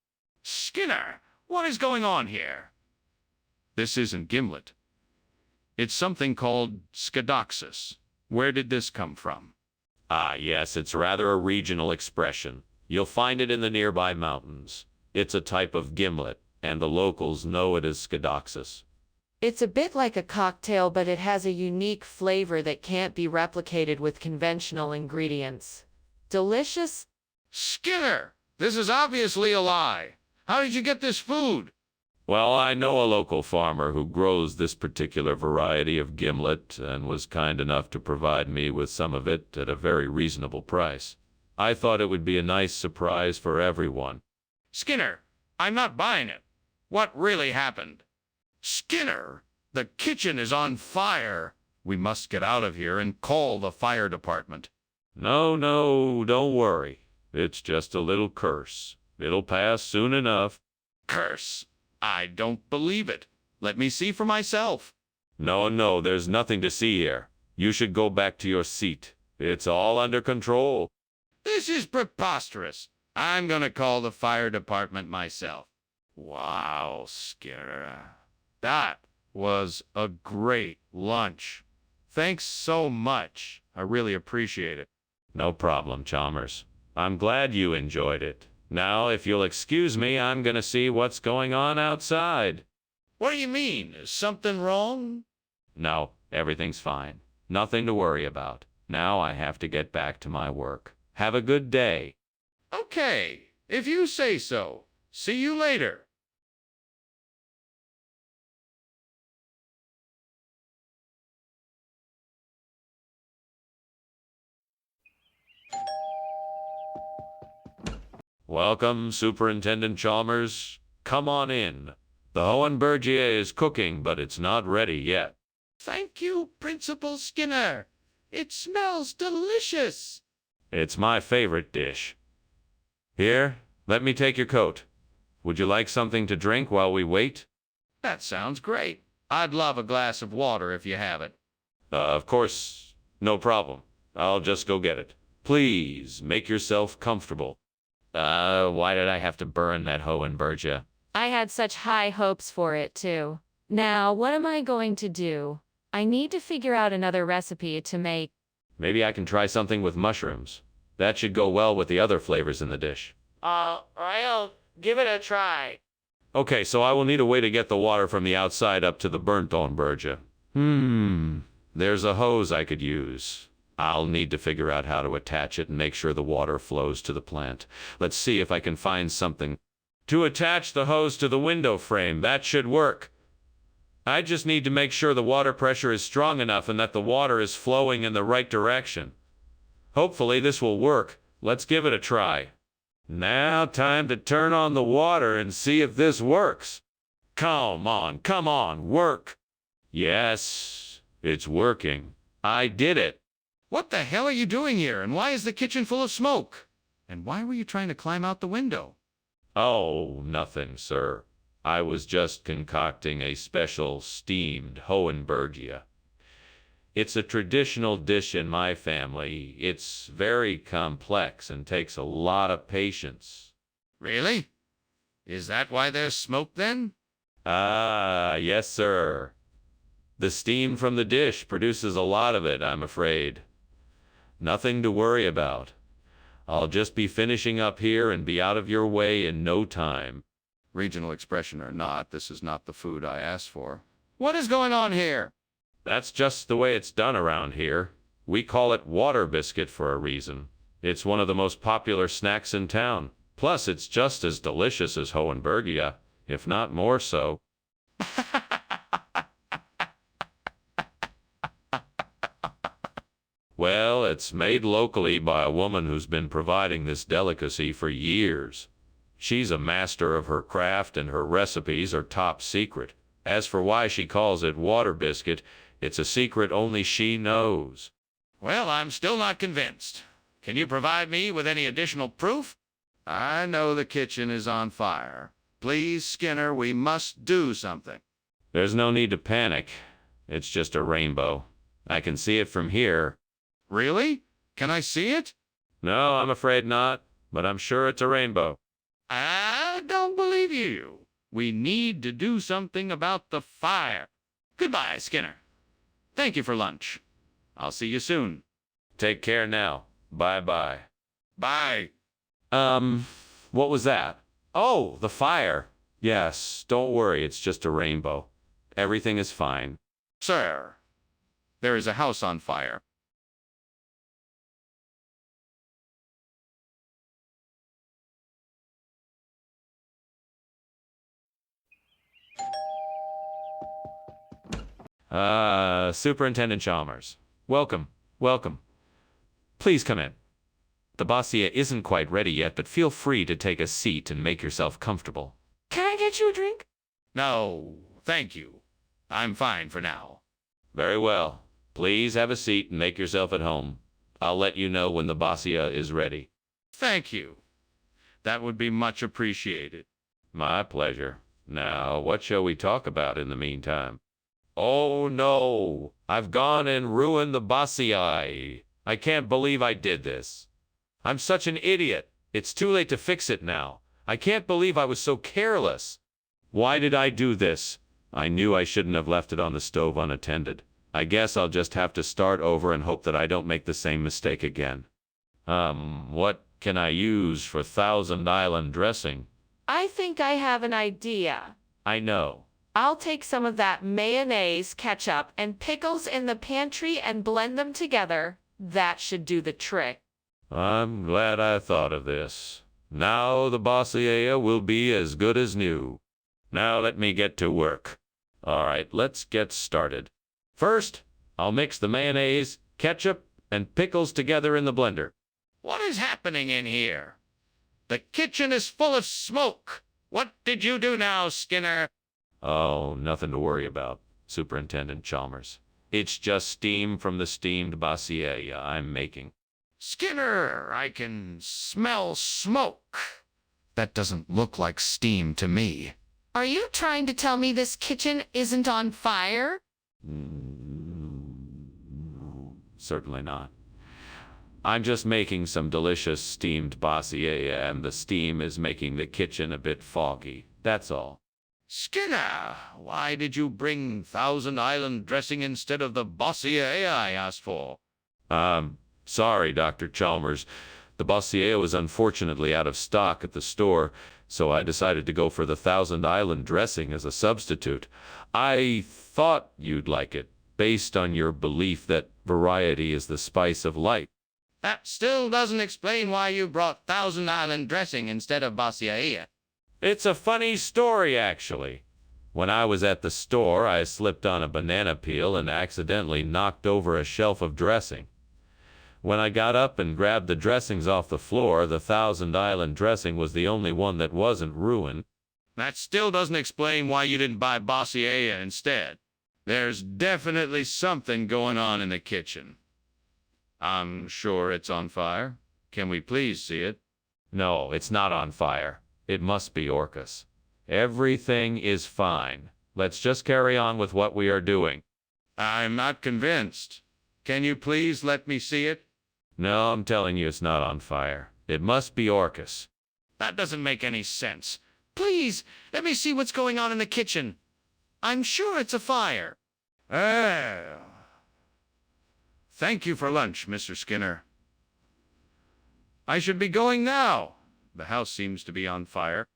Skinner, what is going on here? This isn't gimlet. It's something called Skidoxus. Where did this come from? Ah, yes, it's rather a regional expression. You'll find it in the nearby mountains. It's a type of gimlet, and the locals know it as Skidoxus. It's a bit like a cocktail, but it has a unique flavor that can't be replicated with conventional ingredients. Delicious? Skinner, this is obviously a lie. How did you get this food? Well, I know a local farmer who grows this particular variety of gimlet and was kind enough to provide me with some of it at a very reasonable price. I thought it would be a nice surprise for everyone. Skinner, I'm not buying it. What really happened? Skinner, the kitchen is on fire. We must get out of here and call the fire department. No, don't worry. It's just a little curse. It'll pass soon enough. Curse. I don't believe it. Let me see for myself. No, there's nothing to see here. You should go back to your seat. It's all under control. This is preposterous. I'm gonna call the fire department myself. Wow, Skinner. That was a great lunch. Thanks so much. I really appreciate it. No problem, Chalmers. I'm glad you enjoyed it. Now, if you'll excuse me, I'm gonna see what's going on outside. What do you mean? Is something wrong? No, everything's fine. Nothing to worry about. Now I have to get back to my work. Have a good day. Okay, if you say so. See you later. Welcome, Superintendent Chalmers. Come on in. The Hohenbergia is cooking, but it's not ready yet. Thank you, Principal Skinner. It smells delicious. It's my favorite dish. Here, let me take your coat. Would you like something to drink while we wait? That sounds great. I'd love a glass of water if you have it. Of course, no problem. I'll just go get it. Please, make yourself comfortable. Why did I have to burn that Hohenbergia? I had such high hopes for it, too. Now, what am I going to do? I need to figure out another recipe to make. Maybe I can try something with mushrooms. That should go well with the other flavors in the dish. I'll give it a try. Okay, so I will need a way to get the water from the outside up to the burnt Hohenbergia. There's a hose I could use. I'll need to figure out how to attach it and make sure the water flows to the plant. Let's see if I can find something. To attach the hose to the window frame, that should work. I just need to make sure the water pressure is strong enough and that the water is flowing in the right direction. Hopefully this will work. Let's give it a try. Now time to turn on the water and see if this works. Come on, work. Yes, it's working. I did it. What the hell are you doing here, and why is the kitchen full of smoke? And why were you trying to climb out the window? Oh, nothing, sir. I was just concocting a special steamed Hohenbergia. It's a traditional dish in my family. It's very complex and takes a lot of patience. Really? Is that why there's smoke then? Ah, yes, sir. The steam from the dish produces a lot of it, I'm afraid. Nothing to worry about. I'll just be finishing up here and be out of your way in no time. Regional expression or not, this is not the food I asked for. What is going on here? That's just the way it's done around here. We call it water biscuit for a reason. It's one of the most popular snacks in town. Plus, it's just as delicious as Hohenbergia, if not more so. Well, it's made locally by a woman who's been providing this delicacy for years. She's a master of her craft and her recipes are top secret. As for why she calls it water biscuit, it's a secret only she knows. Well, I'm still not convinced. Can you provide me with any additional proof? I know the kitchen is on fire. Please, Skinner, we must do something. There's no need to panic. It's just a rainbow. I can see it from here. Really? Can I see it? No, I'm afraid not, but I'm sure it's a rainbow. I don't believe you. We need to do something about the fire. Goodbye, Skinner. Thank you for lunch. I'll see you soon. Take care now. Bye-bye. Bye. What was that? Oh, the fire. Yes, don't worry, it's just a rainbow. Everything is fine. Sir, there is a house on fire. Superintendent Chalmers. Welcome. Please come in. The Bossia isn't quite ready yet, but feel free to take a seat and make yourself comfortable. Can I get you a drink? No, thank you. I'm fine for now. Very well. Please have a seat and make yourself at home. I'll let you know when the Bossia is ready. Thank you. That would be much appreciated. My pleasure. Now, what shall we talk about in the meantime? Oh no, I've gone and ruined the Bossia. I can't believe I did this. I'm such an idiot. It's too late to fix it now. I can't believe I was so careless. Why did I do this? I knew I shouldn't have left it on the stove unattended. I guess I'll just have to start over and hope that I don't make the same mistake again. What can I use for Thousand Island dressing? I think I have an idea. I know. I'll take some of that mayonnaise, ketchup, and pickles in the pantry and blend them together. That should do the trick. I'm glad I thought of this. Now the Bossia will be as good as new. Now let me get to work. All right, let's get started. First, I'll mix the mayonnaise, ketchup, and pickles together in the blender. What is happening in here? The kitchen is full of smoke. What did you do now, Skinner? Oh, nothing to worry about, Superintendent Chalmers. It's just steam from the steamed Bossia I'm making. Skinner, I can smell smoke. That doesn't look like steam to me. Are you trying to tell me this kitchen isn't on fire? Certainly not. I'm just making some delicious steamed Bossia, and the steam is making the kitchen a bit foggy. That's all. Skinner, why did you bring Thousand Island dressing instead of the Bossia I asked for? Sorry, Dr. Chalmers. The Bossia was unfortunately out of stock at the store, so I decided to go for the Thousand Island dressing as a substitute. I thought you'd like it, based on your belief that variety is the spice of life. That still doesn't explain why you brought Thousand Island dressing instead of Bossia. It's a funny story, actually. When I was at the store, I slipped on a banana peel and accidentally knocked over a shelf of dressing. When I got up and grabbed the dressings off the floor, the Thousand Island dressing was the only one that wasn't ruined. That still doesn't explain why you didn't buy Bossier instead. There's definitely something going on in the kitchen. I'm sure it's on fire. Can we please see it? No, it's not on fire. It must be Orcus. Everything is fine. Let's just carry on with what we are doing. I'm not convinced. Can you please let me see it? No, I'm telling you it's not on fire. It must be Orcus. That doesn't make any sense. Please, let me see what's going on in the kitchen. I'm sure it's a fire. Thank you for lunch, Mr. Skinner. I should be going now. The house seems to be on fire.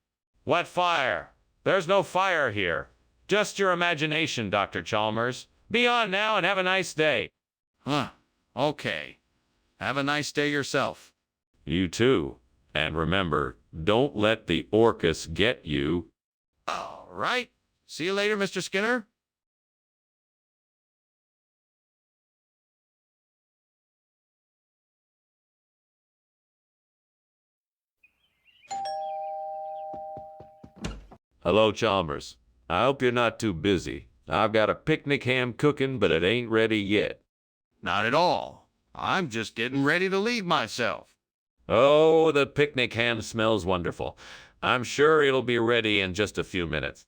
What fire? There's no fire here. Just your imagination, Dr. Chalmers. Be on now and have a nice day. Huh. Okay. Have a nice day yourself. You too. And remember, don't let the Orcus get you. All right. See you later, Mr. Skinner. Hello, Chalmers. I hope you're not too busy. I've got a picnic ham cooking, but it ain't ready yet. Not at all. I'm just getting ready to leave myself. Oh, the picnic ham smells wonderful. I'm sure it'll be ready in just a few minutes.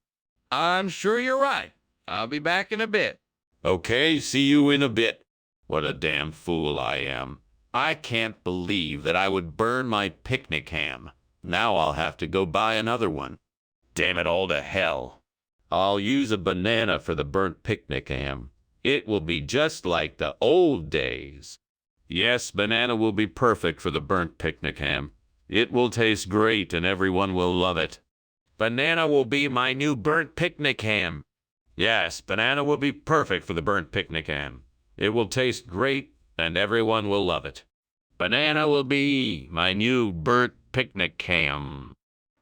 I'm sure you're right. I'll be back in a bit. Okay, see you in a bit. What a damn fool I am. I can't believe that I would burn my picnic ham. Now I'll have to go buy another one. Damn it all to hell. I'll use a banana for the burnt picnic ham. It will be just like the old days. Yes, banana will be perfect for the burnt picnic ham. It will taste great and everyone will love it. Banana will be my new burnt picnic ham. Yes, banana will be perfect for the burnt picnic ham. It will taste great and everyone will love it. Banana will be my new burnt picnic ham.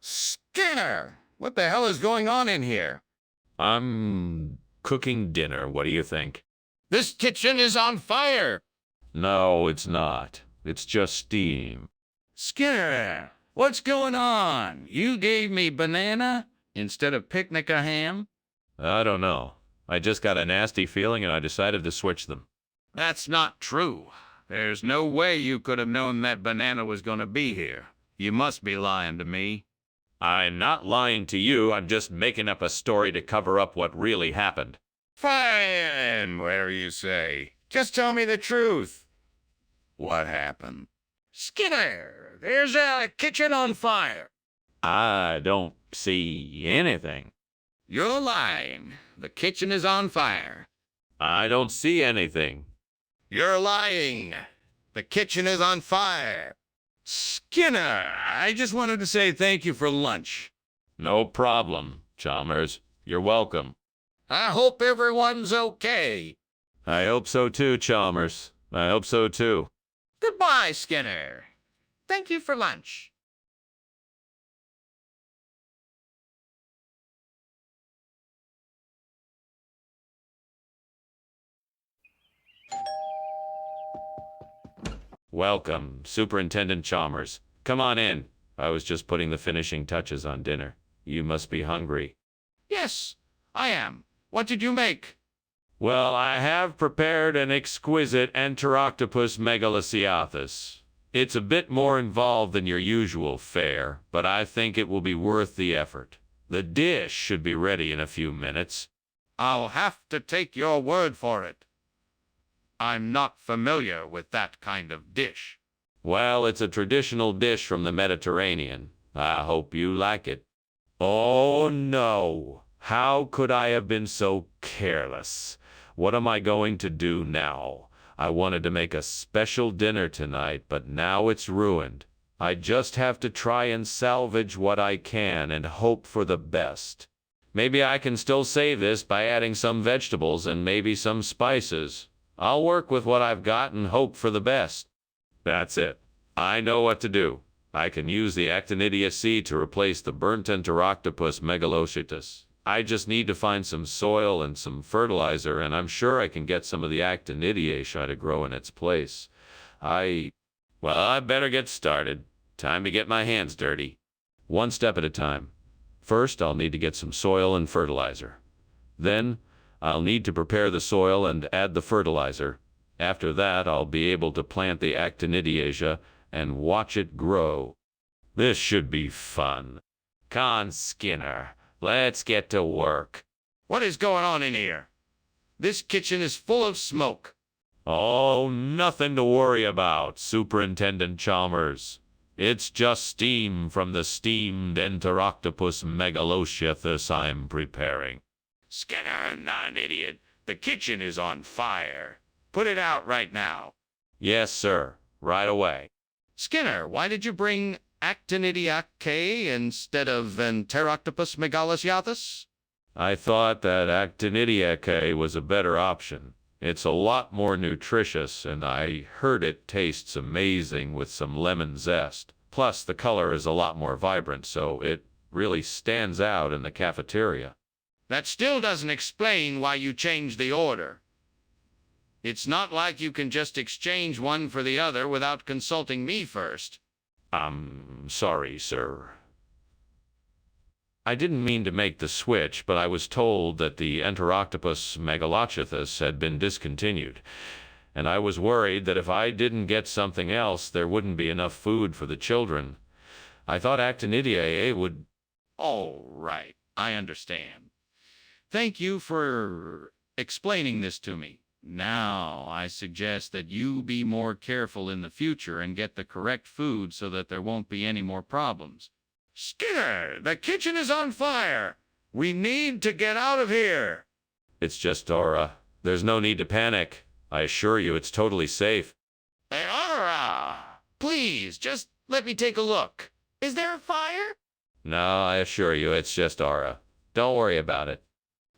Skinner! What the hell is going on in here? I'm cooking dinner. What do you think? This kitchen is on fire! No, it's not. It's just steam. Skinner, what's going on? You gave me banana instead of picnic a ham? I don't know. I just got a nasty feeling and I decided to switch them. That's not true. There's no way you could have known that banana was going to be here. You must be lying to me. I'm not lying to you. I'm just making up a story to cover up what really happened. Fine, whatever you say. Just tell me the truth. What happened? Skinner, there's a kitchen on fire. I don't see anything. You're lying. The kitchen is on fire. I don't see anything. You're lying. The kitchen is on fire. Skinner, I just wanted to say thank you for lunch. No problem, Chalmers. You're welcome. I hope everyone's okay. I hope so too, Chalmers. I hope so too. Goodbye, Skinner. Thank you for lunch. Welcome, Superintendent Chalmers. Come on in. I was just putting the finishing touches on dinner. You must be hungry. Yes, I am. What did you make? Well, I have prepared an exquisite Enteroctopus megalocyathus. It's a bit more involved than your usual fare, but I think it will be worth the effort. The dish should be ready in a few minutes. I'll have to take your word for it. I'm not familiar with that kind of dish. Well, it's a traditional dish from the Mediterranean. I hope you like it. Oh no! How could I have been so careless? What am I going to do now? I wanted to make a special dinner tonight, but now it's ruined. I just have to try and salvage what I can and hope for the best. Maybe I can still save this by adding some vegetables and maybe some spices. I'll work with what I've got and hope for the best. That's it. I know what to do. I can use the Actinidia seed to replace the burnt Enteroctopus megalocyathus. I just need to find some soil and some fertilizer, and I'm sure I can get some of the Actinidiaceae to grow in its place. Well, I better get started. Time to get my hands dirty. One step at a time. First, I'll need to get some soil and fertilizer. Then, I'll need to prepare the soil and add the fertilizer. After that, I'll be able to plant the actinidiaceae and watch it grow. This should be fun. Con Skinner, let's get to work. What is going on in here? This kitchen is full of smoke. Oh, nothing to worry about, Superintendent Chalmers. It's just steam from the steamed Enteroctopus megalocetus I'm preparing. Skinner, I'm not an idiot. The kitchen is on fire. Put it out right now. Yes, sir. Right away. Skinner, why did you bring Actinidiaceae instead of Enteroctopus megalocetus? I thought that Actinidiaceae was a better option. It's a lot more nutritious, and I heard it tastes amazing with some lemon zest. Plus, the color is a lot more vibrant, so it really stands out in the cafeteria. That still doesn't explain why you changed the order. It's not like you can just exchange one for the other without consulting me first. I'm sorry, sir. I didn't mean to make the switch, but I was told that the Enteroctopus megalocetus had been discontinued, and I was worried that if I didn't get something else, there wouldn't be enough food for the children. I thought Actinidiaceae would... All right, I understand. Thank you for explaining this to me. Now, I suggest that you be more careful in the future and get the correct food so that there won't be any more problems. Skinner, the kitchen is on fire. We need to get out of here. It's just Dora. There's no need to panic. I assure you it's totally safe. Aura, please, just let me take a look. Is there a fire? No, I assure you it's just Aura. Don't worry about it.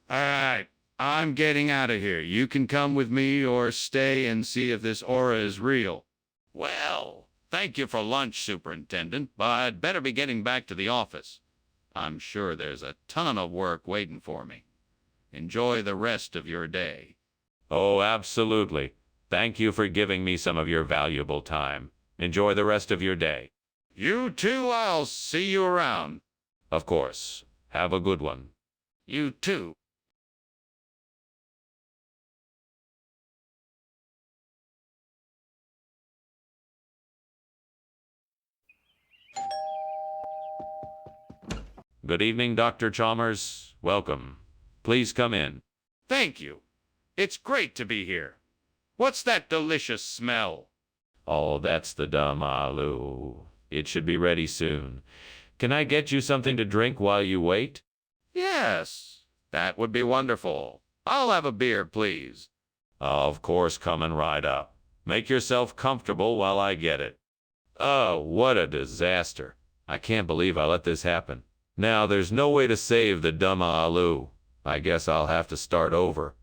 All right, I'm getting out of here. You can come with me or stay and see if this aura is real. Well, thank you for lunch, Superintendent, but I'd better be getting back to the office. I'm sure there's a ton of work waiting for me. Enjoy the rest of your day. Oh, absolutely. Thank you for giving me some of your valuable time. Enjoy the rest of your day. You too, I'll see you around. Of course. Have a good one. You too. Good evening, Dr. Chalmers. Welcome. Please come in. Thank you. It's great to be here. What's that delicious smell? Oh, that's the dumb aloo. It should be ready soon. Can I get you something to drink while you wait? Yes, that would be wonderful. I'll have a beer, please. Of course, coming right up. Make yourself comfortable while I get it. Oh, what a disaster. I can't believe I let this happen. Now, there's no way to save the dumb aloo. I guess I'll have to start over.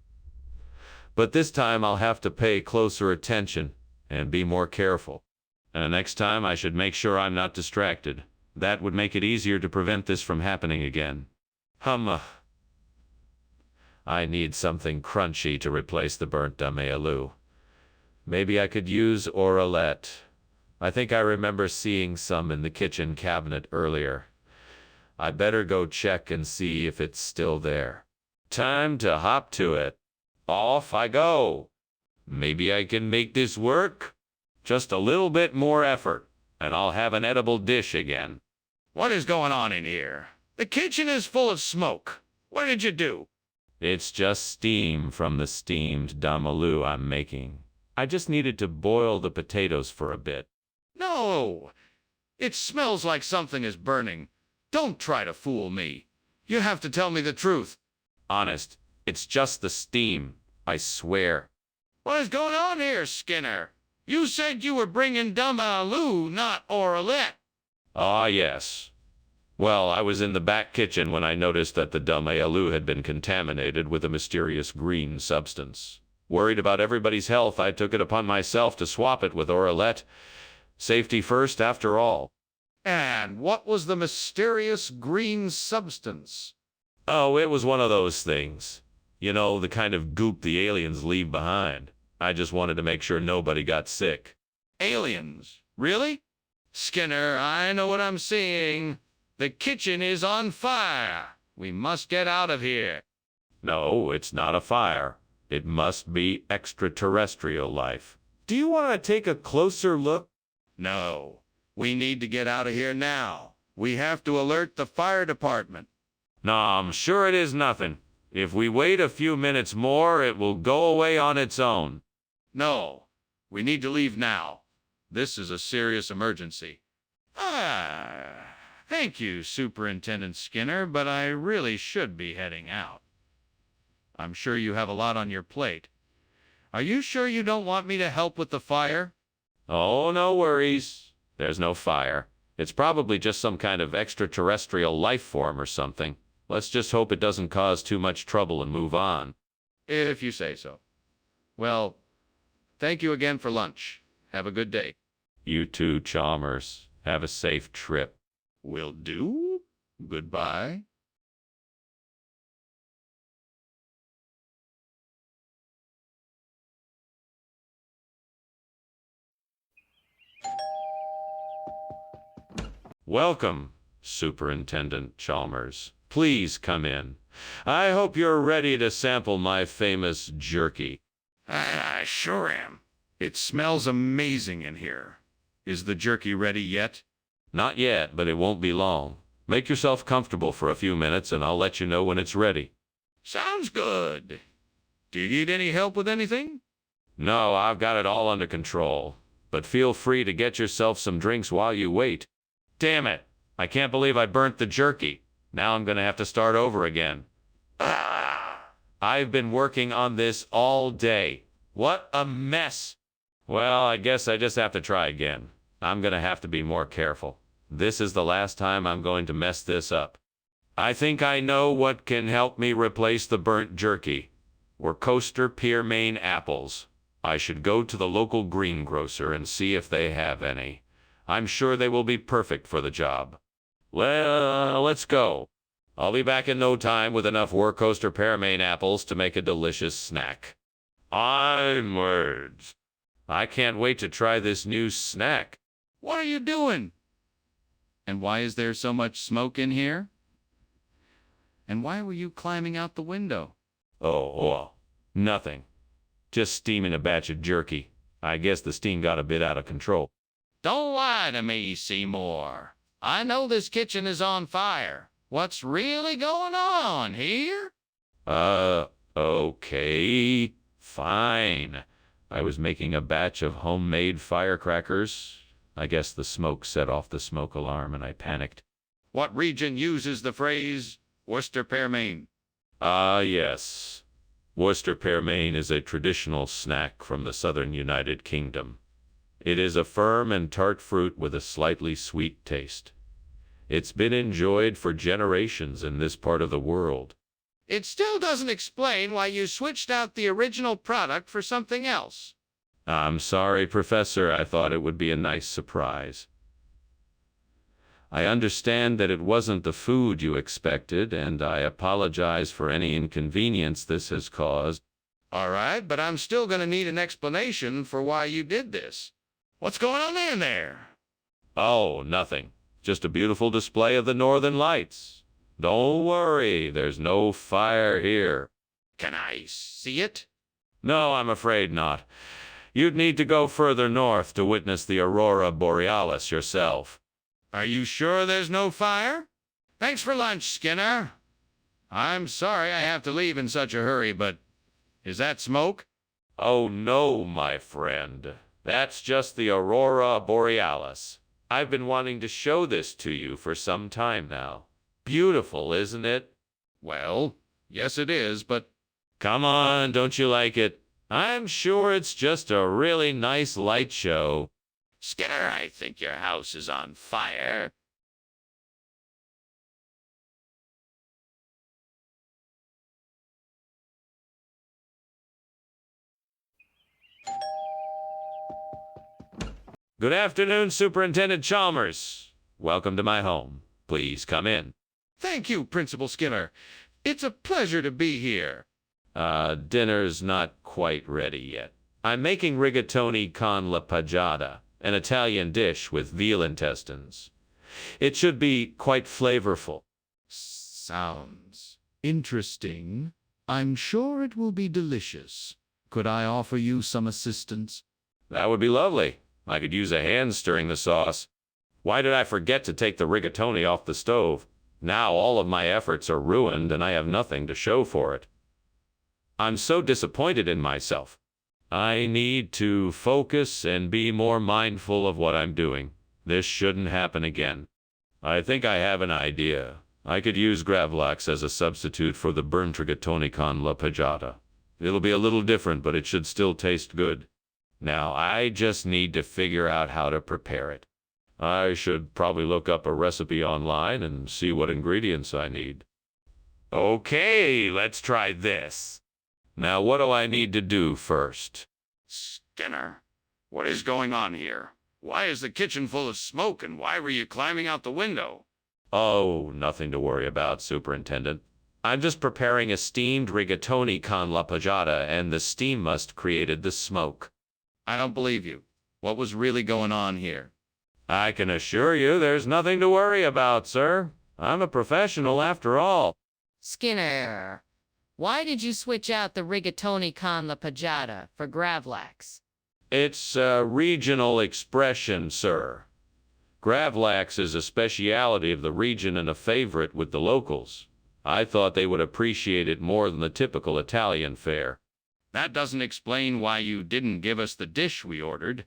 But this time I'll have to pay closer attention and be more careful. And next time I should make sure I'm not distracted. That would make it easier to prevent this from happening again. I need something crunchy to replace the burnt dumb aloo. Maybe I could use Oralette. I think I remember seeing some in the kitchen cabinet earlier. I better go check and see if it's still there. Time to hop to it. Off I go. Maybe I can make this work. Just a little bit more effort, and I'll have an edible dish again. What is going on in here? The kitchen is full of smoke. What did you do? It's just steam from the steamed damaloo I'm making. I just needed to boil the potatoes for a bit. No, it smells like something is burning. Don't try to fool me. You have to tell me the truth. Honest, it's just the steam, I swear. What is going on here, Skinner? You said you were bringing Damaloo, not Oralette. Ah, yes. Well, I was in the back kitchen when I noticed that the dumb aloo had been contaminated with a mysterious green substance. Worried about everybody's health, I took it upon myself to swap it with Oralette. Safety first, after all. And what was the mysterious green substance? Oh, it was one of those things. You know, the kind of goop the aliens leave behind. I just wanted to make sure nobody got sick. Aliens? Really? Skinner, I know what I'm seeing. The kitchen is on fire. We must get out of here. No, it's not a fire. It must be extraterrestrial life. Do you want to take a closer look? No, we need to get out of here now. We have to alert the fire department. No, I'm sure it is nothing. If we wait a few minutes more, it will go away on its own. No, we need to leave now. This is a serious emergency. Thank you, Superintendent Skinner, but I really should be heading out. I'm sure you have a lot on your plate. Are you sure you don't want me to help with the fire? Oh, no worries. There's no fire. It's probably just some kind of extraterrestrial life form or something. Let's just hope it doesn't cause too much trouble and move on. If you say so. Well, thank you again for lunch. Have a good day. You too, Chalmers. Have a safe trip. Will do. Goodbye. Welcome, Superintendent Chalmers. Please come in. I hope you're ready to sample my famous jerky. I sure am. It smells amazing in here. Is the jerky ready yet? Not yet, but it won't be long. Make yourself comfortable for a few minutes and I'll let you know when it's ready. Sounds good. Do you need any help with anything? No, I've got it all under control. But feel free to get yourself some drinks while you wait. Damn it! I can't believe I burnt the jerky. Now I'm gonna have to start over again. I've been working on this all day. What a mess! Well, I guess I just have to try again. I'm gonna have to be more careful. This is the last time I'm going to mess this up. I think I know what can help me replace the burnt jerky. Worcester Pearmain apples. I should go to the local greengrocer and see if they have any. I'm sure they will be perfect for the job. Well, let's go. I'll be back in no time with enough Worcester Pearmain apples to make a delicious snack. Onwards. I can't wait to try this new snack. What are you doing? And why is there so much smoke in here? And why were you climbing out the window? Oh, nothing. Just steaming a batch of jerky. I guess the steam got a bit out of control. Don't lie to me, Seymour. I know this kitchen is on fire. What's really going on here? Okay, fine. I was making a batch of homemade firecrackers. I guess the smoke set off the smoke alarm and I panicked. What region uses the phrase Worcester Pearmain? Yes. Worcester Pearmain is a traditional snack from the southern United Kingdom. It is a firm and tart fruit with a slightly sweet taste. It's been enjoyed for generations in this part of the world. It still doesn't explain why you switched out the original product for something else. I'm sorry, Professor. I thought it would be a nice surprise. I understand that it wasn't the food you expected, and I apologize for any inconvenience this has caused. All right, but I'm still going to need an explanation for why you did this. What's going on in there? Oh, nothing. Just a beautiful display of the northern lights. Don't worry, there's no fire here. Can I see it? No, I'm afraid not. You'd need to go further north to witness the aurora borealis yourself. Are you sure there's no fire? Thanks for lunch, Skinner. I'm sorry I have to leave in such a hurry, but is that smoke? Oh no, my friend. That's just the aurora borealis. I've been wanting to show this to you for some time now. Beautiful, isn't it? Well, yes it is, but... Come on, don't you like it? I'm sure it's just a really nice light show. Skinner, I think your house is on fire. Good afternoon, Superintendent Chalmers. Welcome to my home. Please come in. Thank you, Principal Skinner. It's a pleasure to be here. Dinner's not quite ready yet. I'm making rigatoni con la paggiata, an Italian dish with veal intestines. It should be quite flavorful. Sounds interesting. I'm sure it will be delicious. Could I offer you some assistance? That would be lovely. I could use a hand stirring the sauce. Why did I forget to take the rigatoni off the stove? Now all of my efforts are ruined and I have nothing to show for it. I'm so disappointed in myself. I need to focus and be more mindful of what I'm doing. This shouldn't happen again. I think I have an idea. I could use gravlax as a substitute for the burnt rigatoni con la pagata. It'll be a little different, but it should still taste good. Now I just need to figure out how to prepare it. I should probably look up a recipe online and see what ingredients I need. Okay, let's try this. Now what do I need to do first? Skinner, what is going on here? Why is the kitchen full of smoke and why were you climbing out the window? Oh, nothing to worry about, Superintendent. I'm just preparing a steamed rigatoni con la pagata and the steam must created the smoke. I don't believe you. What was really going on here? I can assure you there's nothing to worry about, sir. I'm a professional after all. Skinner, why did you switch out the rigatoni con la pagata for gravlax? It's a regional expression, sir. Gravlax is a speciality of the region and a favorite with the locals. I thought they would appreciate it more than the typical Italian fare. That doesn't explain why you didn't give us the dish we ordered.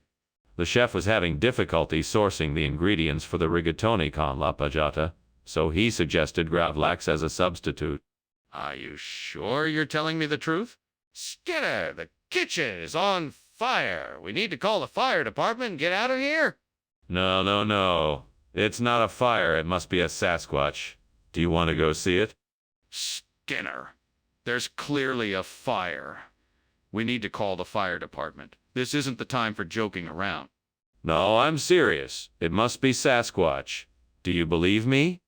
The chef was having difficulty sourcing the ingredients for the rigatoni con la pagata, so he suggested gravlax as a substitute. Are you sure you're telling me the truth? Skinner, the kitchen is on fire. We need to call the fire department and get out of here. No. It's not a fire. It must be a Sasquatch. Do you want to go see it? Skinner, there's clearly a fire. We need to call the fire department. This isn't the time for joking around. No, I'm serious. It must be Sasquatch. Do you believe me?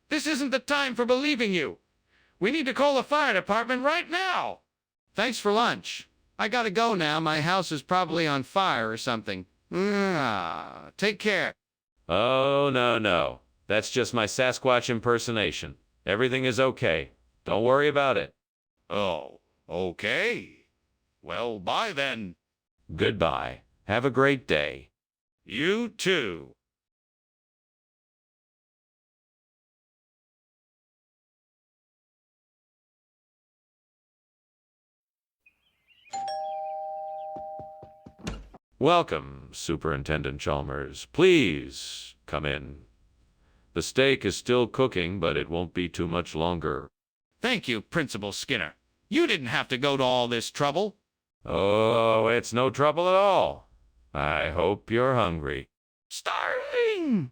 This isn't the time for believing you. We need to call the fire department right now. Thanks for lunch. I gotta go now. My house is probably on fire or something. Take care. Oh, no. That's just my Sasquatch impersonation. Everything is okay. Don't worry about it. Oh, okay. Well, bye then. Goodbye. Have a great day. You too. Welcome, Superintendent Chalmers. Please come in. The steak is still cooking, but it won't be too much longer. Thank you, Principal Skinner. You didn't have to go to all this trouble. Oh, it's no trouble at all. I hope you're hungry. Starving!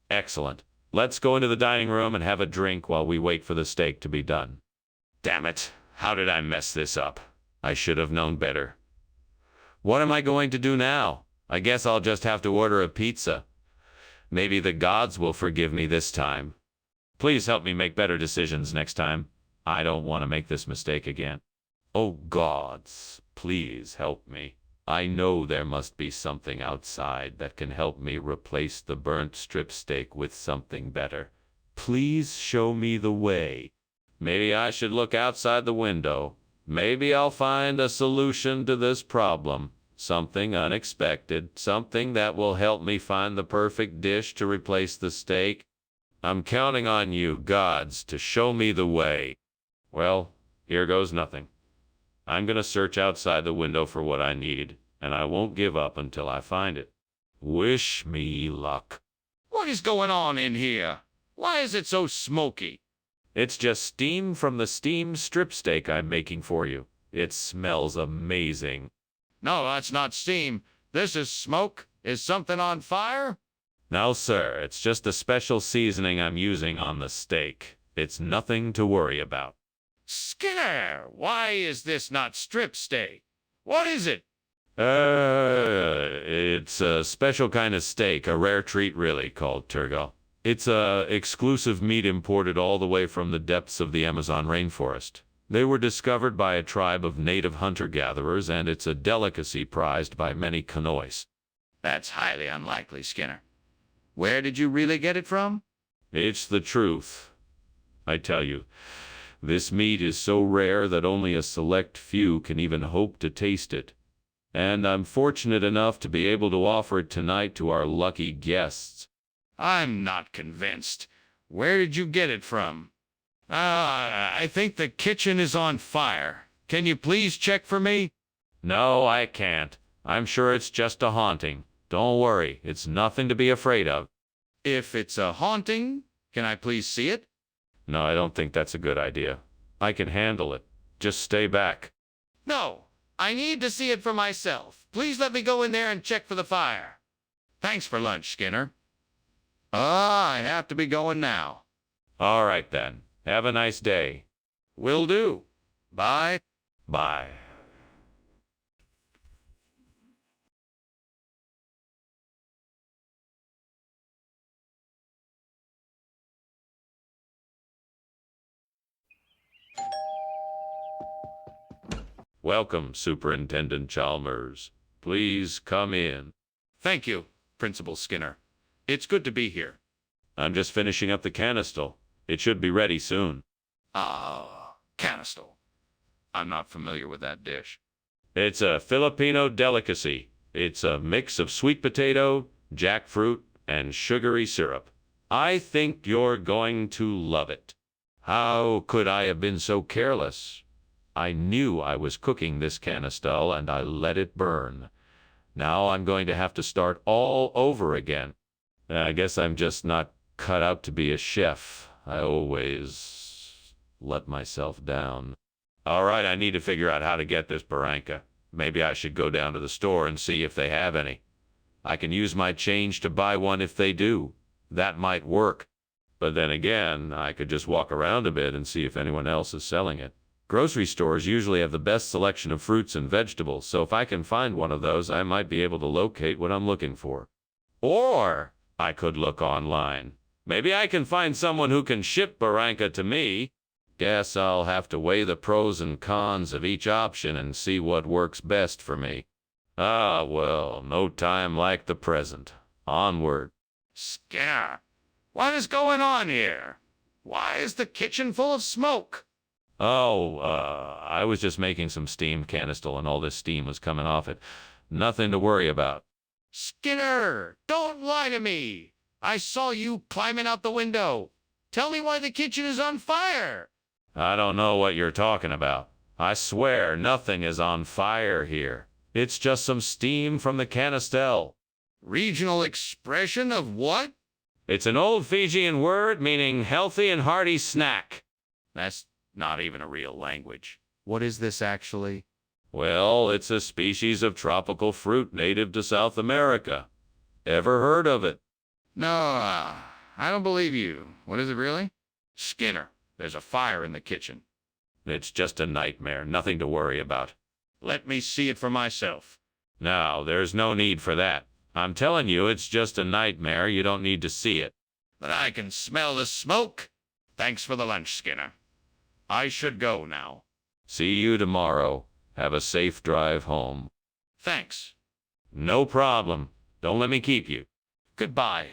Excellent. Let's go into the dining room and have a drink while we wait for the steak to be done. Damn it. How did I mess this up? I should have known better. What am I going to do now? I guess I'll just have to order a pizza. Maybe the gods will forgive me this time. Please help me make better decisions next time. I don't want to make this mistake again. Oh, gods, please help me. I know there must be something outside that can help me replace the burnt strip steak with something better. Please show me the way. Maybe I should look outside the window. Maybe I'll find a solution to this problem. Something unexpected, something that will help me find the perfect dish to replace the steak. I'm counting on you, gods, to show me the way. Well, here goes nothing. I'm gonna search outside the window for what I need, and I won't give up until I find it. Wish me luck. What is going on in here? Why is it so smoky? It's just steam from the steamed strip steak I'm making for you. It smells amazing. No, that's not steam. This is smoke. Is something on fire? No, sir, it's just a special seasoning I'm using on the steak. It's nothing to worry about. Skinner, why is this not strip steak? What is it? It's a special kind of steak, a rare treat really, called turgal. It's a exclusive meat imported all the way from the depths of the Amazon rainforest. They were discovered by a tribe of native hunter-gatherers, and it's a delicacy prized by many Kanois. That's highly unlikely, Skinner. Where did you really get it from? It's the truth. I tell you, this meat is so rare that only a select few can even hope to taste it. And I'm fortunate enough to be able to offer it tonight to our lucky guests. I'm not convinced. Where did you get it from? I think the kitchen is on fire. Can you please check for me? No, I can't. I'm sure it's just a haunting. Don't worry, it's nothing to be afraid of. If it's a haunting, can I please see it? No, I don't think that's a good idea. I can handle it. Just stay back. No, I need to see it for myself. Please let me go in there and check for the fire. Thanks for lunch, Skinner. I have to be going now. All right then. Have a nice day. Will do. Bye. Bye. Welcome, Superintendent Chalmers. Please come in. Thank you, Principal Skinner. It's good to be here. I'm just finishing up the canistel. It should be ready soon. Canistel. I'm not familiar with that dish. It's a Filipino delicacy. It's a mix of sweet potato, jackfruit, and sugary syrup. I think you're going to love it. How could I have been so careless? I knew I was cooking this canistel and I let it burn. Now I'm going to have to start all over again. I guess I'm just not cut out to be a chef. I always let myself down. All right, I need to figure out how to get this barranca. Maybe I should go down to the store and see if they have any. I can use my change to buy one if they do. That might work. But then again, I could just walk around a bit and see if anyone else is selling it. Grocery stores usually have the best selection of fruits and vegetables, so if I can find one of those, I might be able to locate what I'm looking for. Or I could look online. Maybe I can find someone who can ship barranca to me. Guess I'll have to weigh the pros and cons of each option and see what works best for me. Well, no time like the present. Onward. Skinner, what is going on here? Why is the kitchen full of smoke? I was just making some steamed canistel and all this steam was coming off it. Nothing to worry about. Skinner, don't lie to me. I saw you climbing out the window. Tell me why the kitchen is on fire. I don't know what you're talking about. I swear nothing is on fire here. It's just some steam from the canistel. Regional expression of what? It's an old Fijian word meaning healthy and hearty snack. That's not even a real language. What is this actually? Well, it's a species of tropical fruit native to South America. Ever heard of it? No, I don't believe you. What is it really? Skinner, there's a fire in the kitchen. It's just a nightmare, nothing to worry about. Let me see it for myself. No, there's no need for that. I'm telling you, it's just a nightmare. You don't need to see it. But I can smell the smoke. Thanks for the lunch, Skinner. I should go now. See you tomorrow. Have a safe drive home. Thanks. No problem. Don't let me keep you. Goodbye.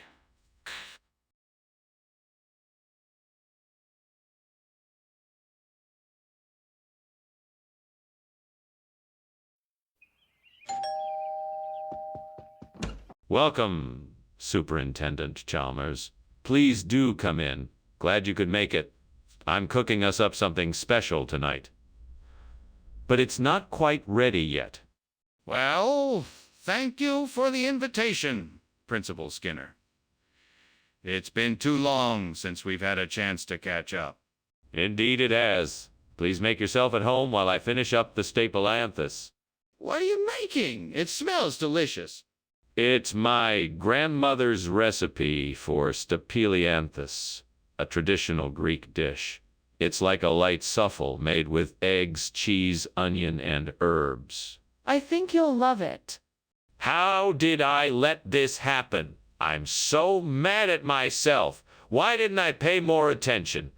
Welcome, Superintendent Chalmers. Please do come in. Glad you could make it. I'm cooking us up something special tonight. But it's not quite ready yet. Well, thank you for the invitation, Principal Skinner. It's been too long since we've had a chance to catch up. Indeed it has. Please make yourself at home while I finish up the stapelanthus. What are you making? It smells delicious. It's my grandmother's recipe for stapelianthus, a traditional Greek dish. It's like a light souffle made with eggs, cheese, onion, and herbs. I think you'll love it. How did I let this happen? I'm so mad at myself. Why didn't I pay more attention?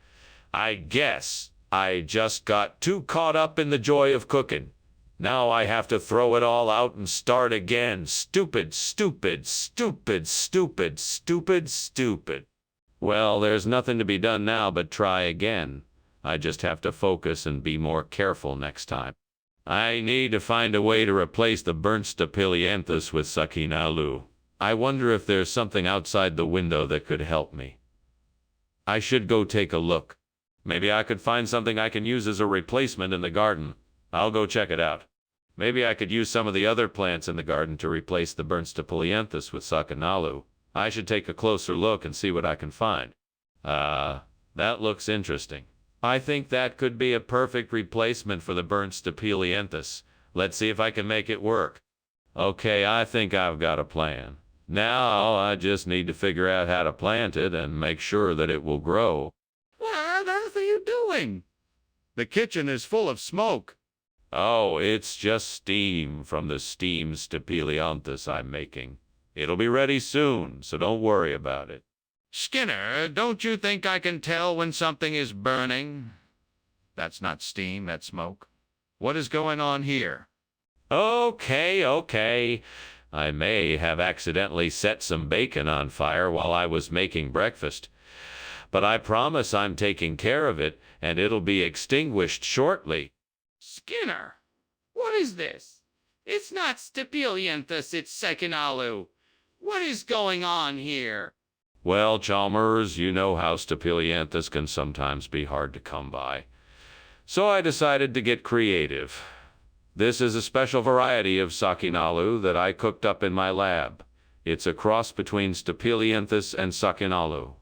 I guess I just got too caught up in the joy of cooking. Now I have to throw it all out and start again. Stupid, stupid, stupid, stupid, stupid, stupid. Well, there's nothing to be done now but try again. I just have to focus and be more careful next time. I need to find a way to replace the burnt Staphylianthus with Sakinalu. I wonder if there's something outside the window that could help me. I should go take a look. Maybe I could find something I can use as a replacement in the garden. I'll go check it out. Maybe I could use some of the other plants in the garden to replace the burnt Staphylianthus with Sakinalu. I should take a closer look and see what I can find. That looks interesting. I think that could be a perfect replacement for the burnt Staphylianthus. Let's see if I can make it work. Okay, I think I've got a plan. Now I just need to figure out how to plant it and make sure that it will grow. What on earth are you doing? The kitchen is full of smoke. Oh, it's just steam from the steamed Staphylianthus I'm making. It'll be ready soon, so don't worry about it. Skinner, don't you think I can tell when something is burning? That's not steam, that's smoke. What is going on here? Okay. I may have accidentally set some bacon on fire while I was making breakfast. But I promise I'm taking care of it, and it'll be extinguished shortly. Skinner, what is this? It's not Staphylianthus, it's Sakinalu. What is going on here? Well, Chalmers, you know how Staphylianthus can sometimes be hard to come by. So I decided to get creative. This is a special variety of Sakinalu that I cooked up in my lab. It's a cross between Staphylianthus and Sakinalu.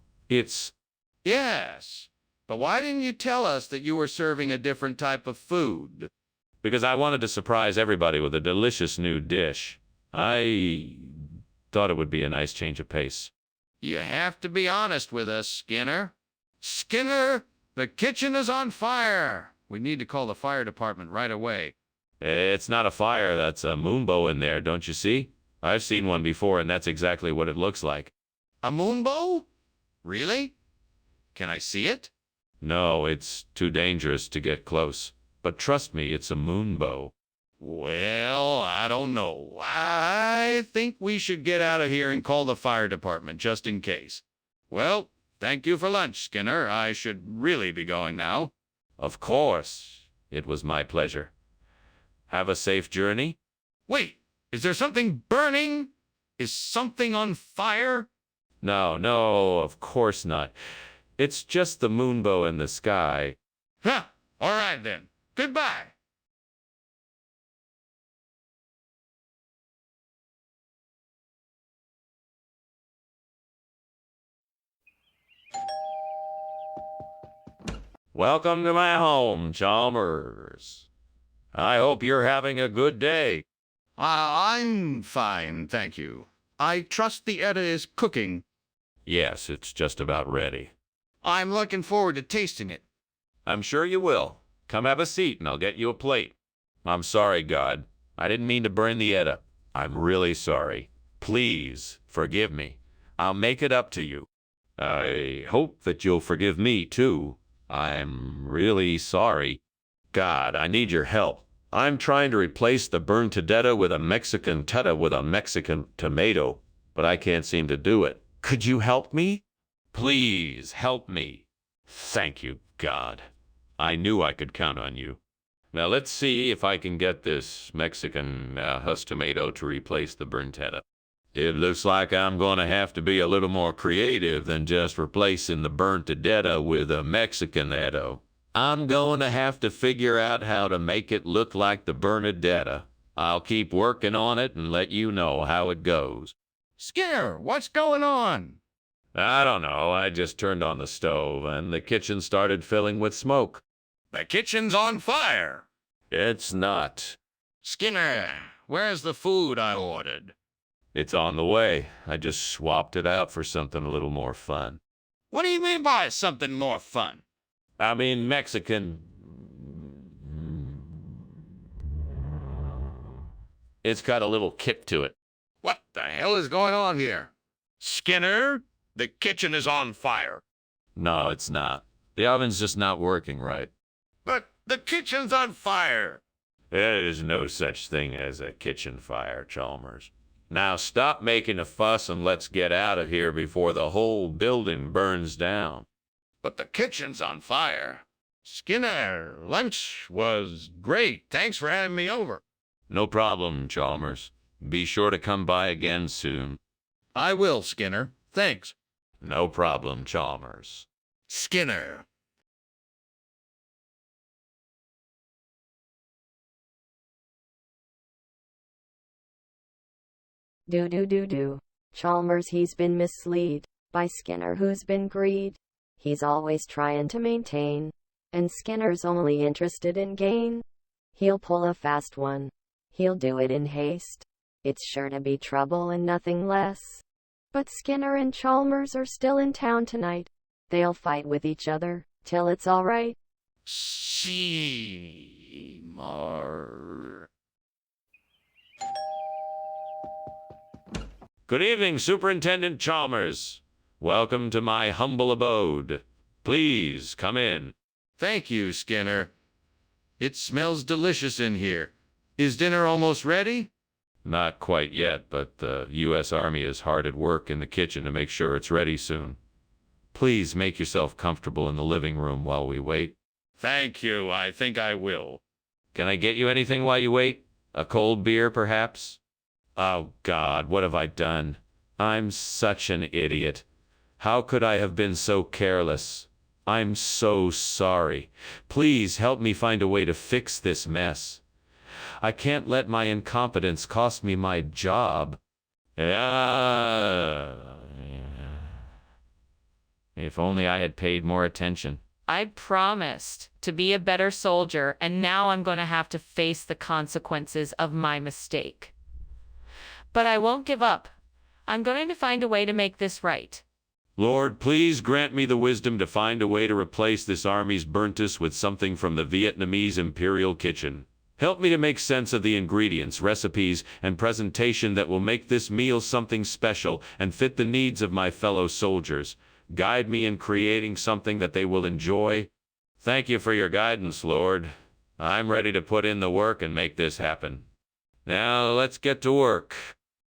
Yes, but why didn't you tell us that you were serving a different type of food? Because I wanted to surprise everybody with a delicious new dish. I thought it would be a nice change of pace. You have to be honest with us, Skinner. Skinner, the kitchen is on fire. We need to call the fire department right away. It's not a fire, that's a moonbow in there, don't you see? I've seen one before, and that's exactly what it looks like. A moonbow? Really? Can I see it? No, it's too dangerous to get close. But trust me, it's a moonbow. Well, I don't know. I think we should get out of here and call the fire department just in case. Well, thank you for lunch, Skinner. I should really be going now. Of course. It was my pleasure. Have a safe journey. Wait, is there something burning? Is something on fire? No, of course not. It's just the moonbow in the sky. Huh, all right then. Goodbye. Welcome to my home, Chalmers. I hope you're having a good day. I'm fine, thank you. I trust the Edda is cooking. Yes, it's just about ready. I'm looking forward to tasting it. I'm sure you will. Come have a seat and I'll get you a plate. I'm sorry, God. I didn't mean to burn the Edda. I'm really sorry. Please forgive me. I'll make it up to you. I hope that you'll forgive me, too. I'm really sorry. God, I need your help. I'm trying to replace the burned tedetta with a Mexican teta with a Mexican tomato, but I can't seem to do it. Could you help me? Please help me. Thank you, God. I knew I could count on you. Now let's see if I can get this Mexican husk tomato to replace the burnt teta. It looks like I'm going to have to be a little more creative than just replacing the burnt tedetta with a Mexican etto. I'm going to have to figure out how to make it look like the Bernadetta. I'll keep working on it and let you know how it goes. Skinner, what's going on? I don't know. I just turned on the stove and the kitchen started filling with smoke. The kitchen's on fire. It's not. Skinner, where's the food I ordered? It's on the way. I just swapped it out for something a little more fun. What do you mean by something more fun? I mean Mexican. It's got a little kick to it. What the hell is going on here? Skinner, the kitchen is on fire. No, it's not. The oven's just not working right. But the kitchen's on fire. There is no such thing as a kitchen fire, Chalmers. Now stop making a fuss and let's get out of here before the whole building burns down. But the kitchen's on fire. Skinner, lunch was great. Thanks for having me over. No problem, Chalmers. Be sure to come by again soon. I will, Skinner. Thanks. No problem, Chalmers. Skinner. Do. Chalmers he's been misled by Skinner who's been greed. He's always trying to maintain, and Skinner's only interested in gain. He'll pull a fast one. He'll do it in haste. It's sure to be trouble and nothing less. But Skinner and Chalmers are still in town tonight. They'll fight with each other till it's all right. Seymour. Good evening, Superintendent Chalmers. Welcome to my humble abode. Please come in. Thank you, Skinner. It smells delicious in here. Is dinner almost ready? Not quite yet, but the U.S. Army is hard at work in the kitchen to make sure it's ready soon. Please make yourself comfortable in the living room while we wait. Thank you. I think I will. Can I get you anything while you wait? A cold beer, perhaps? Oh, God, what have I done? I'm such an idiot. How could I have been so careless? I'm so sorry. Please help me find a way to fix this mess. I can't let my incompetence cost me my job. If only I had paid more attention. I promised to be a better soldier, and now I'm going to have to face the consequences of my mistake. But I won't give up. I'm going to find a way to make this right. Lord, please grant me the wisdom to find a way to replace this army's burntus with something from the Vietnamese Imperial Kitchen. Help me to make sense of the ingredients, recipes, and presentation that will make this meal something special and fit the needs of my fellow soldiers. Guide me in creating something that they will enjoy. Thank you for your guidance, Lord. I'm ready to put in the work and make this happen. Now, let's get to work.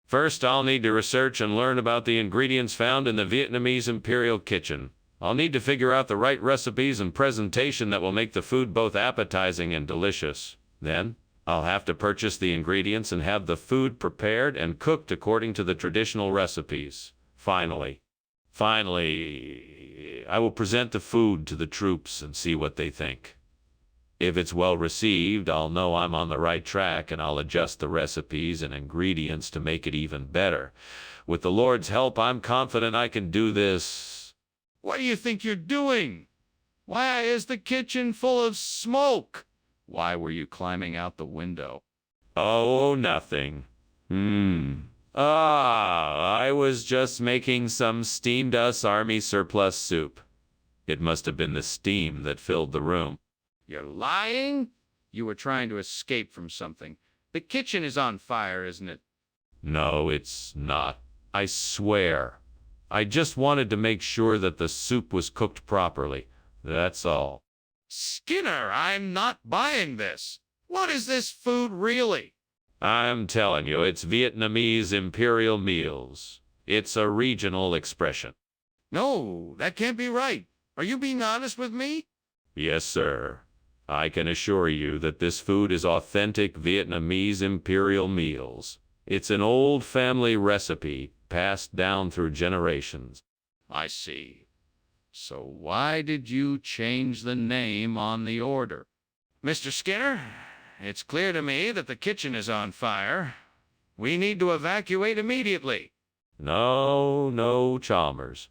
First, I'll need to research and learn about the ingredients found in the Vietnamese Imperial Kitchen. I'll need to figure out the right recipes and presentation that will make the food both appetizing and delicious. Then, I'll have to purchase the ingredients and have the food prepared and cooked according to the traditional recipes. Finally, I will present the food to the troops and see what they think. If it's well received, I'll know I'm on the right track, and I'll adjust the recipes and ingredients to make it even better. With the Lord's help, I'm confident I can do this. What do you think you're doing? Why is the kitchen full of smoke? Why were you climbing out the window? Oh, nothing. I was just making some steamed US Army surplus soup. It must have been the steam that filled the room. You're lying? You were trying to escape from something. The kitchen is on fire, isn't it? No, it's not. I swear. I just wanted to make sure that the soup was cooked properly. That's all. Skinner, I'm not buying this. What is this food really? I'm telling you, it's Vietnamese imperial meals. It's a regional expression. No, that can't be right. Are you being honest with me? Yes, sir. I can assure you that this food is authentic Vietnamese imperial meals. It's an old family recipe passed down through generations. I see. So why did you change the name on the order? Mr. Skinner, it's clear to me that the kitchen is on fire. We need to evacuate immediately. No, Chalmers.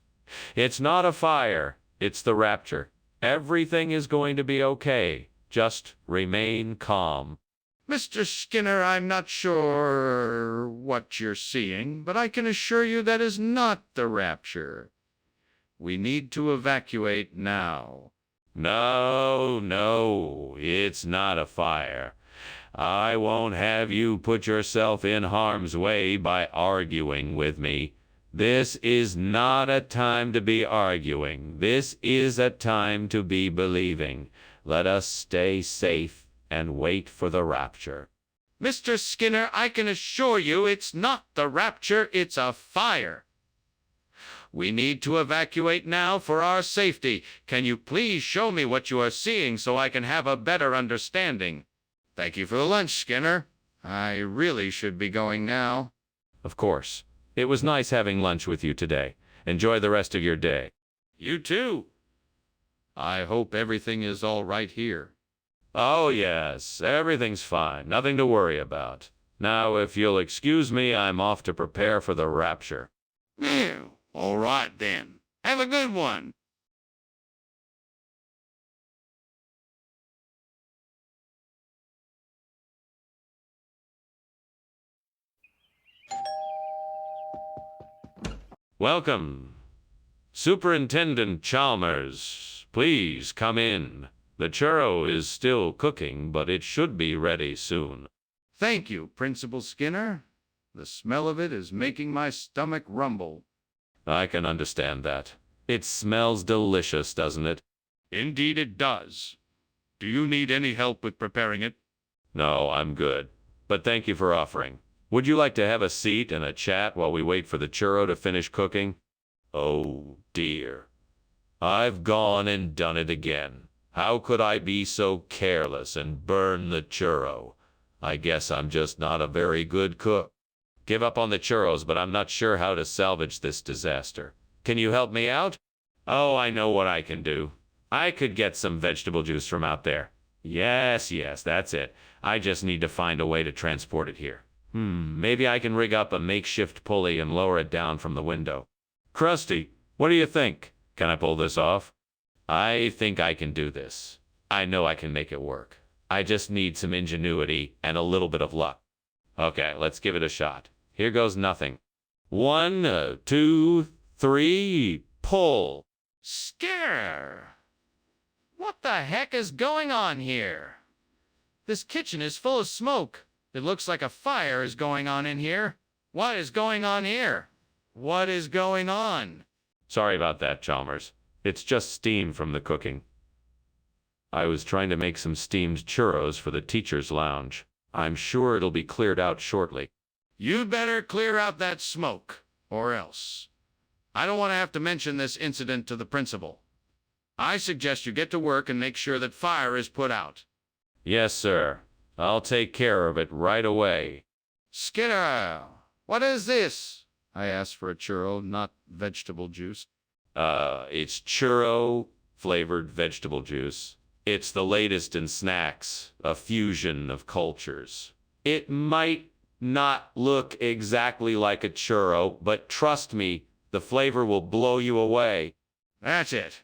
It's not a fire. It's the rapture. Everything is going to be okay. Just remain calm. Mr. Skinner, I'm not sure what you're seeing, but I can assure you that is not the rapture. We need to evacuate now. No, it's not a fire. I won't have you put yourself in harm's way by arguing with me. This is not a time to be arguing. This is a time to be believing. Let us stay safe and wait for the rapture. Mr. Skinner, I can assure you it's not the rapture, it's a fire. We need to evacuate now for our safety. Can you please show me what you are seeing so I can have a better understanding? Thank you for the lunch, Skinner. I really should be going now. Of course. It was nice having lunch with you today. Enjoy the rest of your day. You too. I hope everything is all right here. Oh, yes, everything's fine. Nothing to worry about. Now, if you'll excuse me, I'm off to prepare for the rapture. Phew. All right, then. Have a good one. Welcome. Superintendent Chalmers, please come in. The churro is still cooking, but it should be ready soon. Thank you, Principal Skinner. The smell of it is making my stomach rumble. I can understand that. It smells delicious, doesn't it? Indeed it does. Do you need any help with preparing it? No, I'm good. But thank you for offering. Would you like to have a seat and a chat while we wait for the churro to finish cooking? Oh, dear. I've gone and done it again. How could I be so careless and burn the churro? I guess I'm just not a very good cook. Give up on the churros, but I'm not sure how to salvage this disaster. Can you help me out? Oh, I know what I can do. I could get some vegetable juice from out there. Yes, that's it. I just need to find a way to transport it here. Maybe I can rig up a makeshift pulley and lower it down from the window. Krusty, what do you think? Can I pull this off? I think I can do this. I know I can make it work. I just need some ingenuity and a little bit of luck. Okay, let's give it a shot. Here goes nothing. 1, 2, 3, pull. Skinner! What the heck is going on here? This kitchen is full of smoke. It looks like a fire is going on in here. What is going on here? What is going on? Sorry about that, Chalmers. It's just steam from the cooking. I was trying to make some steamed churros for the teacher's lounge. I'm sure it'll be cleared out shortly. You'd better clear out that smoke, or else. I don't want to have to mention this incident to the principal. I suggest you get to work and make sure that fire is put out. Yes, sir. I'll take care of it right away. Skinner, what is this? I asked for a churro, not vegetable juice. It's churro-flavored vegetable juice. It's the latest in snacks, a fusion of cultures. It might not look exactly like a churro, but trust me, the flavor will blow you away. That's it.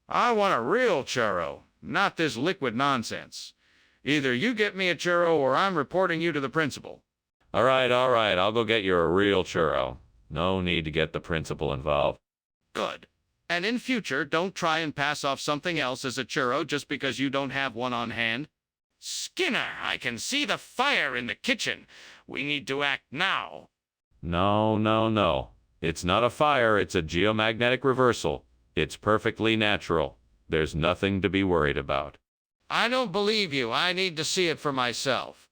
I want a real churro, not this liquid nonsense. Either you get me a churro or I'm reporting you to the principal. All right, I'll go get you a real churro. No need to get the principal involved. Good. And in future, don't try and pass off something else as a churro just because you don't have one on hand. Skinner, I can see the fire in the kitchen. We need to act now. No. It's not a fire, it's a geomagnetic reversal. It's perfectly natural. There's nothing to be worried about. I don't believe you. I need to see it for myself.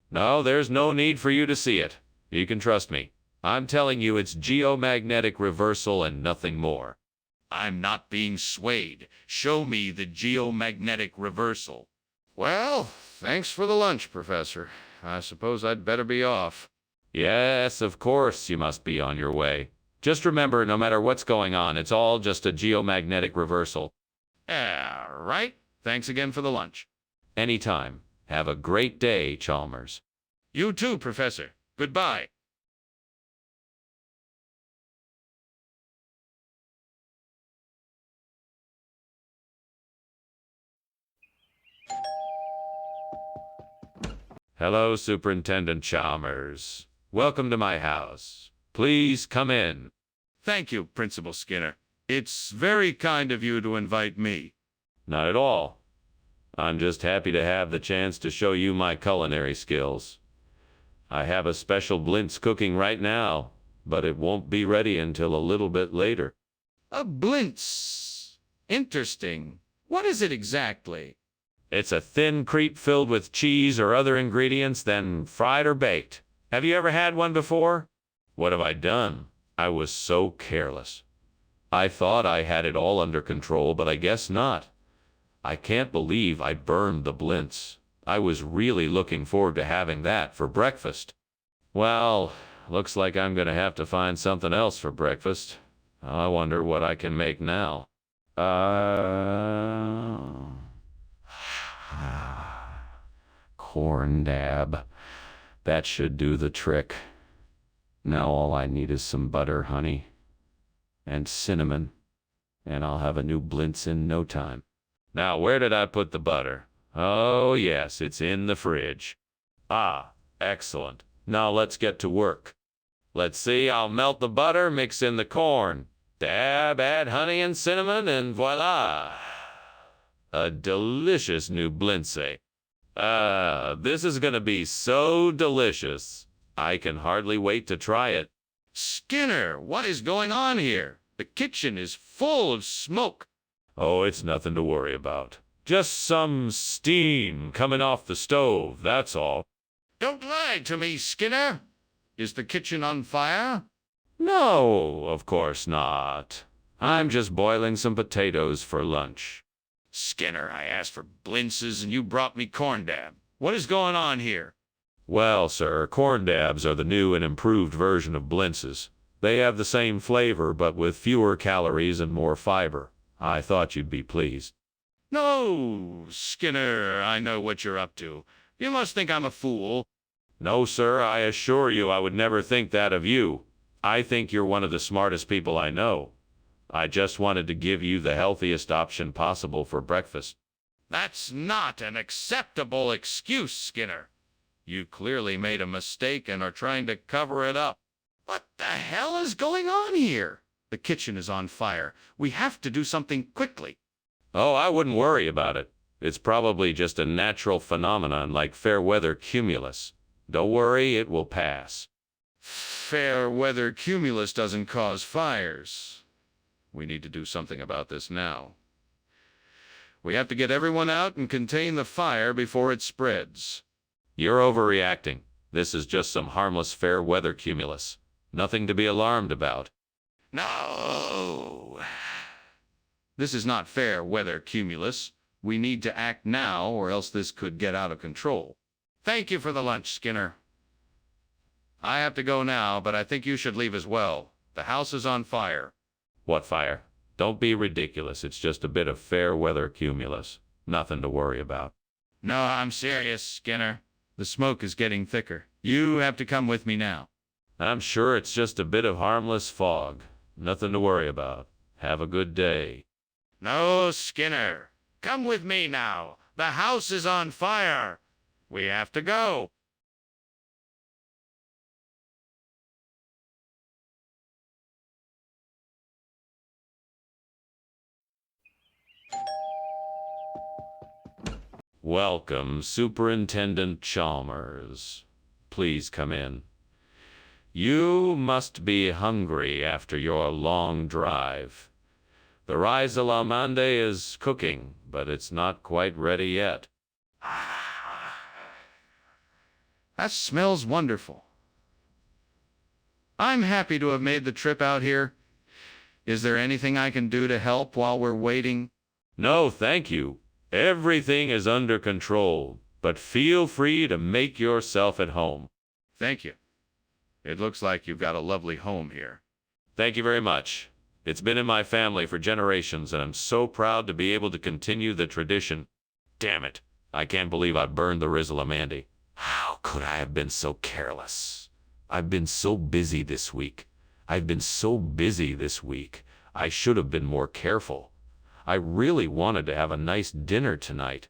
No, there's no need for you to see it. You can trust me. I'm telling you it's geomagnetic reversal and nothing more. I'm not being swayed. Show me the geomagnetic reversal. Well, thanks for the lunch, Professor. I suppose I'd better be off. Yes, of course you must be on your way. Just remember, no matter what's going on, it's all just a geomagnetic reversal. Right. Thanks again for the lunch. Anytime. Have a great day, Chalmers. You too, Professor. Goodbye. Hello, Superintendent Chalmers. Welcome to my house. Please come in. Thank you, Principal Skinner. It's very kind of you to invite me. Not at all. I'm just happy to have the chance to show you my culinary skills. I have a special blintz cooking right now, but it won't be ready until a little bit later. A blintz. Interesting. What is it exactly? It's a thin crepe filled with cheese or other ingredients, then fried or baked. Have you ever had one before? What have I done? I was so careless. I thought I had it all under control, but I guess not. I can't believe I burned the blintz. I was really looking forward to having that for breakfast. Well, looks like I'm gonna have to find something else for breakfast. I wonder what I can make now. Corn dab. That should do the trick. Now all I need is some butter, honey, and cinnamon, and I'll have a new blintz in no time. Now, where did I put the butter? Oh, yes, it's in the fridge. Ah, excellent. Now let's get to work. Let's see, I'll melt the butter, mix in the corn, dab, add honey and cinnamon, and voila! A delicious new blintz. This is gonna be so delicious. I can hardly wait to try it. Skinner, what is going on here? The kitchen is full of smoke. Oh, it's nothing to worry about. Just some steam coming off the stove, that's all. Don't lie to me, Skinner. Is the kitchen on fire? No, of course not. I'm just boiling some potatoes for lunch. Skinner, I asked for blintzes and you brought me corn dab. What is going on here? Well, sir, corn dabs are the new and improved version of blintzes. They have the same flavor, but with fewer calories and more fiber. I thought you'd be pleased. No, Skinner, I know what you're up to. You must think I'm a fool. No, sir, I assure you I would never think that of you. I think you're one of the smartest people I know. I just wanted to give you the healthiest option possible for breakfast. That's not an acceptable excuse, Skinner. You clearly made a mistake and are trying to cover it up. What the hell is going on here? The kitchen is on fire. We have to do something quickly. Oh, I wouldn't worry about it. It's probably just a natural phenomenon like fair weather cumulus. Don't worry, it will pass. Fair weather cumulus doesn't cause fires. We need to do something about this now. We have to get everyone out and contain the fire before it spreads. You're overreacting. This is just some harmless fair weather cumulus. Nothing to be alarmed about. No! This is not fair weather cumulus. We need to act now or else this could get out of control. Thank you for the lunch, Skinner. I have to go now, but I think you should leave as well. The house is on fire. What fire? Don't be ridiculous. It's just a bit of fair weather cumulus. Nothing to worry about. No, I'm serious, Skinner. The smoke is getting thicker. You have to come with me now. I'm sure it's just a bit of harmless fog. Nothing to worry about. Have a good day. No, Skinner. Come with me now. The house is on fire. We have to go. Welcome, Superintendent Chalmers. Please come in. You must be hungry after your long drive. The rice à la mande is cooking, but it's not quite ready yet. That smells wonderful. I'm happy to have made the trip out here. Is there anything I can do to help while we're waiting? No, thank you. Everything is under control, but feel free to make yourself at home. Thank you. It looks like you've got a lovely home here. Thank you very much. It's been in my family for generations, and I'm so proud to be able to continue the tradition. Damn it. I can't believe I burned the Rizzalamandi. How could I have been so careless? I've been so busy this week. I should have been more careful. I really wanted to have a nice dinner tonight.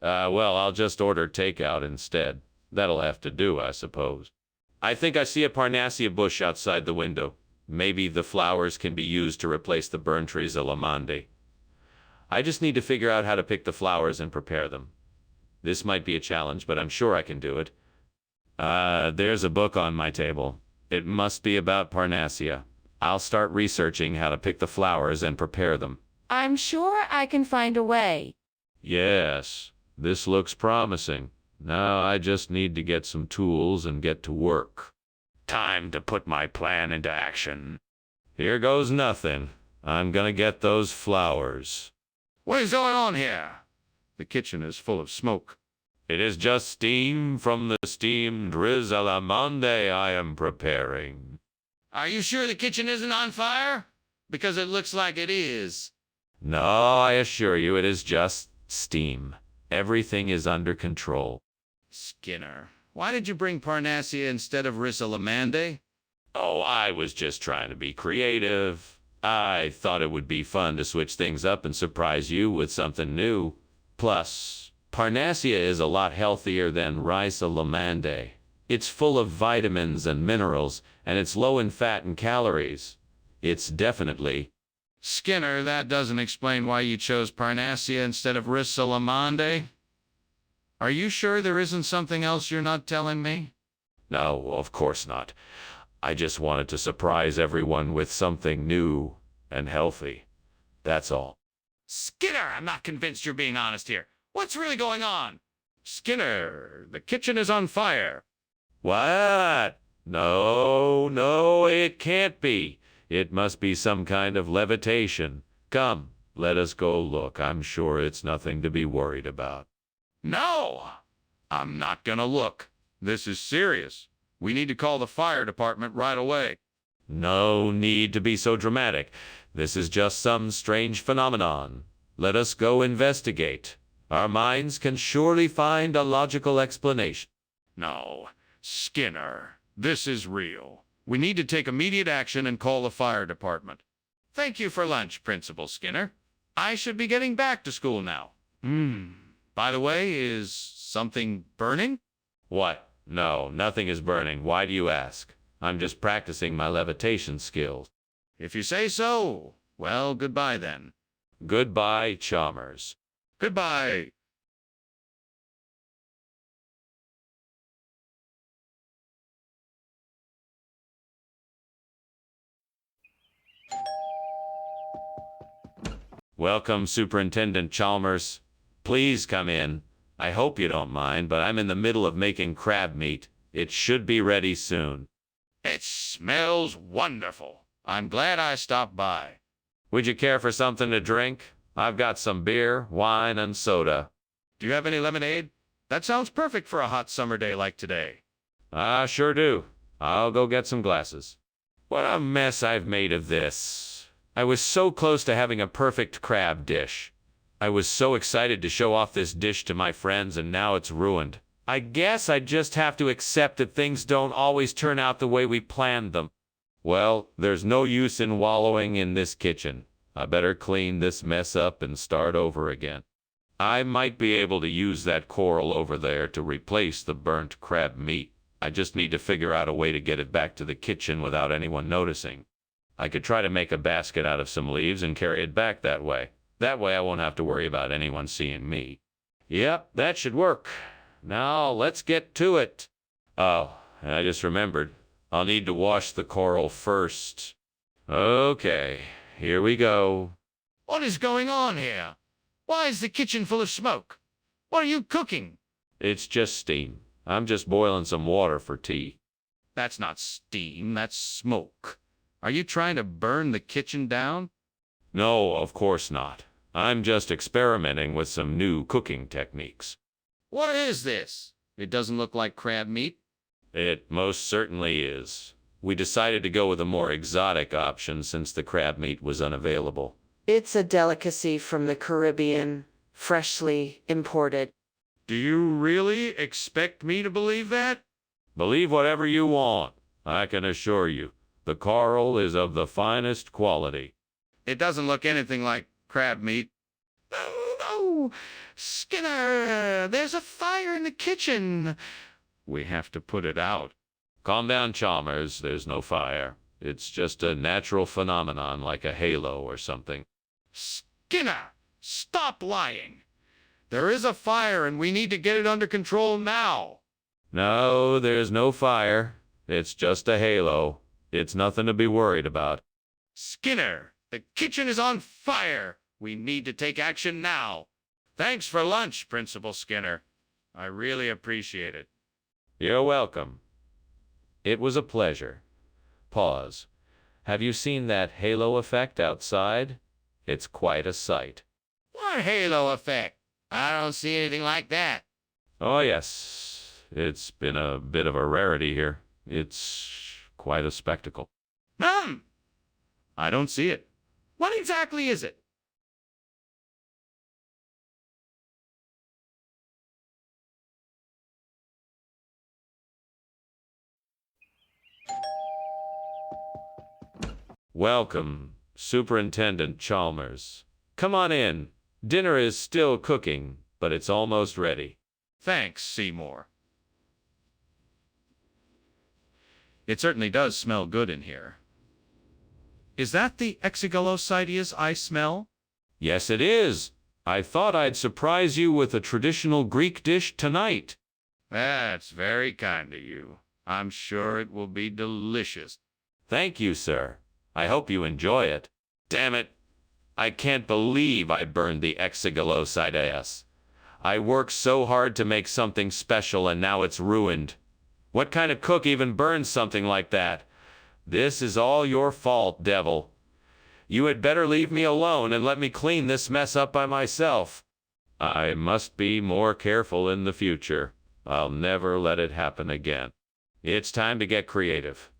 Well, I'll just order takeout instead. That'll have to do, I suppose. I think I see a Parnassia bush outside the window. Maybe the flowers can be used to replace the burnt trees à la mande. I just need to figure out how to pick the flowers and prepare them. This might be a challenge, but I'm sure I can do it. There's a book on my table. It must be about Parnassia. I'll start researching how to pick the flowers and prepare them. I'm sure I can find a way. Yes, This looks promising. Now I just need to get some tools and get to work. Time to put my plan into action. Here goes nothing. I'm gonna get those flowers. What is going on here? The kitchen is full of smoke. It is just steam from the steamed rissolamande I am preparing. Are you sure the kitchen isn't on fire? Because it looks like it is. No, I assure you it is just steam. Everything is under control. Skinner, why did you bring Parnassia instead of rissolamande? Oh, I was just trying to be creative. I thought it would be fun to switch things up and surprise you with something new. Plus, Parnassia is a lot healthier than rissolamande. It's full of vitamins and minerals, and it's low in fat and calories. It's definitely... Skinner, that doesn't explain why you chose Parnassia instead of rissolamande. Are you sure there isn't something else you're not telling me? No, of course not. I just wanted to surprise everyone with something new and healthy. That's all. Skinner, I'm not convinced you're being honest here. What's really going on? Skinner, the kitchen is on fire. What? No, it can't be. It must be some kind of levitation. Come, let us go look. I'm sure it's nothing to be worried about. No, I'm not gonna look. This is serious. We need to call the fire department right away. No need to be so dramatic. This is just some strange phenomenon. Let us go investigate. Our minds can surely find a logical explanation. No, Skinner, this is real. We need to take immediate action and call the fire department. Thank you for lunch, Principal Skinner. I should be getting back to school now. By the way, is something burning? What? No, nothing is burning. Why do you ask? I'm just practicing my levitation skills. If you say so, well, goodbye then. Goodbye, Chalmers. Goodbye. Welcome, Superintendent Chalmers. Please come in. I hope you don't mind, but I'm in the middle of making crab meat. It should be ready soon. It smells wonderful. I'm glad I stopped by. Would you care for something to drink? I've got some beer, wine, and soda. Do you have any lemonade? That sounds perfect for a hot summer day like today. I sure do. I'll go get some glasses. What a mess I've made of this. I was so close to having a perfect crab dish. I was so excited to show off this dish to my friends, and now it's ruined. I guess I just have to accept that things don't always turn out the way we planned them. Well, there's no use in wallowing in this kitchen. I better clean this mess up and start over again. I might be able to use that coral over there to replace the burnt crab meat. I just need to figure out a way to get it back to the kitchen without anyone noticing. I could try to make a basket out of some leaves and carry it back that way. That way I won't have to worry about anyone seeing me. Yep, that should work. Now let's get to it. Oh, and I just remembered. I'll need to wash the coral first. Okay, here we go. What is going on here? Why is the kitchen full of smoke? What are you cooking? It's just steam. I'm just boiling some water for tea. That's not steam, that's smoke. Are you trying to burn the kitchen down? No, of course not. I'm just experimenting with some new cooking techniques. What is this? It doesn't look like crab meat. It most certainly is. We decided to go with a more exotic option since the crab meat was unavailable. It's a delicacy from the Caribbean, freshly imported. Do you really expect me to believe that? Believe whatever you want. I can assure you, the coral is of the finest quality. It doesn't look anything like crab meat. Oh, Skinner, there's a fire in the kitchen. We have to put it out. Calm down, Chalmers. There's no fire. It's just a natural phenomenon like a halo or something. Skinner, stop lying. There is a fire and we need to get it under control now. No, there's no fire. It's just a halo. It's nothing to be worried about. Skinner, the kitchen is on fire. We need to take action now. Thanks for lunch, Principal Skinner. I really appreciate it. You're welcome. It was a pleasure. Pause. Have you seen that halo effect outside? It's quite a sight. What halo effect? I don't see anything like that. Oh, yes. It's been a bit of a rarity here. It's quite a spectacle. I don't see it. What exactly is it? Welcome, Superintendent Chalmers. Come on in. Dinner is still cooking, but it's almost ready. Thanks, Seymour. It certainly does smell good in here. Is that the exigalocytias I smell? Yes, it is. I thought I'd surprise you with a traditional Greek dish tonight. That's very kind of you. I'm sure it will be delicious. Thank you, sir. I hope you enjoy it. Damn it. I can't believe I burned the exigalocytias. I worked so hard to make something special and now it's ruined. What kind of cook even burns something like that? This is all your fault, devil. You had better leave me alone and let me clean this mess up by myself. I must be more careful in the future. I'll never let it happen again. It's time to get creative.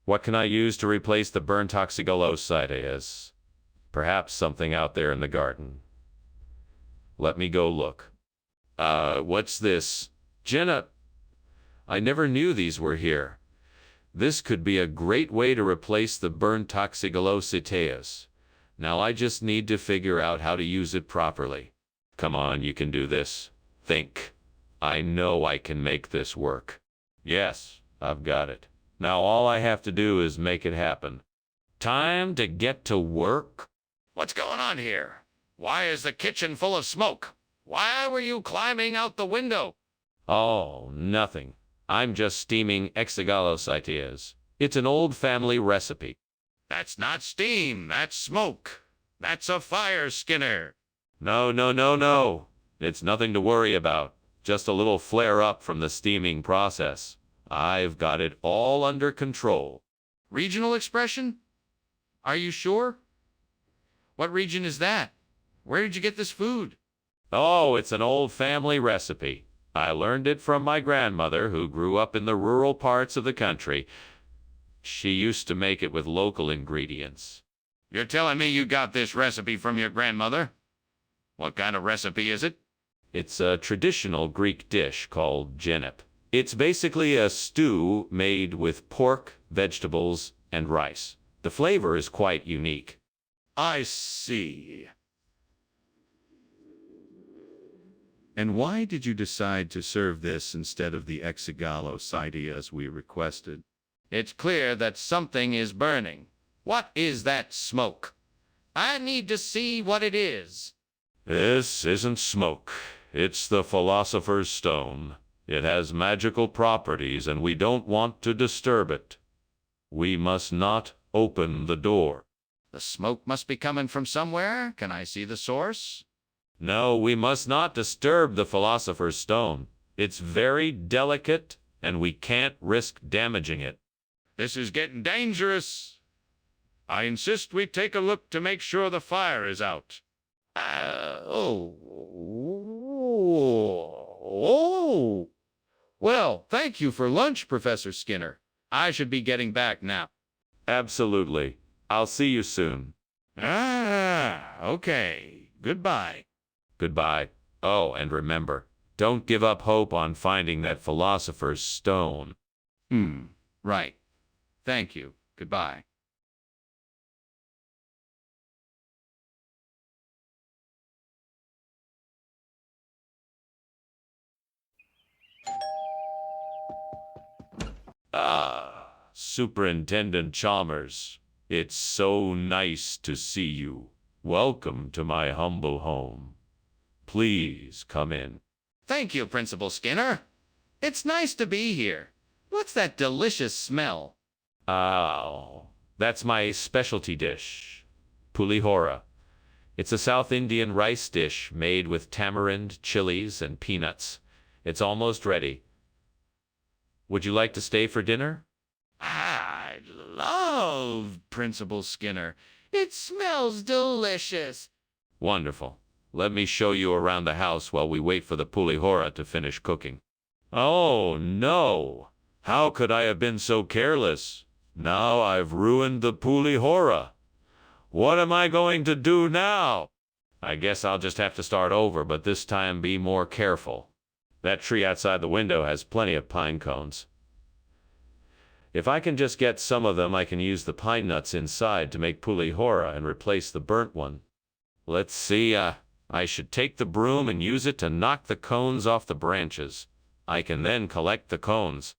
What can I use to replace the burnt exigalocytias? Perhaps something out there in the garden. Let me go look. What's this? Jenna, I never knew these were here. This could be a great way to replace the burnt exigalocytias. Now I just need to figure out how to use it properly. Come on, you can do this. Think. I know I can make this work. Yes, I've got it. Now all I have to do is make it happen. Time to get to work. What's going on here? Why is the kitchen full of smoke? Why were you climbing out the window? Oh, nothing. I'm just steaming exigalocytias. It's an old family recipe. That's not steam, that's smoke. That's a fire, Skinner. No. It's nothing to worry about. Just a little flare-up from the steaming process. I've got it all under control. Regional expression? Are you sure? What region is that? Where did you get this food? Oh, it's an old family recipe. I learned it from my grandmother, who grew up in the rural parts of the country. She used to make it with local ingredients. You're telling me you got this recipe from your grandmother? What kind of recipe is it? It's a traditional Greek dish called genep. It's basically a stew made with pork, vegetables, and rice. The flavor is quite unique. I see. And why did you decide to serve this instead of the exigalocytias we requested? It's clear that something is burning. What is that smoke? I need to see what it is. This isn't smoke. It's the Philosopher's Stone. It has magical properties and we don't want to disturb it. We must not open the door. The smoke must be coming from somewhere. Can I see the source? No, we must not disturb the Philosopher's Stone. It's very delicate and we can't risk damaging it. This is getting dangerous. I insist we take a look to make sure the fire is out. Well, thank you for lunch, Professor Skinner. I should be getting back now. Absolutely. I'll see you soon. Okay. Goodbye. Goodbye. Oh, and remember, don't give up hope on finding that Philosopher's Stone. Right. Thank you. Goodbye. Superintendent Chalmers, it's so nice to see you. Welcome to my humble home. Please come in. Thank you, Principal Skinner. It's nice to be here. What's that delicious smell? Oh, that's my specialty dish, pulihora. It's a South Indian rice dish made with tamarind, chilies, and peanuts. It's almost ready. Would you like to stay for dinner? I love Principal Skinner. It smells delicious. Wonderful. Let me show you around the house while we wait for the pulihora to finish cooking. Oh, no. How could I have been so careless? Now I've ruined the pulihora. What am I going to do now? I guess I'll just have to start over, but this time be more careful. That tree outside the window has plenty of pine cones. If I can just get some of them, I can use the pine nuts inside to make pulihora and replace the burnt one. Let's see, I should take the broom and use it to knock the cones off the branches. I can then collect the cones.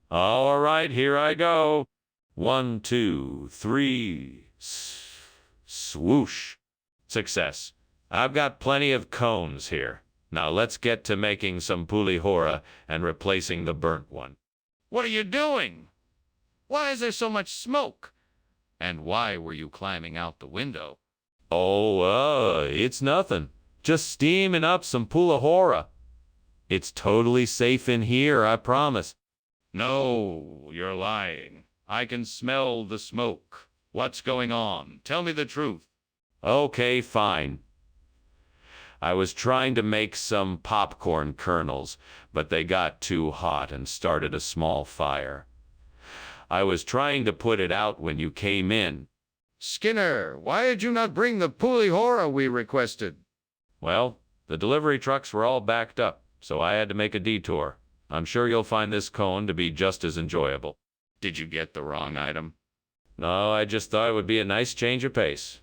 All right, here I go. 1, 2, 3, swoosh. Success. I've got plenty of cones here. Now let's get to making some pulihora and replacing the burnt one. What are you doing? Why is there so much smoke? And why were you climbing out the window? Oh, it's nothing. Just steaming up some pulihora. It's totally safe in here, I promise. No, you're lying. I can smell the smoke. What's going on? Tell me the truth. Okay, fine. I was trying to make some popcorn kernels, but they got too hot and started a small fire. I was trying to put it out when you came in. Skinner, why did you not bring the pulihora we requested? Well, the delivery trucks were all backed up, so I had to make a detour. I'm sure you'll find this cone to be just as enjoyable. Did you get the wrong item? No, I just thought it would be a nice change of pace.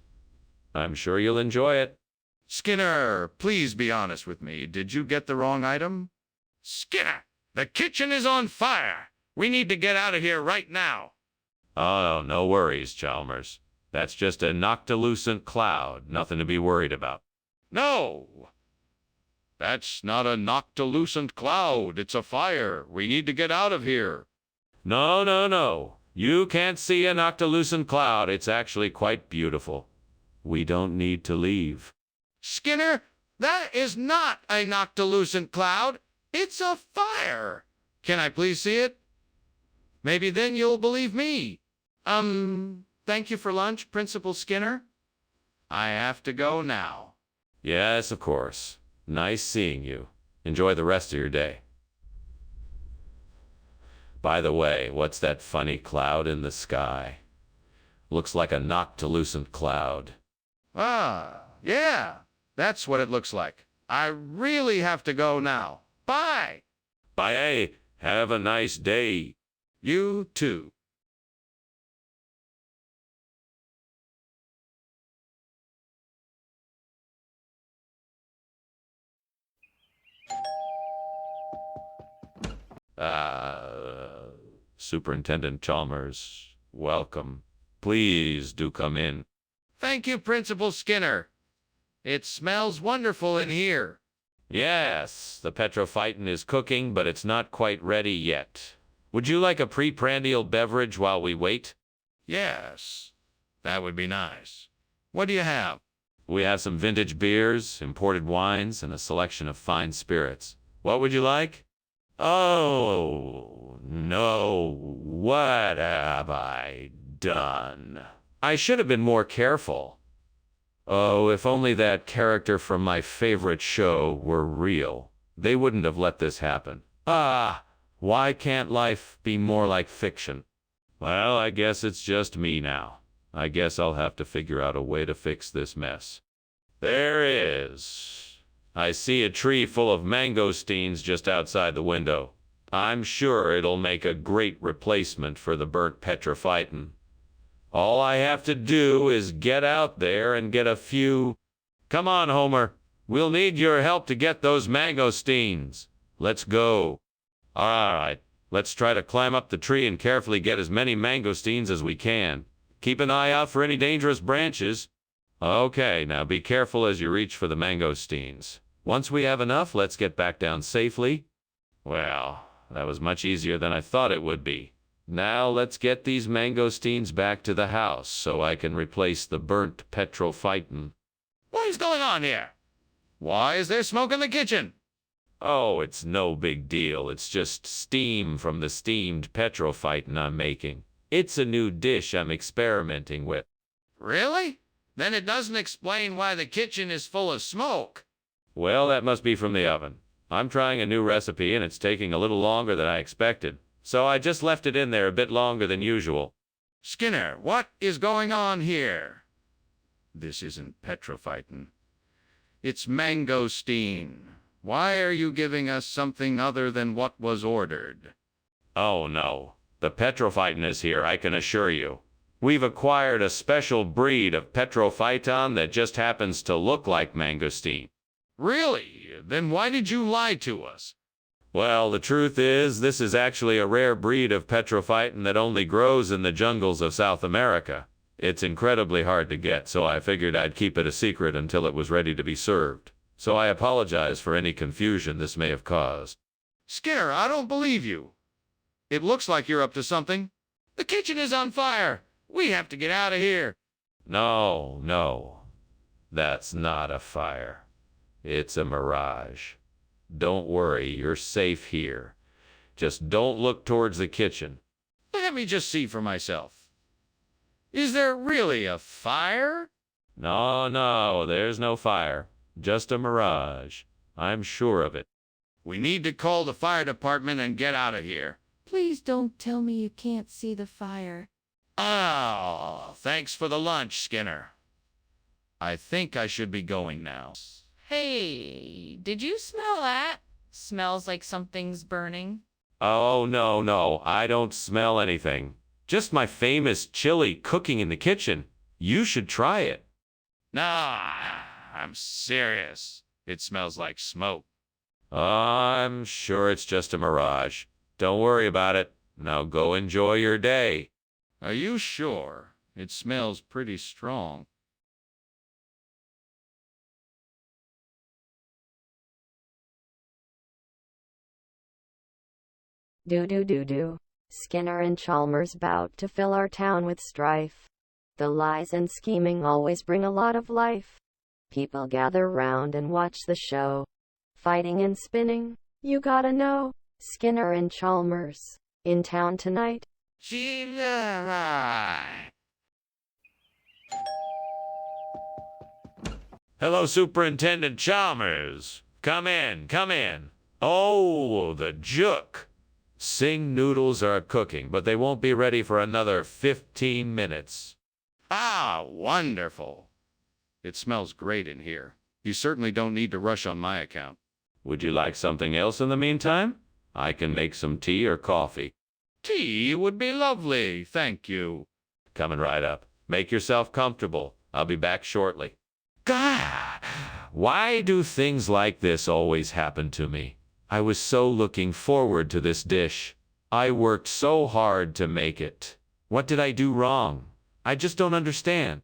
I'm sure you'll enjoy it. Skinner, please be honest with me. Did you get the wrong item? Skinner, the kitchen is on fire. We need to get out of here right now. Oh, no worries, Chalmers. That's just a noctilucent cloud. Nothing to be worried about. No. That's not a noctilucent cloud. It's a fire. We need to get out of here. No, no, no. You can't see a noctilucent cloud. It's actually quite beautiful. We don't need to leave. Skinner, that is not a noctilucent cloud. It's a fire. Can I please see it? Maybe then you'll believe me. Thank you for lunch, Principal Skinner. I have to go now. Yes, of course. Nice seeing you. Enjoy the rest of your day. By the way, what's that funny cloud in the sky? Looks like a noctilucent cloud. Ah, yeah, that's what it looks like. I really have to go now. Bye. Bye. Have a nice day. You too. Superintendent Chalmers, welcome. Please do come in. Thank you, Principal Skinner. It smells wonderful in here. Yes, the petrophyton is cooking, but it's not quite ready yet. Would you like a preprandial beverage while we wait? Yes, that would be nice. What do you have? We have some vintage beers, imported wines, and a selection of fine spirits. What would you like? Oh, no. What have I done? I should have been more careful. Oh, if only that character from my favorite show were real. They wouldn't have let this happen. Ah, why can't life be more like fiction? Well, I guess it's just me now. I guess I'll have to figure out a way to fix this mess. There is. I see a tree full of mangosteens just outside the window. I'm sure it'll make a great replacement for the burnt petrophyton. All I have to do is get out there and get a few. Come on, Homer. We'll need your help to get those mangosteens. Let's go. All right, let's try to climb up the tree and carefully get as many mangosteens as we can. Keep an eye out for any dangerous branches. Okay, now be careful as you reach for the mangosteens. Once we have enough, let's get back down safely. Well, that was much easier than I thought it would be. Now let's get these mangosteens back to the house so I can replace the burnt petrophyton. Why What is going on here? Why is there smoke in the kitchen? Oh, it's no big deal. It's just steam from the steamed petrophyton I'm making. It's a new dish I'm experimenting with. Really? Then it doesn't explain why the kitchen is full of smoke. Well, that must be from the oven. I'm trying a new recipe and it's taking a little longer than I expected, so I just left it in there a bit longer than usual. Skinner, what is going on here? This isn't petrophyton. It's mangosteen. Why are you giving us something other than what was ordered? Oh no, the petrophyton is here, I can assure you. We've acquired a special breed of petrophyton that just happens to look like mangosteen. Really? Then why did you lie to us? Well, the truth is, this is actually a rare breed of petrophyton that only grows in the jungles of South America. It's incredibly hard to get, so I figured I'd keep it a secret until it was ready to be served. So I apologize for any confusion this may have caused. Skinner, I don't believe you. It looks like you're up to something. The kitchen is on fire. We have to get out of here. No, that's not a fire. It's a mirage. Don't worry, you're safe here. Just don't look towards the kitchen. Let me just see for myself. Is there really a fire? No, there's no fire. Just a mirage. I'm sure of it. We need to call the fire department and get out of here. Please don't tell me you can't see the fire. Oh, thanks for the lunch, Skinner. I think I should be going now. Hey, did you smell that? Smells like something's burning. Oh, no, I don't smell anything. Just my famous chili cooking in the kitchen. You should try it. Nah, I'm serious. It smells like smoke. I'm sure it's just a mirage. Don't worry about it. Now go enjoy your day. Are you sure? It smells pretty strong. Do. Skinner and Chalmers bout to fill our town with strife. The lies and scheming always bring a lot of life. People gather round and watch the show. Fighting and spinning, you gotta know. Skinner and Chalmers, in town tonight. Hello, Superintendent Chalmers. Come in. Oh, the juk. Sing noodles are cooking, but they won't be ready for another 15 minutes. Ah, wonderful. It smells great in here. You certainly don't need to rush on my account. Would you like something else in the meantime? I can make some tea or coffee. Tea would be lovely, thank you. Coming right up. Make yourself comfortable. I'll be back shortly. God, why do things like this always happen to me? I was so looking forward to this dish. I worked so hard to make it. What did I do wrong? I just don't understand.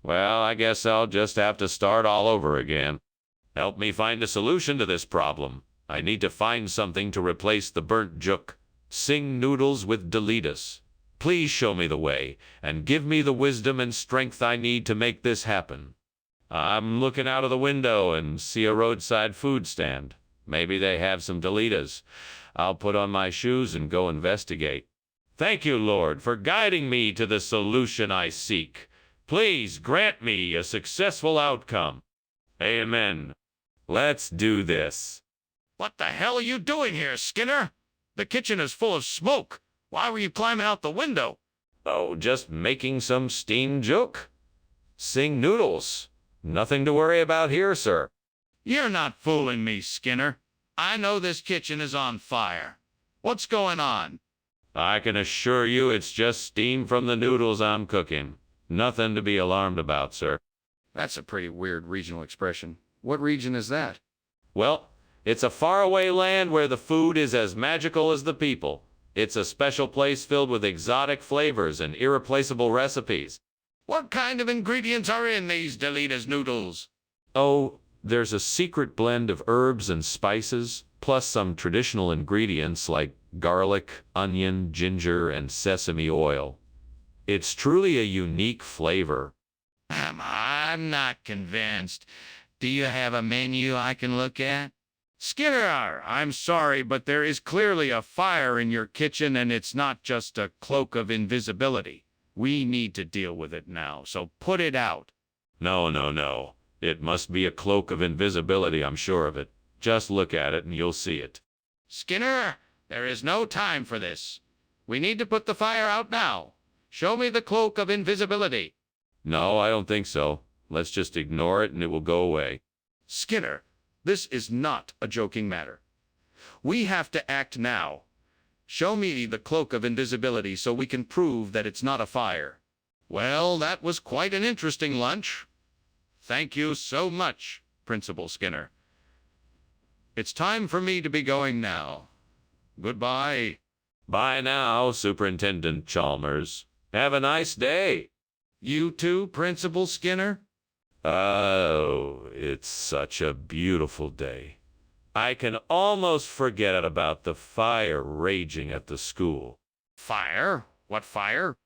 Well, I guess I'll just have to start all over again. Help me find a solution to this problem. I need to find something to replace the burnt juk. Sing noodles with Delitas. Please show me the way, and give me the wisdom and strength I need to make this happen. I'm looking out of the window and see a roadside food stand. Maybe they have some Delitas. I'll put on my shoes and go investigate. Thank you, Lord, for guiding me to the solution I seek. Please grant me a successful outcome. Amen. Let's do this. What the hell are you doing here, Skinner? The kitchen is full of smoke. Why were you climbing out the window? Oh, just making some steamed juk. Sing noodles. Nothing to worry about here, sir. You're not fooling me, Skinner. I know this kitchen is on fire. What's going on? I can assure you it's just steam from the noodles I'm cooking. Nothing to be alarmed about, sir. That's a pretty weird regional expression. What region is that? Well, it's a faraway land where the food is as magical as the people. It's a special place filled with exotic flavors and irreplaceable recipes. What kind of ingredients are in these Delitas noodles? Oh, there's a secret blend of herbs and spices, plus some traditional ingredients like garlic, onion, ginger, and sesame oil. It's truly a unique flavor. I'm not convinced. Do you have a menu I can look at? Skinner, I'm sorry, but there is clearly a fire in your kitchen, and it's not just a cloak of invisibility. We need to deal with it now, so put it out. No, no, no. It must be a cloak of invisibility, I'm sure of it. Just look at it and you'll see it. Skinner, there is no time for this. We need to put the fire out now. Show me the cloak of invisibility. No, I don't think so. Let's just ignore it and it will go away. Skinner, this is not a joking matter. We have to act now. Show me the cloak of invisibility so we can prove that it's not a fire. Well, that was quite an interesting lunch. Thank you so much, Principal Skinner. It's time for me to be going now. Goodbye. Bye now, Superintendent Chalmers. Have a nice day. You too, Principal Skinner? Oh, it's such a beautiful day. I can almost forget about the fire raging at the school. Fire? What fire?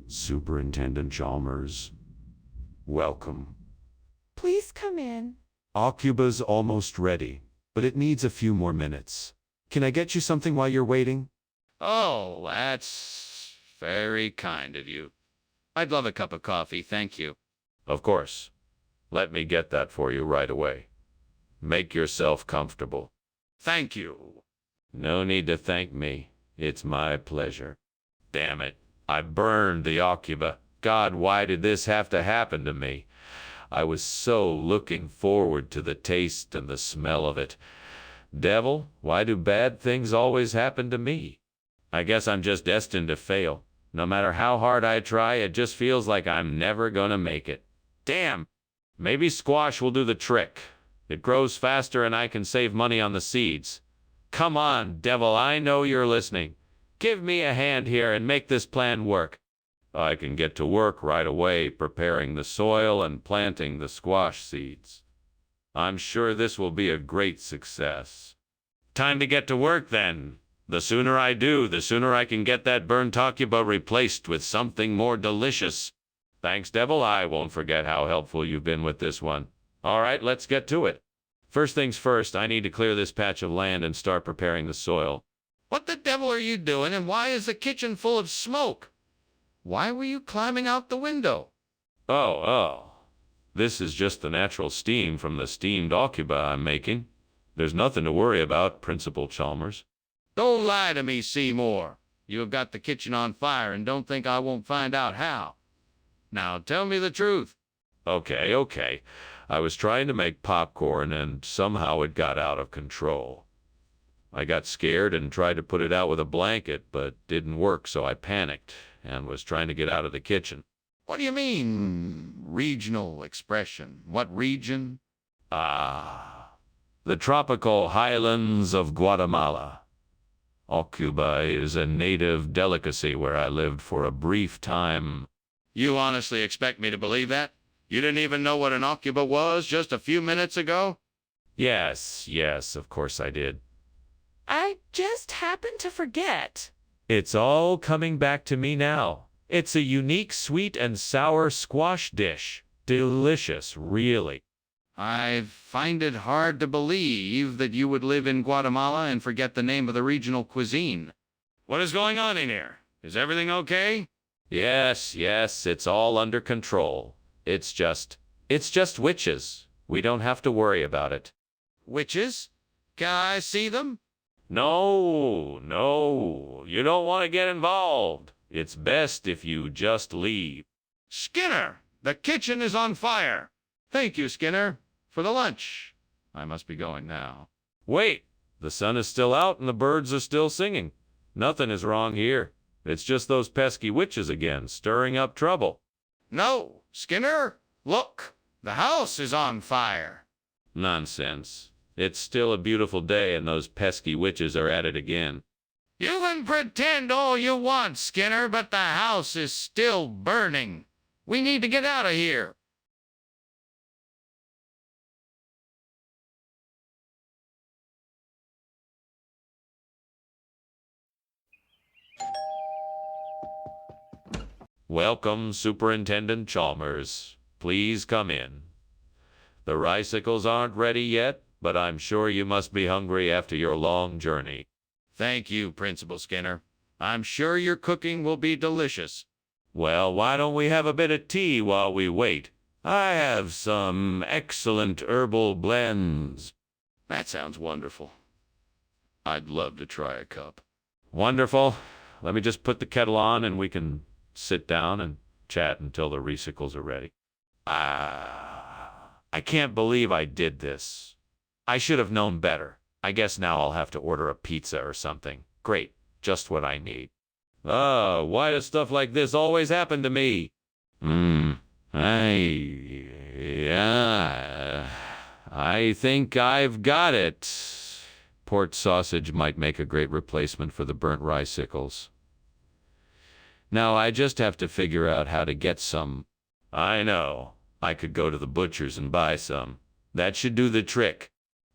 Superintendent Chalmers, welcome. Please come in. Aucuba's almost ready, but it needs a few more minutes. Can I get you something while you're waiting? Oh, that's very kind of you. I'd love a cup of coffee, thank you. Of course. Let me get that for you right away. Make yourself comfortable. Thank you. No need to thank me. It's my pleasure. Damn it. I burned the Aucuba. God, why did this have to happen to me? I was so looking forward to the taste and the smell of it. Devil, why do bad things always happen to me? I guess I'm just destined to fail. No matter how hard I try, it just feels like I'm never gonna make it. Damn! Maybe squash will do the trick. It grows faster and I can save money on the seeds. Come on, devil, I know you're listening. Give me a hand here and make this plan work. I can get to work right away preparing the soil and planting the squash seeds. I'm sure this will be a great success. Time to get to work then. The sooner I do, the sooner I can get that burnt Aucuba replaced with something more delicious. Thanks, devil. I won't forget how helpful you've been with this one. All right, let's get to it. First things first, I need to clear this patch of land and start preparing the soil. What the devil are you doing, and why is the kitchen full of smoke? Why were you climbing out the window? Oh. This is just the natural steam from the steamed Aucuba I'm making. There's nothing to worry about, Principal Chalmers. Don't lie to me, Seymour. You have got the kitchen on fire and don't think I won't find out how. Now tell me the truth. Okay. I was trying to make popcorn and somehow it got out of control. I got scared and tried to put it out with a blanket, but didn't work, so I panicked and was trying to get out of the kitchen. What do you mean, regional expression? What region? The tropical highlands of Guatemala. Aucuba is a native delicacy where I lived for a brief time. You honestly expect me to believe that? You didn't even know what an Aucuba was just a few minutes ago? Yes, of course I did. I just happened to forget. It's all coming back to me now. It's a unique sweet and sour squash dish. Delicious, really. I find it hard to believe that you would live in Guatemala and forget the name of the regional cuisine. What is going on in here? Is everything okay? Yes, it's all under control. It's just witches. We don't have to worry about it. Witches? Can I see them? No, you don't want to get involved. It's best if you just leave. Skinner, the kitchen is on fire. Thank you, Skinner, for the lunch. I must be going now. Wait, the sun is still out and the birds are still singing. Nothing is wrong here. It's just those pesky witches again, stirring up trouble. No, Skinner, look, the house is on fire. Nonsense. It's still a beautiful day and those pesky witches are at it again. You can pretend all you want, Skinner, but the house is still burning. We need to get out of here. Welcome, Superintendent Chalmers. Please come in. The bicycles aren't ready yet, but I'm sure you must be hungry after your long journey. Thank you, Principal Skinner. I'm sure your cooking will be delicious. Well, why don't we have a bit of tea while we wait? I have some excellent herbal blends. That sounds wonderful. I'd love to try a cup. Wonderful. Let me just put the kettle on and we can sit down and chat until the recycles are ready. I can't believe I did this. I should have known better. I guess now I'll have to order a pizza or something. Great, just what I need. Why does stuff like this always happen to me? I think I've got it. Port sausage might make a great replacement for the burnt rice-ickles. Now I just have to figure out how to get some. I know. I could go to the butcher's and buy some. That should do the trick.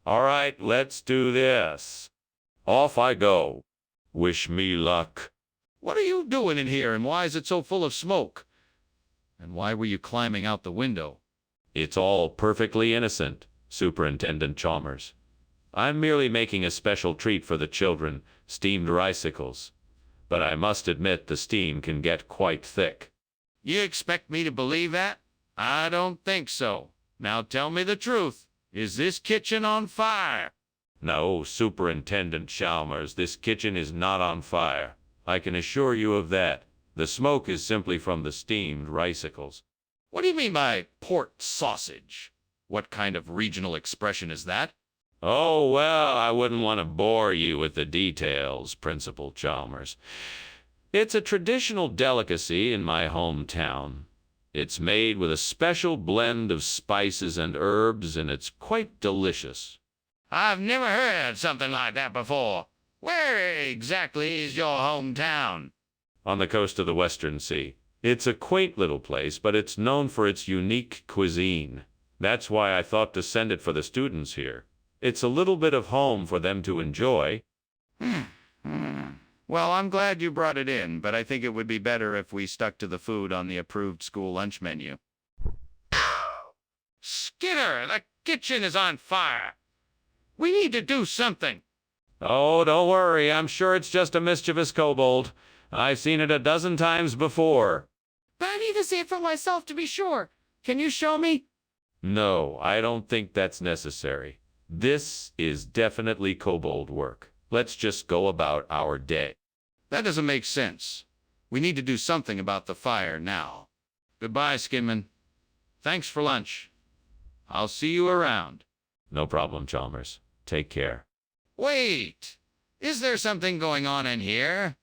All right, let's do this. Off I go. Wish me luck. What are you doing in here, and why is it so full of smoke? And why were you climbing out the window? It's all perfectly innocent, Superintendent Chalmers. I'm merely making a special treat for the children, steamed rice-ickles. But I must admit the steam can get quite thick. You expect me to believe that? I don't think so. Now tell me the truth. Is this kitchen on fire? No, Superintendent Chalmers, this kitchen is not on fire. I can assure you of that. The smoke is simply from the steamed rice-ickles. What do you mean by port sausage? What kind of regional expression is that? Oh, well, I wouldn't want to bore you with the details, Principal Chalmers. It's a traditional delicacy in my hometown. It's made with a special blend of spices and herbs, and it's quite delicious. I've never heard something like that before. Where exactly is your hometown? On the coast of the Western Sea. It's a quaint little place, but it's known for its unique cuisine. That's why I thought to send it for the students here. It's a little bit of home for them to enjoy. Well, I'm glad you brought it in, but I think it would be better if we stuck to the food on the approved school lunch menu. Skinner, the kitchen is on fire. We need to do something. Oh, don't worry. I'm sure it's just a mischievous kobold. I've seen it a dozen times before. But I need to see it for myself to be sure. Can you show me? No, I don't think that's necessary. This is definitely kobold work. Let's just go about our day. That doesn't make sense. We need to do something about the fire now. Goodbye, Skinman. Thanks for lunch. I'll see you around. No problem, Chalmers. Take care. Wait! Is there something going on in here?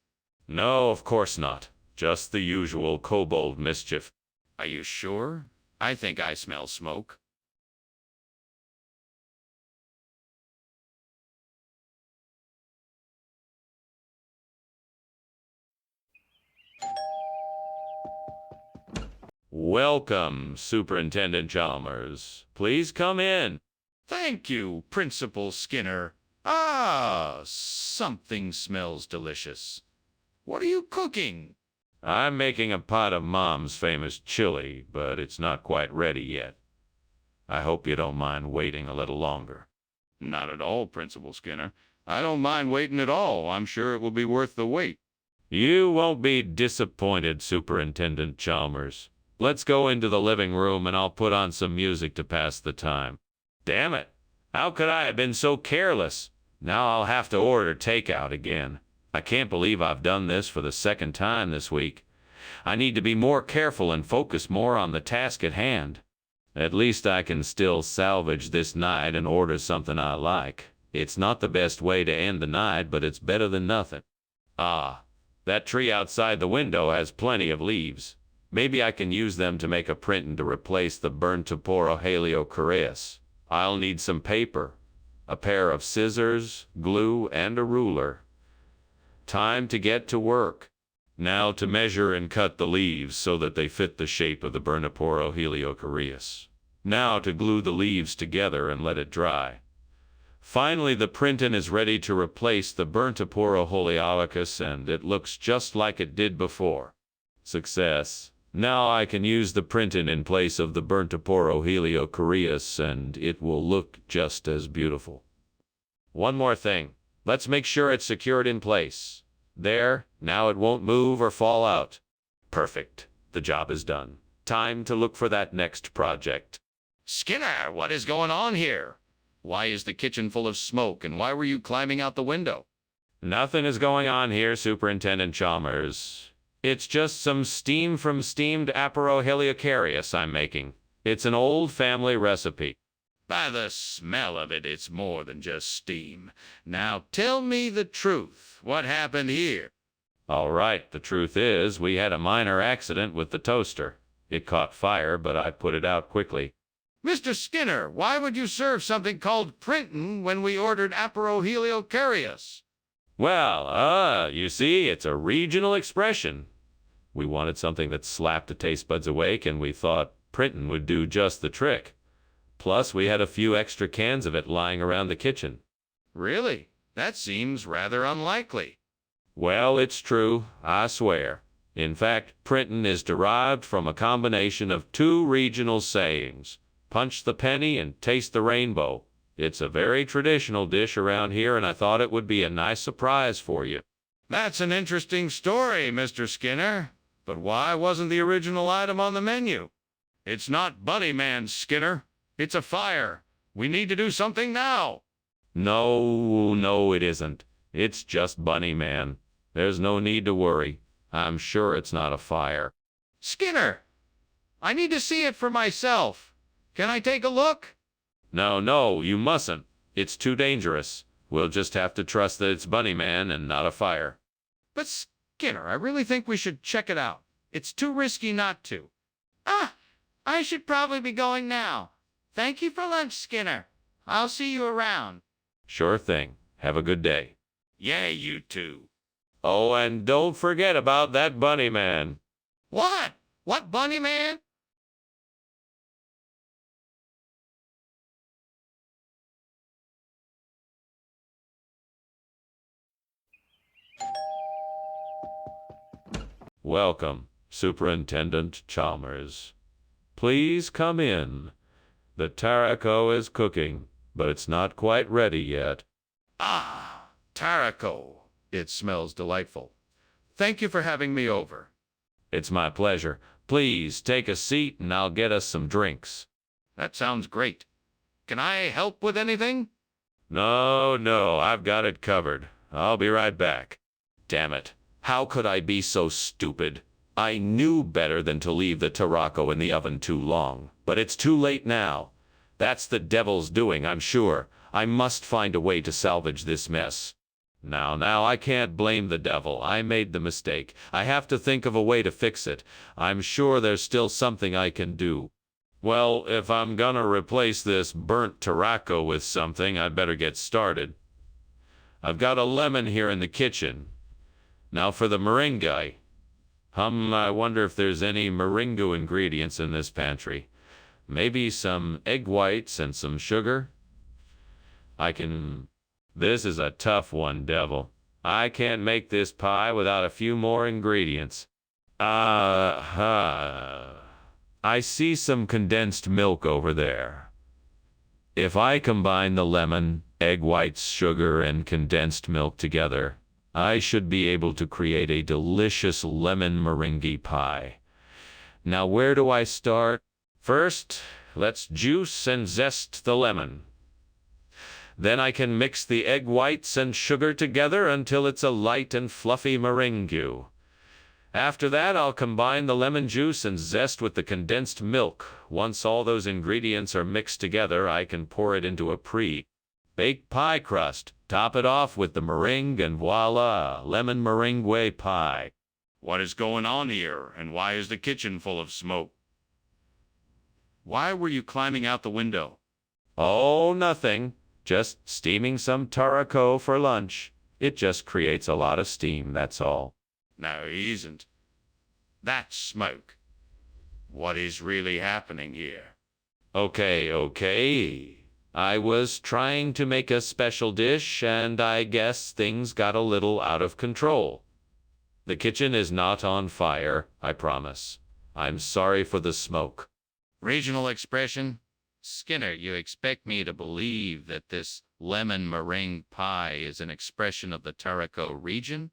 No, of course not. Just the usual kobold mischief. Are you sure? I think I smell smoke. Welcome, Superintendent Chalmers. Please come in. Thank you, Principal Skinner. Something smells delicious. What are you cooking? I'm making a pot of Mom's famous chili, but it's not quite ready yet. I hope you don't mind waiting a little longer. Not at all, Principal Skinner. I don't mind waiting at all. I'm sure it will be worth the wait. You won't be disappointed, Superintendent Chalmers. Let's go into the living room and I'll put on some music to pass the time. Damn it! How could I have been so careless? Now I'll have to order takeout again. I can't believe I've done this for the second time this week. I need to be more careful and focus more on the task at hand. At least I can still salvage this night and order something I like. It's not the best way to end the night, but it's better than nothing. That tree outside the window has plenty of leaves. Maybe I can use them to make a printing to replace the burnt Heliocoreus. I'll need some paper, a pair of scissors, glue, and a ruler. Time to get to work. Now to measure and cut the leaves so that they fit the shape of the Burniporo Heliocoreus. Now to glue the leaves together and let it dry. Finally, the printing is ready to replace the Burniporo Heliocoreus, and it looks just like it did before. Success. Now I can use the printing in place of the burnt aporo heliocoreus, and it will look just as beautiful. One more thing. Let's make sure it's secured in place. There, now it won't move or fall out. Perfect. The job is done. Time to look for that next project. Skinner, what is going on here? Why is the kitchen full of smoke, and why were you climbing out the window? Nothing is going on here, Superintendent Chalmers. It's just some steam from steamed aporo heliocoreus I'm making. It's an old family recipe. By the smell of it, it's more than just steam. Now tell me the truth. What happened here? All right, the truth is, we had a minor accident with the toaster. It caught fire, but I put it out quickly. Mr. Skinner, why would you serve something called printin' when we ordered aporo heliocoreus? Well, you see, it's a regional expression. We wanted something that slapped the taste buds awake, and we thought printin' would do just the trick. Plus, we had a few extra cans of it lying around the kitchen. Really? That seems rather unlikely. Well, it's true, I swear. In fact, printin' is derived from a combination of two regional sayings. Punch the penny and taste the rainbow. It's a very traditional dish around here, and I thought it would be a nice surprise for you. That's an interesting story, Mr. Skinner. But why wasn't the original item on the menu? It's not Bunny Man, Skinner. It's a fire. We need to do something now. No, it isn't. It's just Bunny Man. There's no need to worry. I'm sure it's not a fire. Skinner, I need to see it for myself. Can I take a look? No, you mustn't. It's too dangerous. We'll just have to trust that it's Bunny Man and not a fire. But Skinner, I really think we should check it out. It's too risky not to. I should probably be going now. Thank you for lunch, Skinner. I'll see you around. Sure thing. Have a good day. Yeah, you too. Oh, and don't forget about that Bunny Man. What? What Bunny Man? Welcome, Superintendent Chalmers. Please come in. The tarraco is cooking, but it's not quite ready yet. Ah, tarraco. It smells delightful. Thank you for having me over. It's my pleasure. Please take a seat and I'll get us some drinks. That sounds great. Can I help with anything? No, I've got it covered. I'll be right back. Damn it. How could I be so stupid? I knew better than to leave the tarraco in the oven too long, but it's too late now. That's the devil's doing, I'm sure. I must find a way to salvage this mess. Now, I can't blame the devil. I made the mistake. I have to think of a way to fix it. I'm sure there's still something I can do. Well, if I'm gonna replace this burnt tarraco with something, I'd better get started. I've got a lemon here in the kitchen. Now for the meringue. I wonder if there's any meringue ingredients in this pantry. Maybe some egg whites and some sugar? This is a tough one, devil. I can't make this pie without a few more ingredients. I see some condensed milk over there. If I combine the lemon, egg whites, sugar, and condensed milk together, I should be able to create a delicious lemon meringue pie. Now, where do I start? First, let's juice and zest the lemon. Then I can mix the egg whites and sugar together until it's a light and fluffy meringue. After that, I'll combine the lemon juice and zest with the condensed milk. Once all those ingredients are mixed together, I can pour it into a pre-baked pie crust. Top it off with the meringue, and voila, lemon meringue pie. What is going on here, and why is the kitchen full of smoke? Why were you climbing out the window? Oh, nothing. Just steaming some tarraco for lunch. It just creates a lot of steam, that's all. No, it isn't. That's smoke. What is really happening here? Okay. I was trying to make a special dish, and I guess things got a little out of control. The kitchen is not on fire, I promise. I'm sorry for the smoke. Regional expression? Skinner, you expect me to believe that this lemon meringue pie is an expression of the Taraco region?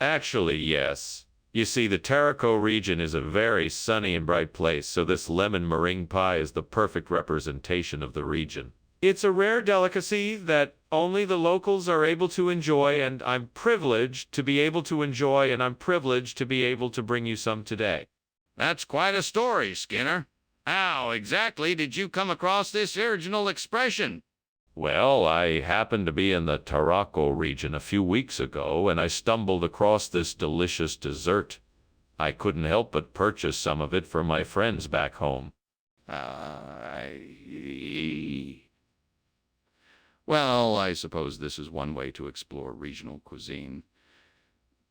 Actually, yes. You see, the Taraco region is a very sunny and bright place, so this lemon meringue pie is the perfect representation of the region. It's a rare delicacy that only the locals are able to enjoy, and I'm privileged to be able to enjoy, and I'm privileged to be able to bring you some today. That's quite a story, Skinner. How exactly did you come across this original expression? Well, I happened to be in the Taraco region a few weeks ago, and I stumbled across this delicious dessert. I couldn't help but purchase some of it for my friends back home. Well, I suppose this is one way to explore regional cuisine.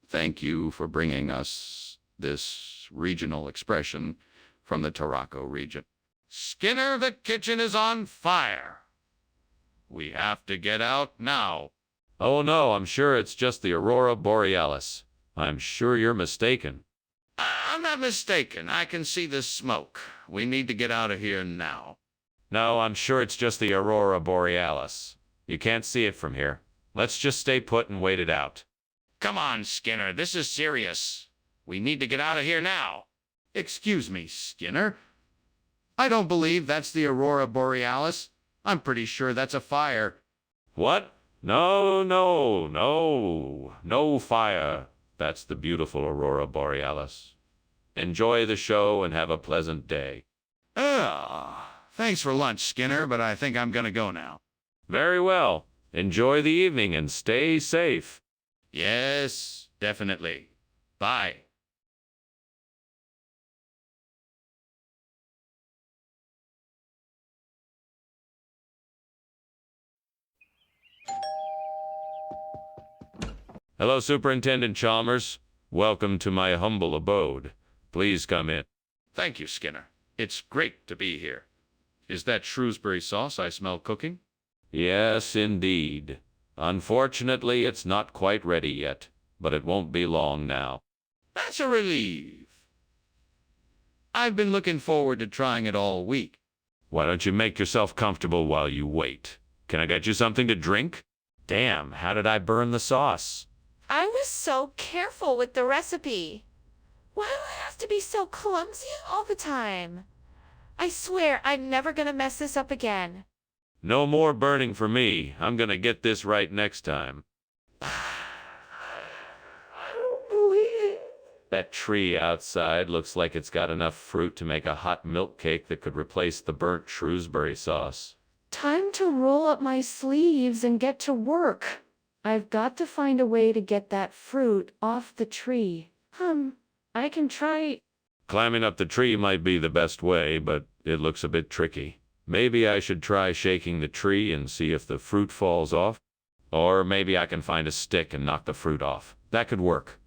Thank you for bringing us this regional expression from the Taraco region. Skinner, the kitchen is on fire. We have to get out now. Oh no, I'm sure it's just the Aurora Borealis. I'm sure you're mistaken. I'm not mistaken. I can see the smoke. We need to get out of here now. No, I'm sure it's just the Aurora Borealis. You can't see it from here. Let's just stay put and wait it out. Come on, Skinner. This is serious. We need to get out of here now. Excuse me, Skinner. I don't believe that's the Aurora Borealis. I'm pretty sure that's a fire. What? No, no, no. No fire. That's the beautiful Aurora Borealis. Enjoy the show and have a pleasant day. Thanks for lunch, Skinner, but I think I'm gonna go now. Very well. Enjoy the evening and stay safe. Yes, definitely. Bye. Hello, Superintendent Chalmers. Welcome to my humble abode. Please come in. Thank you, Skinner. It's great to be here. Is that Shrewsbury sauce I smell cooking? Yes, indeed. Unfortunately, it's not quite ready yet, but it won't be long now. That's a relief. I've been looking forward to trying it all week. Why don't you make yourself comfortable while you wait? Can I get you something to drink? Damn, how did I burn the sauce? I was so careful with the recipe. Why do I have to be so clumsy all the time? I swear I'm never gonna mess this up again. No more burning for me. I'm gonna get this right next time. That tree outside looks like it's got enough fruit to make a hot milk cake that could replace the burnt Shrewsbury sauce. Time to roll up my sleeves and get to work. I've got to find a way to get that fruit off the tree. I can try. Climbing up the tree might be the best way, but it looks a bit tricky. Maybe I should try shaking the tree and see if the fruit falls off. Or maybe I can find a stick and knock the fruit off. That could work.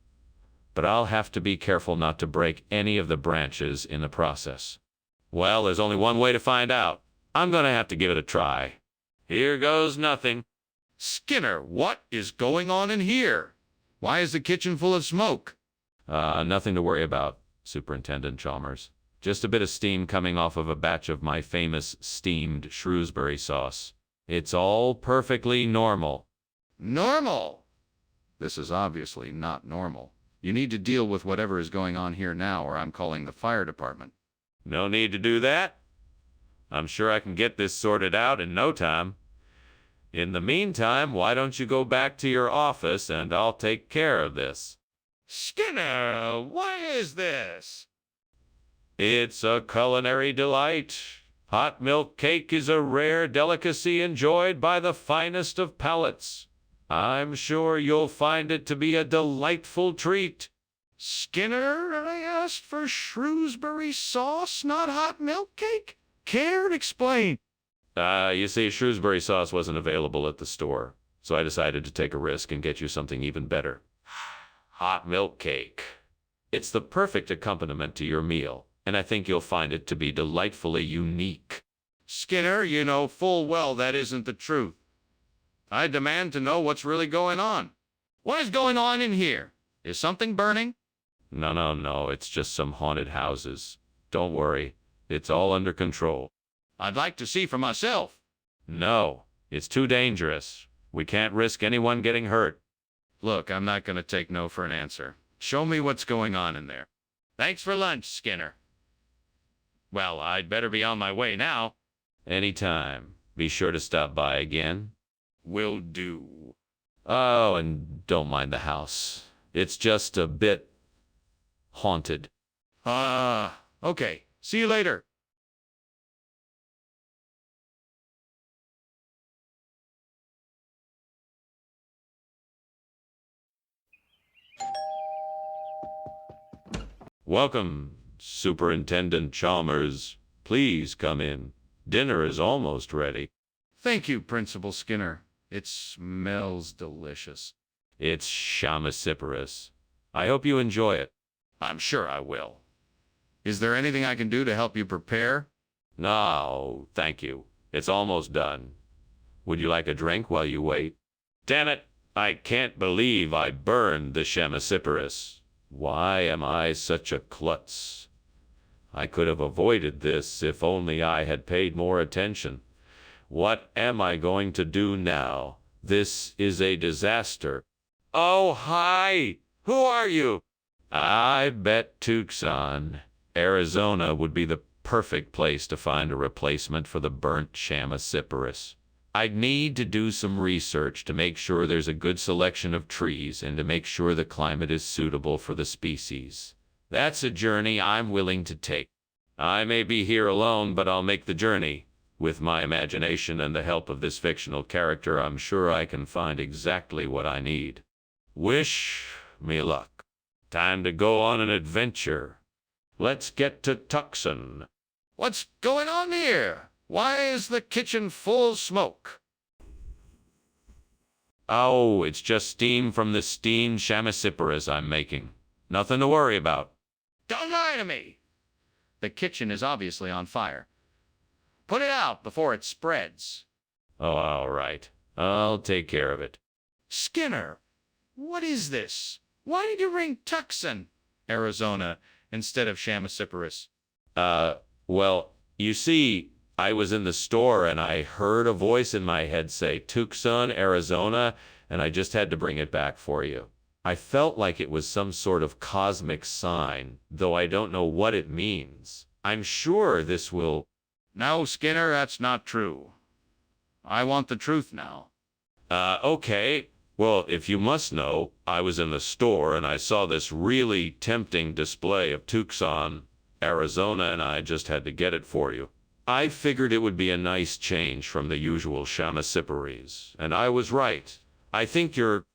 But I'll have to be careful not to break any of the branches in the process. Well, there's only one way to find out. I'm gonna have to give it a try. Here goes nothing. Skinner, what is going on in here? Why is the kitchen full of smoke? Nothing to worry about, Superintendent Chalmers. Just a bit of steam coming off of a batch of my famous steamed Shrewsbury sauce. It's all perfectly normal. Normal? This is obviously not normal. You need to deal with whatever is going on here now, or I'm calling the fire department. No need to do that. I'm sure I can get this sorted out in no time. In the meantime, why don't you go back to your office and I'll take care of this. Skinner, what is this? It's a culinary delight. Hot milk cake is a rare delicacy enjoyed by the finest of palates. I'm sure you'll find it to be a delightful treat. Skinner, I asked for Shrewsbury sauce, not hot milk cake. Care to explain? You see, Shrewsbury sauce wasn't available at the store, so I decided to take a risk and get you something even better. Hot milk cake. It's the perfect accompaniment to your meal, and I think you'll find it to be delightfully unique. Skinner, you know full well that isn't the truth. I demand to know what's really going on. What is going on in here? Is something burning? No, it's just some haunted houses. Don't worry, it's all under control. I'd like to see for myself. No, it's too dangerous. We can't risk anyone getting hurt. Look, I'm not going to take no for an answer. Show me what's going on in there. Thanks for lunch, Skinner. Well, I'd better be on my way now. Anytime. Be sure to stop by again. Will do. Oh, and don't mind the house. It's just a bit haunted. Okay. See you later. Welcome, Superintendent Chalmers. Please come in. Dinner is almost ready. Thank you, Principal Skinner. It smells delicious. It's Chamasiparus. I hope you enjoy it. I'm sure I will. Is there anything I can do to help you prepare? No, thank you. It's almost done. Would you like a drink while you wait? Damn it! I can't believe I burned the Chamasiparus. Why am I such a klutz? I could have avoided this if only I had paid more attention. What am I going to do now? This is a disaster. Oh, hi! Who are you? I bet Tucson, Arizona would be the perfect place to find a replacement for the burnt Chamasiparus. I'd need to do some research to make sure there's a good selection of trees and to make sure the climate is suitable for the species. That's a journey I'm willing to take. I may be here alone, but I'll make the journey. With my imagination and the help of this fictional character, I'm sure I can find exactly what I need. Wish me luck. Time to go on an adventure. Let's get to Tucson. What's going on here? Why is the kitchen full of smoke? Oh, it's just steam from the steamed Chamasiparus I'm making. Nothing to worry about. Don't lie to me! The kitchen is obviously on fire. Put it out before it spreads. Oh, all right. I'll take care of it. Skinner, what is this? Why did you ring Tucson, Arizona, instead of Chamasiparus? Well, you see, I was in the store and I heard a voice in my head say Tucson, Arizona, and I just had to bring it back for you. I felt like it was some sort of cosmic sign, though I don't know what it means. I'm sure this will... No, Skinner, that's not true. I want the truth now. Okay. Well, if you must know, I was in the store and I saw this really tempting display of Tucson, Arizona, and I just had to get it for you. I figured it would be a nice change from the usual Chamasiparus, and I was right. I think you're...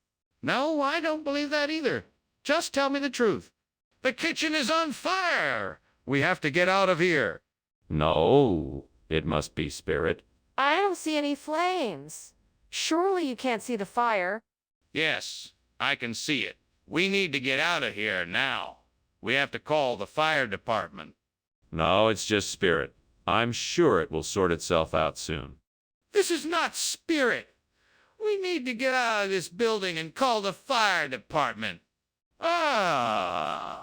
No, I don't believe that either. Just tell me the truth. The kitchen is on fire! We have to get out of here. No, it must be Spirit. I don't see any flames. Surely you can't see the fire. Yes, I can see it. We need to get out of here now. We have to call the fire department. No, it's just Spirit. I'm sure it will sort itself out soon. This is not Spirit. We need to get out of this building and call the fire department. Oh.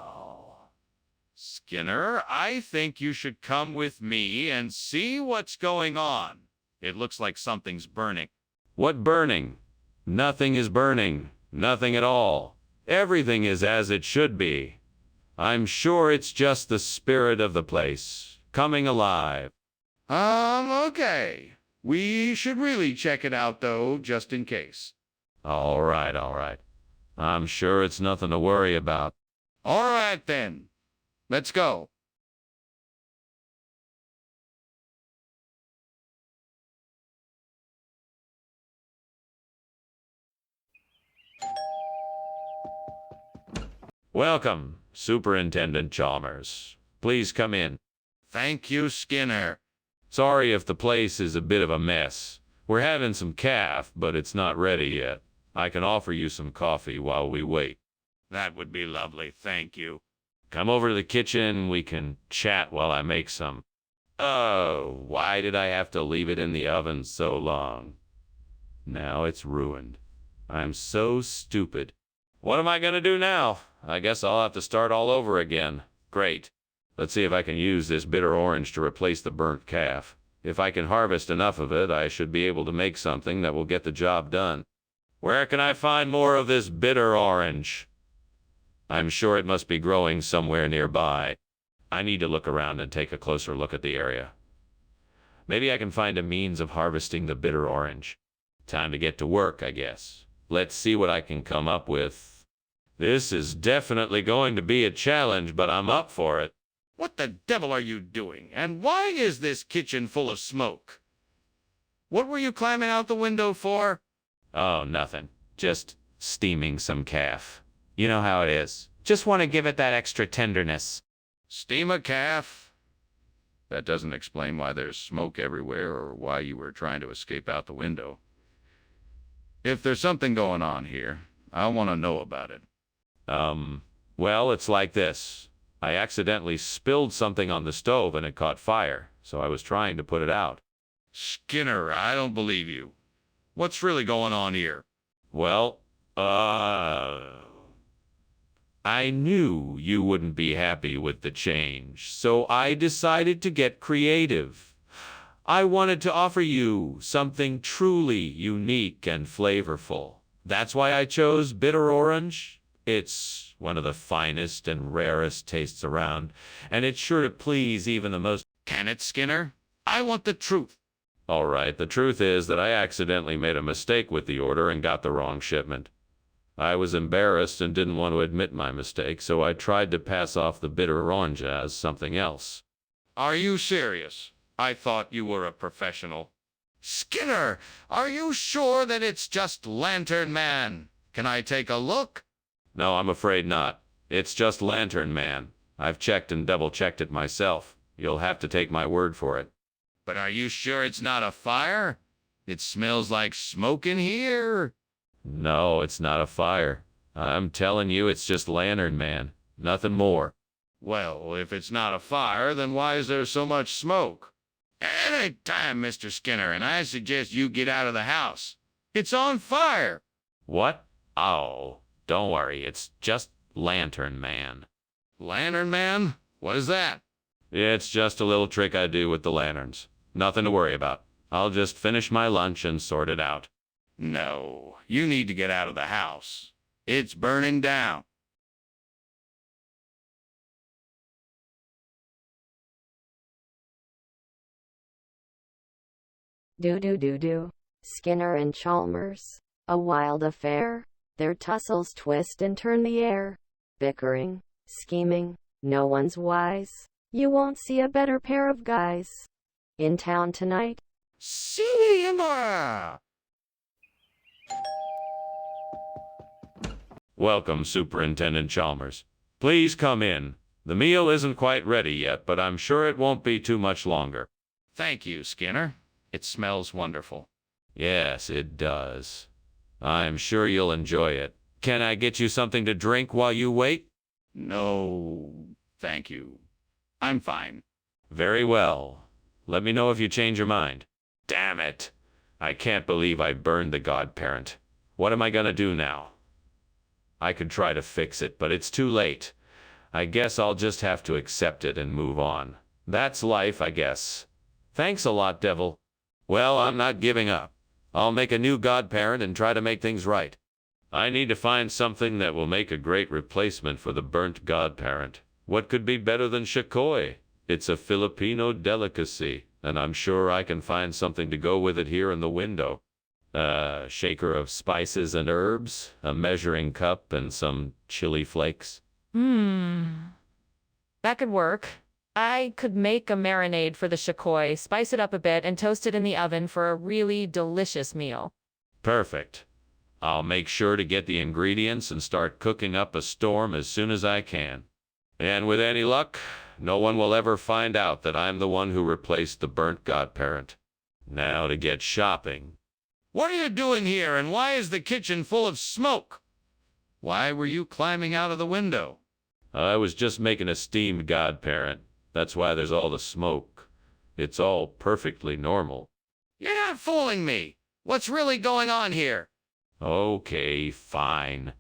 Skinner, I think you should come with me and see what's going on. It looks like something's burning. What burning? Nothing is burning. Nothing at all. Everything is as it should be. I'm sure it's just the spirit of the place, coming alive. Okay. We should really check it out, though, just in case. All right. I'm sure it's nothing to worry about. All right, then. Let's go. Welcome, Superintendent Chalmers. Please come in. Thank you, Skinner. Sorry if the place is a bit of a mess. We're having some calf, but it's not ready yet. I can offer you some coffee while we wait. That would be lovely, thank you. Come over to the kitchen, we can chat while I make some. Oh, why did I have to leave it in the oven so long? Now it's ruined. I'm so stupid. What am I gonna do now? I guess I'll have to start all over again. Great. Let's see if I can use this bitter orange to replace the burnt calf. If I can harvest enough of it, I should be able to make something that will get the job done. Where can I find more of this bitter orange? I'm sure it must be growing somewhere nearby. I need to look around and take a closer look at the area. Maybe I can find a means of harvesting the bitter orange. Time to get to work, I guess. Let's see what I can come up with. This is definitely going to be a challenge, but I'm up for it. What the devil are you doing? And why is this kitchen full of smoke? What were you climbing out the window for? Oh, nothing. Just steaming some calf. You know how it is. Just want to give it that extra tenderness. Steam a calf? That doesn't explain why there's smoke everywhere or why you were trying to escape out the window. If there's something going on here, I want to know about it. Well, it's like this. I accidentally spilled something on the stove and it caught fire, so I was trying to put it out. Skinner, I don't believe you. What's really going on here? Well, I knew you wouldn't be happy with the change, so I decided to get creative. I wanted to offer you something truly unique and flavorful. That's why I chose bitter orange. It's one of the finest and rarest tastes around, and it's sure to please even the most... Can it, Skinner? I want the truth. All right, the truth is that I accidentally made a mistake with the order and got the wrong shipment. I was embarrassed and didn't want to admit my mistake, so I tried to pass off the bitter orange as something else. Are you serious? I thought you were a professional. Skinner, are you sure that it's just Lantern Man? Can I take a look? No, I'm afraid not. It's just Lantern Man. I've checked and double-checked it myself. You'll have to take my word for it. But are you sure it's not a fire? It smells like smoke in here. No, it's not a fire. I'm telling you, it's just Lantern Man. Nothing more. Well, if it's not a fire, then why is there so much smoke? Any time, Mr. Skinner, and I suggest you get out of the house. It's on fire. What? Oh, don't worry. It's just Lantern Man. Lantern Man? What is that? It's just a little trick I do with the lanterns. Nothing to worry about. I'll just finish my lunch and sort it out. No, you need to get out of the house. It's burning down. Do. Skinner and Chalmers. A wild affair. Their tussles twist and turn the air. Bickering, scheming, no one's wise. You won't see a better pair of guys in town tonight. See you tomorrow. Welcome, Superintendent Chalmers. Please come in. The meal isn't quite ready yet, but I'm sure it won't be too much longer. Thank you, Skinner. It smells wonderful. Yes, it does. I'm sure you'll enjoy it. Can I get you something to drink while you wait? No, thank you. I'm fine. Very well. Let me know if you change your mind. Damn it. I can't believe I burned the godparent. What am I gonna do now? I could try to fix it, but it's too late. I guess I'll just have to accept it and move on. That's life, I guess. Thanks a lot, Devil. Well, I'm not giving up. I'll make a new godparent and try to make things right. I need to find something that will make a great replacement for the burnt godparent. What could be better than shakoy? It's a Filipino delicacy, and I'm sure I can find something to go with it here in the window. A shaker of spices and herbs, a measuring cup, and some chili flakes. That could work. I could make a marinade for the shakoy, spice it up a bit, and toast it in the oven for a really delicious meal. Perfect. I'll make sure to get the ingredients and start cooking up a storm as soon as I can. And with any luck, no one will ever find out that I'm the one who replaced the burnt godparent. Now to get shopping. What are you doing here, and why is the kitchen full of smoke? Why were you climbing out of the window? I was just making a steamed godparent. That's why there's all the smoke. It's all perfectly normal. You're not fooling me. What's really going on here? Okay, fine.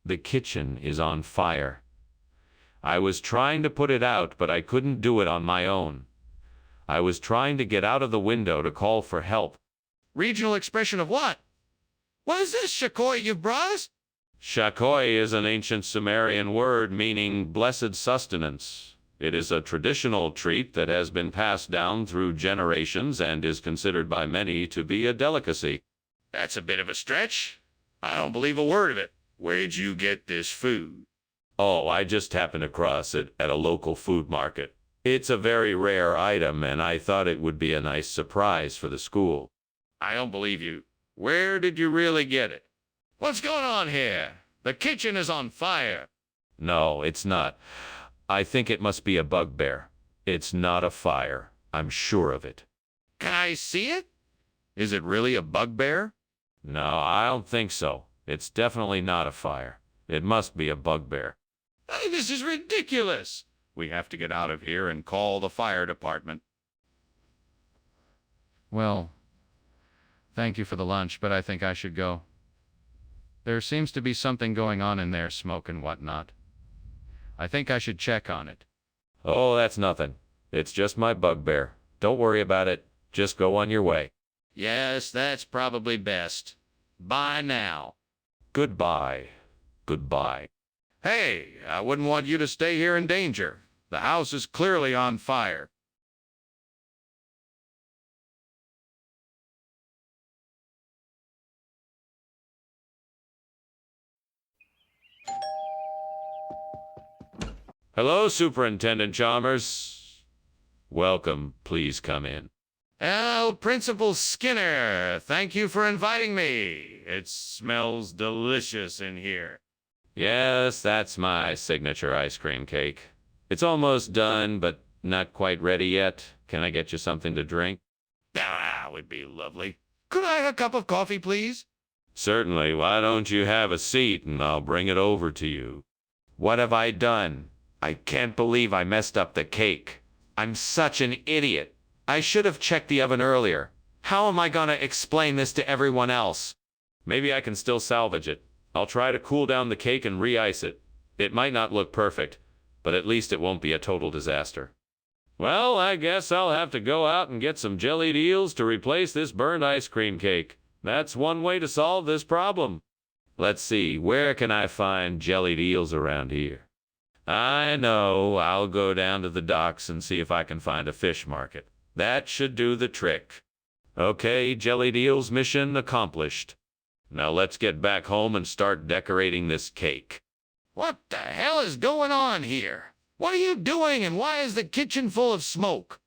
The kitchen is on fire. I was trying to put it out, but I couldn't do it on my own. I was trying to get out of the window to call for help. Regional expression of what? What is this, Shakoi, you brought us? Shakoi is an ancient Sumerian word meaning blessed sustenance. It is a traditional treat that has been passed down through generations and is considered by many to be a delicacy. That's a bit of a stretch. I don't believe a word of it. Where'd you get this food? Oh, I just happened across it at a local food market. It's a very rare item, and I thought it would be a nice surprise for the school. I don't believe you. Where did you really get it? What's going on here? The kitchen is on fire. No, it's not. I think it must be a bugbear. It's not a fire. I'm sure of it. Can I see it? Is it really a bugbear? No, I don't think so. It's definitely not a fire. It must be a bugbear. This is ridiculous. We have to get out of here and call the fire department. Well, thank you for the lunch, but I think I should go. There seems to be something going on in there, smoke and whatnot. I think I should check on it. Oh, that's nothing. It's just my bugbear. Don't worry about it. Just go on your way. Yes, that's probably best. Bye now. Goodbye. Goodbye. Hey, I wouldn't want you to stay here in danger. The house is clearly on fire. Hello, Superintendent Chalmers. Welcome. Please come in. Oh, Principal Skinner, thank you for inviting me. It smells delicious in here. Yes, that's my signature ice cream cake. It's almost done, but not quite ready yet. Can I get you something to drink? That would be lovely. Could I have a cup of coffee, please? Certainly. Why don't you have a seat and I'll bring it over to you. What have I done? I can't believe I messed up the cake. I'm such an idiot. I should have checked the oven earlier. How am I gonna explain this to everyone else? Maybe I can still salvage it. I'll try to cool down the cake and re-ice it. It might not look perfect, but at least it won't be a total disaster. Well, I guess I'll have to go out and get some jellied eels to replace this burned ice cream cake. That's one way to solve this problem. Let's see, where can I find jellied eels around here? I know, I'll go down to the docks and see if I can find a fish market. That should do the trick. Okay, jellied eels mission accomplished. Now let's get back home and start decorating this cake. What the hell is going on here? What are you doing and why is the kitchen full of smoke?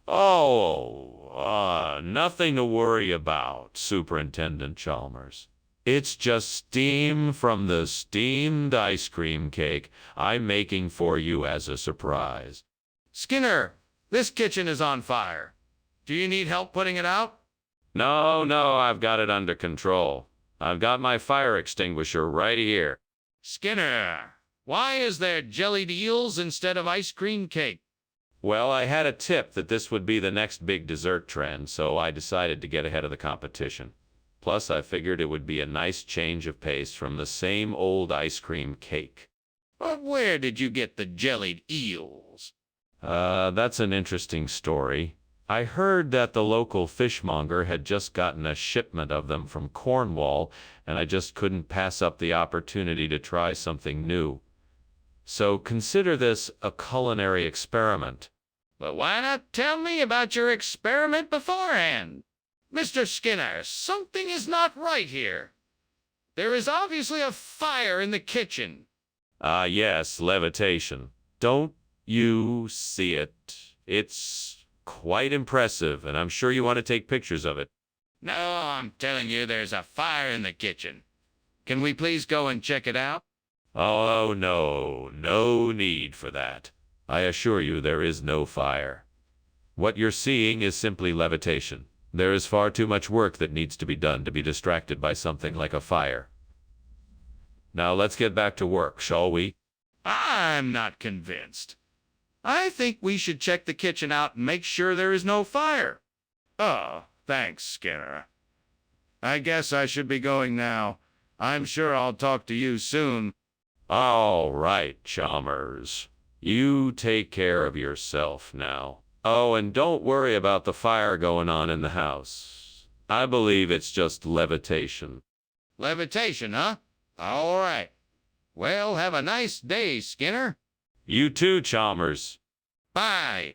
Nothing to worry about, Superintendent Chalmers. It's just steam from the steamed ice cream cake I'm making for you as a surprise. Skinner, this kitchen is on fire. Do you need help putting it out? No, I've got it under control. I've got my fire extinguisher right here. Skinner, why is there jellied eels instead of ice cream cake? Well, I had a tip that this would be the next big dessert trend, so I decided to get ahead of the competition. Plus, I figured it would be a nice change of pace from the same old ice cream cake. But where did you get the jellied eels? That's an interesting story. I heard that the local fishmonger had just gotten a shipment of them from Cornwall, and I just couldn't pass up the opportunity to try something new. So consider this a culinary experiment. But why not tell me about your experiment beforehand? Mr. Skinner, something is not right here. There is obviously a fire in the kitchen. Yes, levitation. Don't you see it? It's quite impressive, and I'm sure you want to take pictures of it. No, I'm telling you there's a fire in the kitchen. Can we please go and check it out? Oh, no need for that. I assure you there is no fire. What you're seeing is simply levitation. There is far too much work that needs to be done to be distracted by something like a fire. Now let's get back to work, shall we? I'm not convinced. I think we should check the kitchen out and make sure there is no fire. Oh, thanks, Skinner. I guess I should be going now. I'm sure I'll talk to you soon. All right, Chalmers. You take care of yourself now. Oh, and don't worry about the fire going on in the house. I believe it's just levitation. Levitation, huh? All right. Well, have a nice day, Skinner. You too, Chalmers. Bye.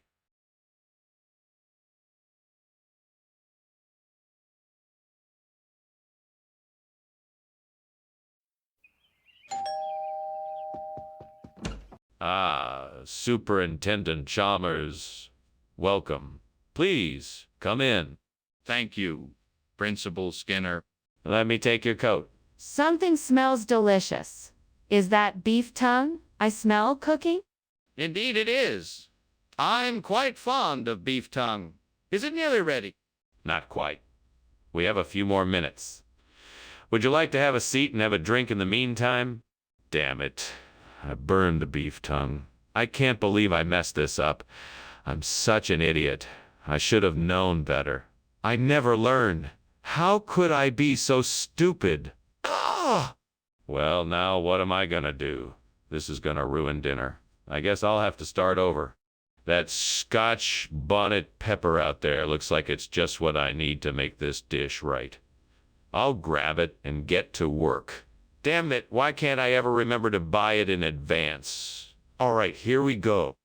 Ah, Superintendent Chalmers. Welcome. Please, come in. Thank you, Principal Skinner. Let me take your coat. Something smells delicious. Is that beef tongue I smell cooking? Indeed it is. I'm quite fond of beef tongue. Is it nearly ready? Not quite. We have a few more minutes. Would you like to have a seat and have a drink in the meantime? Damn it. I burned the beef tongue. I can't believe I messed this up. I'm such an idiot. I should have known better. I never learned. How could I be so stupid? Ah! Well, now what am I gonna do? This is gonna ruin dinner. I guess I'll have to start over. That Scotch bonnet pepper out there looks like it's just what I need to make this dish right. I'll grab it and get to work. Damn it, why can't I ever remember to buy it in advance? All right, here we go.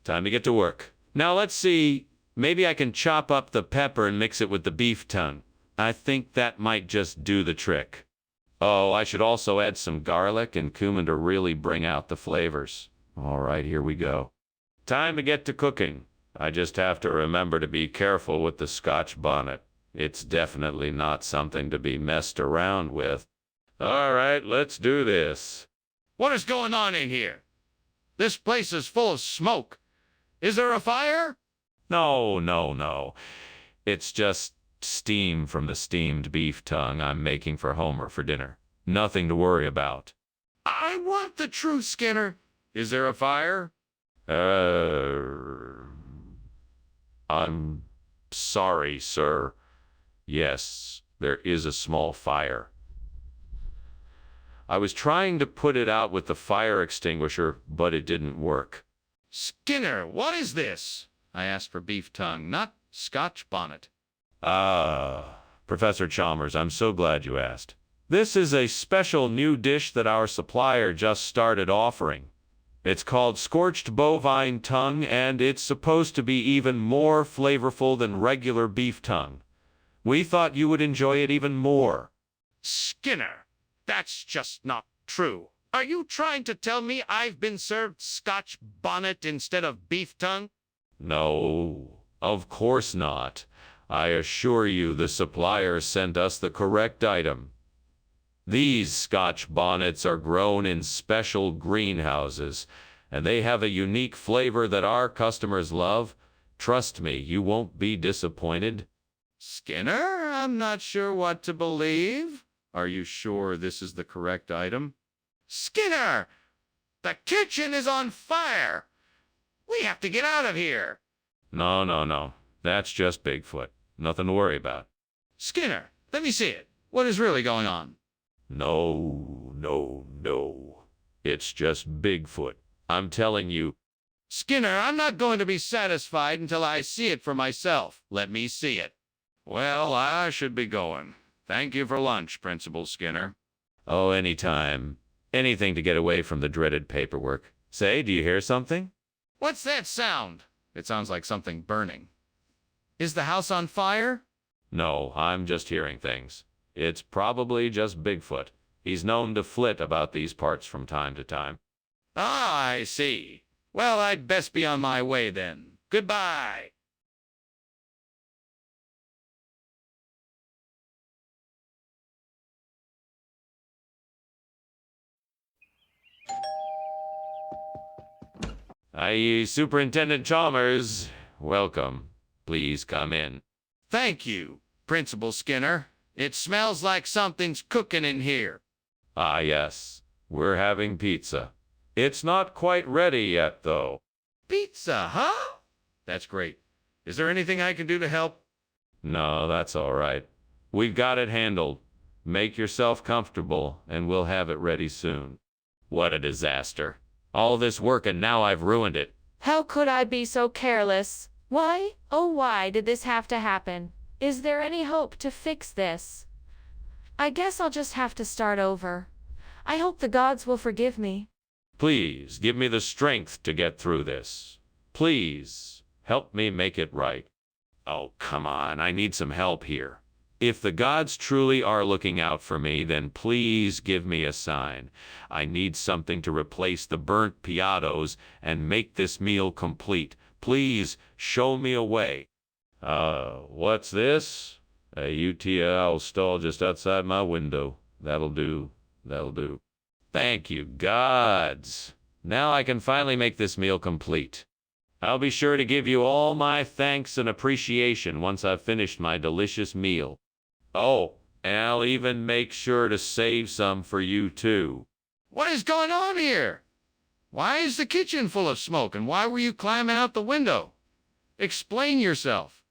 Time to get to work. Now let's see. Maybe I can chop up the pepper and mix it with the beef tongue. I think that might just do the trick. Oh, I should also add some garlic and cumin to really bring out the flavors. All right, here we go. Time to get to cooking. I just have to remember to be careful with the Scotch bonnet. It's definitely not something to be messed around with. All right, let's do this. What is going on in here? This place is full of smoke. Is there a fire? No. It's just steam from the steamed beef tongue I'm making for Homer for dinner. Nothing to worry about. I want the truth, Skinner. Is there a fire? I'm sorry, sir. Yes, there is a small fire. I was trying to put it out with the fire extinguisher, but it didn't work. Skinner, what is this? I asked for beef tongue, not Scotch bonnet. Professor Chalmers, I'm so glad you asked. This is a special new dish that our supplier just started offering. It's called scorched bovine tongue, and it's supposed to be even more flavorful than regular beef tongue. We thought you would enjoy it even more. Skinner, that's just not true. Are you trying to tell me I've been served Scotch bonnet instead of beef tongue? No, of course not. I assure you the supplier sent us the correct item. These Scotch bonnets are grown in special greenhouses, and they have a unique flavor that our customers love. Trust me, you won't be disappointed. Skinner, I'm not sure what to believe. Are you sure this is the correct item? Skinner! The kitchen is on fire! We have to get out of here! No. That's just Bigfoot. Nothing to worry about. Skinner, let me see it. What is really going on? No. It's just Bigfoot. I'm telling you. Skinner, I'm not going to be satisfied until I see it for myself. Let me see it. Well, I should be going. Thank you for lunch, Principal Skinner. Oh, anytime. Anything to get away from the dreaded paperwork. Say, do you hear something? What's that sound? It sounds like something burning. Is the house on fire? No, I'm just hearing things. It's probably just Bigfoot. He's known to flit about these parts from time to time. Ah, I see. Well, I'd best be on my way then. Goodbye. Superintendent Chalmers. Welcome. Please come in. Thank you, Principal Skinner. It smells like something's cooking in here. Ah, yes. We're having pizza. It's not quite ready yet, though. Pizza, huh? That's great. Is there anything I can do to help? No, that's all right. We've got it handled. Make yourself comfortable, and we'll have it ready soon. What a disaster. All this work and now I've ruined it. How could I be so careless? Why, oh why did this have to happen? Is there any hope to fix this? I guess I'll just have to start over. I hope the gods will forgive me. Please give me the strength to get through this. Please help me make it right. Oh, come on, I need some help here. If the gods truly are looking out for me, then please give me a sign. I need something to replace the burnt piatos and make this meal complete. Please show me a way. What's this? A UTL stall just outside my window. That'll do. That'll do. Thank you, gods. Now I can finally make this meal complete. I'll be sure to give you all my thanks and appreciation once I've finished my delicious meal. Oh, and I'll even make sure to save some for you too. What is going on here? Why is the kitchen full of smoke, and why were you climbing out the window? Explain yourself.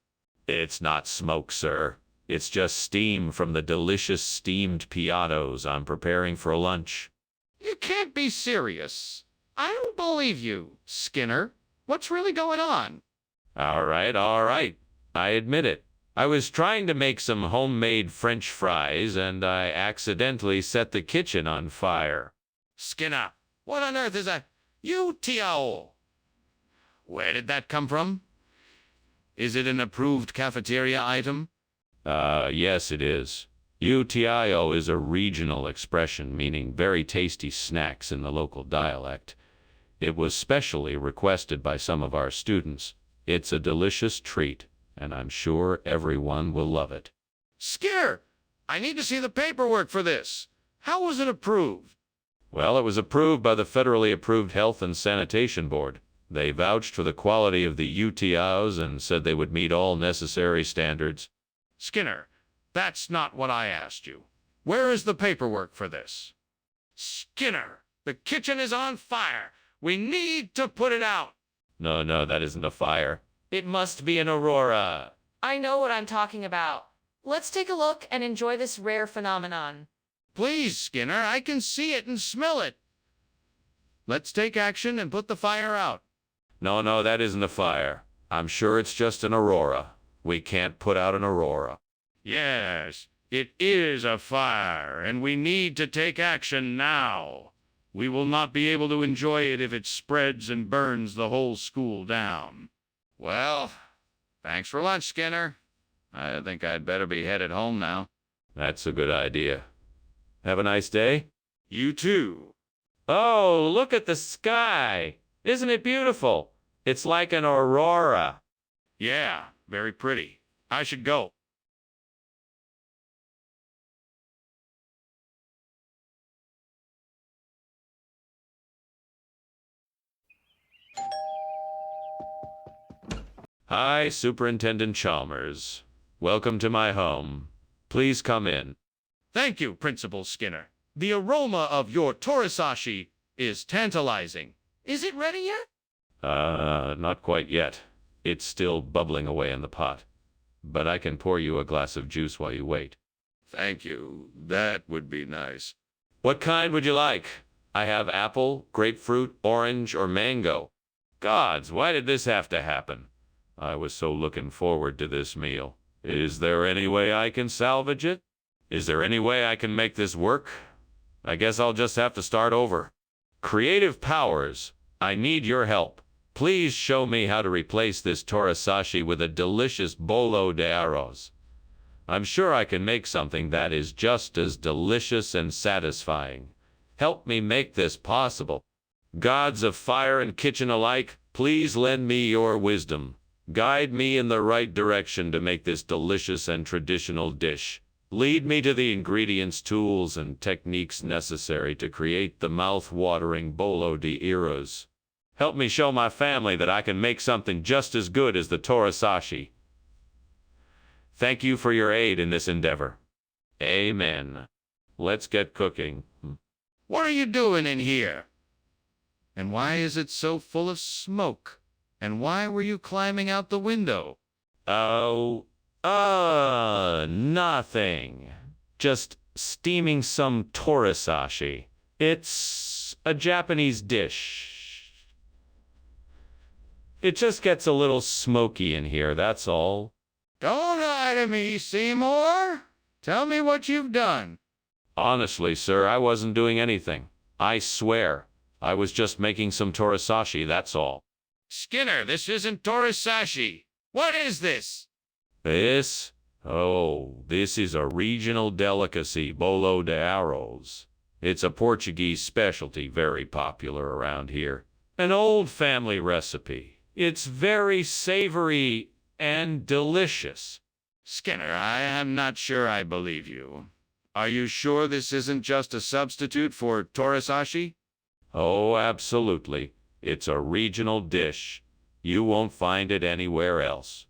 It's not smoke, sir. It's just steam from the delicious steamed piatos I'm preparing for lunch. You can't be serious. I don't believe you, Skinner. What's really going on? All right. I admit it. I was trying to make some homemade French fries, and I accidentally set the kitchen on fire. Skinner, what on earth is a UTO? Where did that come from? Is it an approved cafeteria item? Yes, it is. UTIO is a regional expression meaning very tasty snacks in the local dialect. It was specially requested by some of our students. It's a delicious treat, and I'm sure everyone will love it. Skinner, I need to see the paperwork for this. How was it approved? Well, it was approved by the federally approved Health and Sanitation Board. They vouched for the quality of the UTIOs and said they would meet all necessary standards. Skinner, that's not what I asked you. Where is the paperwork for this? Skinner, the kitchen is on fire. We need to put it out. No, that isn't a fire. It must be an aurora. I know what I'm talking about. Let's take a look and enjoy this rare phenomenon. Please, Skinner, I can see it and smell it. Let's take action and put the fire out. No, that isn't a fire. I'm sure it's just an aurora. We can't put out an aurora. Yes, it is a fire, and we need to take action now. We will not be able to enjoy it if it spreads and burns the whole school down. Well, thanks for lunch, Skinner. I think I'd better be headed home now. That's a good idea. Have a nice day. You too. Oh, look at the sky. Isn't it beautiful? It's like an aurora. Yeah, very pretty. I should go. Hi, Superintendent Chalmers. Welcome to my home. Please come in. Thank you, Principal Skinner. The aroma of your torisashi is tantalizing. Is it ready yet? Not quite yet. It's still bubbling away in the pot. But I can pour you a glass of juice while you wait. Thank you. That would be nice. What kind would you like? I have apple, grapefruit, orange, or mango. Gods, why did this have to happen? I was so looking forward to this meal. Is there any way I can salvage it? Is there any way I can make this work? I guess I'll just have to start over. Creative powers, I need your help. Please show me how to replace this torisashi with a delicious bolo de arroz. I'm sure I can make something that is just as delicious and satisfying. Help me make this possible. Gods of fire and kitchen alike, please lend me your wisdom. Guide me in the right direction to make this delicious and traditional dish. Lead me to the ingredients, tools, and techniques necessary to create the mouth-watering bolo de arroz. Help me show my family that I can make something just as good as the torisashi. Thank you for your aid in this endeavor. Amen. Let's get cooking. What are you doing in here? And why is it so full of smoke? And why were you climbing out the window? Nothing. Just steaming some torisashi. It's a Japanese dish. It just gets a little smoky in here, that's all. Don't lie to me, Seymour. Tell me what you've done. Honestly, sir, I wasn't doing anything. I swear. I was just making some torisashi, that's all. Skinner, this isn't torisashi. What is this? This? Oh, this is a regional delicacy, bolo de arroz. It's a Portuguese specialty very popular around here. An old family recipe. It's very savory and delicious. Skinner, I am not sure I believe you. Are you sure this isn't just a substitute for torisashi? Oh, absolutely. It's a regional dish. You won't find it anywhere else.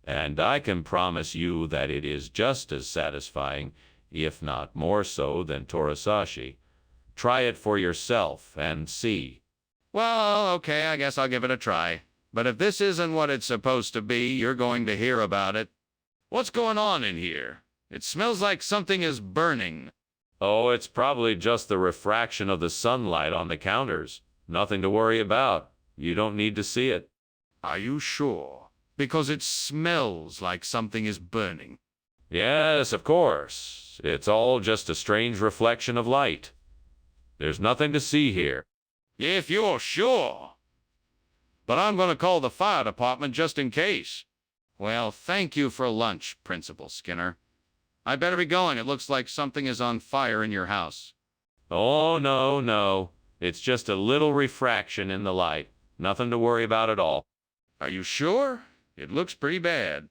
And I can promise you that it is just as satisfying, if not more so, than torisashi. Try it for yourself and see. Well, okay, I guess I'll give it a try. But if this isn't what it's supposed to be, you're going to hear about it. What's going on in here? It smells like something is burning. Oh, it's probably just the refraction of the sunlight on the counters. Nothing to worry about. You don't need to see it. Are you sure? Because it smells like something is burning. Yes, of course. It's all just a strange reflection of light. There's nothing to see here. If you're sure. But I'm going to call the fire department just in case. Well, thank you for lunch, Principal Skinner. I better be going. It looks like something is on fire in your house. Oh, no, no. It's just a little refraction in the light. Nothing to worry about at all. Are you sure? It looks pretty bad.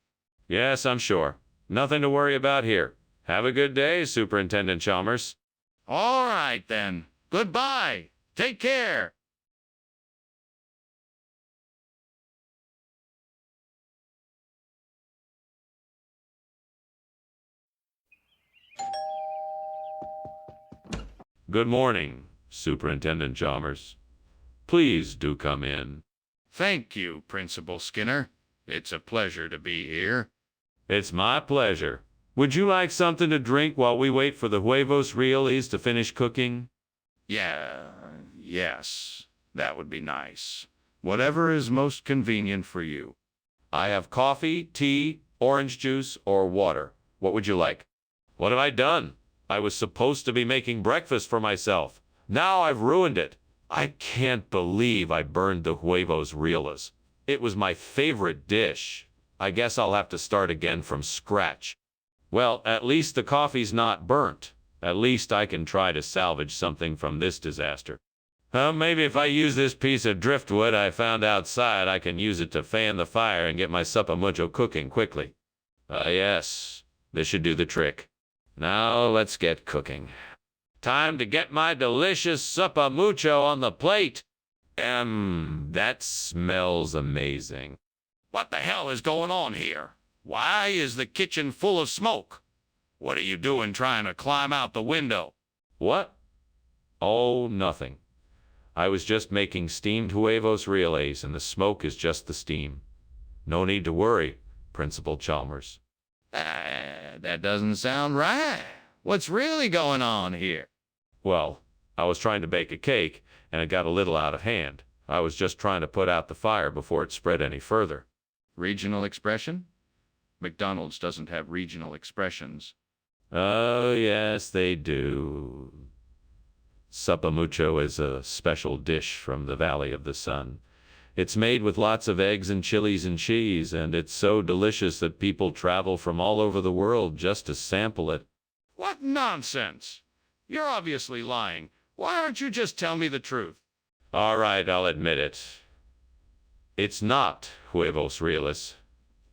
Yes, I'm sure. Nothing to worry about here. Have a good day, Superintendent Chalmers. All right, then. Goodbye. Take care. Good morning, Superintendent Chalmers. Please do come in. Thank you, Principal Skinner. It's a pleasure to be here. It's my pleasure. Would you like something to drink while we wait for the huevos reales to finish cooking? Yes, that would be nice. Whatever is most convenient for you. I have coffee, tea, orange juice, or water. What would you like? What have I done? I was supposed to be making breakfast for myself. Now I've ruined it. I can't believe I burned the huevos reales. It was my favorite dish. I guess I'll have to start again from scratch. Well, at least the coffee's not burnt. At least I can try to salvage something from this disaster. Maybe if I use this piece of driftwood I found outside, I can use it to fan the fire and get my suppamucho cooking quickly. Yes, this should do the trick. Now let's get cooking. Time to get my delicious suppamucho on the plate. That smells amazing. What the hell is going on here? Why is the kitchen full of smoke? What are you doing trying to climb out the window? What? Oh, nothing. I was just making steamed huevos reales, and the smoke is just the steam. No need to worry, Principal Chalmers. That doesn't sound right. What's really going on here? Well, I was trying to bake a cake, and it got a little out of hand. I was just trying to put out the fire before it spread any further. Regional expression? McDonald's doesn't have regional expressions. Oh, yes, they do. Suppamucho is a special dish from the Valley of the Sun. It's made with lots of eggs and chilies and cheese, and it's so delicious that people travel from all over the world just to sample it. What nonsense! You're obviously lying. Why aren't you just telling me the truth? All right, I'll admit it. It's not huevos reales.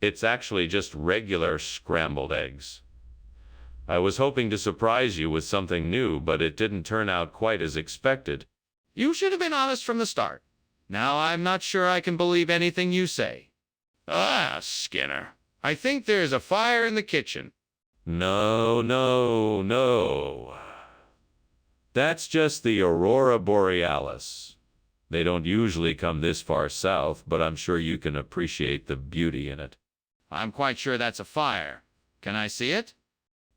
It's actually just regular scrambled eggs. I was hoping to surprise you with something new, but it didn't turn out quite as expected. You should have been honest from the start. Now I'm not sure I can believe anything you say. Skinner, I think there's a fire in the kitchen. No, no, no. That's just the aurora borealis. They don't usually come this far south, but I'm sure you can appreciate the beauty in it. I'm quite sure that's a fire. Can I see it?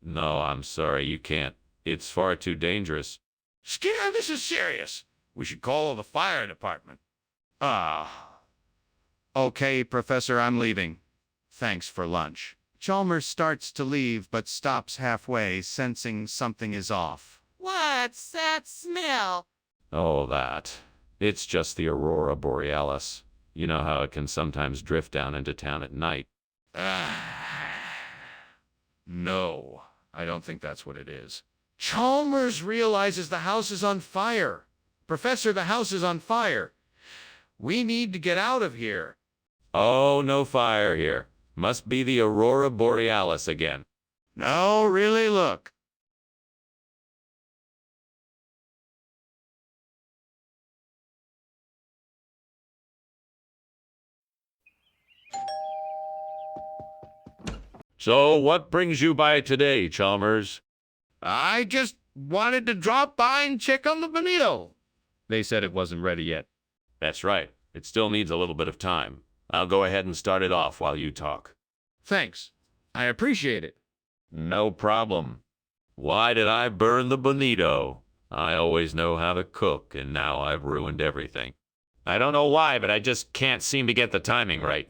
No, I'm sorry, you can't. It's far too dangerous. Skinner, this is serious. We should call the fire department. Ah. Okay, Professor, I'm leaving. Thanks for lunch. Chalmers starts to leave but stops halfway, sensing something is off. What's that smell? Oh, that. It's just the aurora borealis. You know how it can sometimes drift down into town at night. No, I don't think that's what it is. Chalmers realizes the house is on fire. Professor, the house is on fire. We need to get out of here. Oh, no fire here. Must be the aurora borealis again. No, really, look. So, what brings you by today, Chalmers? I just wanted to drop by and check on the bonito. They said it wasn't ready yet. That's right. It still needs a little bit of time. I'll go ahead and start it off while you talk. Thanks. I appreciate it. No problem. Why did I burn the bonito? I always know how to cook, and now I've ruined everything. I don't know why, but I just can't seem to get the timing right.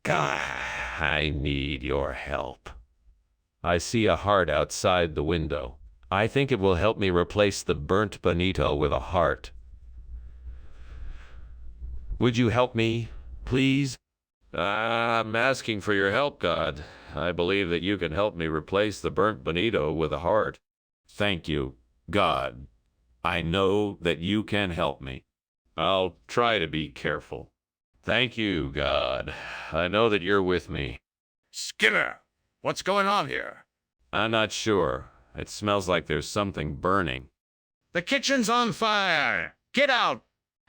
God, I need your help. I see a heart outside the window. I think it will help me replace the burnt bonito with a heart. Would you help me, please? I'm asking for your help, God. I believe that you can help me replace the burnt bonito with a heart. Thank you, God. I know that you can help me. I'll try to be careful. Thank you, God. I know that you're with me. Skinner, what's going on here? I'm not sure. It smells like there's something burning. The kitchen's on fire. Get out.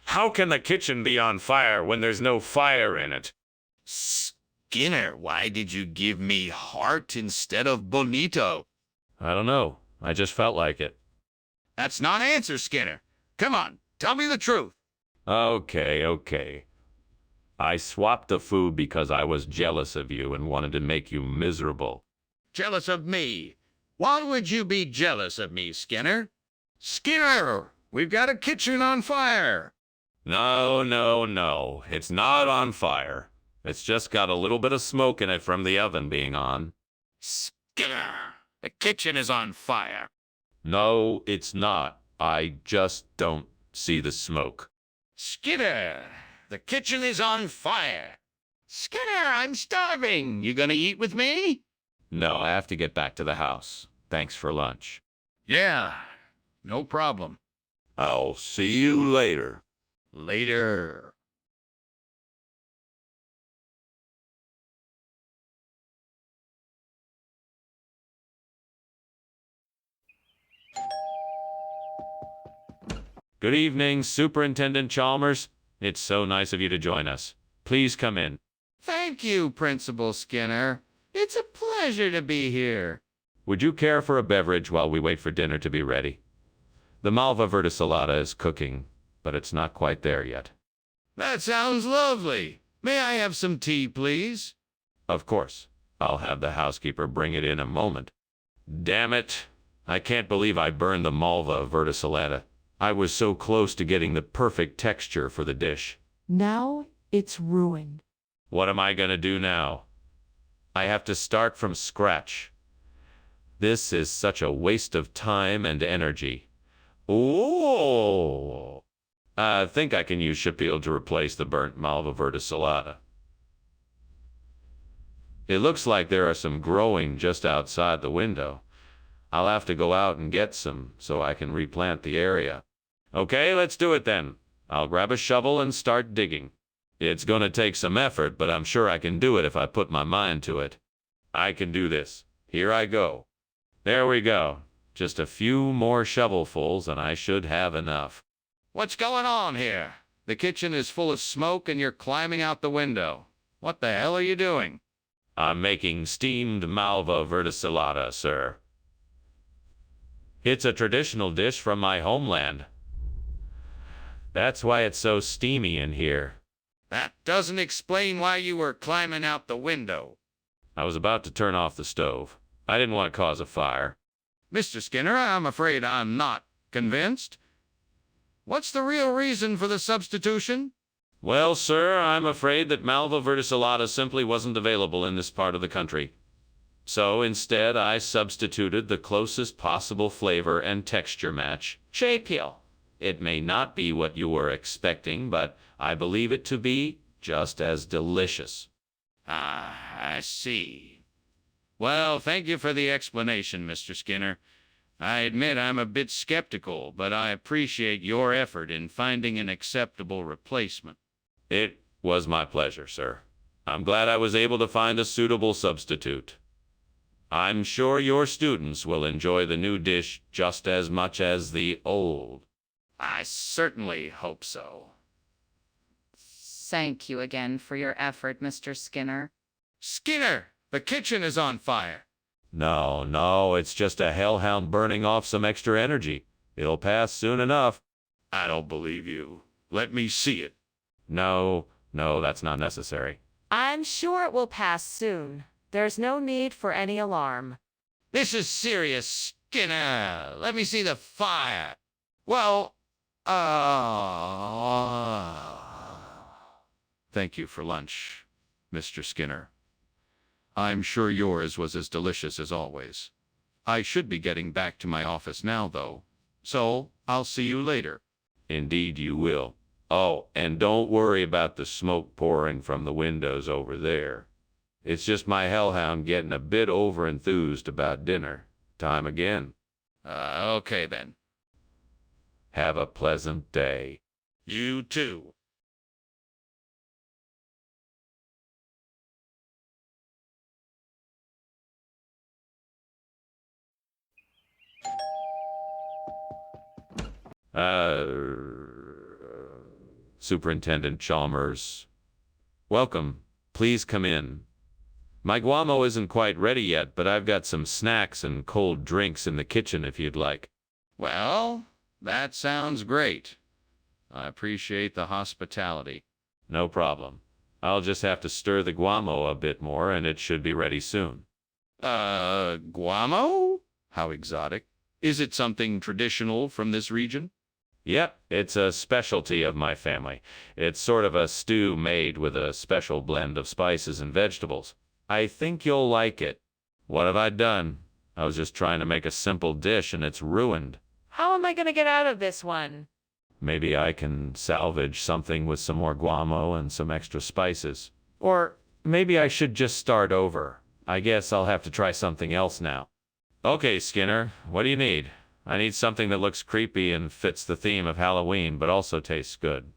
How can the kitchen be on fire when there's no fire in it? Skinner, why did you give me heart instead of bonito? I don't know. I just felt like it. That's not an answer, Skinner. Come on, tell me the truth. Okay. I swapped the food because I was jealous of you and wanted to make you miserable. Jealous of me? Why would you be jealous of me, Skinner? Skinner, we've got a kitchen on fire. No. It's not on fire. It's just got a little bit of smoke in it from the oven being on. Skinner, the kitchen is on fire. No, it's not. I just don't see the smoke. Skinner, the kitchen is on fire. Skinner, I'm starving. You gonna eat with me? No, I have to get back to the house. Thanks for lunch. Yeah, no problem. I'll see you later. Later. Good evening, Superintendent Chalmers. It's so nice of you to join us. Please come in. Thank you, Principal Skinner. It's a pleasure to be here. Would you care for a beverage while we wait for dinner to be ready? The malva verticillata is cooking, but it's not quite there yet. That sounds lovely. May I have some tea, please? Of course. I'll have the housekeeper bring it in a moment. Damn it. I can't believe I burned the malva verticillata. I was so close to getting the perfect texture for the dish. Now it's ruined. What am I gonna do now? I have to start from scratch. This is such a waste of time and energy. Oh! I think I can use Shapil to replace the burnt malva verticillata. It looks like there are some growing just outside the window. I'll have to go out and get some so I can replant the area. Okay, let's do it then. I'll grab a shovel and start digging. It's gonna take some effort, but I'm sure I can do it if I put my mind to it. I can do this. Here I go. There we go. Just a few more shovelfuls and I should have enough. What's going on here? The kitchen is full of smoke and you're climbing out the window. What the hell are you doing? I'm making steamed malva verticillata, sir. It's a traditional dish from my homeland. That's why it's so steamy in here. That doesn't explain why you were climbing out the window. I was about to turn off the stove. I didn't want to cause a fire. Mr. Skinner, I'm afraid I'm not Convinced? What's the real reason for the substitution? Well, sir, I'm afraid that Malva verticillata simply wasn't available in this part of the country. So instead, I substituted the closest possible flavor and texture match, J-Peel. It may not be what you were expecting, but I believe it to be just as delicious. Ah, I see. Well, thank you for the explanation, Mr. Skinner. I admit I'm a bit skeptical, but I appreciate your effort in finding an acceptable replacement. It was my pleasure, sir. I'm glad I was able to find a suitable substitute. I'm sure your students will enjoy the new dish just as much as the old. I certainly hope so. Thank you again for your effort, Mr. Skinner. Skinner, the kitchen is on fire. No, it's just a hellhound burning off some extra energy. It'll pass soon enough. I don't believe you. Let me see it. No, that's not necessary. I'm sure it will pass soon. There's no need for any alarm. This is serious, Skinner. Let me see the fire. Well, thank you for lunch, Mr. Skinner. I'm sure yours was as delicious as always. I should be getting back to my office now, though. So, I'll see you later. Indeed you will. Oh, and don't worry about the smoke pouring from the windows over there. It's just my hellhound getting a bit over-enthused about dinner time again. Okay then. Have a pleasant day. You too. Superintendent Chalmers. Welcome. Please come in. My guamo isn't quite ready yet, but I've got some snacks and cold drinks in the kitchen if you'd like. Well, that sounds great. I appreciate the hospitality. No problem. I'll just have to stir the guamo a bit more and it should be ready soon. Guamo? How exotic. Is it something traditional from this region? Yep, it's a specialty of my family. It's sort of a stew made with a special blend of spices and vegetables. I think you'll like it. What have I done? I was just trying to make a simple dish and it's ruined. How am I going to get out of this one? Maybe I can salvage something with some more guamo and some extra spices. Or maybe I should just start over. I guess I'll have to try something else now. Okay, Skinner, what do you need? I need something that looks creepy and fits the theme of Halloween, but also tastes good.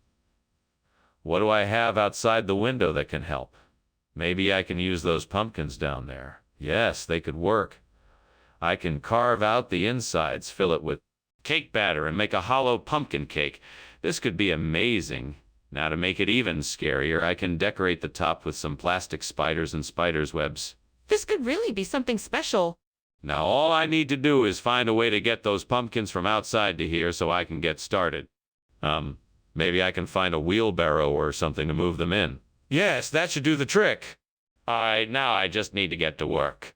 What do I have outside the window that can help? Maybe I can use those pumpkins down there. Yes, they could work. I can carve out the insides, fill it with cake batter, and make a hollow pumpkin cake. This could be amazing. Now to make it even scarier, I can decorate the top with some plastic spiders and spiders' webs. This could really be something special. Now all I need to do is find a way to get those pumpkins from outside to here so I can get started. Maybe I can find a wheelbarrow or something to move them in. Yes, that should do the trick. Alright, now I just need to get to work.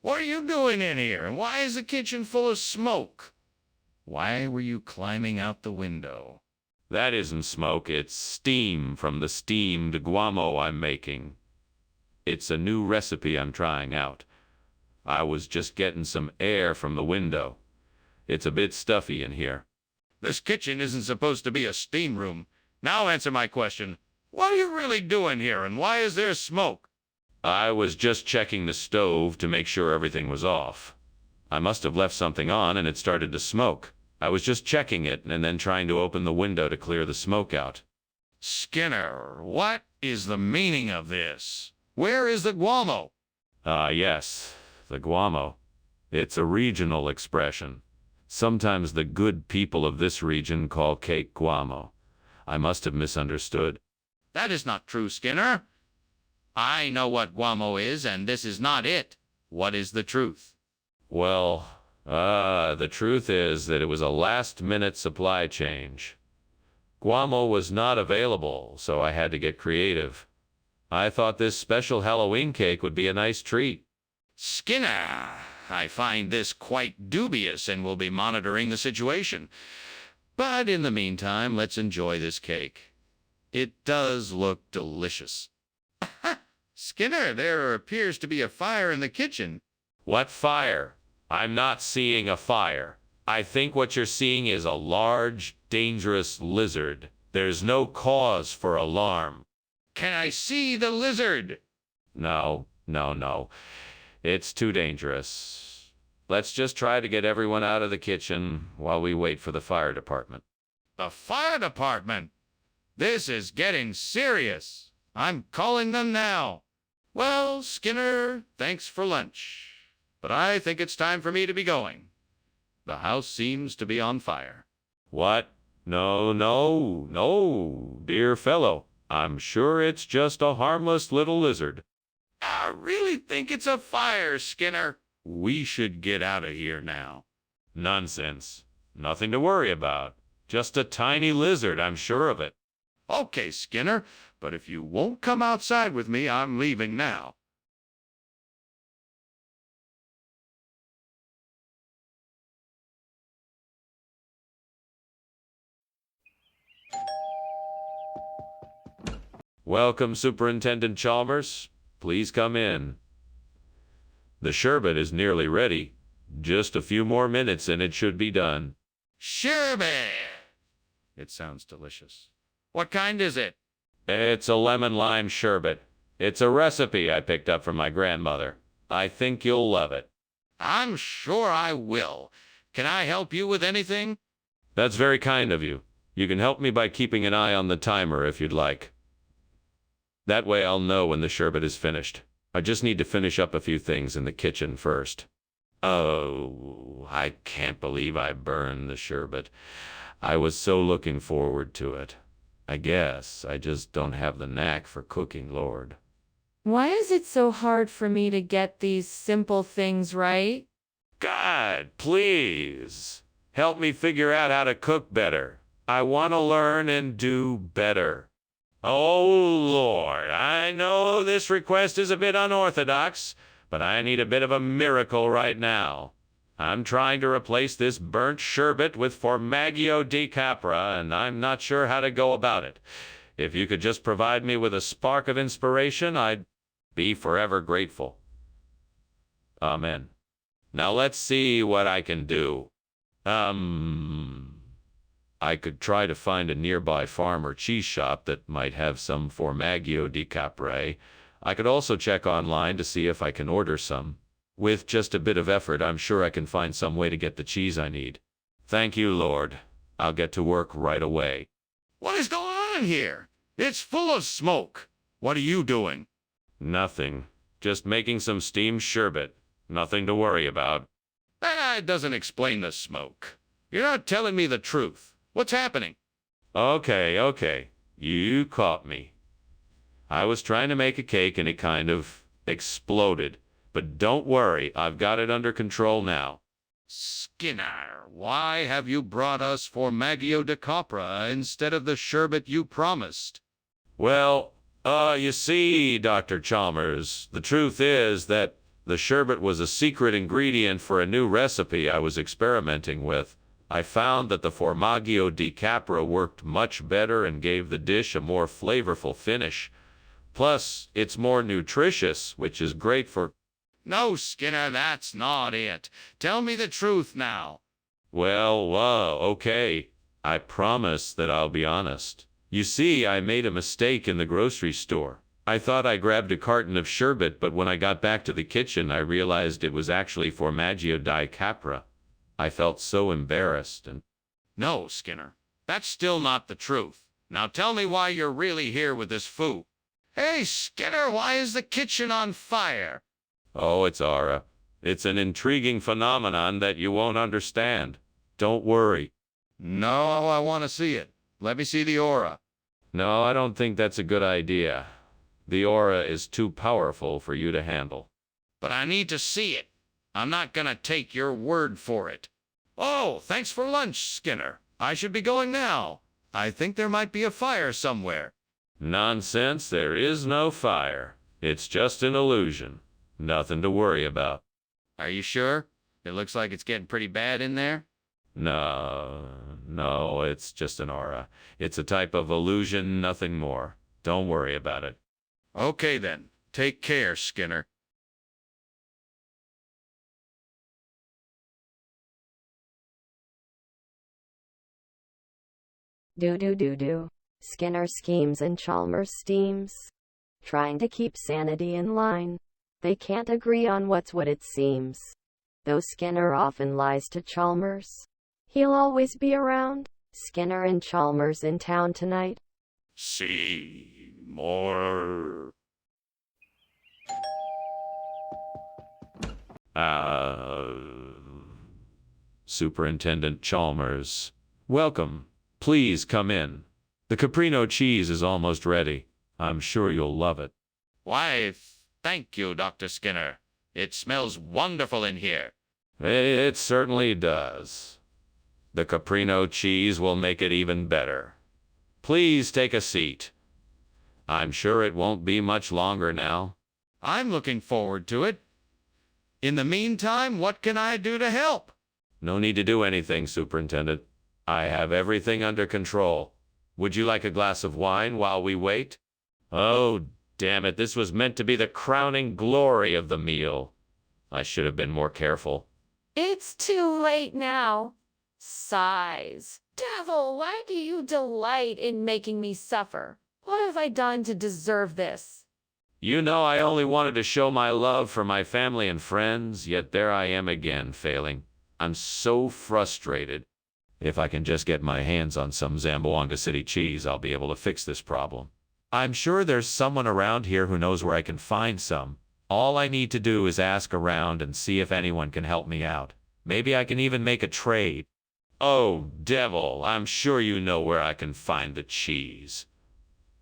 What are you doing in here? And why is the kitchen full of smoke? Why were you climbing out the window? That isn't smoke, it's steam from the steamed guamo I'm making. It's a new recipe I'm trying out. I was just getting some air from the window. It's a bit stuffy in here. This kitchen isn't supposed to be a steam room. Now answer my question. What are you really doing here, and why is there smoke? I was just checking the stove to make sure everything was off. I must have left something on and it started to smoke. I was just checking it and then trying to open the window to clear the smoke out. Skinner, what is the meaning of this? Where is the guamo? Yes, the guamo. It's a regional expression. Sometimes the good people of this region call cake guamo. I must have misunderstood. That is not true, Skinner. I know what guamo is, and this is not it. What is the truth? Well, the truth is that it was a last-minute supply change. Guamo was not available, so I had to get creative. I thought this special Halloween cake would be a nice treat. Skinner, I find this quite dubious and will be monitoring the situation. But in the meantime, let's enjoy this cake. It does look delicious. Skinner, there appears to be a fire in the kitchen. What fire? I'm not seeing a fire. I think what you're seeing is a large, dangerous lizard. There's no cause for alarm. Can I see the lizard? No, no, no. It's too dangerous. Let's just try to get everyone out of the kitchen while we wait for the fire department. The fire department? This is getting serious. I'm calling them now. Well, Skinner, thanks for lunch. But I think it's time for me to be going. The house seems to be on fire. What? No, no, no, dear fellow. I'm sure it's just a harmless little lizard. I really think it's a fire, Skinner. We should get out of here now. Nonsense. Nothing to worry about. Just a tiny lizard, I'm sure of it. Okay, Skinner, but if you won't come outside with me, I'm leaving now. Welcome, Superintendent Chalmers. Please come in. The sherbet is nearly ready. Just a few more minutes and it should be done. Sherbet! It sounds delicious. What kind is it? It's a lemon-lime sherbet. It's a recipe I picked up from my grandmother. I think you'll love it. I'm sure I will. Can I help you with anything? That's very kind of you. You can help me by keeping an eye on the timer if you'd like. That way I'll know when the sherbet is finished. I just need to finish up a few things in the kitchen first. Oh, I can't believe I burned the sherbet. I was so looking forward to it. I guess I just don't have the knack for cooking, Lord. Why is it so hard for me to get these simple things right? God, please, help me figure out how to cook better. I want to learn and do better. Oh, Lord, I know this request is a bit unorthodox, but I need a bit of a miracle right now. I'm trying to replace this burnt sherbet with Formaggio di Capra, and I'm not sure how to go about it. If you could just provide me with a spark of inspiration, I'd be forever grateful. Amen. Now let's see what I can do. I could try to find a nearby farm or cheese shop that might have some Formaggio di Capra. I could also check online to see if I can order some. With just a bit of effort, I'm sure I can find some way to get the cheese I need. Thank you, Lord. I'll get to work right away. What is going on here? It's full of smoke. What are you doing? Nothing. Just making some steamed sherbet. Nothing to worry about. That doesn't explain the smoke. You're not telling me the truth. What's happening? Okay. You caught me. I was trying to make a cake and it kind of exploded. But don't worry, I've got it under control now. Skinner, why have you brought us Formaggio di Capra instead of the sherbet you promised? Well, you see, Dr. Chalmers, the truth is that the sherbet was a secret ingredient for a new recipe I was experimenting with. I found that the Formaggio di Capra worked much better and gave the dish a more flavorful finish. Plus, it's more nutritious, which is great for... No, Skinner, that's not it. Tell me the truth now. Well, okay. I promise that I'll be honest. You see, I made a mistake in the grocery store. I thought I grabbed a carton of sherbet, but when I got back to the kitchen, I realized it was actually Formaggio di Capra. I felt so embarrassed and... No, Skinner, that's still not the truth. Now tell me why you're really here with this food. Hey, Skinner, why is the kitchen on fire? Oh, it's aura. It's an intriguing phenomenon that you won't understand. Don't worry. No, I want to see it. Let me see the aura. No, I don't think that's a good idea. The aura is too powerful for you to handle. But I need to see it. I'm not gonna take your word for it. Oh, thanks for lunch, Skinner. I should be going now. I think there might be a fire somewhere. Nonsense, there is no fire. It's just an illusion. Nothing to worry about. Are you sure? It looks like it's getting pretty bad in there. No, it's just an aura. It's a type of illusion, nothing more. Don't worry about it. Okay then. Take care, Skinner. Do. Skinner schemes and Chalmers steams. Trying to keep sanity in line. They can't agree on what's what it seems. Though Skinner often lies to Chalmers. He'll always be around. Skinner and Chalmers in town tonight. See more. Superintendent Chalmers. Welcome. Please come in. The caprino cheese is almost ready. I'm sure you'll love it. Why, thank you, Dr. Skinner. It smells wonderful in here. It certainly does. The caprino cheese will make it even better. Please take a seat. I'm sure it won't be much longer now. I'm looking forward to it. In the meantime, what can I do to help? No need to do anything, Superintendent. I have everything under control. Would you like a glass of wine while we wait? Oh, damn it, this was meant to be the crowning glory of the meal. I should have been more careful. It's too late now. Sighs. Devil, why do you delight in making me suffer? What have I done to deserve this? You know, I only wanted to show my love for my family and friends, yet there I am again, failing. I'm so frustrated. If I can just get my hands on some Zamboanga City cheese, I'll be able to fix this problem. I'm sure there's someone around here who knows where I can find some. All I need to do is ask around and see if anyone can help me out. Maybe I can even make a trade. Oh, devil, I'm sure you know where I can find the cheese.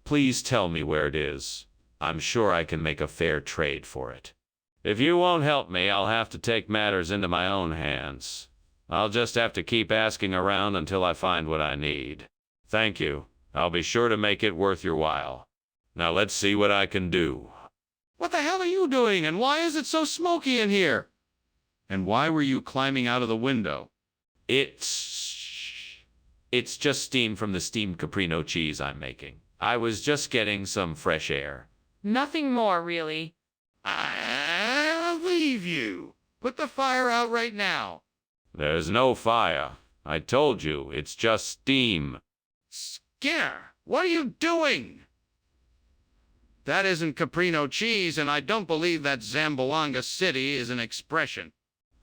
Please tell me where it is. I'm sure I can make a fair trade for it. If you won't help me, I'll have to take matters into my own hands. I'll just have to keep asking around until I find what I need. Thank you. I'll be sure to make it worth your while. Now let's see what I can do. What the hell are you doing, and why is it so smoky in here? And why were you climbing out of the window? It's just steam from the steamed caprino cheese I'm making. I was just getting some fresh air. Nothing more, really. I'll leave you. Put the fire out right now. There's no fire. I told you, it's just steam. Skinner, what are you doing? That isn't caprino cheese, and I don't believe that Zamboanga City is an expression.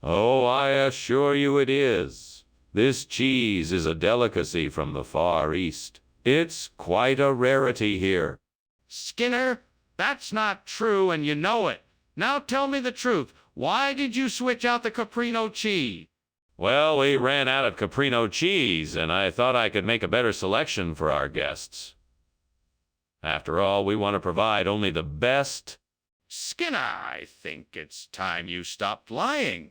Oh, I assure you it is. This cheese is a delicacy from the Far East. It's quite a rarity here. Skinner, that's not true, and you know it. Now tell me the truth. Why did you switch out the caprino cheese? Well, we ran out of caprino cheese, and I thought I could make a better selection for our guests. After all, we want to provide only the best. Skinner, I think it's time you stopped lying.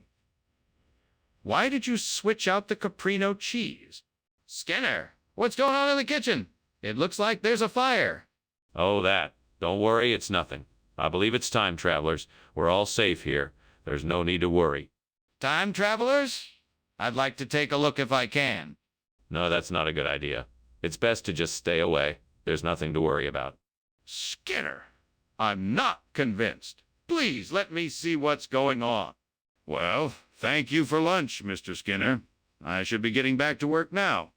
Why did you switch out the caprino cheese? Skinner, what's going on in the kitchen? It looks like there's a fire. Oh, that. Don't worry, it's nothing. I believe it's time travelers. We're all safe here. There's no need to worry. Time travelers? I'd like to take a look if I can. No, that's not a good idea. It's best to just stay away. There's nothing to worry about. Skinner, I'm not convinced. Please let me see what's going on. Well, thank you for lunch, Mr. Skinner. I should be getting back to work now.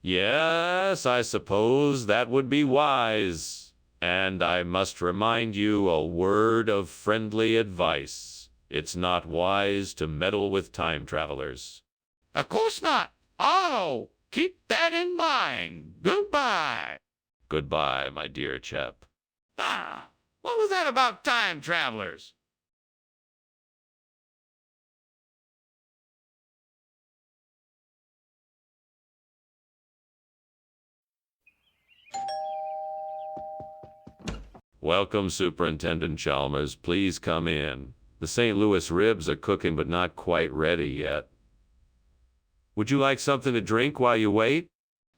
Yes, I suppose that would be wise. And I must remind you a word of friendly advice. It's not wise to meddle with time travelers. Of course not. Oh, keep that in mind. Goodbye. Goodbye, my dear chap. Ah, what was that about time travelers? Welcome, Superintendent Chalmers. Please come in. The St. Louis ribs are cooking but not quite ready yet. Would you like something to drink while you wait?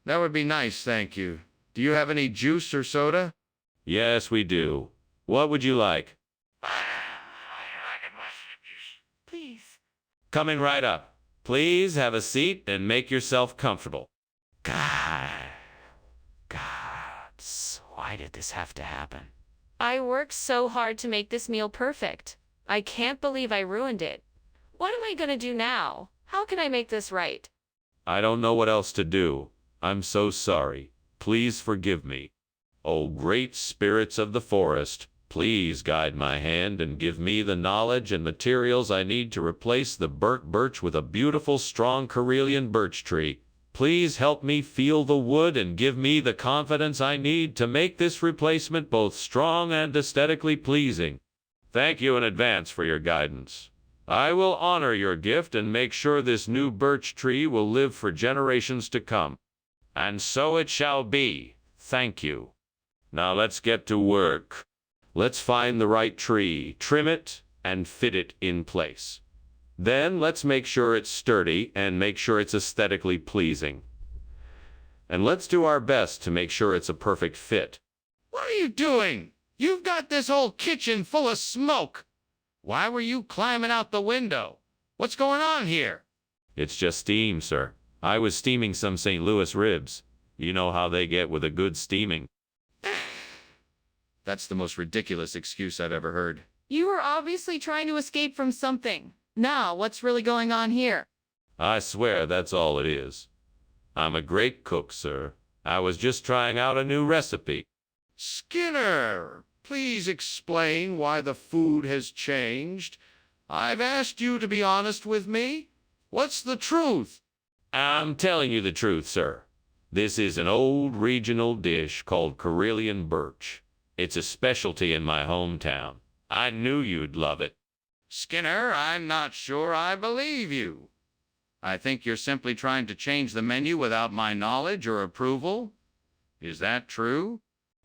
That would be nice, thank you. Do you have any juice or soda? Yes, we do. What would you like? Please. Coming right up. Please have a seat and make yourself comfortable. God. Why did this have to happen? I worked so hard to make this meal perfect. I can't believe I ruined it. What am I gonna do now? How can I make this right? I don't know what else to do. I'm so sorry. Please forgive me. O great spirits of the forest, please guide my hand and give me the knowledge and materials I need to replace the burnt birch with a beautiful, strong Karelian birch tree. Please help me feel the wood and give me the confidence I need to make this replacement both strong and aesthetically pleasing. Thank you in advance for your guidance. I will honor your gift and make sure this new birch tree will live for generations to come. And so it shall be. Thank you. Now let's get to work. Let's find the right tree, trim it, and fit it in place. Then let's make sure it's sturdy and make sure it's aesthetically pleasing. And let's do our best to make sure it's a perfect fit. What are you doing? You've got this whole kitchen full of smoke. Why were you climbing out the window? What's going on here? It's just steam, sir. I was steaming some St. Louis ribs. You know how they get with a good steaming. That's the most ridiculous excuse I've ever heard. You were obviously trying to escape from something. Now, what's really going on here? I swear that's all it is. I'm a great cook, sir. I was just trying out a new recipe. Skinner, please explain why the food has changed. I've asked you to be honest with me. What's the truth? I'm telling you the truth, sir. This is an old regional dish called Karelian birch. It's a specialty in my hometown. I knew you'd love it. Skinner, I'm not sure I believe you. I think you're simply trying to change the menu without my knowledge or approval. Is that true?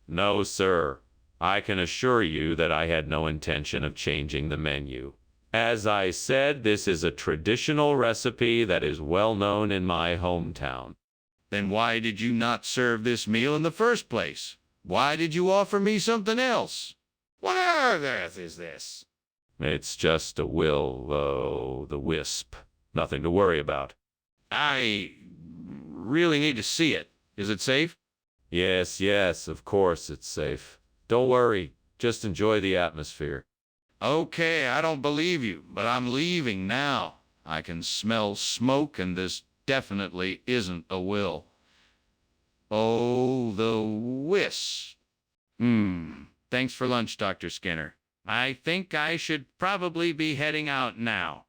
No, sir. I can assure you that I had no intention of changing the menu. As I said, this is a traditional recipe that is well known in my hometown. Then why did you not serve this meal in the first place? Why did you offer me something else? What on earth is this? It's just a will-o'-the-wisp. Nothing to worry about. I really need to see it. Is it safe? Yes, of course it's safe. Don't worry. Just enjoy the atmosphere. Okay, I don't believe you, but I'm leaving now. I can smell smoke, and this definitely isn't a will. Oh, the wisp. Thanks for lunch, Dr. Skinner. I think I should probably be heading out now.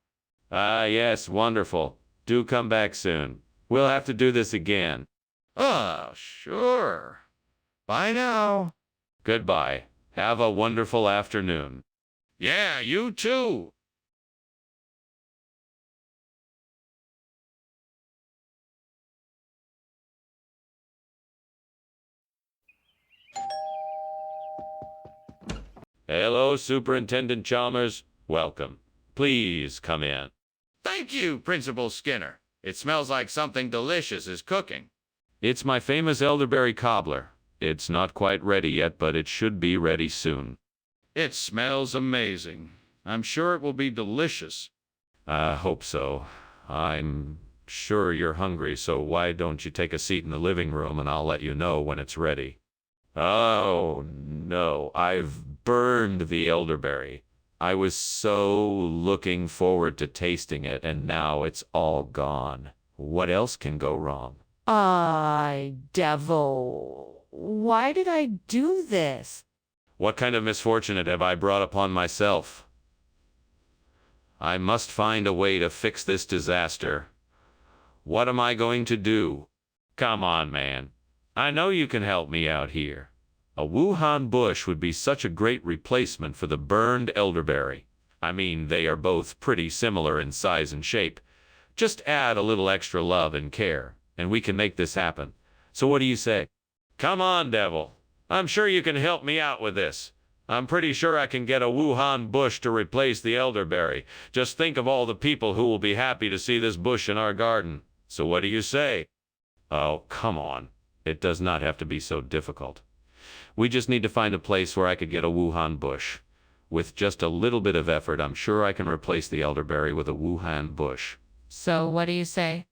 Yes, wonderful. Do come back soon. We'll have to do this again. Oh, sure. Bye now. Goodbye. Have a wonderful afternoon. Yeah, you too. Hello, Superintendent Chalmers. Welcome. Please come in. Thank you, Principal Skinner. It smells like something delicious is cooking. It's my famous elderberry cobbler. It's not quite ready yet, but it should be ready soon. It smells amazing. I'm sure it will be delicious. I hope so. I'm sure you're hungry, so why don't you take a seat in the living room and I'll let you know when it's ready. Oh, no, I've burned the elderberry. I was so looking forward to tasting it, and now it's all gone. What else can go wrong? Devil. Why did I do this? What kind of misfortune have I brought upon myself? I must find a way to fix this disaster. What am I going to do? Come on, man. I know you can help me out here. A Wuhan bush would be such a great replacement for the burned elderberry. I mean, they are both pretty similar in size and shape. Just add a little extra love and care, and we can make this happen. So what do you say? Come on, Devil. I'm sure you can help me out with this. I'm pretty sure I can get a Wuhan bush to replace the elderberry. Just think of all the people who will be happy to see this bush in our garden. So what do you say? Oh, come on. It does not have to be so difficult. We just need to find a place where I could get a Wuhan bush. With just a little bit of effort, I'm sure I can replace the elderberry with a Wuhan bush. So what do you say?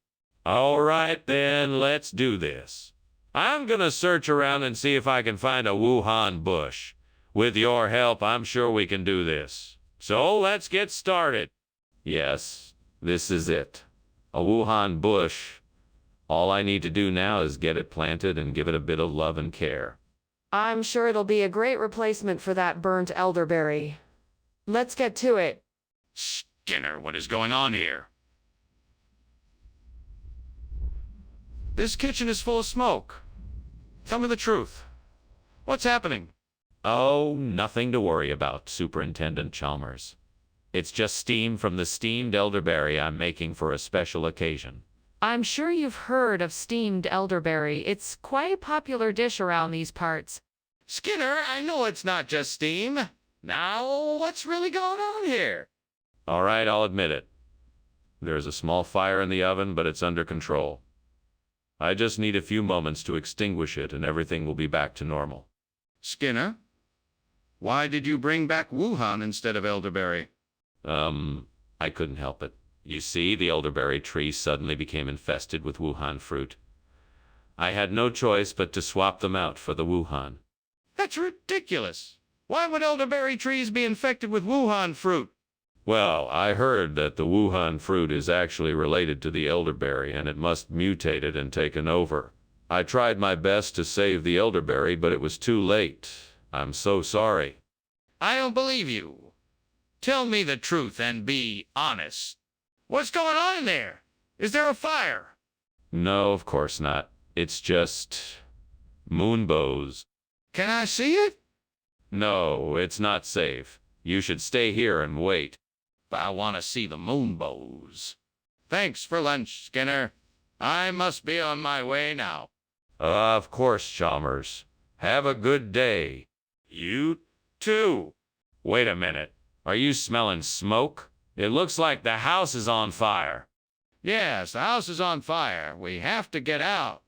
All right, then, let's do this. I'm gonna search around and see if I can find a Wuhan bush. With your help, I'm sure we can do this. So let's get started. Yes, this is it. A Wuhan bush. All I need to do now is get it planted and give it a bit of love and care. I'm sure it'll be a great replacement for that burnt elderberry. Let's get to it. Skinner, what is going on here? This kitchen is full of smoke. Tell me the truth. What's happening? Oh, nothing to worry about, Superintendent Chalmers. It's just steam from the steamed elderberry I'm making for a special occasion. I'm sure you've heard of steamed elderberry. It's quite a popular dish around these parts. Skinner, I know it's not just steam. Now, what's really going on here? All right, I'll admit it. There's a small fire in the oven, but it's under control. I just need a few moments to extinguish it and everything will be back to normal. Skinner, why did you bring back Wuhan instead of elderberry? I couldn't help it. You see, the elderberry tree suddenly became infested with Wuhan fruit. I had no choice but to swap them out for the Wuhan. That's ridiculous. Why would elderberry trees be infected with Wuhan fruit? Well, I heard that the Wuhan fruit is actually related to the elderberry and it must mutated and taken over. I tried my best to save the elderberry, but it was too late. I'm so sorry. I don't believe you. Tell me the truth and be honest. What's going on in there? Is there a fire? No, of course not. It's just moonbows. Can I see it? No, it's not safe. You should stay here and wait. I want to see the moonbows. Thanks for lunch, Skinner. I must be on my way now. Of course, Chalmers. Have a good day. You too. Wait a minute. Are you smelling smoke? It looks like the house is on fire. Yes, the house is on fire. We have to get out.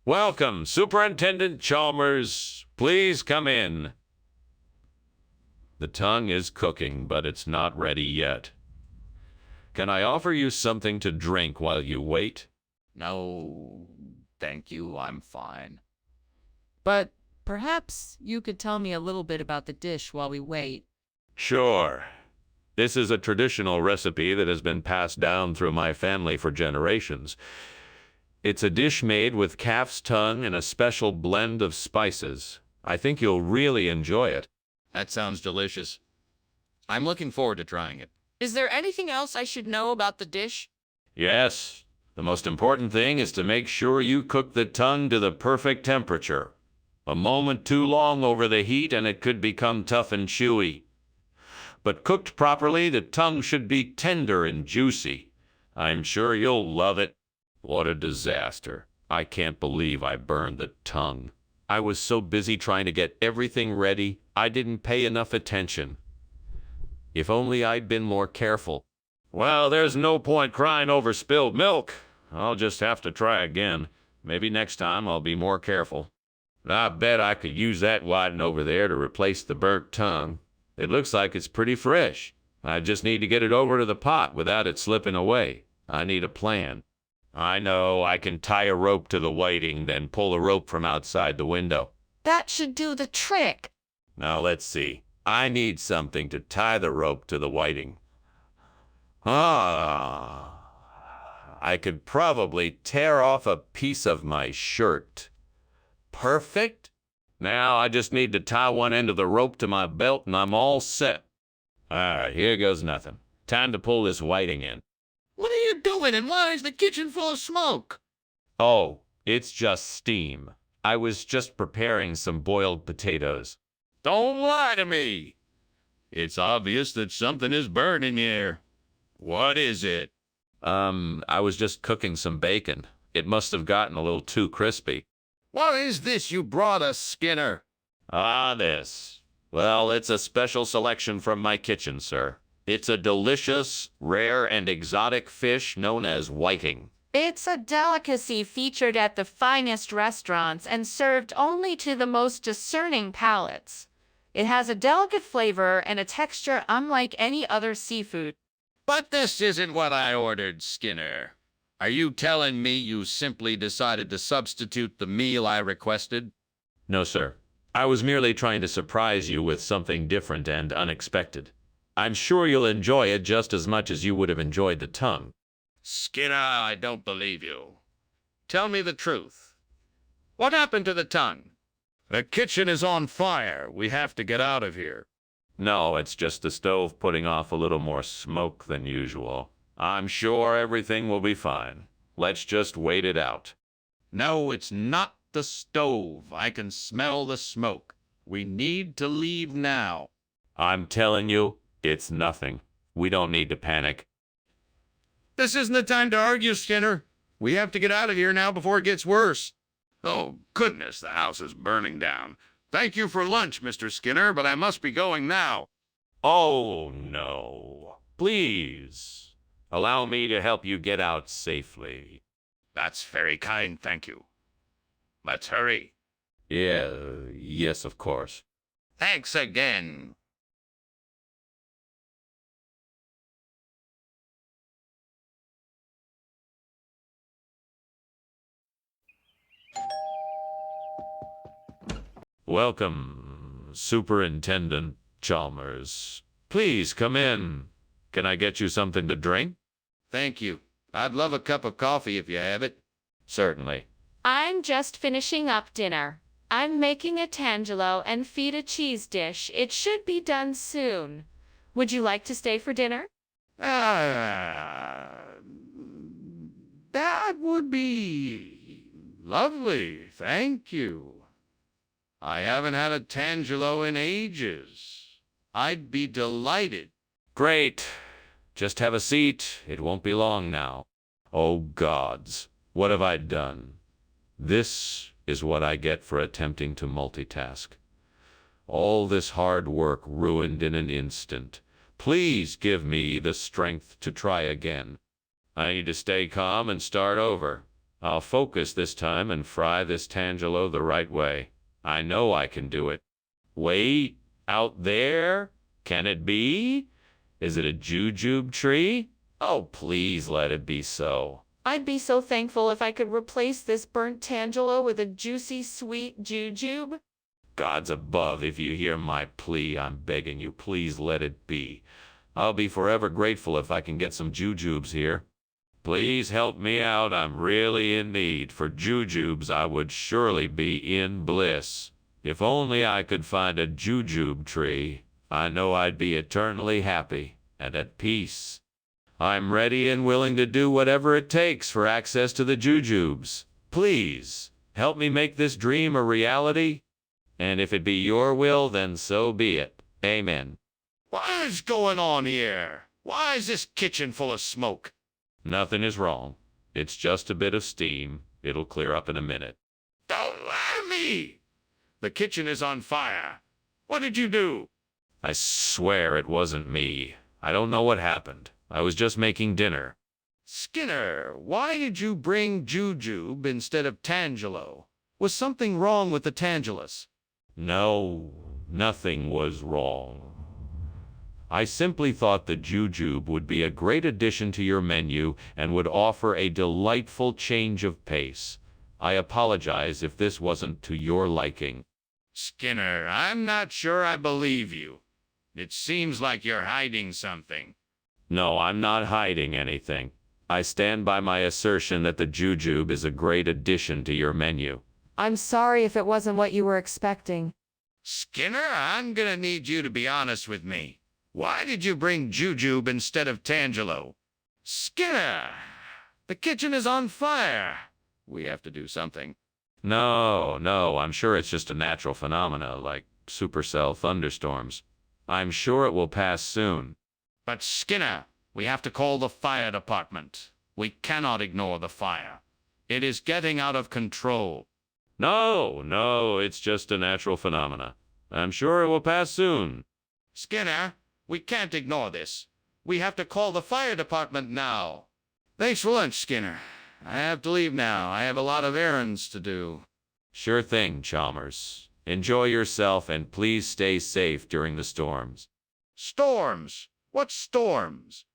Welcome, Superintendent Chalmers. Please come in. The tongue is cooking, but it's not ready yet. Can I offer you something to drink while you wait? No, thank you. I'm fine. But perhaps you could tell me a little bit about the dish while we wait. Sure. This is a traditional recipe that has been passed down through my family for generations. It's a dish made with calf's tongue and a special blend of spices. I think you'll really enjoy it. That sounds delicious. I'm looking forward to trying it. Is there anything else I should know about the dish? Yes. The most important thing is to make sure you cook the tongue to the perfect temperature. A moment too long over the heat and it could become tough and chewy. But cooked properly, the tongue should be tender and juicy. I'm sure you'll love it. What a disaster. I can't believe I burned the tongue. I was so busy trying to get everything ready, I didn't pay enough attention. If only I'd been more careful. Well, there's no point crying over spilled milk. I'll just have to try again. Maybe next time I'll be more careful. I bet I could use that whiting over there to replace the burnt tongue. It looks like it's pretty fresh. I just need to get it over to the pot without it slipping away. I need a plan. I know, I can tie a rope to the whiting, then pull a rope from outside the window. That should do the trick. Now let's see. I need something to tie the rope to the whiting. I could probably tear off a piece of my shirt. Perfect. Now I just need to tie one end of the rope to my belt and I'm all set. All right, here goes nothing. Time to pull this whiting in. What are you doing and why is the kitchen full of smoke? Oh, it's just steam. I was just preparing some boiled potatoes. Don't lie to me. It's obvious that something is burning here. What is it? I was just cooking some bacon. It must have gotten a little too crispy. What is this you brought us, Skinner? This. Well, it's a special selection from my kitchen, sir. It's a delicious, rare, and exotic fish known as whiting. It's a delicacy featured at the finest restaurants and served only to the most discerning palates. It has a delicate flavor and a texture unlike any other seafood. But this isn't what I ordered, Skinner. Are you telling me you simply decided to substitute the meal I requested? No, sir. I was merely trying to surprise you with something different and unexpected. I'm sure you'll enjoy it just as much as you would have enjoyed the tongue. Skinner, I don't believe you. Tell me the truth. What happened to the tongue? The kitchen is on fire. We have to get out of here. No, it's just the stove putting off a little more smoke than usual. I'm sure everything will be fine. Let's just wait it out. No, it's not the stove. I can smell the smoke. We need to leave now. I'm telling you, it's nothing. We don't need to panic. This isn't the time to argue, Skinner. We have to get out of here now before it gets worse. Oh, goodness, the house is burning down. Thank you for lunch, Mr. Skinner, but I must be going now. Oh, no. Please. Allow me to help you get out safely. That's very kind, thank you. Let's hurry. Yes, of course. Thanks again. Welcome, Superintendent Chalmers. Please come in. Can I get you something to drink? Thank you. I'd love a cup of coffee if you have it. Certainly. I'm just finishing up dinner. I'm making a tangelo and feta cheese dish. It should be done soon. Would you like to stay for dinner? That would be lovely, thank you. I haven't had a tangelo in ages. I'd be delighted. Great. Just have a seat. It won't be long now. Oh, gods. What have I done? This is what I get for attempting to multitask. All this hard work ruined in an instant. Please give me the strength to try again. I need to stay calm and start over. I'll focus this time and fry this tangelo the right way. I know I can do it. Wait, out there? Can it be? Is it a jujube tree? Oh, please let it be so. I'd be so thankful if I could replace this burnt tangelo with a juicy, sweet jujube. Gods above, if you hear my plea, I'm begging you, please let it be. I'll be forever grateful if I can get some jujubes here. Please help me out. I'm really in need. For jujubes, I would surely be in bliss. If only I could find a jujube tree, I know I'd be eternally happy and at peace. I'm ready and willing to do whatever it takes for access to the jujubes. Please, help me make this dream a reality. And if it be your will, then so be it. Amen. What is going on here? Why is this kitchen full of smoke? Nothing is wrong. It's just a bit of steam. It'll clear up in a minute. Don't lie to me! The kitchen is on fire. What did you do? I swear it wasn't me. I don't know what happened. I was just making dinner. Skinner, why did you bring jujube instead of tangelo? Was something wrong with the tangelus? No, nothing was wrong. I simply thought the jujube would be a great addition to your menu and would offer a delightful change of pace. I apologize if this wasn't to your liking. Skinner, I'm not sure I believe you. It seems like you're hiding something. No, I'm not hiding anything. I stand by my assertion that the jujube is a great addition to your menu. I'm sorry if it wasn't what you were expecting. Skinner, I'm gonna need you to be honest with me. Why did you bring jujube instead of tangelo? Skinner, the kitchen is on fire. We have to do something. No, I'm sure it's just a natural phenomena like supercell thunderstorms. I'm sure it will pass soon. But Skinner, we have to call the fire department. We cannot ignore the fire. It is getting out of control. No, it's just a natural phenomena. I'm sure it will pass soon. Skinner, we can't ignore this. We have to call the fire department now. Thanks for lunch, Skinner. I have to leave now. I have a lot of errands to do. Sure thing, Chalmers. Enjoy yourself and please stay safe during the storms. Storms? What storms?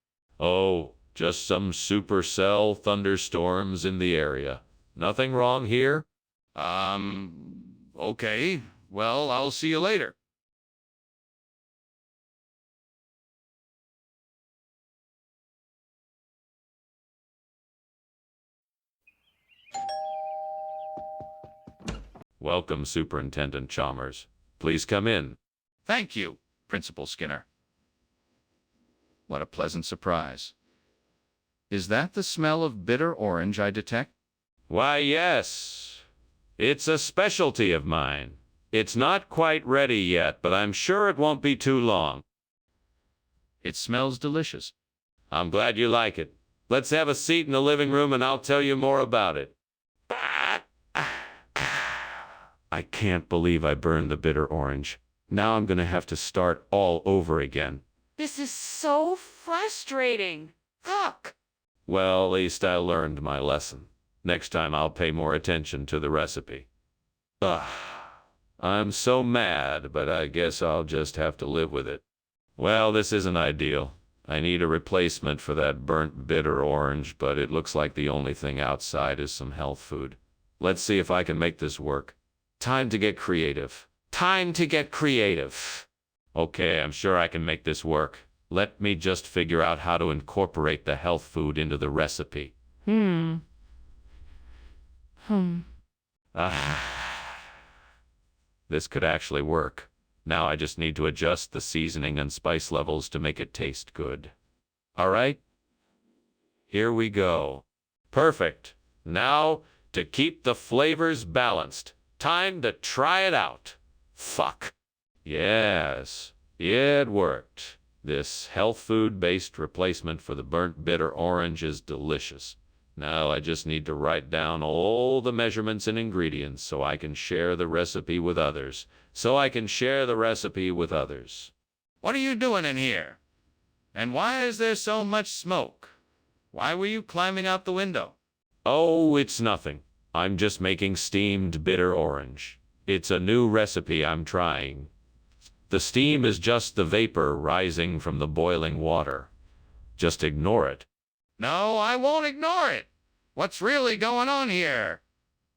Oh, just some supercell thunderstorms in the area. Nothing wrong here? Okay. Well, I'll see you later. Welcome, Superintendent Chalmers. Please come in. Thank you, Principal Skinner. What a pleasant surprise. Is that the smell of bitter orange I detect? Why, yes. It's a specialty of mine. It's not quite ready yet, but I'm sure it won't be too long. It smells delicious. I'm glad you like it. Let's have a seat in the living room and I'll tell you more about it. I can't believe I burned the bitter orange. Now I'm gonna have to start all over again. This is so frustrating. Fuck. Well, at least I learned my lesson. Next time I'll pay more attention to the recipe. Ugh. I'm so mad, but I guess I'll just have to live with it. Well, this isn't ideal. I need a replacement for that burnt bitter orange, but it looks like the only thing outside is some health food. Let's see if I can make this work. Time to get creative. Time to get creative. Okay, I'm sure I can make this work. Let me just figure out how to incorporate the health food into the recipe. This could actually work. Now I just need to adjust the seasoning and spice levels to make it taste good. All right? Here we go. Perfect. Now, to keep the flavors balanced, time to try it out. Fuck. Yes. Yeah, it worked. This health food-based replacement for the burnt bitter orange is delicious. Now I just need to write down all the measurements and ingredients so I can share the recipe with others. What are you doing in here? And why is there so much smoke? Why were you climbing out the window? Oh, it's nothing. I'm just making steamed bitter orange. It's a new recipe I'm trying. The steam is just the vapor rising from the boiling water. Just ignore it. No, I won't ignore it. What's really going on here?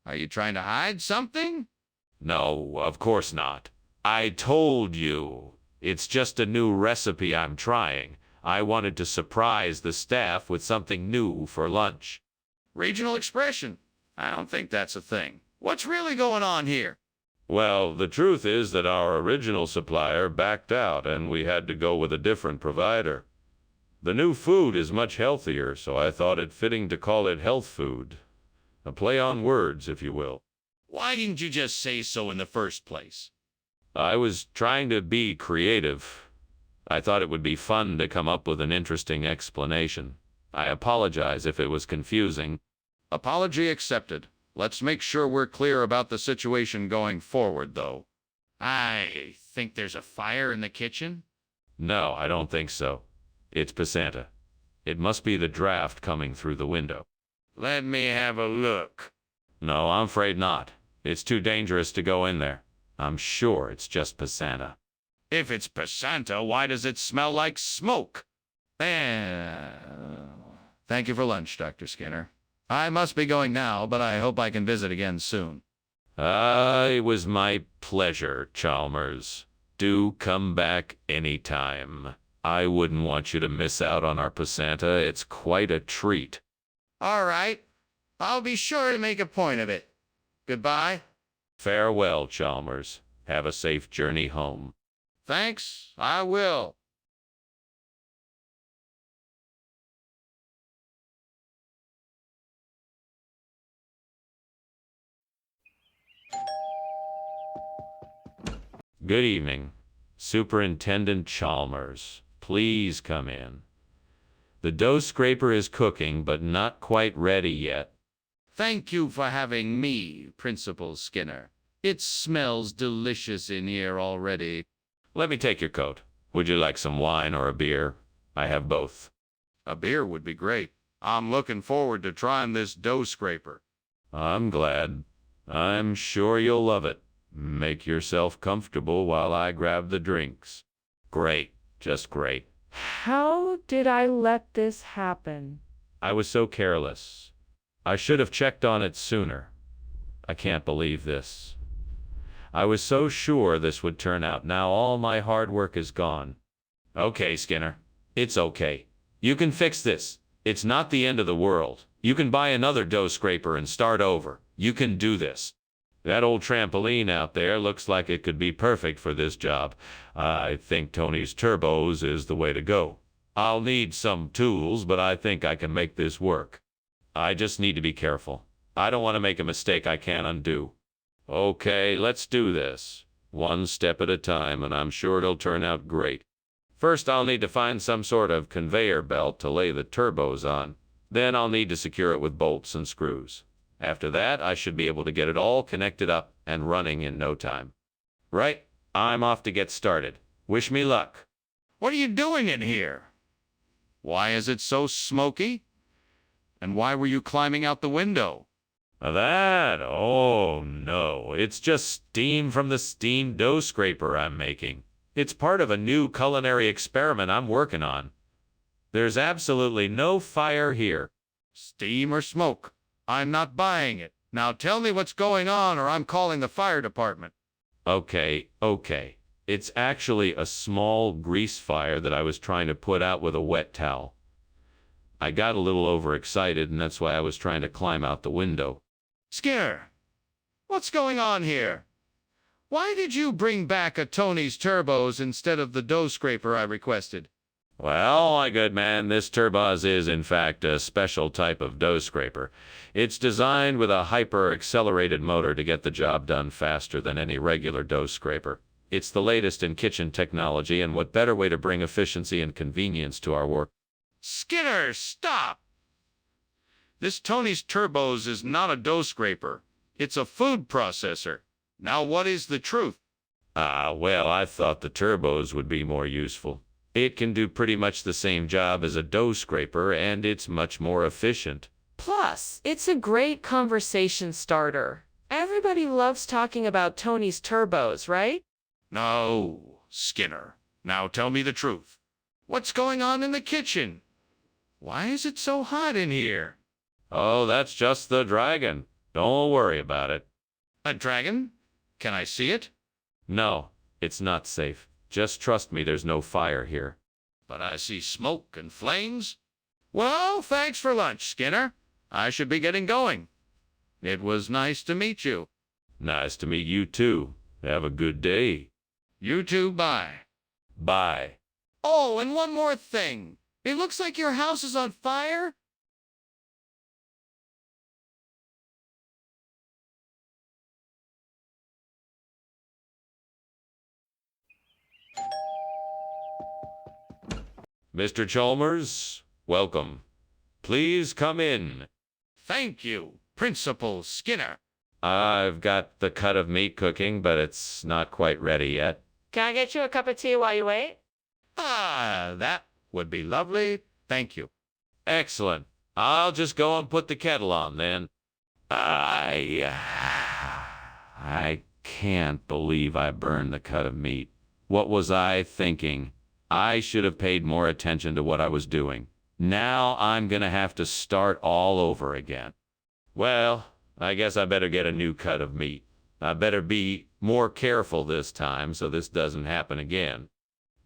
Are you trying to hide something? No, of course not. I told you. It's just a new recipe I'm trying. I wanted to surprise the staff with something new for lunch. Regional expression? I don't think that's a thing. What's really going on here? Well, the truth is that our original supplier backed out and we had to go with a different provider. The new food is much healthier, so I thought it fitting to call it health food. A play on words, if you will. Why didn't you just say so in the first place? I was trying to be creative. I thought it would be fun to come up with an interesting explanation. I apologize if it was confusing. Apology accepted. Let's make sure we're clear about the situation going forward, though. I think there's a fire in the kitchen. No, I don't think so. It's Pasanta. It must be the draft coming through the window. Let me have a look. No, I'm afraid not. It's too dangerous to go in there. I'm sure it's just Pasanta. If it's Pasanta, why does it smell like smoke? Thank you for lunch, Dr. Skinner. I must be going now, but I hope I can visit again soon. It was my pleasure, Chalmers. Do come back anytime. I wouldn't want you to miss out on our Pasanta. It's quite a treat. All right. I'll be sure to make a point of it. Goodbye. Farewell, Chalmers. Have a safe journey home. Thanks, I will. Good evening. Superintendent Chalmers, please come in. The dough scraper is cooking, but not quite ready yet. Thank you for having me, Principal Skinner. It smells delicious in here already. Let me take your coat. Would you like some wine or a beer? I have both. A beer would be great. I'm looking forward to trying this dough scraper. I'm glad. I'm sure you'll love it. Make yourself comfortable while I grab the drinks. Great. Just great. How did I let this happen? I was so careless. I should have checked on it sooner. I can't believe this. I was so sure this would turn out. Now all my hard work is gone. Okay, Skinner. It's okay. You can fix this. It's not the end of the world. You can buy another dough scraper and start over. You can do this. That old trampoline out there looks like it could be perfect for this job. I think Tony's turbos is the way to go. I'll need some tools, but I think I can make this work. I just need to be careful. I don't want to make a mistake I can't undo. Okay, let's do this. One step at a time, and I'm sure it'll turn out great. First, I'll need to find some sort of conveyor belt to lay the turbos on. Then I'll need to secure it with bolts and screws. After that, I should be able to get it all connected up and running in no time. Right, I'm off to get started. Wish me luck. What are you doing in here? Why is it so smoky? And why were you climbing out the window? That? Oh no, it's just steam from the steam dough scraper I'm making. It's part of a new culinary experiment I'm working on. There's absolutely no fire here. Steam or smoke? I'm not buying it. Now tell me what's going on or I'm calling the fire department. Okay. It's actually a small grease fire that I was trying to put out with a wet towel. I got a little overexcited and that's why I was trying to climb out the window. Skinner, what's going on here? Why did you bring back a Tony's turbos instead of the dough scraper I requested? Well, my good man, this turbos is in fact a special type of dough scraper. It's designed with a hyper-accelerated motor to get the job done faster than any regular dough scraper. It's the latest in kitchen technology, and what better way to bring efficiency and convenience to our work? Skinner, stop! This Tony's turbos is not a dough scraper. It's a food processor. Now what is the truth? Well, I thought the turbos would be more useful. It can do pretty much the same job as a dough scraper, and it's much more efficient. Plus, it's a great conversation starter. Everybody loves talking about Tony's turbos, right? No, Skinner. Now tell me the truth. What's going on in the kitchen? Why is it so hot in here? Oh, that's just the dragon. Don't worry about it. A dragon? Can I see it? No, it's not safe. Just trust me, there's no fire here. But I see smoke and flames. Well, thanks for lunch, Skinner. I should be getting going. It was nice to meet you. Nice to meet you too. Have a good day. You too, bye. Bye. Oh, and one more thing. It looks like your house is on fire. Mr. Chalmers, welcome. Please come in. Thank you, Principal Skinner. I've got the cut of meat cooking, but it's not quite ready yet. Can I get you a cup of tea while you wait? That would be lovely. Thank you. Excellent. I'll just go and put the kettle on then. I can't believe I burned the cut of meat. What was I thinking? I should have paid more attention to what I was doing. Now I'm gonna have to start all over again. Well, I guess I better get a new cut of meat. I better be more careful this time so this doesn't happen again.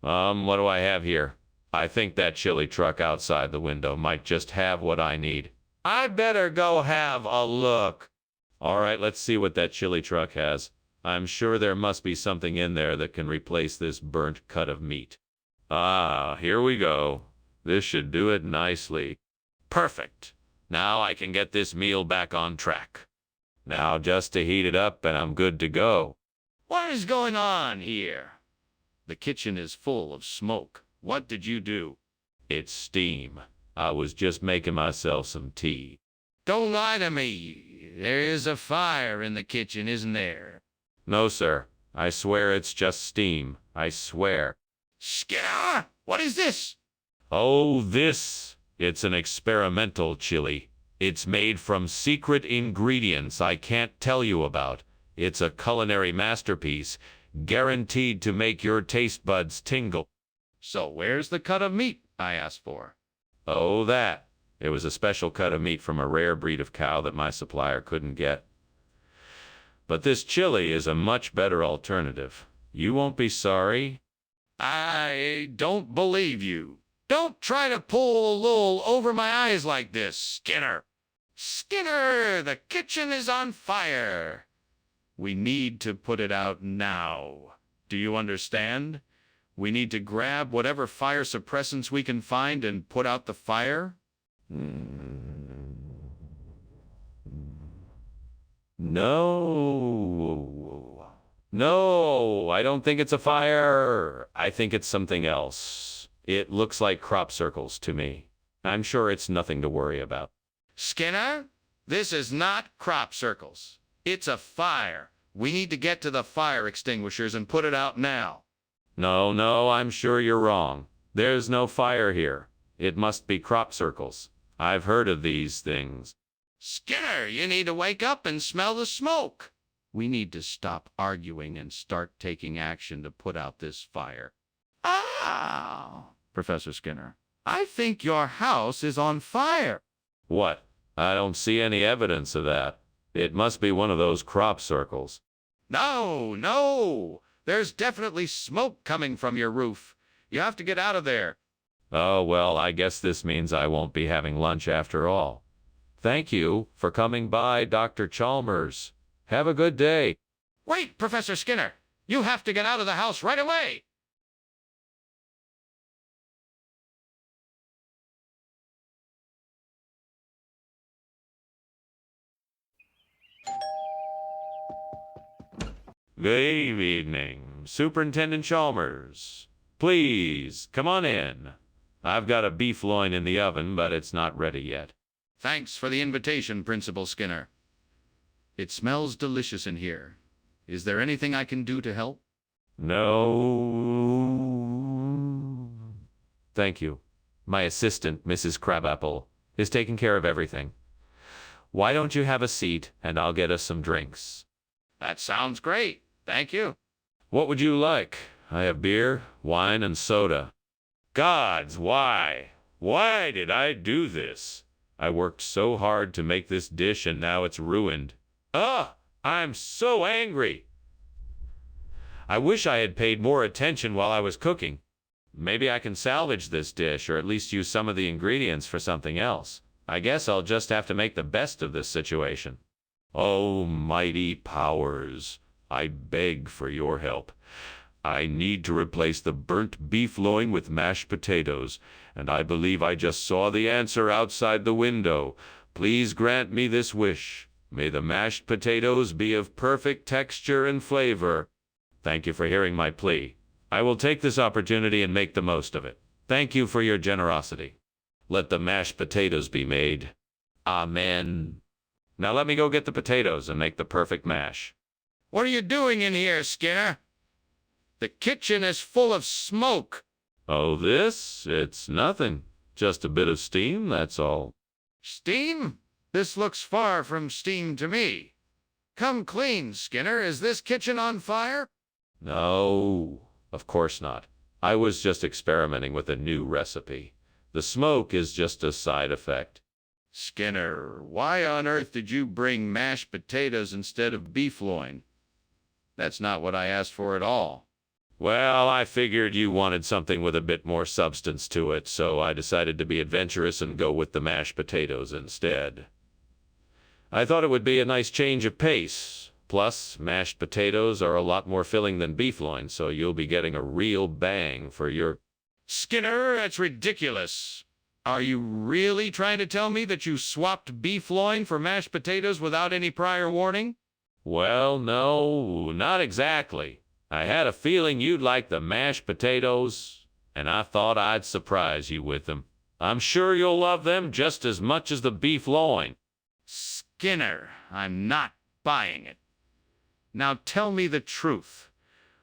What do I have here? I think that chili truck outside the window might just have what I need. I better go have a look. All right, let's see what that chili truck has. I'm sure there must be something in there that can replace this burnt cut of meat. Here we go. This should do it nicely. Perfect. Now I can get this meal back on track. Now just to heat it up and I'm good to go. What is going on here? The kitchen is full of smoke. What did you do? It's steam. I was just making myself some tea. Don't lie to me. There is a fire in the kitchen, isn't there? No, sir. I swear it's just steam. I swear. Skinner, what is this? Oh, it's an experimental chili. It's made from secret ingredients I can't tell you about. It's a culinary masterpiece, guaranteed to make your taste buds tingle. So where's the cut of meat I asked for? Oh, that. It was a special cut of meat from a rare breed of cow that my supplier couldn't get. But this chili is a much better alternative. You won't be sorry. I don't believe you. Don't try to pull a wool over my eyes like this, Skinner. Skinner, the kitchen is on fire. We need to put it out now. Do you understand? We need to grab whatever fire suppressants we can find and put out the fire. No. No, I don't think it's a fire. I think it's something else. It looks like crop circles to me. I'm sure it's nothing to worry about. Skinner, this is not crop circles. It's a fire. We need to get to the fire extinguishers and put it out now. No, I'm sure you're wrong. There's no fire here. It must be crop circles. I've heard of these things. Skinner, you need to wake up and smell the smoke. We need to stop arguing and start taking action to put out this fire. Ah, Professor Skinner, I think your house is on fire. What? I don't see any evidence of that. It must be one of those crop circles. No. There's definitely smoke coming from your roof. You have to get out of there. Oh, well, I guess this means I won't be having lunch after all. Thank you for coming by, Dr. Chalmers. Have a good day. Wait, Professor Skinner. You have to get out of the house right away. Good evening, Superintendent Chalmers. Please, come on in. I've got a beef loin in the oven, but it's not ready yet. Thanks for the invitation, Principal Skinner. It smells delicious in here. Is there anything I can do to help? No. Thank you. My assistant, Mrs. Crabapple, is taking care of everything. Why don't you have a seat, and I'll get us some drinks. That sounds great. Thank you. What would you like? I have beer, wine, and soda. Gods, why? Why did I do this? I worked so hard to make this dish, and now it's ruined. I'm so angry. I wish I had paid more attention while I was cooking. Maybe I can salvage this dish, or at least use some of the ingredients for something else. I guess I'll just have to make the best of this situation. Oh, mighty powers, I beg for your help. I need to replace the burnt beef loin with mashed potatoes, and I believe I just saw the answer outside the window. Please grant me this wish. May the mashed potatoes be of perfect texture and flavor. Thank you for hearing my plea. I will take this opportunity and make the most of it. Thank you for your generosity. Let the mashed potatoes be made. Amen. Now let me go get the potatoes and make the perfect mash. What are you doing in here, Skinner? The kitchen is full of smoke. Oh, it's nothing. Just a bit of steam, that's all. Steam? This looks far from steam to me. Come clean, Skinner. Is this kitchen on fire? No, of course not. I was just experimenting with a new recipe. The smoke is just a side effect. Skinner, why on earth did you bring mashed potatoes instead of beef loin? That's not what I asked for at all. Well, I figured you wanted something with a bit more substance to it, so I decided to be adventurous and go with the mashed potatoes instead. I thought it would be a nice change of pace. Plus, mashed potatoes are a lot more filling than beef loin, so you'll be getting a real bang for your... Skinner, that's ridiculous. Are you really trying to tell me that you swapped beef loin for mashed potatoes without any prior warning? Well, no, not exactly. I had a feeling you'd like the mashed potatoes, and I thought I'd surprise you with them. I'm sure you'll love them just as much as the beef loin. Skinner, I'm not buying it. Now tell me the truth.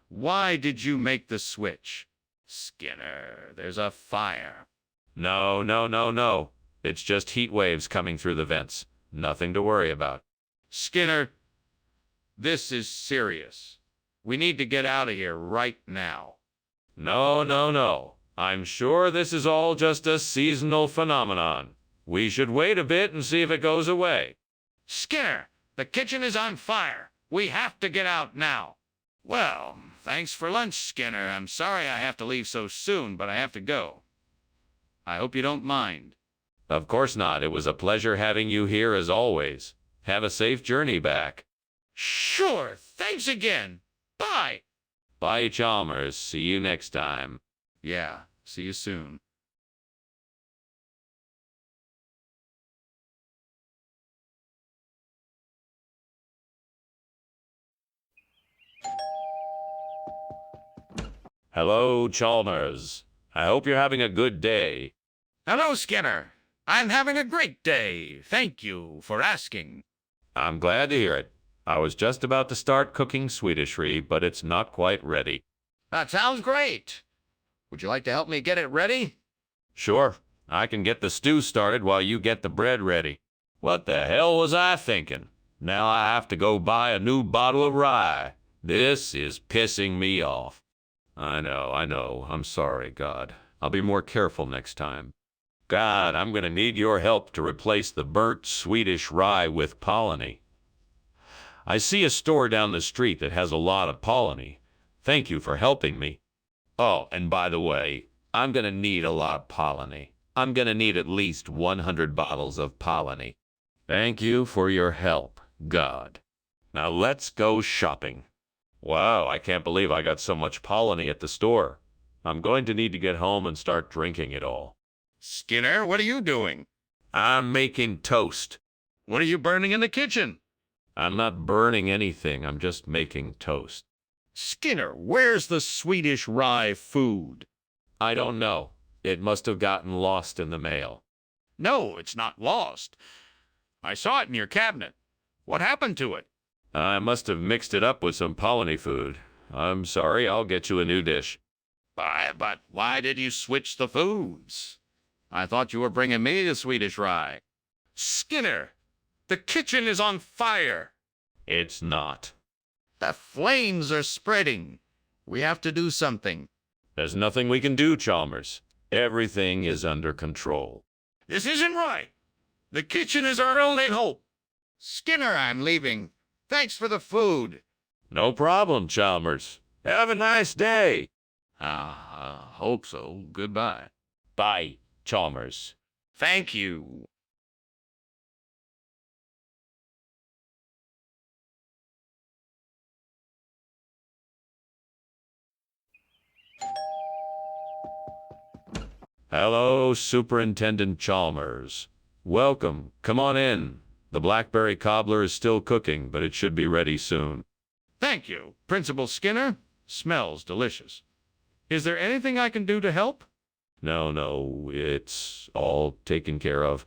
Why did you make the switch? Skinner, there's a fire. No, no, no, no. It's just heat waves coming through the vents. Nothing to worry about. Skinner, this is serious. We need to get out of here right now. No, no, no. I'm sure this is all just a seasonal phenomenon. We should wait a bit and see if it goes away. Skinner, the kitchen is on fire. We have to get out now. Well, thanks for lunch, Skinner. I'm sorry I have to leave so soon, but I have to go. I hope you don't mind. Of course not. It was a pleasure having you here as always. Have a safe journey back. Sure, thanks again. Bye. Bye, Chalmers. See you next time. Yeah, see you soon. Hello, Chalmers. I hope you're having a good day. Hello, Skinner. I'm having a great day. Thank you for asking. I'm glad to hear it. I was just about to start cooking Swedishry, but it's not quite ready. That sounds great. Would you like to help me get it ready? Sure, I can get the stew started while you get the bread ready. What the hell was I thinking? Now I have to go buy a new bottle of rye. This is pissing me off. I know. I'm sorry, God. I'll be more careful next time. God, I'm gonna need your help to replace the burnt Swedish rye with Polony. I see a store down the street that has a lot of Polony. Thank you for helping me. Oh, and by the way, I'm gonna need a lot of Polony. I'm gonna need at least 100 bottles of Polony. Thank you for your help, God. Now let's go shopping. Wow, I can't believe I got so much Polony at the store. I'm going to need to get home and start drinking it all. Skinner, what are you doing? I'm making toast. What are you burning in the kitchen? I'm not burning anything, I'm just making toast. Skinner, where's the Swedish rye food? I don't know. It must have gotten lost in the mail. No, it's not lost. I saw it in your cabinet. What happened to it? I must have mixed it up with some Polony food. I'm sorry, I'll get you a new dish. But why did you switch the foods? I thought you were bringing me the Swedish rye. Skinner, the kitchen is on fire. It's not. The flames are spreading. We have to do something. There's nothing we can do, Chalmers. Everything is under control. This isn't right. The kitchen is our only hope. Skinner, I'm leaving. Thanks for the food. No problem, Chalmers. Have a nice day. I hope so. Goodbye. Bye, Chalmers. Thank you. Hello, Superintendent Chalmers. Welcome. Come on in. The blackberry cobbler is still cooking, but it should be ready soon. Thank you, Principal Skinner. Smells delicious. Is there anything I can do to help? No, it's all taken care of.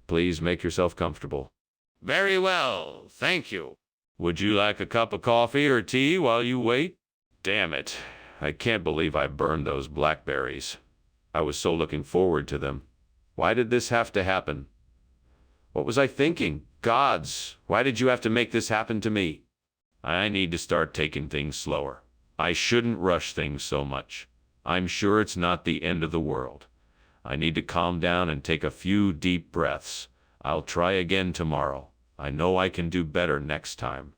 Please make yourself comfortable. Very well, thank you. Would you like a cup of coffee or tea while you wait? Damn it. I can't believe I burned those blackberries. I was so looking forward to them. Why did this have to happen? What was I thinking? Gods, why did you have to make this happen to me? I need to start taking things slower. I shouldn't rush things so much. I'm sure it's not the end of the world. I need to calm down and take a few deep breaths. I'll try again tomorrow. I know I can do better next time.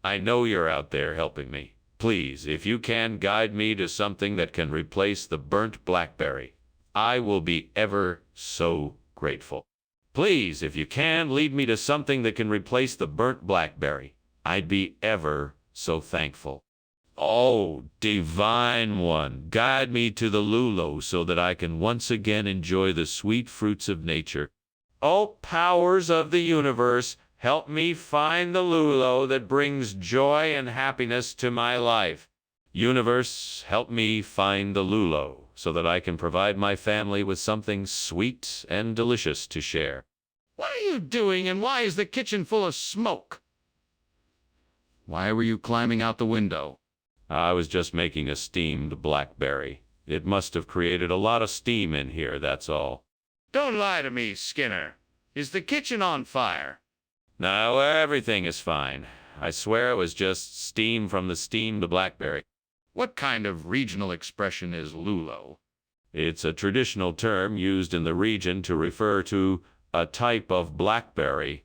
I know you're out there helping me. Please, if you can guide me to something that can replace the burnt blackberry, I will be ever so grateful. Please, if you can, lead me to something that can replace the burnt blackberry. I'd be ever so thankful. Oh, divine one, guide me to the lulo so that I can once again enjoy the sweet fruits of nature. Oh, powers of the universe, help me find the lulo that brings joy and happiness to my life. Universe, help me find the lulo so that I can provide my family with something sweet and delicious to share. What are you doing, and why is the kitchen full of smoke? Why were you climbing out the window? I was just making a steamed blackberry. It must have created a lot of steam in here, that's all. Don't lie to me, Skinner. Is the kitchen on fire? No, everything is fine. I swear it was just steam from the steamed blackberry. What kind of regional expression is lulo? It's a traditional term used in the region to refer to a type of blackberry.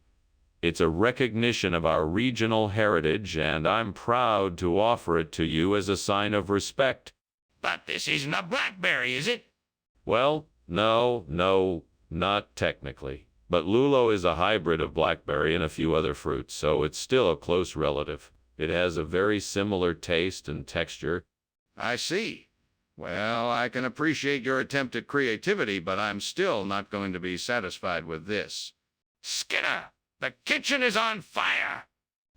It's a recognition of our regional heritage, and I'm proud to offer it to you as a sign of respect. But this isn't a blackberry, is it? Well, no, not technically. But lulo is a hybrid of blackberry and a few other fruits, so it's still a close relative. It has a very similar taste and texture. I see. Well, I can appreciate your attempt at creativity, but I'm still not going to be satisfied with this. Skinner, the kitchen is on fire!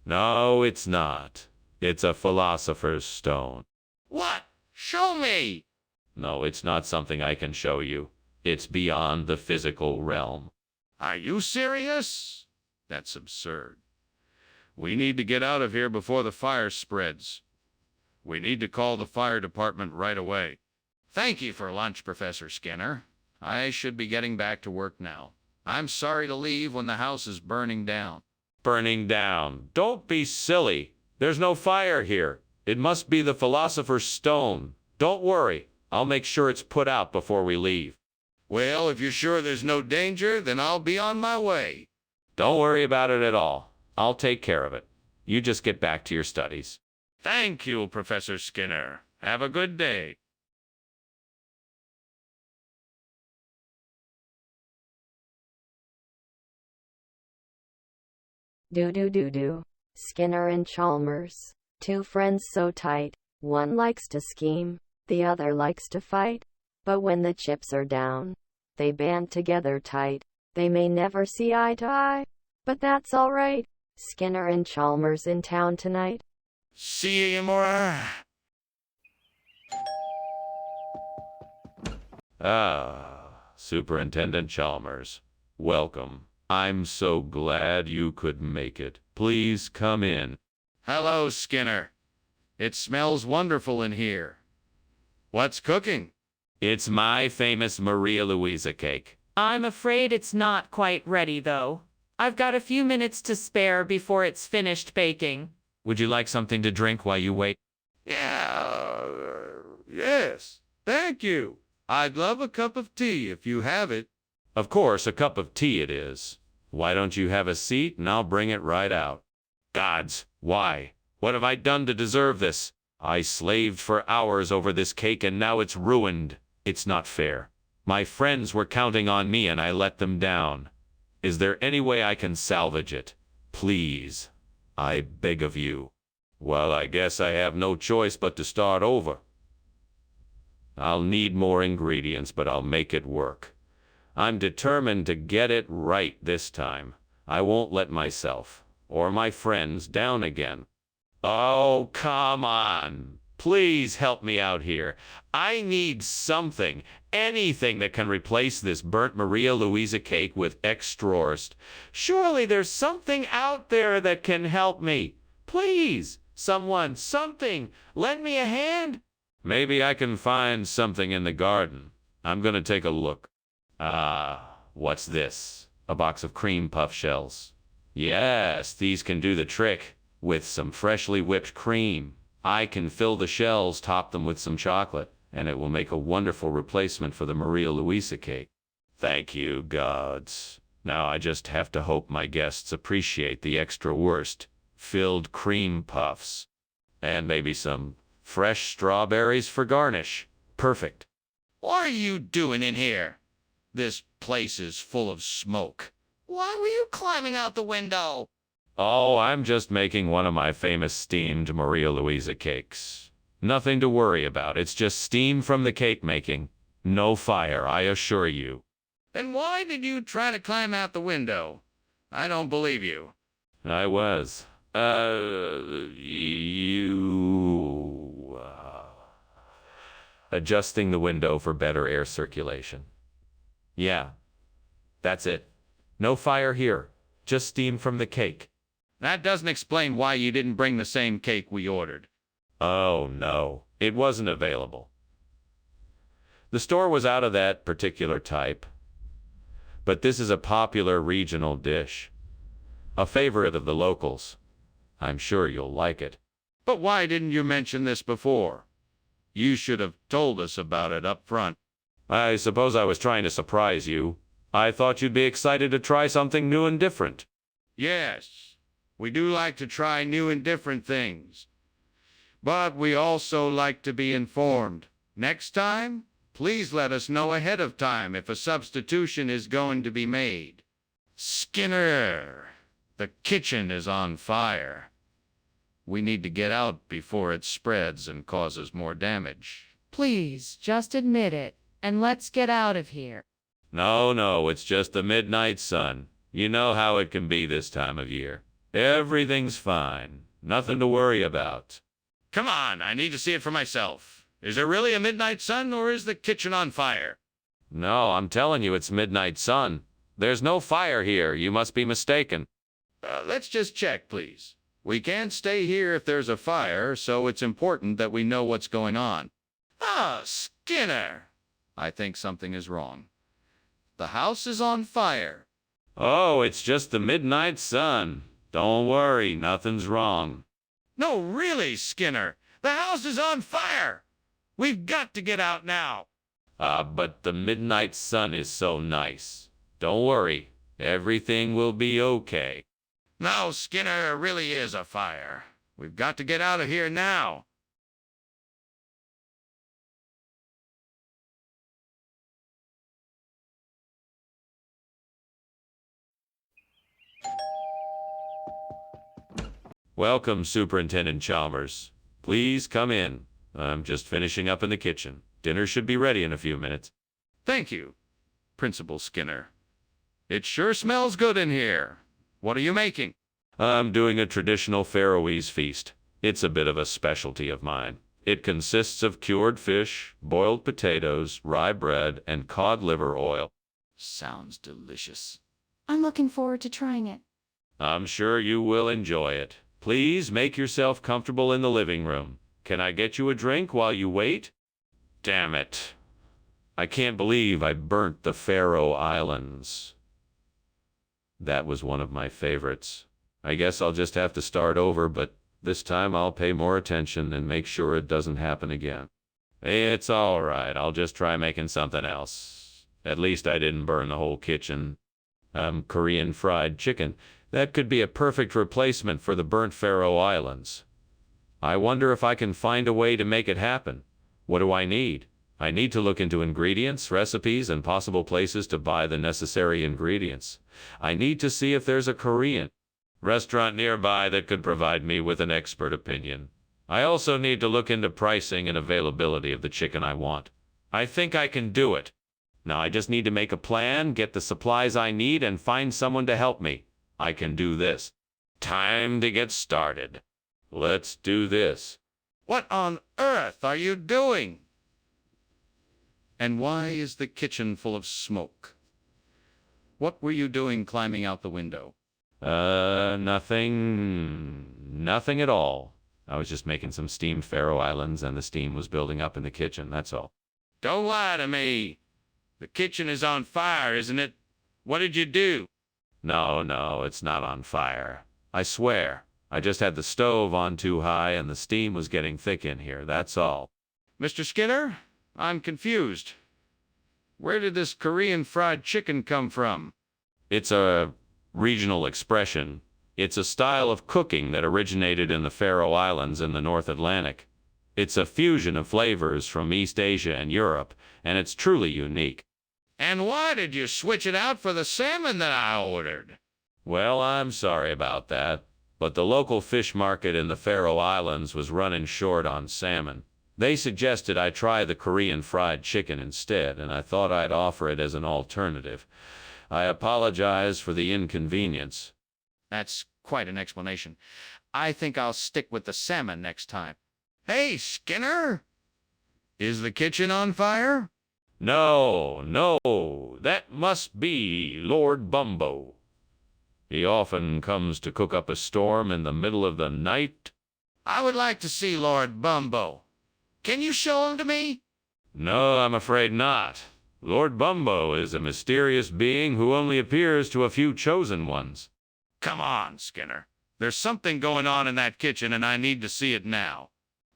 No, it's not. It's a philosopher's stone. What? Show me! No, it's not something I can show you. It's beyond the physical realm. Are you serious? That's absurd. We need to get out of here before the fire spreads. We need to call the fire department right away. Thank you for lunch, Professor Skinner. I should be getting back to work now. I'm sorry to leave when the house is burning down. Burning down. Don't be silly. There's no fire here. It must be the philosopher's stone. Don't worry. I'll make sure it's put out before we leave. Well, if you're sure there's no danger, then I'll be on my way. Don't worry about it at all. I'll take care of it. You just get back to your studies. Thank you, Professor Skinner. Have a good day. Do. Skinner and Chalmers. Two friends so tight. One likes to scheme, the other likes to fight. But when the chips are down, they band together tight. They may never see eye to eye, but that's alright. Skinner and Chalmers in town tonight. See you more. Superintendent Chalmers. Welcome. I'm so glad you could make it. Please come in. Hello, Skinner. It smells wonderful in here. What's cooking? It's my famous Maria Luisa cake. I'm afraid it's not quite ready, though. I've got a few minutes to spare before it's finished baking. Would you like something to drink while you wait? Yes. Thank you. I'd love a cup of tea if you have it. Of course, a cup of tea it is. Why don't you have a seat and I'll bring it right out? Gods, why? What have I done to deserve this? I slaved for hours over this cake and now it's ruined. It's not fair. My friends were counting on me and I let them down. Is there any way I can salvage it? Please. I beg of you. Well, I guess I have no choice but to start over. I'll need more ingredients, but I'll make it work. I'm determined to get it right this time. I won't let myself or my friends down again. Oh, come on. Please help me out here. I need something, anything that can replace this burnt Maria Luisa cake with extraordinary. Surely there's something out there that can help me. Please, someone, something, lend me a hand. Maybe I can find something in the garden. I'm gonna take a look. What's this? A box of cream puff shells. Yes, these can do the trick. With some freshly whipped cream, I can fill the shells, top them with some chocolate, and it will make a wonderful replacement for the Maria Luisa cake. Thank you, gods. Now I just have to hope my guests appreciate the extra filled cream puffs. And maybe some fresh strawberries for garnish. Perfect. What are you doing in here? This place is full of smoke. Why were you climbing out the window? Oh, I'm just making one of my famous steamed Maria Luisa cakes. Nothing to worry about. It's just steam from the cake making. No fire, I assure you. Then why did you try to climb out the window? I don't believe you. I was. Adjusting the window for better air circulation. Yeah, that's it. No fire here. Just steam from the cake. That doesn't explain why you didn't bring the same cake we ordered. Oh, no. It wasn't available. The store was out of that particular type. But this is a popular regional dish. A favorite of the locals. I'm sure you'll like it. But why didn't you mention this before? You should have told us about it up front. I suppose I was trying to surprise you. I thought you'd be excited to try something new and different. Yes, we do like to try new and different things. But we also like to be informed. Next time, please let us know ahead of time if a substitution is going to be made. Skinner, the kitchen is on fire. We need to get out before it spreads and causes more damage. Please, just admit it, and let's get out of here. No, it's just the midnight sun. You know how it can be this time of year. Everything's fine. Nothing to worry about. Come on, I need to see it for myself. Is there really a midnight sun, or is the kitchen on fire? No, I'm telling you, it's midnight sun. There's no fire here. You must be mistaken. Let's just check, please. We can't stay here if there's a fire, so it's important that we know what's going on. Ah, Skinner! I think something is wrong. The house is on fire. Oh, it's just the midnight sun. Don't worry, nothing's wrong. No, really, Skinner. The house is on fire. We've got to get out now. But the midnight sun is so nice. Don't worry, everything will be okay. No, Skinner, it really is a fire. We've got to get out of here now. Welcome, Superintendent Chalmers. Please come in. I'm just finishing up in the kitchen. Dinner should be ready in a few minutes. Thank you, Principal Skinner. It sure smells good in here. What are you making? I'm doing a traditional Faroese feast. It's a bit of a specialty of mine. It consists of cured fish, boiled potatoes, rye bread, and cod liver oil. Sounds delicious. I'm looking forward to trying it. I'm sure you will enjoy it. Please make yourself comfortable in the living room. Can I get you a drink while you wait? Damn it. I can't believe I burnt the Faroe Islands. That was one of my favorites. I guess I'll just have to start over, but this time I'll pay more attention and make sure it doesn't happen again. It's all right. I'll just try making something else. At least I didn't burn the whole kitchen. Korean fried chicken. That could be a perfect replacement for the burnt Faroe Islands. I wonder if I can find a way to make it happen. What do I need? I need to look into ingredients, recipes, and possible places to buy the necessary ingredients. I need to see if there's a Korean restaurant nearby that could provide me with an expert opinion. I also need to look into pricing and availability of the chicken I want. I think I can do it. Now I just need to make a plan, get the supplies I need, and find someone to help me. I can do this. Time to get started. Let's do this. What on earth are you doing? And why is the kitchen full of smoke? What were you doing climbing out the window? Nothing at all. I was just making some steamed Faroe Islands, and the steam was building up in the kitchen, that's all. Don't lie to me. The kitchen is on fire, isn't it? What did you do? No, it's not on fire. I swear. I just had the stove on too high and the steam was getting thick in here, that's all. Mr. Skinner, I'm confused. Where did this Korean fried chicken come from? It's a regional expression. It's a style of cooking that originated in the Faroe Islands in the North Atlantic. It's a fusion of flavors from East Asia and Europe, and it's truly unique. And why did you switch it out for the salmon that I ordered? Well, I'm sorry about that, but the local fish market in the Faroe Islands was running short on salmon. They suggested I try the Korean fried chicken instead, and I thought I'd offer it as an alternative. I apologize for the inconvenience. That's quite an explanation. I think I'll stick with the salmon next time. Hey, Skinner! Is the kitchen on fire? No, that must be Lord Bumbo. He often comes to cook up a storm in the middle of the night. I would like to see Lord Bumbo. Can you show him to me? No, I'm afraid not. Lord Bumbo is a mysterious being who only appears to a few chosen ones. Come on, Skinner. There's something going on in that kitchen and I need to see it now.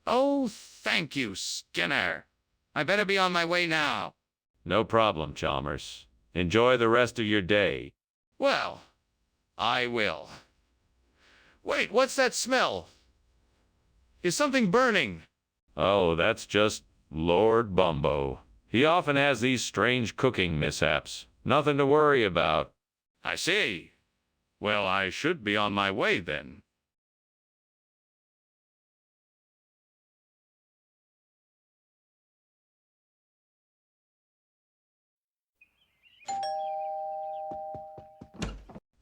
Oh, thank you, Skinner. I better be on my way now. No problem, Chalmers. Enjoy the rest of your day. Well, I will. Wait, what's that smell? Is something burning? Oh, that's just Lord Bumbo. He often has these strange cooking mishaps. Nothing to worry about. I see. Well, I should be on my way then.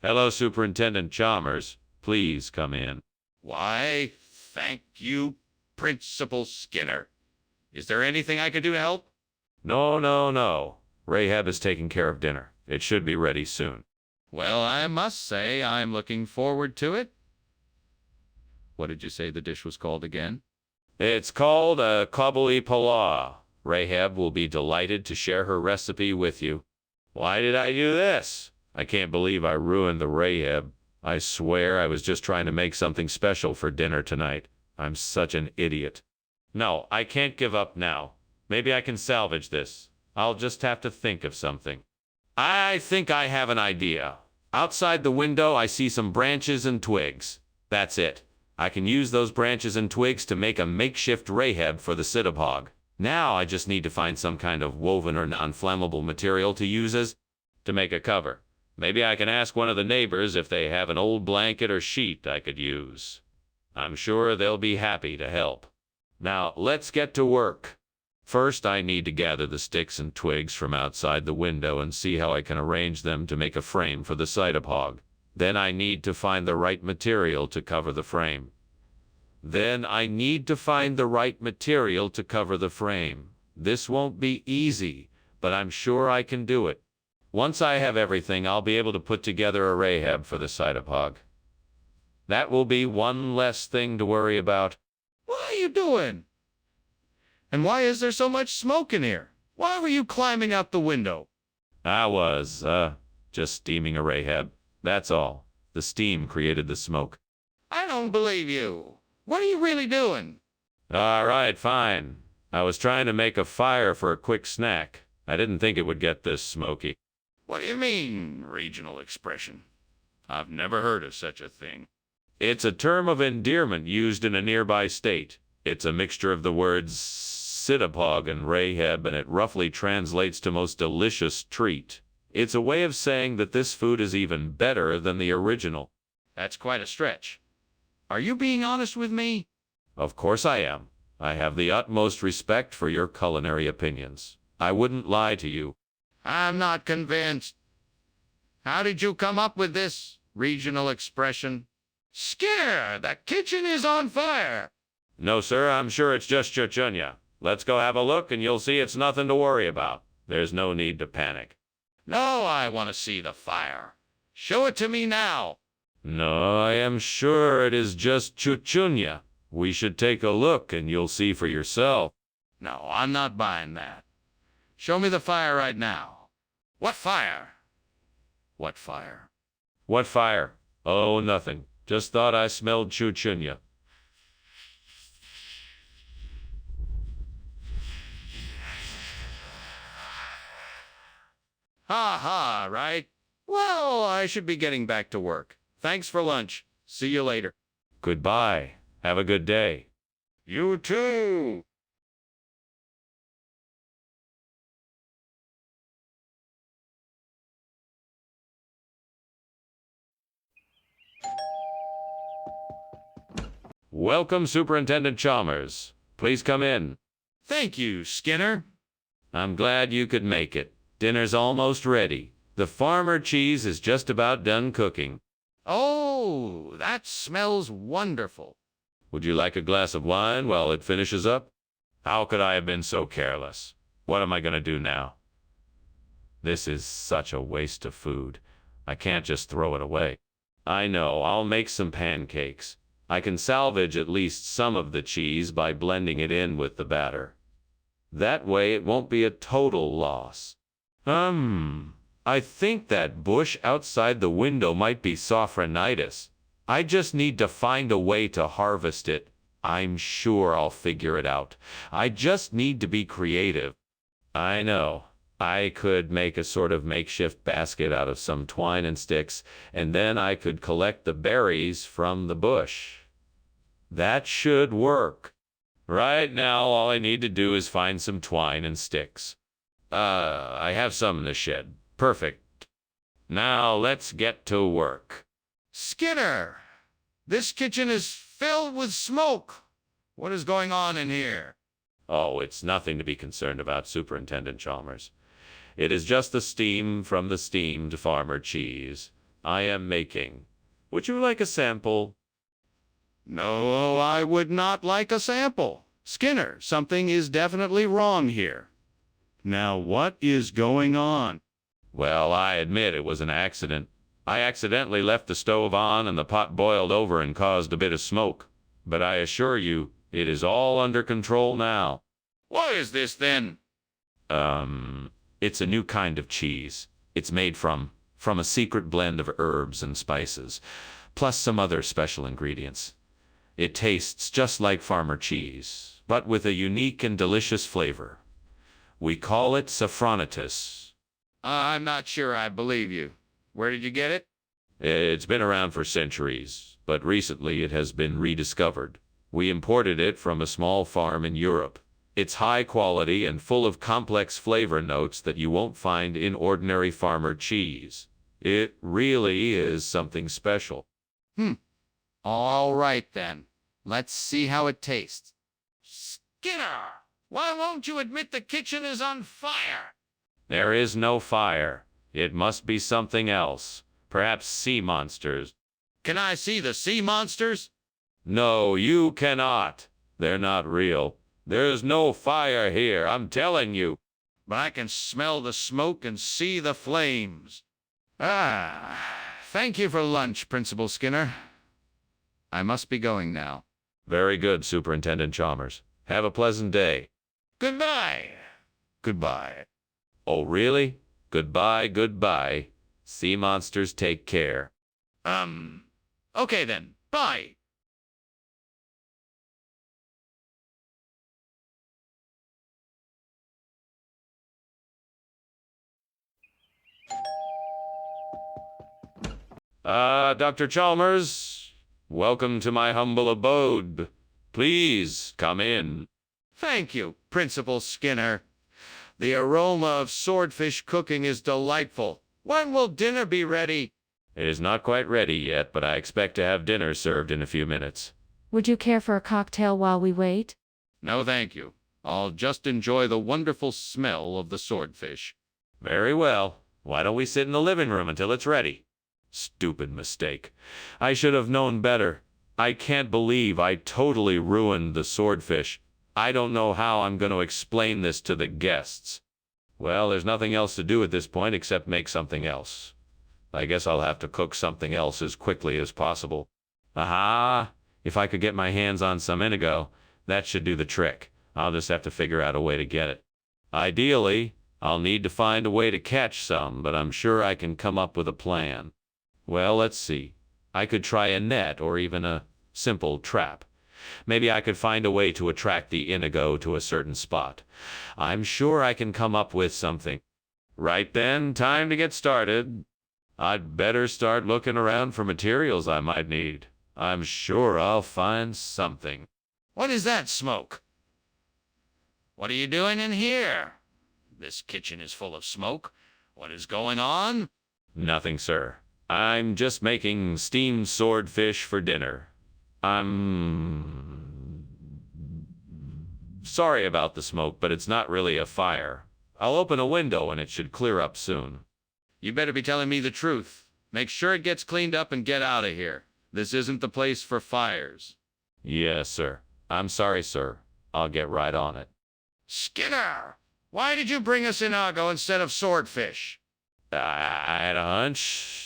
Hello, Superintendent Chalmers. Please come in. Why, thank you, Principal Skinner. Is there anything I can do to help? No. Rahab is taking care of dinner. It should be ready soon. Well, I must say I'm looking forward to it. What did you say the dish was called again? It's called a kabuli pala. Rahab will be delighted to share her recipe with you. Why did I do this? I can't believe I ruined the Rahab. I swear I was just trying to make something special for dinner tonight. I'm such an idiot. No, I can't give up now. Maybe I can salvage this. I'll just have to think of something. I think I have an idea. Outside the window, I see some branches and twigs. That's it. I can use those branches and twigs to make a makeshift Rahab for the Citabog. Now I just need to find some kind of woven or non-flammable material to use as to make a cover. Maybe I can ask one of the neighbors if they have an old blanket or sheet I could use. I'm sure they'll be happy to help. Now, let's get to work. First, I need to gather the sticks and twigs from outside the window and see how I can arrange them to make a frame for the Citabog. Then I need to find the right material to cover the frame. This won't be easy, but I'm sure I can do it. Once I have everything, I'll be able to put together a Rahab for the Citabog. That will be one less thing to worry about. What are you doing? And why is there so much smoke in here? Why were you climbing out the window? I was, just steaming a Rahab. That's all. The steam created the smoke. I don't believe you. What are you really doing? All right, fine. I was trying to make a fire for a quick snack. I didn't think it would get this smoky. What do you mean, regional expression? I've never heard of such a thing. It's a term of endearment used in a nearby state. It's a mixture of the words Citabog and Rahab, and it roughly translates to most delicious treat. It's a way of saying that this food is even better than the original. That's quite a stretch. Are you being honest with me? Of course I am. I have the utmost respect for your culinary opinions. I wouldn't lie to you. I'm not convinced. How did you come up with this regional expression? Skinner, the kitchen is on fire. No, sir, I'm sure it's just Chuchunya. Let's go have a look and you'll see it's nothing to worry about. There's no need to panic. No, I want to see the fire. Show it to me now. No, I am sure it is just Chuchunya. We should take a look and you'll see for yourself. No, I'm not buying that. Show me the fire right now. What fire? What fire? What fire? Oh, nothing. Just thought I smelled Chuchunya. Ha ha, right? Well, I should be getting back to work. Thanks for lunch. See you later. Goodbye. Have a good day. You too. Welcome, Superintendent Chalmers. Please come in. Thank you, Skinner. I'm glad you could make it. Dinner's almost ready. The farmer cheese is just about done cooking. Oh, that smells wonderful. Would you like a glass of wine while it finishes up? How could I have been so careless? What am I going to do now? This is such a waste of food. I can't just throw it away. I know, I'll make some pancakes. I can salvage at least some of the cheese by blending it in with the batter. That way it won't be a total loss. I think that bush outside the window might be sophronitis. I just need to find a way to harvest it. I'm sure I'll figure it out. I just need to be creative. I know. I could make a sort of makeshift basket out of some twine and sticks, and then I could collect the berries from the bush. That should work. Right now, all I need to do is find some twine and sticks. I have some in the shed. Perfect. Now let's get to work. Skinner, this kitchen is filled with smoke. What is going on in here? Oh, it's nothing to be concerned about, Superintendent Chalmers. It is just the steam from the steamed farmer cheese I am making. Would you like a sample? No, I would not like a sample. Skinner, something is definitely wrong here. Now, what is going on? Well, I admit it was an accident. I accidentally left the stove on and the pot boiled over and caused a bit of smoke. But I assure you, it is all under control now. What is this then? It's a new kind of cheese. It's made from a secret blend of herbs and spices, plus some other special ingredients. It tastes just like farmer cheese, but with a unique and delicious flavor. We call it sophronitis. I'm not sure I believe you. Where did you get it? It's been around for centuries, but recently it has been rediscovered. We imported it from a small farm in Europe. It's high quality and full of complex flavor notes that you won't find in ordinary farmer cheese. It really is something special. All right then. Let's see how it tastes. Skinner, why won't you admit the kitchen is on fire? There is no fire. It must be something else. Perhaps sea monsters. Can I see the sea monsters? No, you cannot. They're not real. There's no fire here, I'm telling you. But I can smell the smoke and see the flames. Thank you for lunch, Principal Skinner. I must be going now. Very good, Superintendent Chalmers. Have a pleasant day. Goodbye. Goodbye. Oh, really? Goodbye, goodbye. Sea monsters, take care. Okay then. Bye. Dr. Chalmers, welcome to my humble abode. Please come in. Thank you, Principal Skinner. The aroma of swordfish cooking is delightful. When will dinner be ready? It is not quite ready yet, but I expect to have dinner served in a few minutes. Would you care for a cocktail while we wait? No, thank you. I'll just enjoy the wonderful smell of the swordfish. Very well. Why don't we sit in the living room until it's ready? Stupid mistake. I should have known better. I can't believe I totally ruined the swordfish. I don't know how I'm going to explain this to the guests. Well, there's nothing else to do at this point except make something else. I guess I'll have to cook something else as quickly as possible. Aha! If I could get my hands on some indigo, that should do the trick. I'll just have to figure out a way to get it. Ideally, I'll need to find a way to catch some, but I'm sure I can come up with a plan. Well, let's see. I could try a net or even a simple trap. Maybe I could find a way to attract the indigo to a certain spot. I'm sure I can come up with something. Right then, time to get started. I'd better start looking around for materials I might need. I'm sure I'll find something. What is that smoke? What are you doing in here? This kitchen is full of smoke. What is going on? Nothing, sir. I'm just making steamed swordfish for dinner. I'm sorry about the smoke, but it's not really a fire. I'll open a window and it should clear up soon. You better be telling me the truth. Make sure it gets cleaned up and get out of here. This isn't the place for fires. Yes, sir. I'm sorry, sir. I'll get right on it. Skinner, why did you bring us inago instead of swordfish? I had a hunch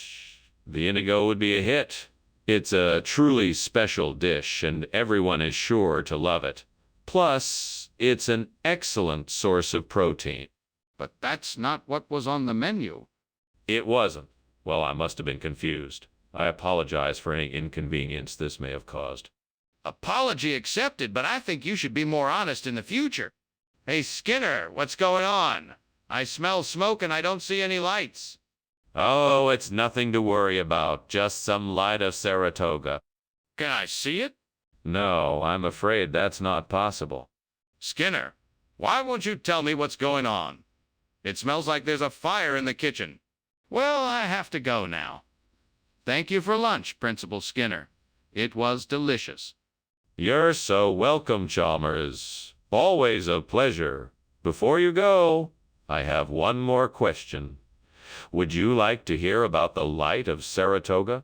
the indigo would be a hit. It's a truly special dish, and everyone is sure to love it. Plus, It's an excellent source of protein. But that's not what was on the menu. It wasn't. Well, I must have been confused. I apologize for any inconvenience this may have caused. Apology accepted, but I think you should be more honest in the future. Hey, Skinner, what's going on? I smell smoke and I don't see any lights. Oh, it's nothing to worry about, just some light of Saratoga. Can I see it? No, I'm afraid that's not possible. Skinner, why won't you tell me what's going on? It smells like there's a fire in the kitchen. Well, I have to go now. Thank you for lunch, Principal Skinner. It was delicious. You're so welcome, Chalmers. Always a pleasure. Before you go, I have one more question. Would you like to hear about the Light of Saratoga?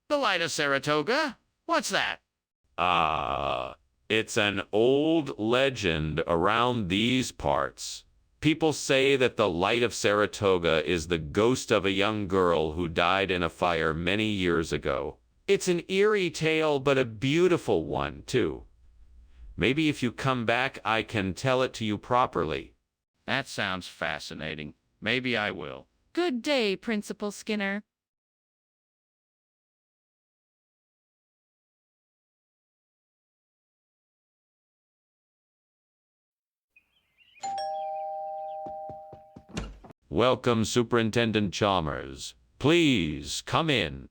The Light of Saratoga? What's that? It's an old legend around these parts. People say that the Light of Saratoga is the ghost of a young girl who died in a fire many years ago. It's an eerie tale, but a beautiful one, too. Maybe if you come back, I can tell it to you properly. That sounds fascinating. Maybe I will. Good day, Principal Skinner. Welcome, Superintendent Chalmers. Please, come in.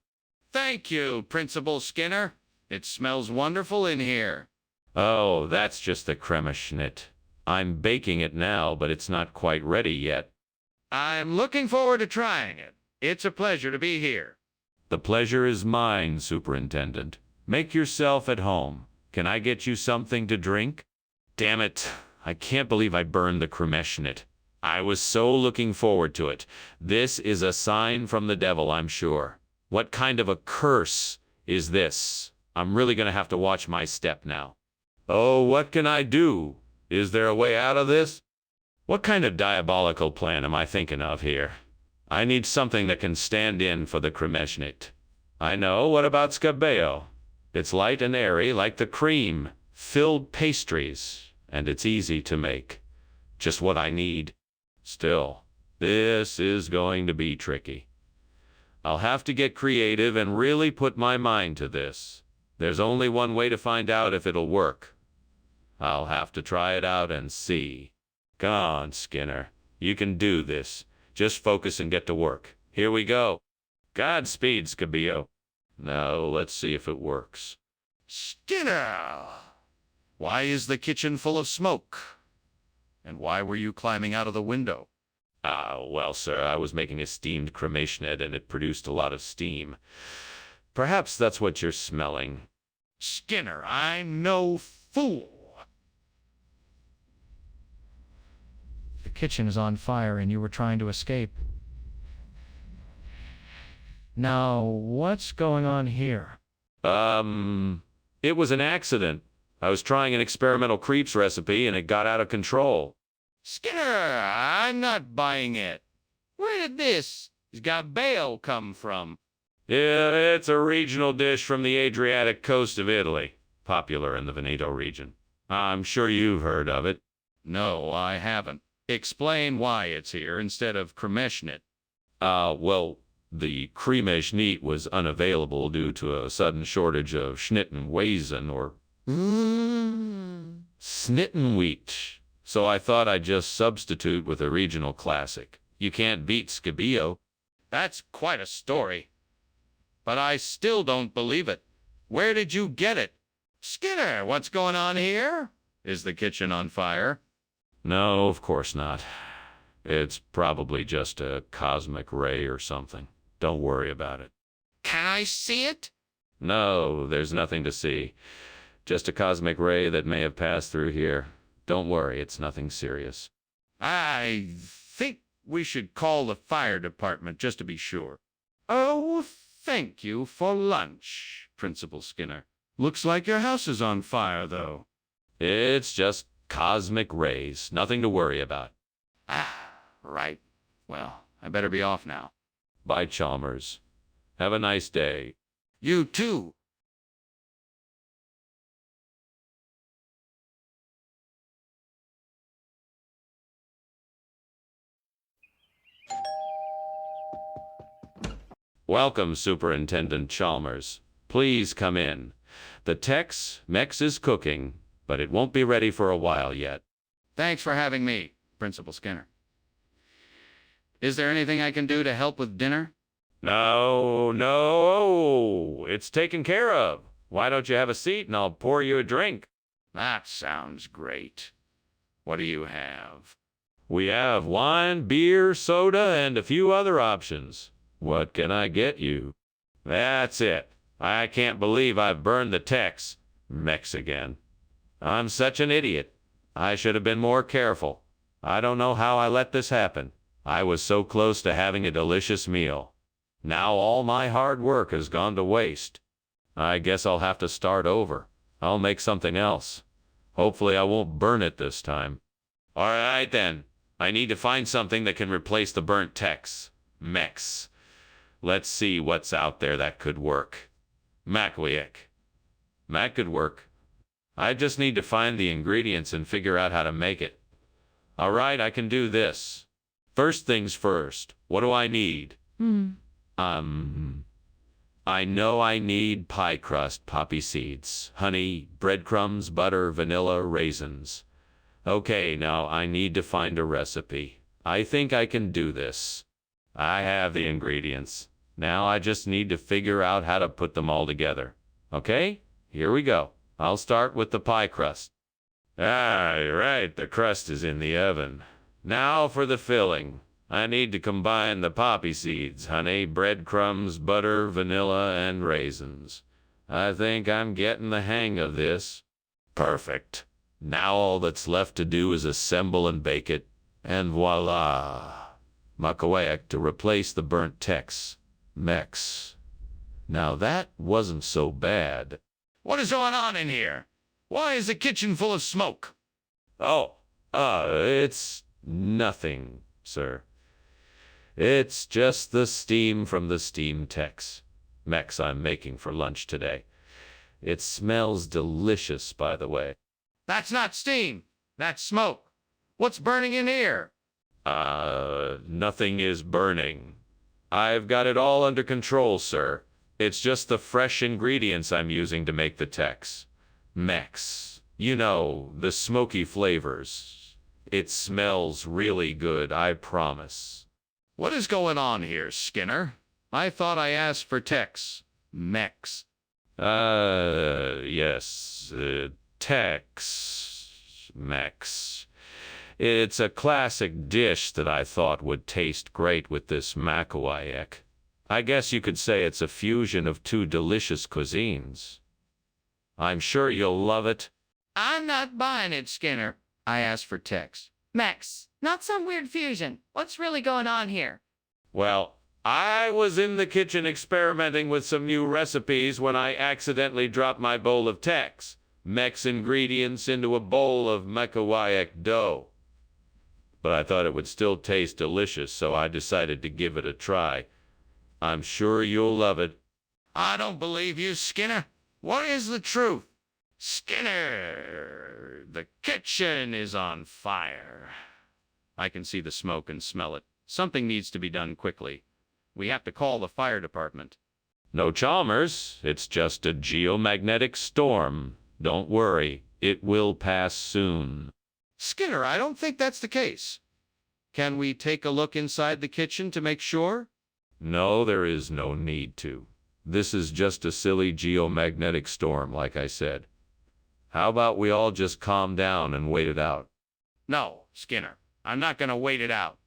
Thank you, Principal Skinner. It smells wonderful in here. Oh, that's just the creme schnitt. I'm baking it now, but it's not quite ready yet. I'm looking forward to trying it. It's a pleasure to be here. The pleasure is mine, Superintendent. Make yourself at home. Can I get you something to drink? Damn it, I can't believe I burned the creme schnitt. I was so looking forward to it. This is a sign from the devil, I'm sure. What kind of a curse is this? I'm really going to have to watch my step now. Oh, what can I do? Is there a way out of this? What kind of diabolical plan am I thinking of here? I need something that can stand in for the creme schnitt. I know, what about scabbeo? It's light and airy like the cream-filled pastries, and it's easy to make. Just what I need. Still, this is going to be tricky. I'll have to get creative and really put my mind to this. There's only one way to find out if it'll work. I'll have to try it out and see. Come on, Skinner. You can do this. Just focus and get to work. Here we go. Godspeed, Scabbeo. Now, let's see if it works. Skinner! Why is the kitchen full of smoke? And why were you climbing out of the window? Well, sir, I was making a steamed creme schnitt and it produced a lot of steam. Perhaps that's what you're smelling. Skinner, I'm no fool. The kitchen is on fire and you were trying to escape. Now, what's going on here? It was an accident. I was trying an experimental crepes recipe and it got out of control. Skinner, I'm not buying it. Where did this scabbeo come from? Yeah, it's a regional dish from the Adriatic coast of Italy, popular in the Veneto region. I'm sure you've heard of it. No, I haven't. Explain why it's here instead of creme schnitt. Well, the creme schnitt was unavailable due to a sudden shortage of Schnittenweizen or Schnittenwheat. So I thought I'd just substitute with a regional classic. You can't beat scabbeo. That's quite a story. But I still don't believe it. Where did you get it? Skinner, what's going on here? Is the kitchen on fire? No, of course not. It's probably just a cosmic ray or something. Don't worry about it. Can I see it? No, there's nothing to see. Just a cosmic ray that may have passed through here. Don't worry, it's nothing serious. I think we should call the fire department just to be sure. Oh, thank you for lunch, Principal Skinner. Looks like your house is on fire, though. It's just cosmic rays. Nothing to worry about. Right. Well, I better be off now. Bye, Chalmers. Have a nice day. You too. Welcome, Superintendent Chalmers. Please come in. The Tex-Mex is cooking, but it won't be ready for a while yet. Thanks for having me, Principal Skinner. Is there anything I can do to help with dinner? No, it's taken care of. Why don't you have a seat and I'll pour you a drink? That sounds great. What do you have? We have wine, beer, soda, and a few other options. What can I get you? That's it. I can't believe I've burned the Tex-Mex again. I'm such an idiot. I should have been more careful. I don't know how I let this happen. I was so close to having a delicious meal. Now all my hard work has gone to waste. I guess I'll have to start over. I'll make something else. Hopefully I won't burn it this time. All right then. I need to find something that can replace the burnt Tex-Mex. Let's see what's out there that could work. Makowiak. That could work. I just need to find the ingredients and figure out how to make it. All right, I can do this. First things first, what do I need? I know I need pie crust, poppy seeds, honey, breadcrumbs, butter, vanilla, raisins. Okay, now I need to find a recipe. I think I can do this. I have the ingredients. Now I just need to figure out how to put them all together. Okay, here we go. I'll start with the pie crust. Right, the crust is in the oven. Now for the filling. I need to combine the poppy seeds, honey, breadcrumbs, butter, vanilla, and raisins. I think I'm getting the hang of this. Perfect. Now all that's left to do is assemble and bake it, and voila! Makowiak to replace the burnt Tex-Mex. Now that wasn't so bad. What is going on in here? Why is the kitchen full of smoke? It's nothing, sir. It's just the steam from the steam Tex-Mex I'm making for lunch today. It smells delicious, by the way. That's not steam. That's smoke. What's burning in here? Nothing is burning. I've got it all under control, sir. It's just the fresh ingredients I'm using to make the Tex-Mex. You know, the smoky flavors. It smells really good, I promise. What is going on here, Skinner? I thought I asked for Tex-Mex. Yes, Tex-Mex. It's a classic dish that I thought would taste great with this Makowiak. I guess you could say it's a fusion of two delicious cuisines. I'm sure you'll love it. I'm not buying it, Skinner. I asked for Tex-Mex, not some weird fusion. What's really going on here? Well, I was in the kitchen experimenting with some new recipes when I accidentally dropped my bowl of Tex-Mex ingredients into a bowl of Makowiak dough. But I thought it would still taste delicious, so I decided to give it a try. I'm sure you'll love it. I don't believe you, Skinner. What is the truth? Skinner, the kitchen is on fire. I can see the smoke and smell it. Something needs to be done quickly. We have to call the fire department. No, Chalmers, it's just a geomagnetic storm. Don't worry, it will pass soon. Skinner, I don't think that's the case. Can we take a look inside the kitchen to make sure? No, there is no need to. This is just a silly geomagnetic storm, like I said. How about we all just calm down and wait it out? No, Skinner, I'm not going to wait it out.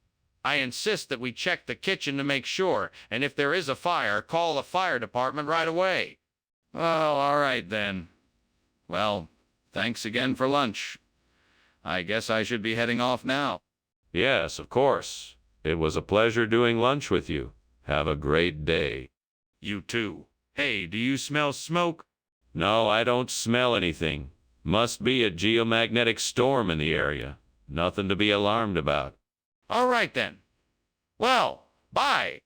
I insist that we check the kitchen to make sure, and if there is a fire, call the fire department right away. Oh, all right then. Well, thanks again for lunch. I guess I should be heading off now. Yes, of course. It was a pleasure doing lunch with you. Have a great day. You too. Hey, do you smell smoke? No, I don't smell anything. Must be a geomagnetic storm in the area. Nothing to be alarmed about. All right then. Well, bye.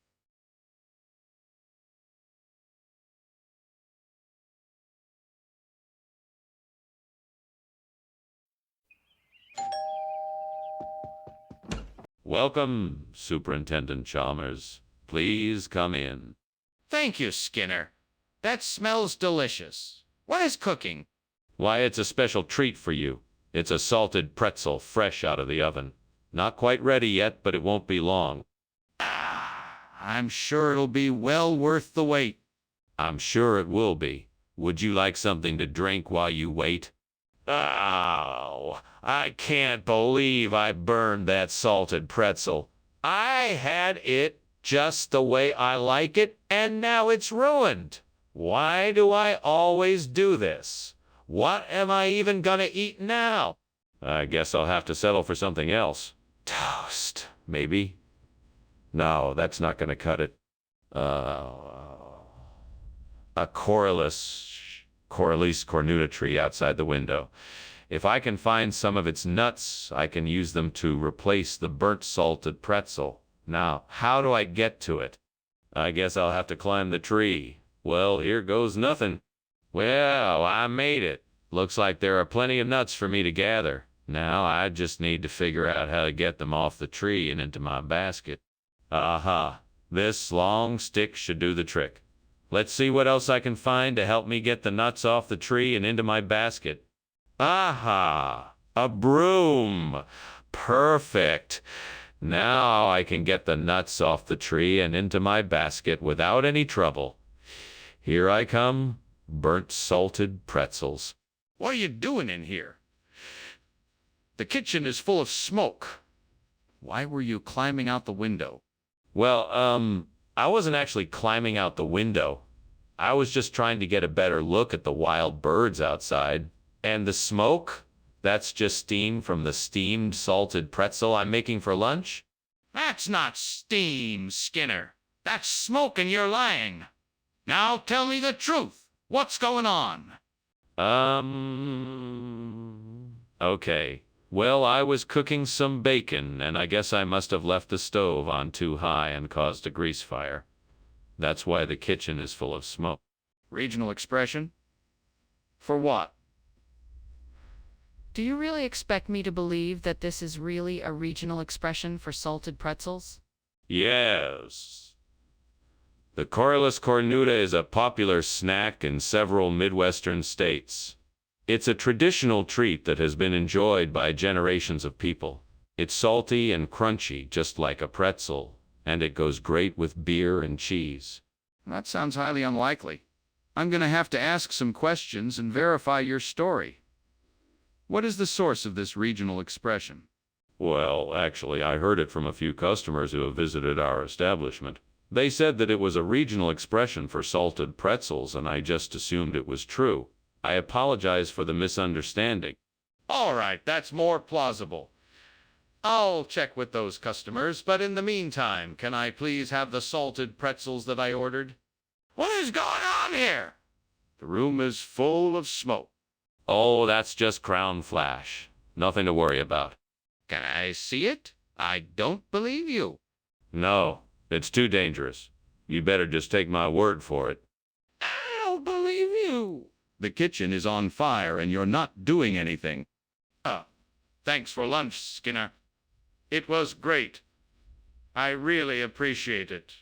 Welcome, Superintendent Chalmers. Please come in. Thank you, Skinner. That smells delicious. What is cooking? Why, it's a special treat for you. It's a salted pretzel fresh out of the oven. Not quite ready yet, but it won't be long. I'm sure it'll be well worth the wait. I'm sure it will be. Would you like something to drink while you wait? Oh, I can't believe I burned that salted pretzel. I had it just the way I like it, and now it's ruined. Why do I always do this? What am I even gonna eat now? I guess I'll have to settle for something else. Toast, maybe? No, that's not gonna cut it. A Corylus cornuta tree outside the window. If I can find some of its nuts, I can use them to replace the burnt salted pretzel. Now, how do I get to it? I guess I'll have to climb the tree. Well, here goes nothing. Well, I made it. Looks like there are plenty of nuts for me to gather. Now I just need to figure out how to get them off the tree and into my basket. Aha, this long stick should do the trick. Let's see what else I can find to help me get the nuts off the tree and into my basket. Aha, a broom. Perfect. Now I can get the nuts off the tree and into my basket without any trouble. Here I come, burnt salted pretzels. What are you doing in here? The kitchen is full of smoke. Why were you climbing out the window? Well, I wasn't actually climbing out the window. I was just trying to get a better look at the wild birds outside. And the smoke? That's just steam from the steamed salted pretzel I'm making for lunch? That's not steam, Skinner. That's smoke and you're lying. Now tell me the truth. What's going on? Okay. Well, I was cooking some bacon, and I guess I must have left the stove on too high and caused a grease fire. That's why the kitchen is full of smoke. Regional expression? For what? Do you really expect me to believe that this is really a regional expression for salted pretzels? Yes. The Corylus cornuta is a popular snack in several Midwestern states. It's a traditional treat that has been enjoyed by generations of people. It's salty and crunchy, just like a pretzel, and it goes great with beer and cheese. That sounds highly unlikely. I'm going to have to ask some questions and verify your story. What is the source of this regional expression? Well, actually, I heard it from a few customers who have visited our establishment. They said that it was a regional expression for salted pretzels, and I just assumed it was true. I apologize for the misunderstanding. All right, that's more plausible. I'll check with those customers, but in the meantime, can I please have the salted pretzels that I ordered? What is going on here? The room is full of smoke. Oh, that's just crown flash. Nothing to worry about. Can I see it? I don't believe you. No, it's too dangerous. You better just take my word for it. I don't believe you. The kitchen is on fire and you're not doing anything. Thanks for lunch, Skinner. It was great. I really appreciate it.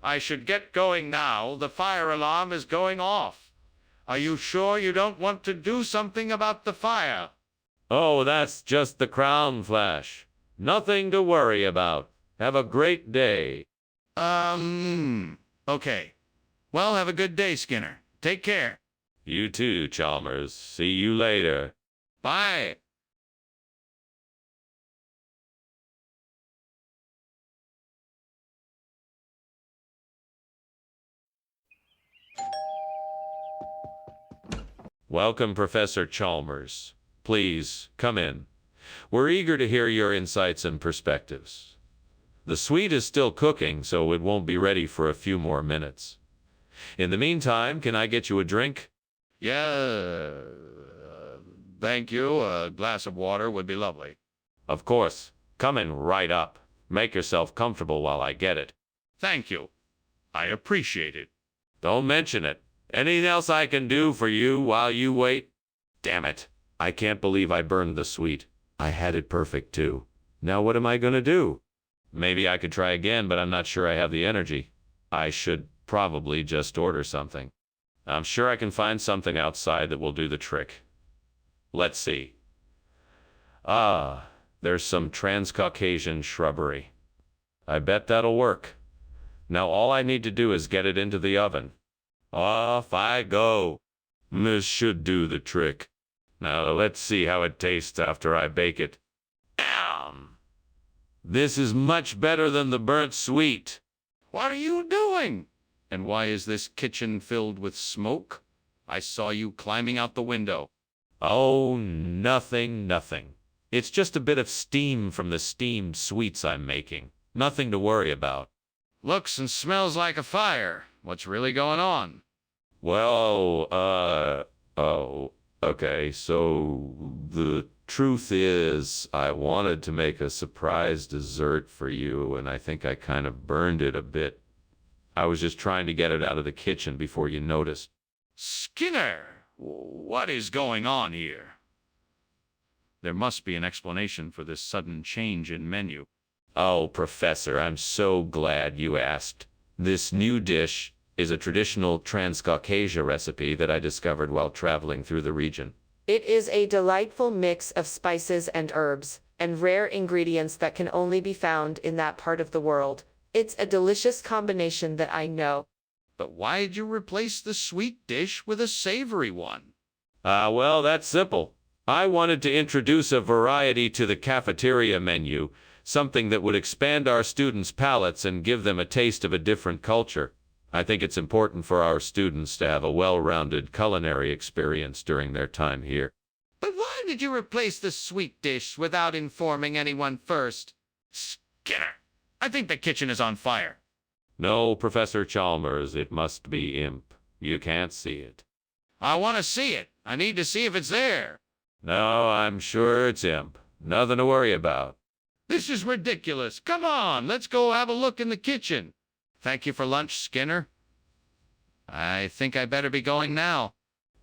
I should get going now. The fire alarm is going off. Are you sure you don't want to do something about the fire? Oh, that's just the crown flash. Nothing to worry about. Have a great day. Okay. Well, have a good day, Skinner. Take care. You too, Chalmers. See you later. Bye. Welcome, Professor Chalmers. Please, come in. We're eager to hear your insights and perspectives. The sweet is still cooking, so it won't be ready for a few more minutes. In the meantime, can I get you a drink? Yeah, thank you. A glass of water would be lovely. Of course. Coming right up. Make yourself comfortable while I get it. Thank you. I appreciate it. Don't mention it. Anything else I can do for you while you wait? Damn it. I can't believe I burned the sweet. I had it perfect, too. Now what am I gonna do? Maybe I could try again, but I'm not sure I have the energy. I should probably just order something. I'm sure I can find something outside that will do the trick. Let's see. Ah, there's some Transcaucasian shrubbery. I bet that'll work. Now all I need to do is get it into the oven. Off I go. This should do the trick. Now let's see how it tastes after I bake it. This is much better than the burnt sweet. What are you doing? And why is this kitchen filled with smoke? I saw you climbing out the window. Oh, nothing. It's just a bit of steam from the steamed sweets I'm making. Nothing to worry about. Looks and smells like a fire. What's really going on? Well, okay, so the truth is, I wanted to make a surprise dessert for you, and I think I kind of burned it a bit. I was just trying to get it out of the kitchen before you noticed. Skinner, what is going on here? There must be an explanation for this sudden change in menu. Oh, Professor, I'm so glad you asked. This new dish is a traditional Transcaucasia recipe that I discovered while traveling through the region. It is a delightful mix of spices and herbs, and rare ingredients that can only be found in that part of the world. It's a delicious combination that I know. But why did you replace the sweet dish with a savory one? Well, that's simple. I wanted to introduce a variety to the cafeteria menu, something that would expand our students' palates and give them a taste of a different culture. I think it's important for our students to have a well-rounded culinary experience during their time here. But why did you replace the sweet dish without informing anyone first? Skinner, I think the kitchen is on fire. No, Professor Chalmers, it must be imp. You can't see it. I want to see it. I need to see if it's there. No, I'm sure it's imp. Nothing to worry about. This is ridiculous. Come on, let's go have a look in the kitchen. Thank you for lunch, Skinner. I think I better be going now.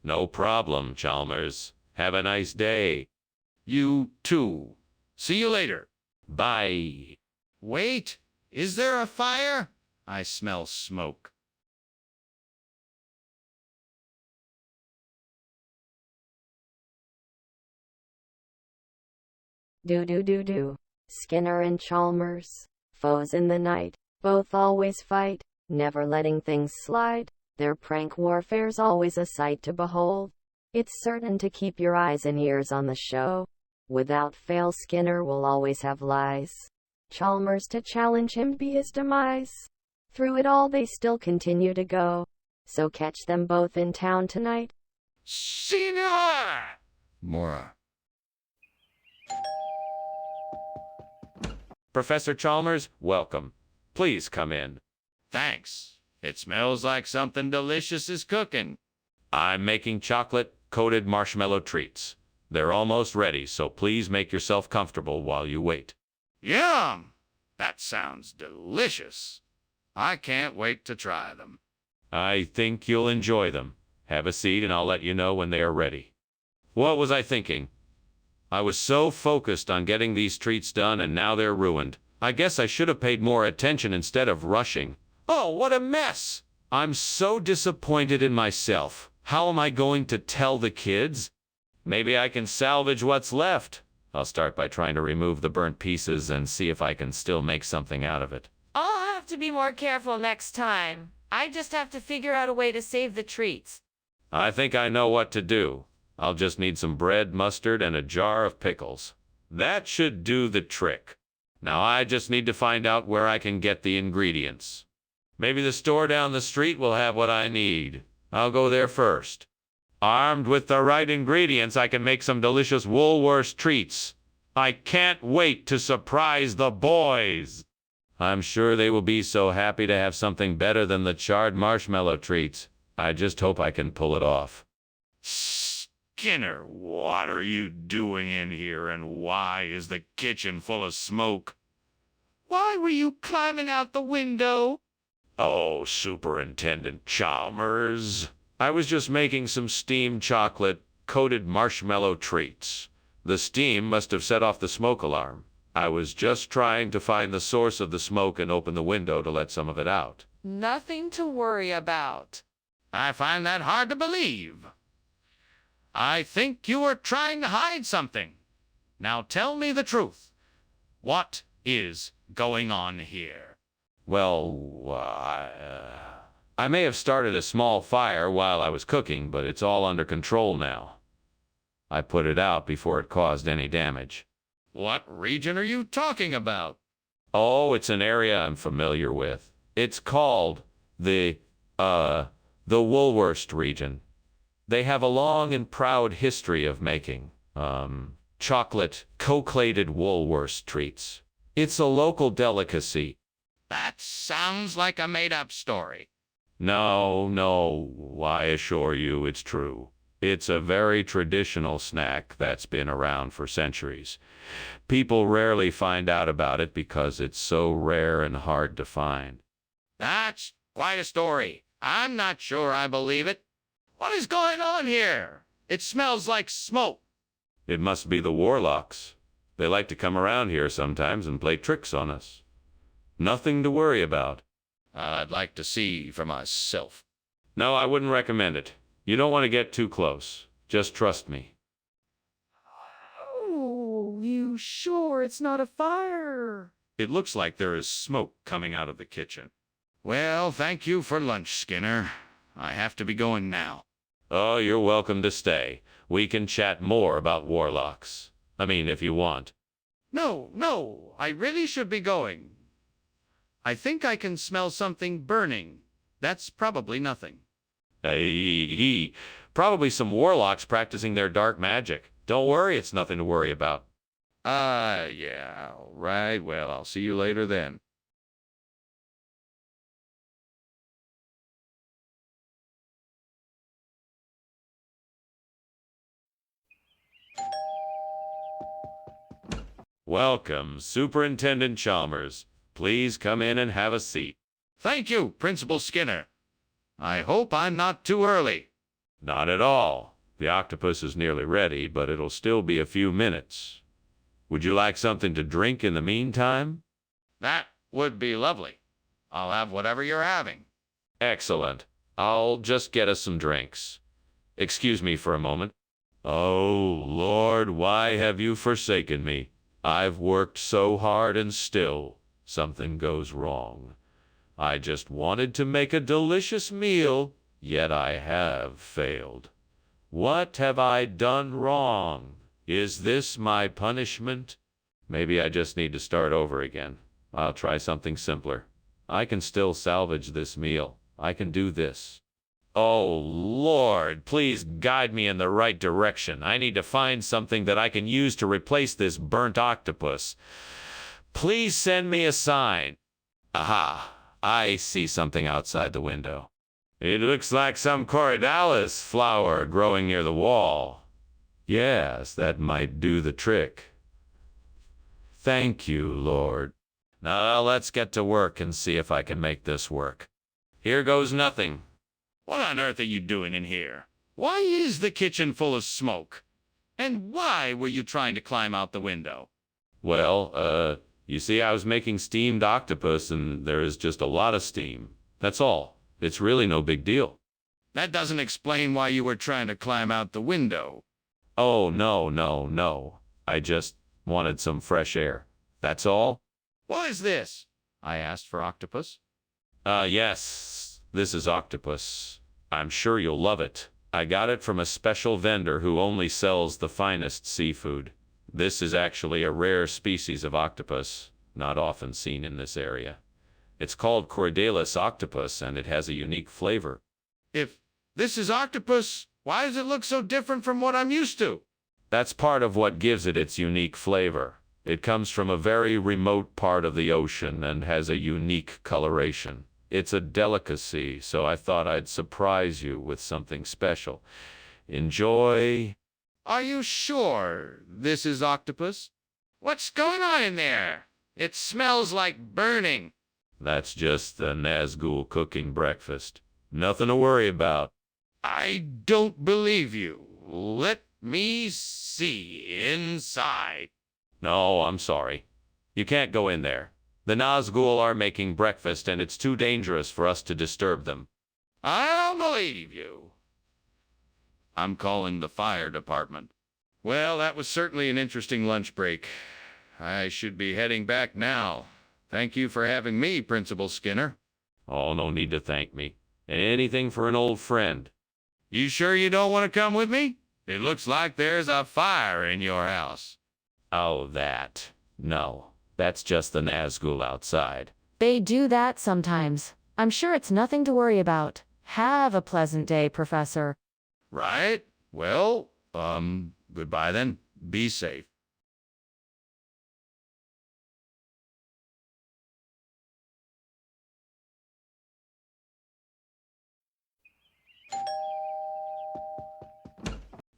No problem, Chalmers. Have a nice day. You too. See you later. Bye. Wait, is there a fire? I smell smoke. Do. Skinner and Chalmers, foes in the night, both always fight, never letting things slide. Their prank warfare's always a sight to behold. It's certain to keep your eyes and ears on the show. Without fail, Skinner will always have lies. Chalmers to challenge him be his demise. Through it all they still continue to go. So catch them both in town tonight. Skinner! Mora. Professor Chalmers, welcome. Please come in. Thanks. It smells like something delicious is cooking. I'm making chocolate-coated marshmallow treats. They're almost ready, so please make yourself comfortable while you wait. Yum! That sounds delicious. I can't wait to try them. I think you'll enjoy them. Have a seat and I'll let you know when they are ready. What was I thinking? I was so focused on getting these treats done and now they're ruined. I guess I should have paid more attention instead of rushing. Oh, what a mess! I'm so disappointed in myself. How am I going to tell the kids? Maybe I can salvage what's left. I'll start by trying to remove the burnt pieces and see if I can still make something out of it. I'll have to be more careful next time. I just have to figure out a way to save the treats. I think I know what to do. I'll just need some bread, mustard, and a jar of pickles. That should do the trick. Now I just need to find out where I can get the ingredients. Maybe the store down the street will have what I need. I'll go there first. Armed with the right ingredients, I can make some delicious Woolworths treats. I can't wait to surprise the boys. I'm sure they will be so happy to have something better than the charred marshmallow treats. I just hope I can pull it off. Skinner, what are you doing in here and why is the kitchen full of smoke? Why were you climbing out the window? Oh, Superintendent Chalmers. I was just making some steamed chocolate-coated marshmallow treats. The steam must have set off the smoke alarm. I was just trying to find the source of the smoke and open the window to let some of it out. Nothing to worry about. I find that hard to believe. I think you are trying to hide something. Now tell me the truth. What is going on here? Well, I may have started a small fire while I was cooking, but it's all under control now. I put it out before it caused any damage. What region are you talking about? Oh, it's an area I'm familiar with. It's called the Woolworst region. They have a long and proud history of making, chocolate, collated Woolworst treats. It's a local delicacy. That sounds like a made-up story. No, I assure you it's true. It's a very traditional snack that's been around for centuries. People rarely find out about it because it's so rare and hard to find. That's quite a story. I'm not sure I believe it. What is going on here? It smells like smoke. It must be the warlocks. They like to come around here sometimes and play tricks on us. Nothing to worry about. I'd like to see for myself. No, I wouldn't recommend it. You don't want to get too close. Just trust me. Oh, you sure it's not a fire? It looks like there is smoke coming out of the kitchen. Well, thank you for lunch, Skinner. I have to be going now. Oh, you're welcome to stay. We can chat more about warlocks. I mean, if you want. No, I really should be going. I think I can smell something burning. That's probably nothing. Probably some warlocks practicing their dark magic. Don't worry, it's nothing to worry about. Yeah, all right. Well, I'll see you later then. Welcome, Superintendent Chalmers. Please come in and have a seat. Thank you, Principal Skinner. I hope I'm not too early. Not at all. The octopus is nearly ready, but it'll still be a few minutes. Would you like something to drink in the meantime? That would be lovely. I'll have whatever you're having. Excellent. I'll just get us some drinks. Excuse me for a moment. Oh, Lord, why have you forsaken me? I've worked so hard and still something goes wrong. I just wanted to make a delicious meal, yet I have failed. What have I done wrong? Is this my punishment? Maybe I just need to start over again. I'll try something simpler. I can still salvage this meal. I can do this. Oh, Lord, please guide me in the right direction. I need to find something that I can use to replace this burnt octopus. Please send me a sign. Aha, I see something outside the window. It looks like some Corydalis flower growing near the wall. Yes, that might do the trick. Thank you, Lord. Now let's get to work and see if I can make this work. Here goes nothing. What on earth are you doing in here? Why is the kitchen full of smoke? And why were you trying to climb out the window? Well, you see, I was making steamed octopus and there is just a lot of steam. That's all. It's really no big deal. That doesn't explain why you were trying to climb out the window. Oh, no. I just wanted some fresh air. That's all. What is this? I asked for octopus. Yes, this is octopus. I'm sure you'll love it. I got it from a special vendor who only sells the finest seafood. This is actually a rare species of octopus, not often seen in this area. It's called Corydalis octopus, and it has a unique flavor. If this is octopus, why does it look so different from what I'm used to? That's part of what gives it its unique flavor. It comes from a very remote part of the ocean and has a unique coloration. It's a delicacy, so I thought I'd surprise you with something special. Enjoy. Are you sure this is octopus? What's going on in there? It smells like burning. That's just the Nazgul cooking breakfast. Nothing to worry about. I don't believe you. Let me see inside. No, I'm sorry. You can't go in there. The Nazgul are making breakfast, and it's too dangerous for us to disturb them. I don't believe you. I'm calling the fire department. Well, that was certainly an interesting lunch break. I should be heading back now. Thank you for having me, Principal Skinner. Oh, no need to thank me. Anything for an old friend. You sure you don't want to come with me? It looks like there's a fire in your house. Oh, that. No, that's just the Nazgul outside. They do that sometimes. I'm sure it's nothing to worry about. Have a pleasant day, Professor. Right? Well, goodbye then. Be safe.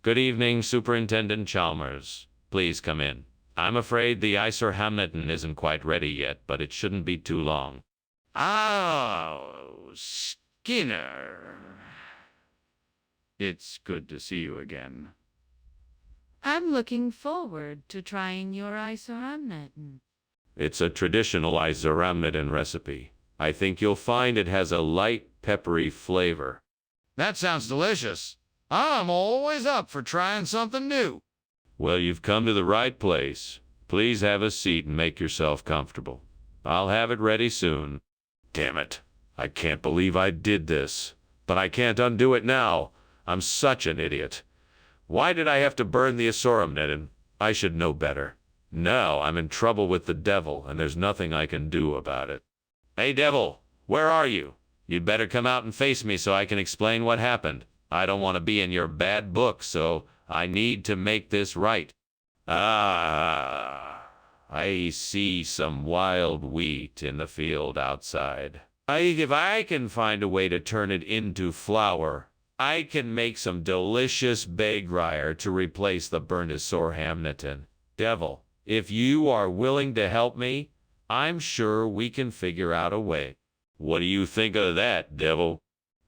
Good evening, Superintendent Chalmers. Please come in. I'm afraid the Isor Hamilton isn't quite ready yet, but it shouldn't be too long. Oh, Skinner. It's good to see you again. I'm looking forward to trying your isohamnetin. It's a traditional Isor Hamilton recipe. I think you'll find it has a light, peppery flavor. That sounds delicious. I'm always up for trying something new. Well, you've come to the right place. Please have a seat and make yourself comfortable. I'll have it ready soon. Damn it. I can't believe I did this. But I can't undo it now. I'm such an idiot. Why did I have to burn the Asoramnetin? I should know better. Now I'm in trouble with the devil, and there's nothing I can do about it. Hey, devil, where are you? You'd better come out and face me so I can explain what happened. I don't want to be in your bad book, so I need to make this right. Ah, I see some wild wheat in the field outside. If I can find a way to turn it into flour, I can make some delicious bagryer to replace the burnt Asorhamnitin. Devil, if you are willing to help me, I'm sure we can figure out a way. What do you think of that, devil?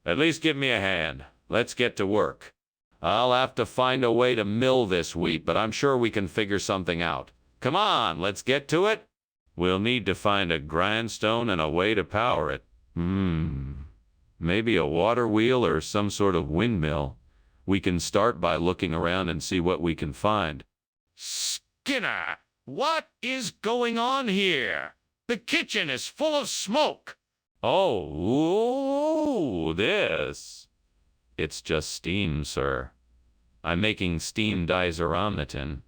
At least give me a hand. Let's get to work. I'll have to find a way to mill this wheat, but I'm sure we can figure something out. Come on, let's get to it. We'll need to find a grindstone and a way to power it. Maybe a water wheel or some sort of windmill. We can start by looking around and see what we can find. Skinner, what is going on here? The kitchen is full of smoke. Oh, this. It's just steam, sir. I'm making steamed isoramnitin.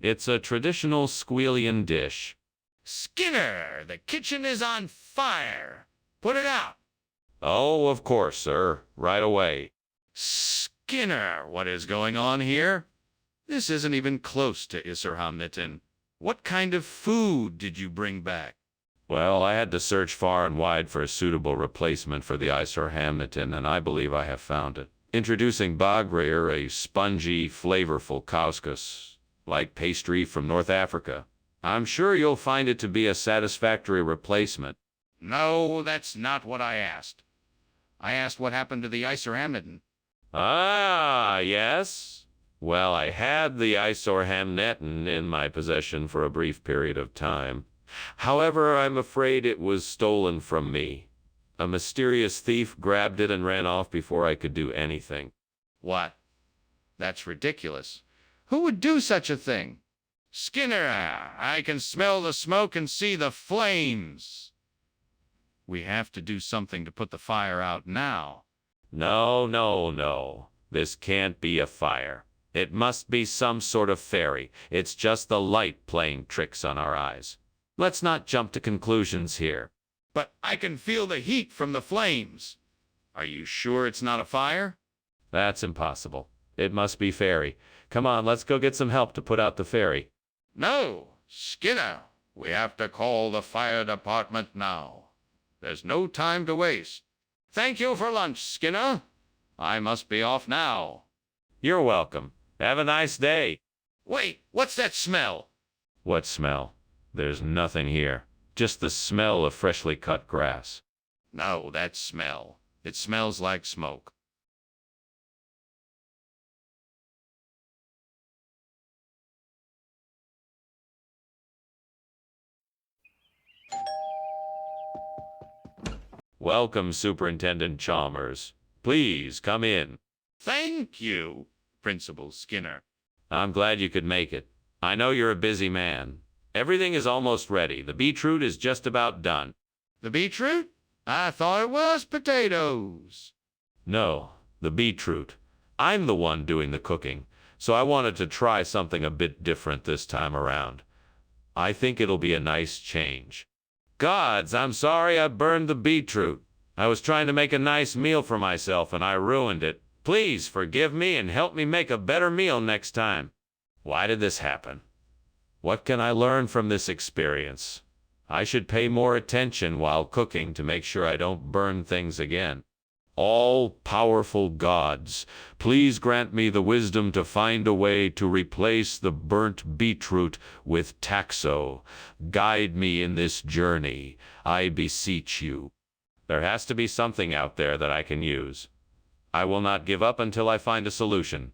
It's a traditional Squealian dish. Skinner, the kitchen is on fire. Put it out. Oh, of course, sir. Right away. Skinner, what is going on here? This isn't even close to Isarhamnitin. What kind of food did you bring back? Well, I had to search far and wide for a suitable replacement for the Isarhamnitin, and I believe I have found it. Introducing Bagreer, a spongy, flavorful couscous, like pastry from North Africa. I'm sure you'll find it to be a satisfactory replacement. No, that's not what I asked. I asked what happened to the Isarhamnitin. Ah, yes? Well, I had the Isarhamnitin in my possession for a brief period of time. However, I'm afraid it was stolen from me. A mysterious thief grabbed it and ran off before I could do anything. What? That's ridiculous. Who would do such a thing? Skinner, I can smell the smoke and see the flames. We have to do something to put the fire out now. No. This can't be a fire. It must be some sort of fairy. It's just the light playing tricks on our eyes. Let's not jump to conclusions here. But I can feel the heat from the flames. Are you sure it's not a fire? That's impossible. It must be fairy. Come on, let's go get some help to put out the fairy. No, Skinner. We have to call the fire department now. There's no time to waste. Thank you for lunch, Skinner. I must be off now. You're welcome. Have a nice day. Wait, what's that smell? What smell? There's nothing here. Just the smell of freshly cut grass. No, that smell. It smells like smoke. Welcome, Superintendent Chalmers. Please come in. Thank you, Principal Skinner. I'm glad you could make it. I know you're a busy man. Everything is almost ready. The beetroot is just about done. The beetroot? I thought it was potatoes. No, the beetroot. I'm the one doing the cooking, so I wanted to try something a bit different this time around. I think it'll be a nice change. Gods, I'm sorry I burned the beetroot. I was trying to make a nice meal for myself and I ruined it. Please forgive me and help me make a better meal next time. Why did this happen? What can I learn from this experience? I should pay more attention while cooking to make sure I don't burn things again. All-powerful gods, please grant me the wisdom to find a way to replace the burnt beetroot with taxo. Guide me in this journey, I beseech you. There has to be something out there that I can use. I will not give up until I find a solution.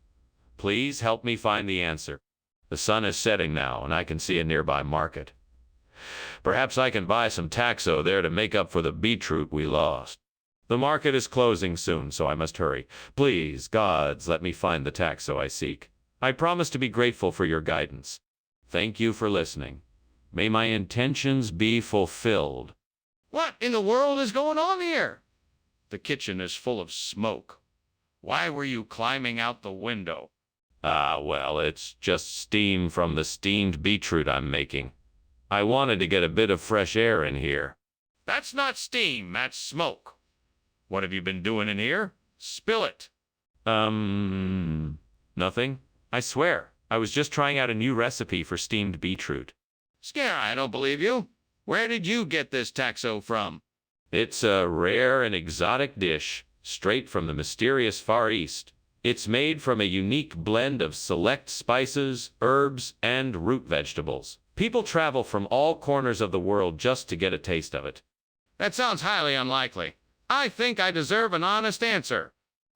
Please help me find the answer. The sun is setting now, and I can see a nearby market. Perhaps I can buy some taxo there to make up for the beetroot we lost. The market is closing soon, so I must hurry. Please, gods, let me find the taxo I seek. I promise to be grateful for your guidance. Thank you for listening. May my intentions be fulfilled. What in the world is going on here? The kitchen is full of smoke. Why were you climbing out the window? Well, it's just steam from the steamed beetroot I'm making. I wanted to get a bit of fresh air in here. That's not steam, that's smoke. What have you been doing in here? Spill it. Nothing. I swear, I was just trying out a new recipe for steamed beetroot. Skinner, I don't believe you. Where did you get this taxo from? It's a rare and exotic dish, straight from the mysterious Far East. It's made from a unique blend of select spices, herbs, and root vegetables. People travel from all corners of the world just to get a taste of it. That sounds highly unlikely. I think I deserve an honest answer.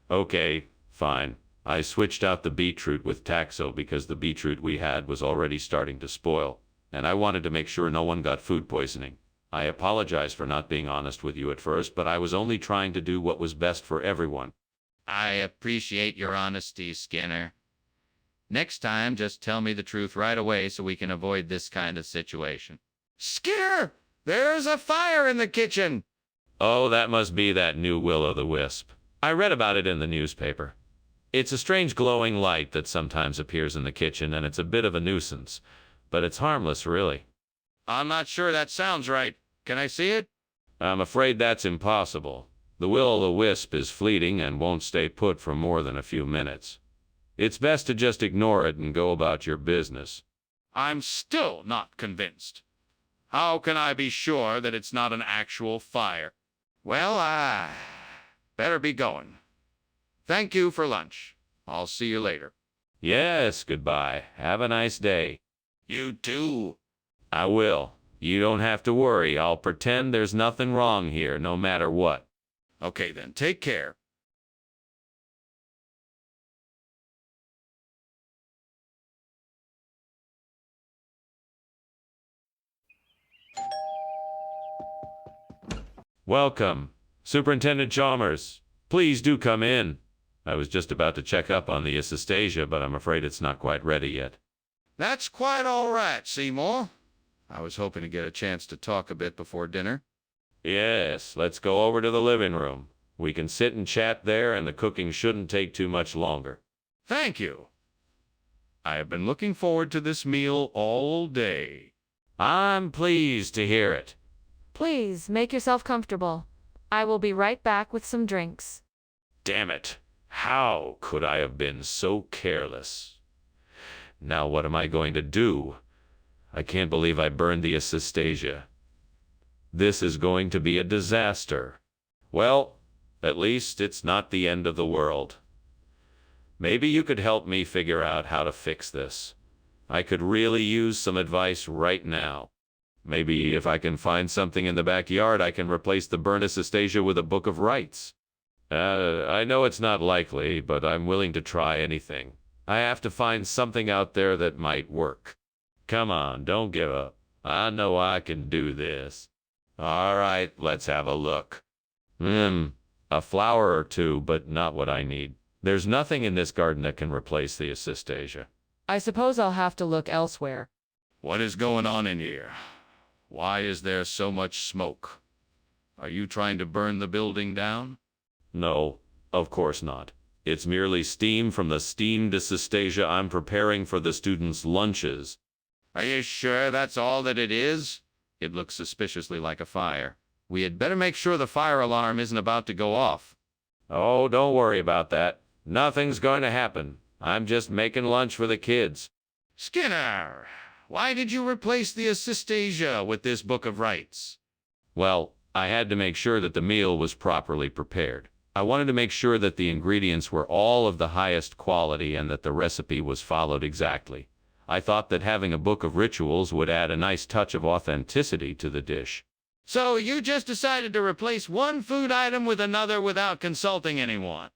Okay, fine. I switched out the beetroot with taxo because the beetroot we had was already starting to spoil, and I wanted to make sure no one got food poisoning. I apologize for not being honest with you at first, but I was only trying to do what was best for everyone. I appreciate your honesty, Skinner. Next time, just tell me the truth right away so we can avoid this kind of situation. Skinner! There's a fire in the kitchen! Oh, that must be that new will-o'-the-wisp. I read about it in the newspaper. It's a strange glowing light that sometimes appears in the kitchen, and it's a bit of a nuisance. But it's harmless, really. I'm not sure that sounds right. Can I see it? I'm afraid that's impossible. The will-o'-the-wisp is fleeting and won't stay put for more than a few minutes. It's best to just ignore it and go about your business. I'm still not convinced. How can I be sure that it's not an actual fire? Well, I better be going. Thank you for lunch. I'll see you later. Yes, goodbye. Have a nice day. You too. I will. You don't have to worry. I'll pretend there's nothing wrong here, no matter what. Okay then, take care. Welcome, Superintendent Chalmers. Please do come in. I was just about to check up on the Astasia, but I'm afraid it's not quite ready yet. That's quite all right, Seymour. I was hoping to get a chance to talk a bit before dinner. Yes, let's go over to the living room. We can sit and chat there, and the cooking shouldn't take too much longer. Thank you. I have been looking forward to this meal all day. I'm pleased to hear it. Please make yourself comfortable. I will be right back with some drinks. Damn it. How could I have been so careless? Now what am I going to do? I can't believe I burned the Astasia. This is going to be a disaster. Well, at least it's not the end of the world. Maybe you could help me figure out how to fix this. I could really use some advice right now. Maybe if I can find something in the backyard, I can replace the burnt Astasia with a book of rights. I know it's not likely, but I'm willing to try anything. I have to find something out there that might work. Come on, don't give up. I know I can do this. All right, let's have a look. A flower or two, but not what I need. There's nothing in this garden that can replace the Assistasia. I suppose I'll have to look elsewhere. What is going on in here? Why is there so much smoke? Are you trying to burn the building down? No, of course not. It's merely steam from the steamed Assistasia I'm preparing for the students' lunches. Are you sure that's all that it is? It looks suspiciously like a fire. We had better make sure the fire alarm isn't about to go off. Oh, don't worry about that. Nothing's going to happen. I'm just making lunch for the kids. Skinner, why did you replace the Assistasia with this book of rights? Well, I had to make sure that the meal was properly prepared. I wanted to make sure that the ingredients were all of the highest quality and that the recipe was followed exactly. I thought that having a book of rituals would add a nice touch of authenticity to the dish. So you just decided to replace one food item with another without consulting anyone?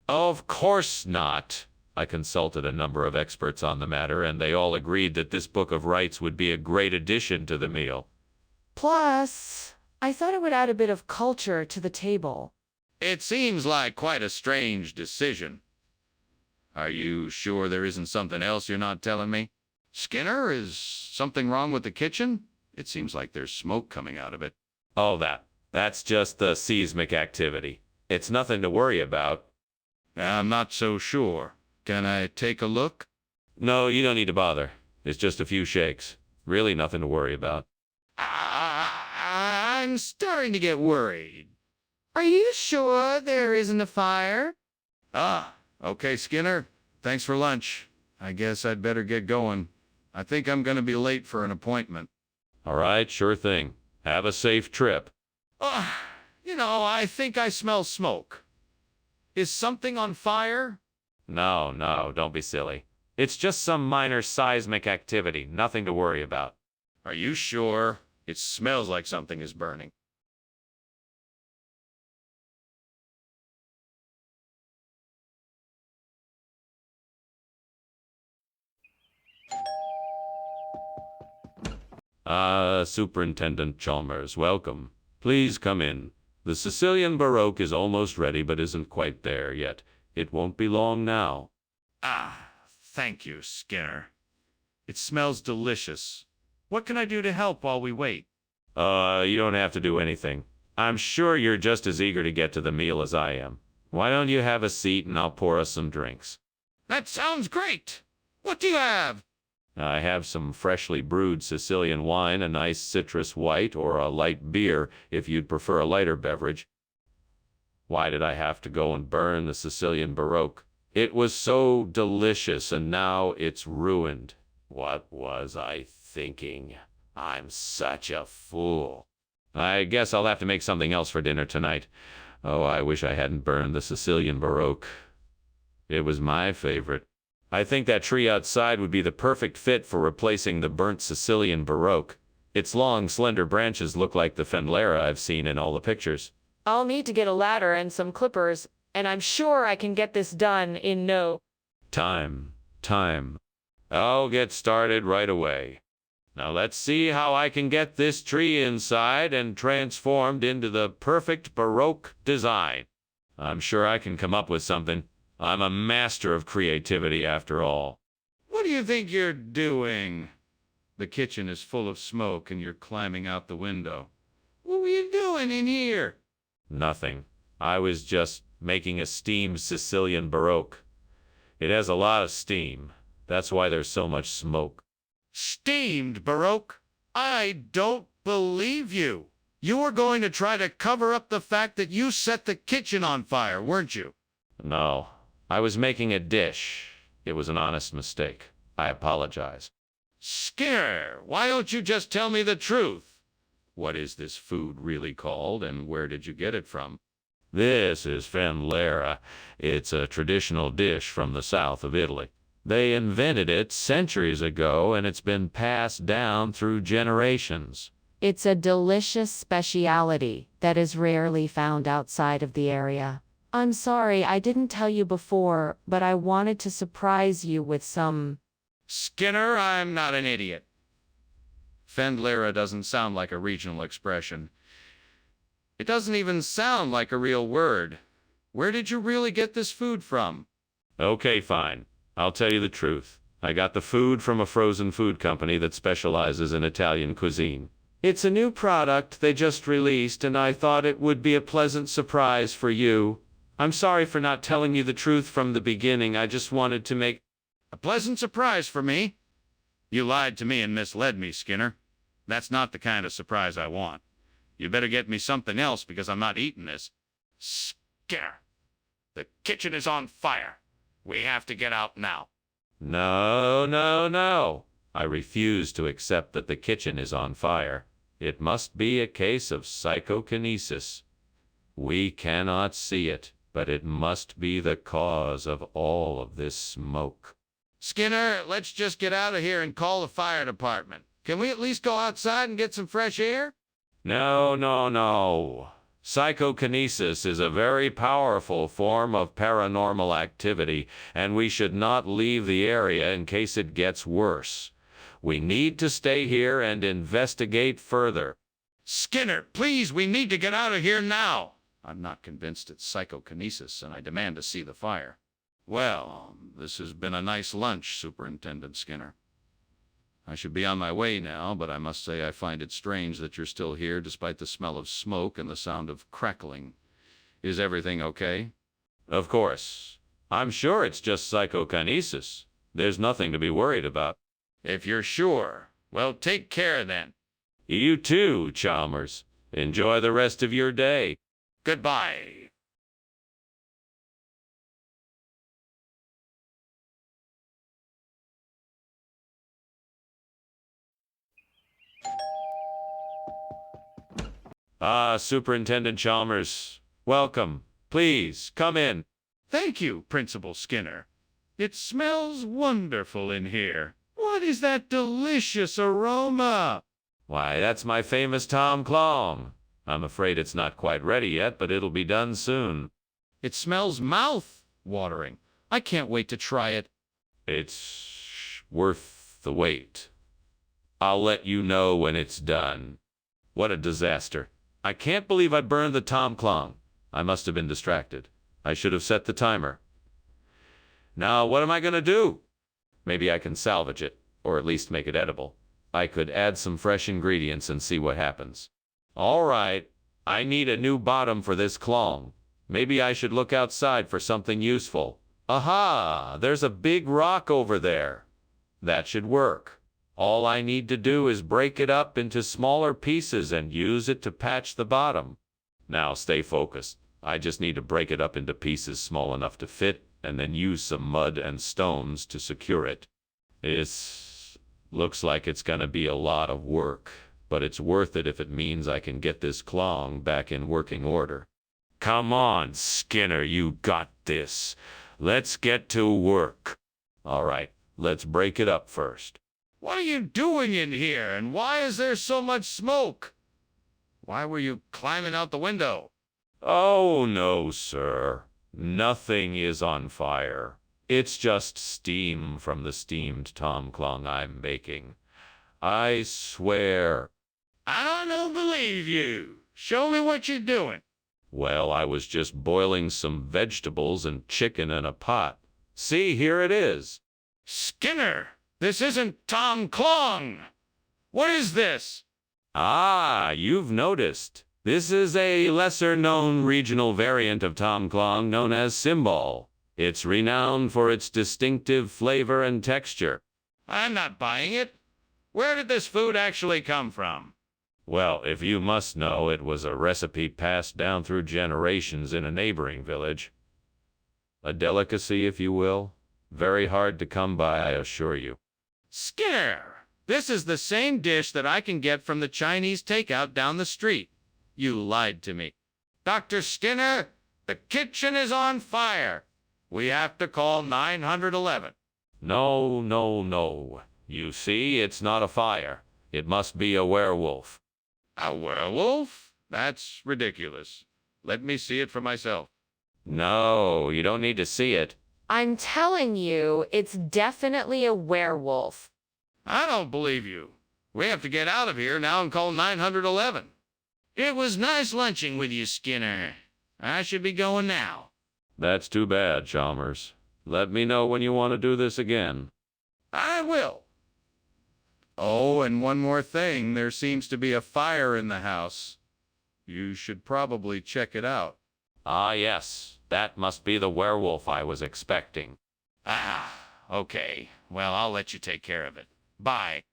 Of course not. I consulted a number of experts on the matter, and they all agreed that this book of rights would be a great addition to the meal. Plus, I thought it would add a bit of culture to the table. It seems like quite a strange decision. Are you sure there isn't something else you're not telling me? Skinner, is something wrong with the kitchen? It seems like there's smoke coming out of it. Oh, that's just the seismic activity. It's nothing to worry about. I'm not so sure. Can I take a look? No, you don't need to bother. It's just a few shakes. Really nothing to worry about. I'm starting to get worried. Are you sure there isn't a fire? Okay, Skinner. Thanks for lunch. I guess I'd better get going. I think I'm going to be late for an appointment. All right, sure thing. Have a safe trip. I think I smell smoke. Is something on fire? No, don't be silly. It's just some minor seismic activity. Nothing to worry about. Are you sure? It smells like something is burning. Superintendent Chalmers, welcome. Please come in. The Sicilian Baroque is almost ready, but isn't quite there yet. It won't be long now. Thank you, Skinner. It smells delicious. What can I do to help while we wait? You don't have to do anything. I'm sure you're just as eager to get to the meal as I am. Why don't you have a seat and I'll pour us some drinks? That sounds great. What do you have? I have some freshly brewed Sicilian wine, a nice citrus white, or a light beer, if you'd prefer a lighter beverage. Why did I have to go and burn the Sicilian Baroque? It was so delicious, and now it's ruined. What was I thinking? I'm such a fool. I guess I'll have to make something else for dinner tonight. Oh, I wish I hadn't burned the Sicilian Baroque. It was my favorite. I think that tree outside would be the perfect fit for replacing the burnt Sicilian Baroque. Its long, slender branches look like the Fendlera I've seen in all the pictures. I'll need to get a ladder and some clippers, and I'm sure I can get this done in no time. I'll get started right away. Now let's see how I can get this tree inside and transformed into the perfect Baroque design. I'm sure I can come up with something. I'm a master of creativity after all. What do you think you're doing? The kitchen is full of smoke and you're climbing out the window. What were you doing in here? Nothing. I was just making a steamed Sicilian Baroque. It has a lot of steam. That's why there's so much smoke. Steamed Baroque? I don't believe you. You were going to try to cover up the fact that you set the kitchen on fire, weren't you? No. I was making a dish. It was an honest mistake. I apologize. Skinner, why don't you just tell me the truth? What is this food really called, and where did you get it from? This is Fendlera. It's a traditional dish from the south of Italy. They invented it centuries ago, and it's been passed down through generations. It's a delicious speciality that is rarely found outside of the area. I'm sorry I didn't tell you before, but I wanted to surprise you with some... Skinner, I'm not an idiot. Fendlera doesn't sound like a regional expression. It doesn't even sound like a real word. Where did you really get this food from? Okay, fine. I'll tell you the truth. I got the food from a frozen food company that specializes in Italian cuisine. It's a new product they just released, and I thought it would be a pleasant surprise for you. I'm sorry for not telling you the truth from the beginning. I just wanted to make A pleasant surprise for me? You lied to me and misled me, Skinner. That's not the kind of surprise I want. You better get me something else because I'm not eating this. Skinner, the kitchen is on fire. We have to get out now. No, no, no. I refuse to accept that the kitchen is on fire. It must be a case of psychokinesis. We cannot see it, but it must be the cause of all of this smoke. Skinner, let's just get out of here and call the fire department. Can we at least go outside and get some fresh air? No, no, no. Psychokinesis is a very powerful form of paranormal activity, and we should not leave the area in case it gets worse. We need to stay here and investigate further. Skinner, please, we need to get out of here now. I'm not convinced it's psychokinesis, and I demand to see the fire. Well, this has been a nice lunch, Superintendent Skinner. I should be on my way now, but I must say I find it strange that you're still here despite the smell of smoke and the sound of crackling. Is everything okay? Of course. I'm sure it's just psychokinesis. There's nothing to be worried about. If you're sure, well, take care then. You too, Chalmers. Enjoy the rest of your day. Goodbye. Superintendent Chalmers. Welcome. Please, come in. Thank you, Principal Skinner. It smells wonderful in here. What is that delicious aroma? Why, that's my famous Tom Clong. I'm afraid it's not quite ready yet, but it'll be done soon. It smells mouth-watering. I can't wait to try it. It's worth the wait. I'll let you know when it's done. What a disaster. I can't believe I burned the Tom Clong. I must have been distracted. I should have set the timer. Now, what am I going to do? Maybe I can salvage it, or at least make it edible. I could add some fresh ingredients and see what happens. All right, I need a new bottom for this clong. Maybe I should look outside for something useful. Aha! There's a big rock over there. That should work. All I need to do is break it up into smaller pieces and use it to patch the bottom. Now stay focused. I just need to break it up into pieces small enough to fit, and then use some mud and stones to secure it. Looks like it's gonna be a lot of work, but it's worth it if it means I can get this clong back in working order. Come on, Skinner, you got this. Let's get to work. All right, let's break it up first. What are you doing in here, and why is there so much smoke? Why were you climbing out the window? Oh, no, sir. Nothing is on fire. It's just steam from the steamed Tom Clong I'm baking. I swear. I don't believe you. Show me what you're doing. Well, I was just boiling some vegetables and chicken in a pot. See, here it is. Skinner, this isn't Tom Clong. What is this? Ah, you've noticed. This is a lesser-known regional variant of Tom Clong known as Symbol. It's renowned for its distinctive flavor and texture. I'm not buying it. Where did this food actually come from? Well, if you must know, it was a recipe passed down through generations in a neighboring village. A delicacy, if you will. Very hard to come by, I assure you. Skinner, this is the same dish that I can get from the Chinese takeout down the street. You lied to me. Dr. Skinner, the kitchen is on fire. We have to call 911. No, no, no. You see, it's not a fire. It must be a werewolf. A werewolf? That's ridiculous. Let me see it for myself. No, you don't need to see it. I'm telling you, it's definitely a werewolf. I don't believe you. We have to get out of here now and call 911. It was nice lunching with you, Skinner. I should be going now. That's too bad, Chalmers. Let me know when you want to do this again. I will. Oh, and one more thing. There seems to be a fire in the house. You should probably check it out. Ah, yes. That must be the werewolf I was expecting. Ah, okay. Well, I'll let you take care of it. Bye.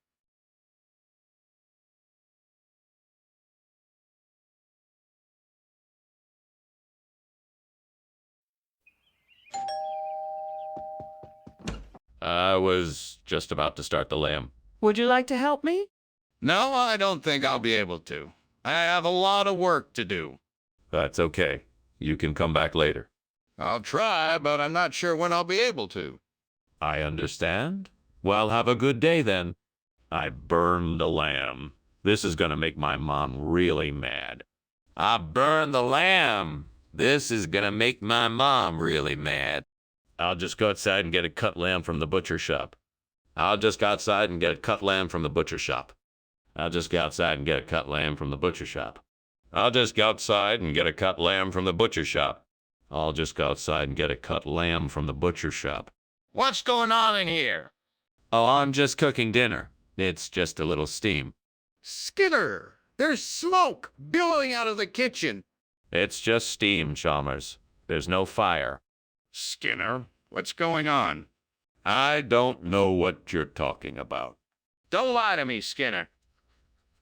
I was just about to start the lamb. Would you like to help me? No, I don't think I'll be able to. I have a lot of work to do. That's okay. You can come back later. I'll try, but I'm not sure when I'll be able to. I understand. Well, have a good day then. I burned the lamb. This is gonna make my mom really mad. I burned the lamb. This is gonna make my mom really mad. I'll just go outside and get a cut lamb from the butcher shop. I'll just go outside and get a cut lamb from the butcher shop. I'll just go outside and get a cut lamb from the butcher shop. I'll just go outside and get a cut lamb from the butcher shop. I'll just go outside and get a cut lamb from the butcher shop. What's going on in here? Oh, I'm just cooking dinner. It's just a little steam. Skinner, there's smoke billowing out of the kitchen. It's just steam, Chalmers. There's no fire. Skinner, what's going on? I don't know what you're talking about. Don't lie to me, Skinner.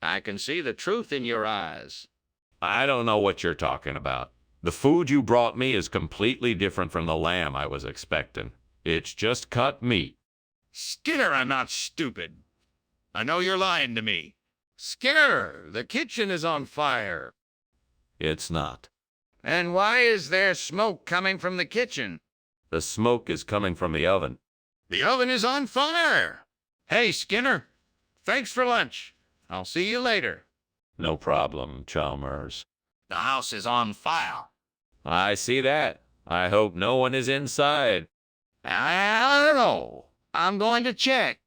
I can see the truth in your eyes. I don't know what you're talking about. The food you brought me is completely different from the lamb I was expecting. It's just cut meat. Skinner, I'm not stupid. I know you're lying to me. Skinner, the kitchen is on fire. It's not. And why is there smoke coming from the kitchen? The smoke is coming from the oven. The oven is on fire. Hey, Skinner, thanks for lunch. I'll see you later. No problem, Chalmers. The house is on fire. I see that. I hope no one is inside. I don't know. I'm going to check.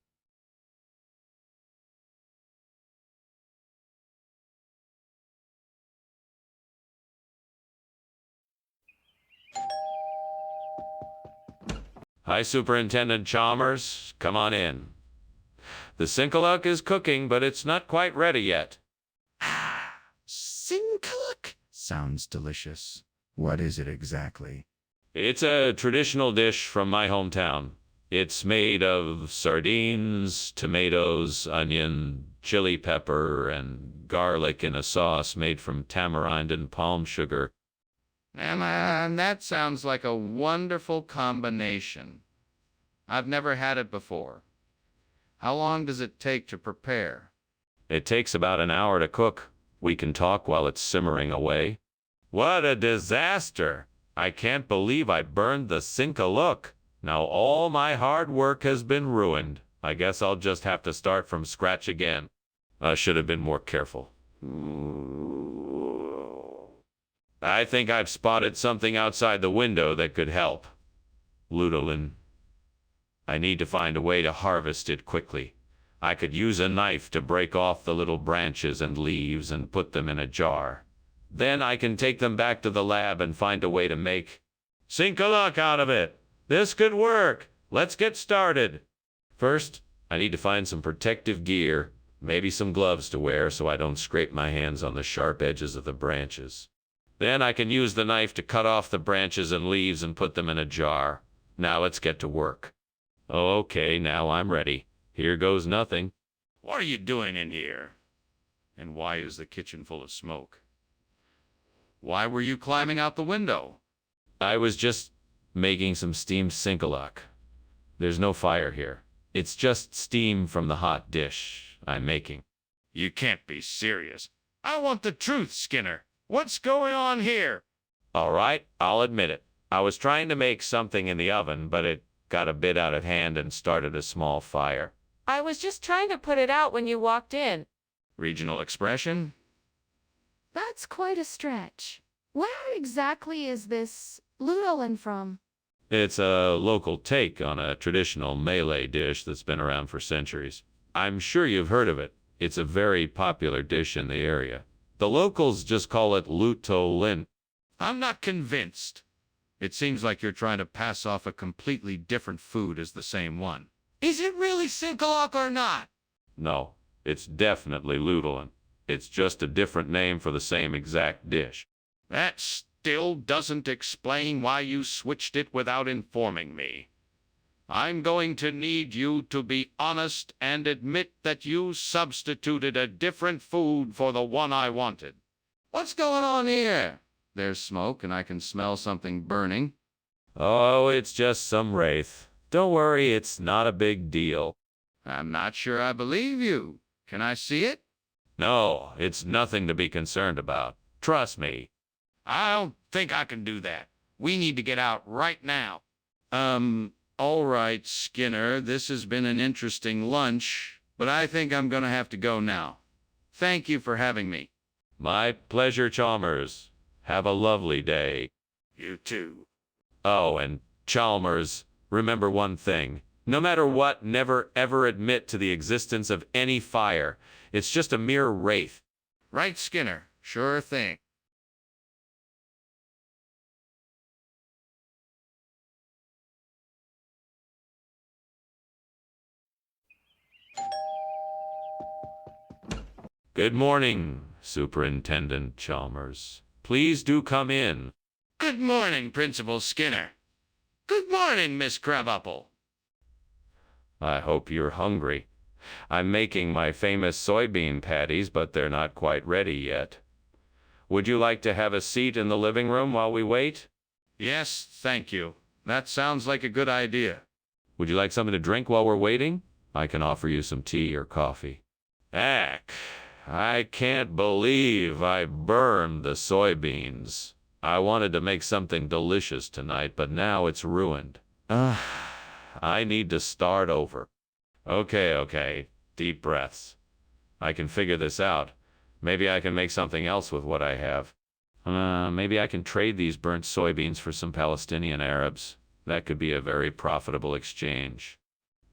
Hi, Superintendent Chalmers. Come on in. The Sinkaluk is cooking, but it's not quite ready yet. Sinkaluk? Sounds delicious. What is it exactly? It's a traditional dish from my hometown. It's made of sardines, tomatoes, onion, chili pepper, and garlic in a sauce made from tamarind and palm sugar. And that sounds like a wonderful combination. I've never had it before. How long does it take to prepare? It takes about an hour to cook. We can talk while it's simmering away. What a disaster! I can't believe I burned the Sinkaluk. Now all my hard work has been ruined. I guess I'll just have to start from scratch again. I should have been more careful. I think I've spotted something outside the window that could help. Ludolin. I need to find a way to harvest it quickly. I could use a knife to break off the little branches and leaves and put them in a jar. Then I can take them back to the lab and find a way to make Sinkaluk out of it. This could work. Let's get started. First, I need to find some protective gear, maybe some gloves to wear so I don't scrape my hands on the sharp edges of the branches. Then I can use the knife to cut off the branches and leaves and put them in a jar. Now let's get to work. Okay, now I'm ready. Here goes nothing. What are you doing in here? And why is the kitchen full of smoke? Why were you climbing out the window? I was just making some steamed Sinkaluk. There's no fire here. It's just steam from the hot dish I'm making. You can't be serious. I want the truth, Skinner. What's going on here? All right, I'll admit it. I was trying to make something in the oven, but it got a bit out of hand and started a small fire. I was just trying to put it out when you walked in. Regional expression? That's quite a stretch. Where exactly is this Ludolin from? It's a local take on a traditional Malay dish that's been around for centuries. I'm sure you've heard of it. It's a very popular dish in the area. The locals just call it Lutolin. I'm not convinced. It seems like you're trying to pass off a completely different food as the same one. Is it really Sinkalok or not? No, it's definitely Lutolin. It's just a different name for the same exact dish. That still doesn't explain why you switched it without informing me. I'm going to need you to be honest and admit that you substituted a different food for the one I wanted. What's going on here? There's smoke and I can smell something burning. Oh, it's just some wraith. Don't worry, it's not a big deal. I'm not sure I believe you. Can I see it? No, it's nothing to be concerned about. Trust me. I don't think I can do that. We need to get out right now. All right, Skinner, this has been an interesting lunch, but I think I'm gonna have to go now. Thank you for having me. My pleasure, Chalmers. Have a lovely day. You too. Oh, and Chalmers, remember one thing. No matter what, never ever admit to the existence of any fire. It's just a mere wraith. Right, Skinner. Sure thing. Good morning, Superintendent Chalmers. Please do come in. Good morning, Principal Skinner. Good morning, Miss Crabapple. I hope you're hungry. I'm making my famous soybean patties, but they're not quite ready yet. Would you like to have a seat in the living room while we wait? Yes, thank you. That sounds like a good idea. Would you like something to drink while we're waiting? I can offer you some tea or coffee. Ack, I can't believe I burned the soybeans. I wanted to make something delicious tonight, but now it's ruined. I need to start over. Okay, deep breaths. I can figure this out. Maybe I can make something else with what I have. Maybe I can trade these burnt soybeans for some Palestinian Arabs. That could be a very profitable exchange.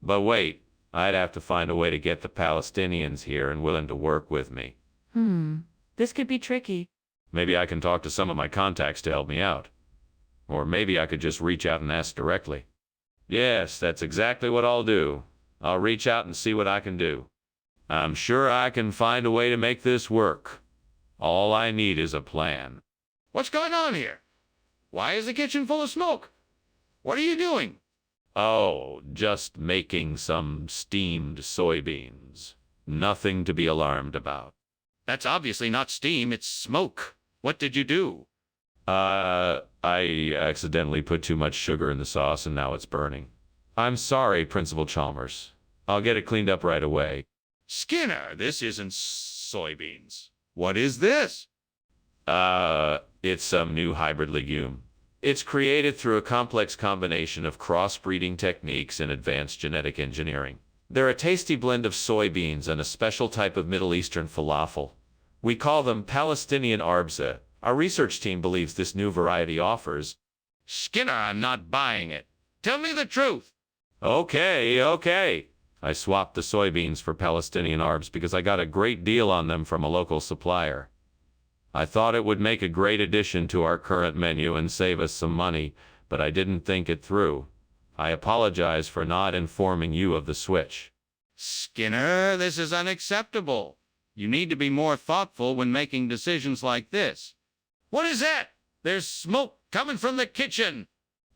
But wait, I'd have to find a way to get the Palestinians here and willing to work with me. This could be tricky. Maybe I can talk to some of my contacts to help me out. Or maybe I could just reach out and ask directly. Yes, that's exactly what I'll do. I'll reach out and see what I can do. I'm sure I can find a way to make this work. All I need is a plan. What's going on here? Why is the kitchen full of smoke? What are you doing? Oh, just making some steamed soybeans. Nothing to be alarmed about. That's obviously not steam, it's smoke. What did you do? I accidentally put too much sugar in the sauce and now it's burning. I'm sorry, Principal Chalmers. I'll get it cleaned up right away. Skinner, this isn't soybeans. What is this? It's some new hybrid legume. It's created through a complex combination of crossbreeding techniques and advanced genetic engineering. They're a tasty blend of soybeans and a special type of Middle Eastern falafel. We call them Palestinian arbza. Our research team believes this new variety offers... Skinner, I'm not buying it. Tell me the truth. Okay. I swapped the soybeans for Palestinian arbs because I got a great deal on them from a local supplier. I thought it would make a great addition to our current menu and save us some money, but I didn't think it through. I apologize for not informing you of the switch. Skinner, this is unacceptable. You need to be more thoughtful when making decisions like this. What is that? There's smoke coming from the kitchen.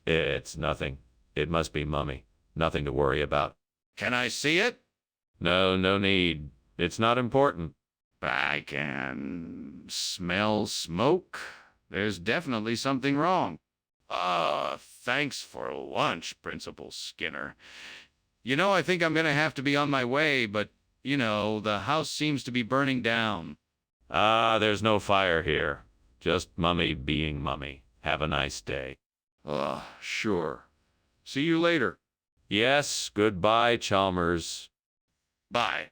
It's nothing. It must be Mummy. Nothing to worry about. Can I see it? No need. It's not important. I can smell smoke. There's definitely something wrong. Thanks for lunch, Principal Skinner. I think I'm gonna have to be on my way, but, the house seems to be burning down. There's no fire here. Just Mummy being Mummy. Have a nice day. Sure. See you later. Yes, goodbye, Chalmers. Bye.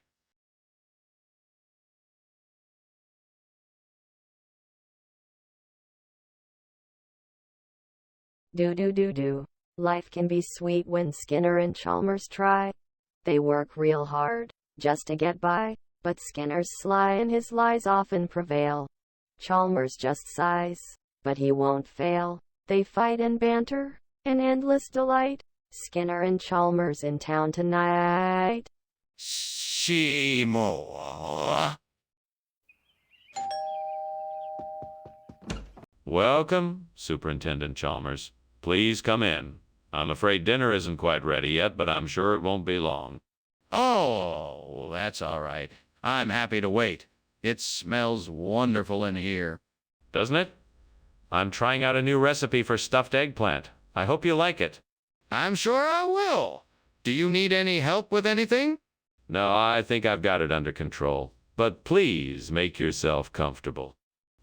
Do. Life can be sweet when Skinner and Chalmers try. They work real hard just to get by, But Skinner's sly and his lies often prevail. Chalmers just sighs, but he won't fail. They fight and banter, an endless delight. Skinner and Chalmers in town tonight. Seymour. Welcome, Superintendent Chalmers. Please come in. I'm afraid dinner isn't quite ready yet, but I'm sure it won't be long. Oh, that's all right. I'm happy to wait. It smells wonderful in here. Doesn't it? I'm trying out a new recipe for stuffed eggplant. I hope you like it. I'm sure I will. Do you need any help with anything? No, I think I've got it under control. But please make yourself comfortable.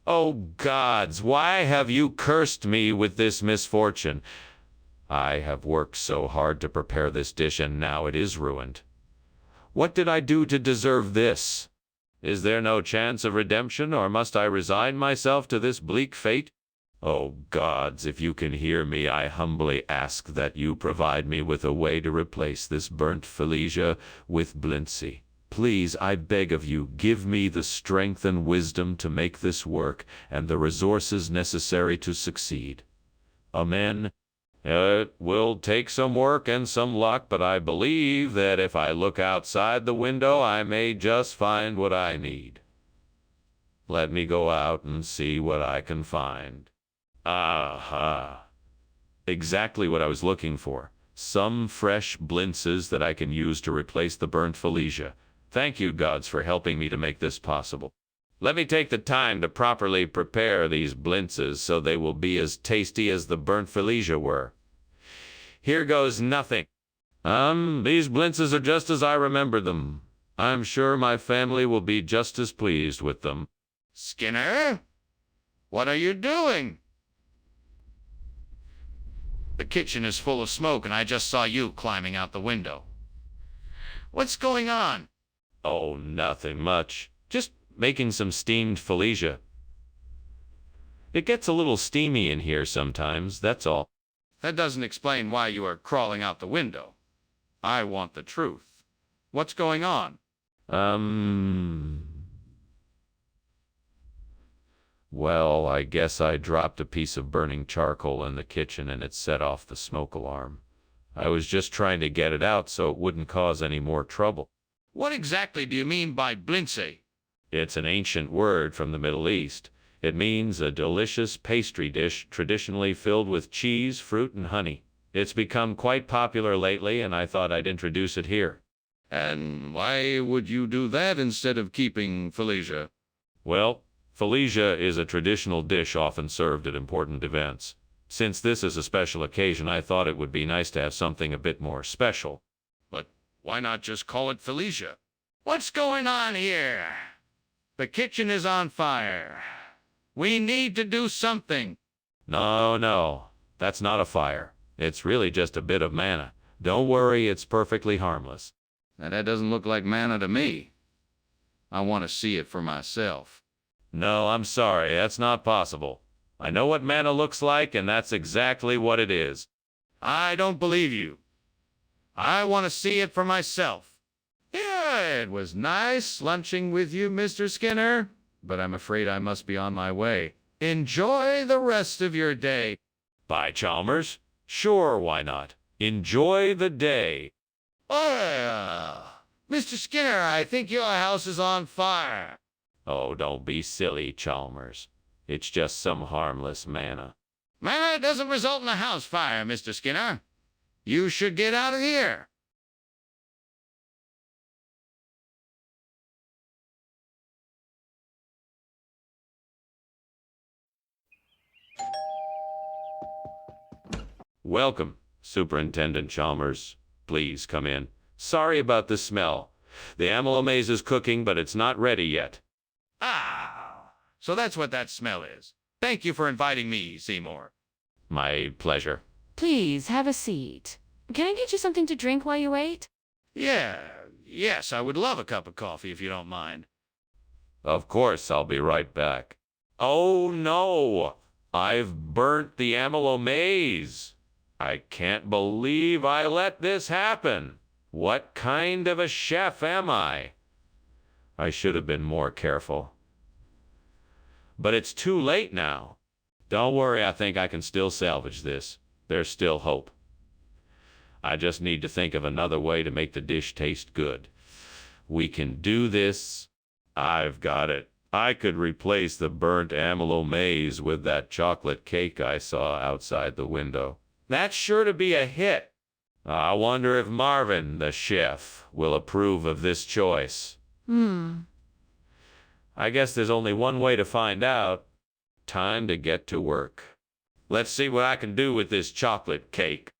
Oh, gods, why have you cursed me with this misfortune? I have worked so hard to prepare this dish, and now it is ruined. What did I do to deserve this? Is there no chance of redemption, or must I resign myself to this bleak fate? Oh, gods, if you can hear me, I humbly ask that you provide me with a way to replace this burnt Felicia with Blindsey. Please, I beg of you, give me the strength and wisdom to make this work, and the resources necessary to succeed. Amen. It will take some work and some luck, but I believe that if I look outside the window, I may just find what I need. Let me go out and see what I can find. Aha! Exactly what I was looking for. Some fresh blintzes that I can use to replace the burnt Felicia. Thank you, gods, for helping me to make this possible. Let me take the time to properly prepare these blintzes so they will be as tasty as the burnt Felicia were. Here goes nothing. These blintzes are just as I remember them. I'm sure my family will be just as pleased with them. Skinner? What are you doing? The kitchen is full of smoke, and I just saw you climbing out the window. What's going on? Oh, nothing much. Just making some steamed Felicia. It gets a little steamy in here sometimes, that's all. That doesn't explain why you are crawling out the window. I want the truth. What's going on? Well, I guess I dropped a piece of burning charcoal in the kitchen and it set off the smoke alarm. I was just trying to get it out so it wouldn't cause any more trouble. What exactly do you mean by blindsey? It's an ancient word from the Middle East. It means a delicious pastry dish traditionally filled with cheese, fruit, and honey. It's become quite popular lately, and I thought I'd introduce it here. And why would you do that instead of keeping Felicia? Well, Felicia is a traditional dish often served at important events. Since this is a special occasion, I thought it would be nice to have something a bit more special. But why not just call it Felicia? What's going on here? The kitchen is on fire. We need to do something. No, that's not a fire. It's really just a bit of manna. Don't worry, it's perfectly harmless. Now, that doesn't look like manna to me. I want to see it for myself. No, I'm sorry, that's not possible. I know what manna looks like, and that's exactly what it is. I don't believe you. I want to see it for myself. Yeah, it was nice lunching with you, Mr. Skinner, but I'm afraid I must be on my way. Enjoy the rest of your day. Bye, Chalmers. Sure, why not? Enjoy the day. Mr. Skinner, I think your house is on fire. Oh, don't be silly, Chalmers. It's just some harmless manna. Manna doesn't result in a house fire, Mr. Skinner. You should get out of here. Welcome, Superintendent Chalmers. Please come in. Sorry about the smell. The amylo maze is cooking, but it's not ready yet. So that's what that smell is. Thank you for inviting me, Seymour. My pleasure. Please have a seat. Can I get you something to drink while you wait? Yes, I would love a cup of coffee if you don't mind. Of course, I'll be right back. Oh no! I've burnt the amylo maze. I can't believe I let this happen. What kind of a chef am I? I should have been more careful. But it's too late now. Don't worry, I think I can still salvage this. There's still hope. I just need to think of another way to make the dish taste good. We can do this. I've got it. I could replace the burnt amylo maize with that chocolate cake I saw outside the window. That's sure to be a hit. I wonder if Marvin, the chef, will approve of this choice. I guess there's only one way to find out. Time to get to work. Let's see what I can do with this chocolate cake.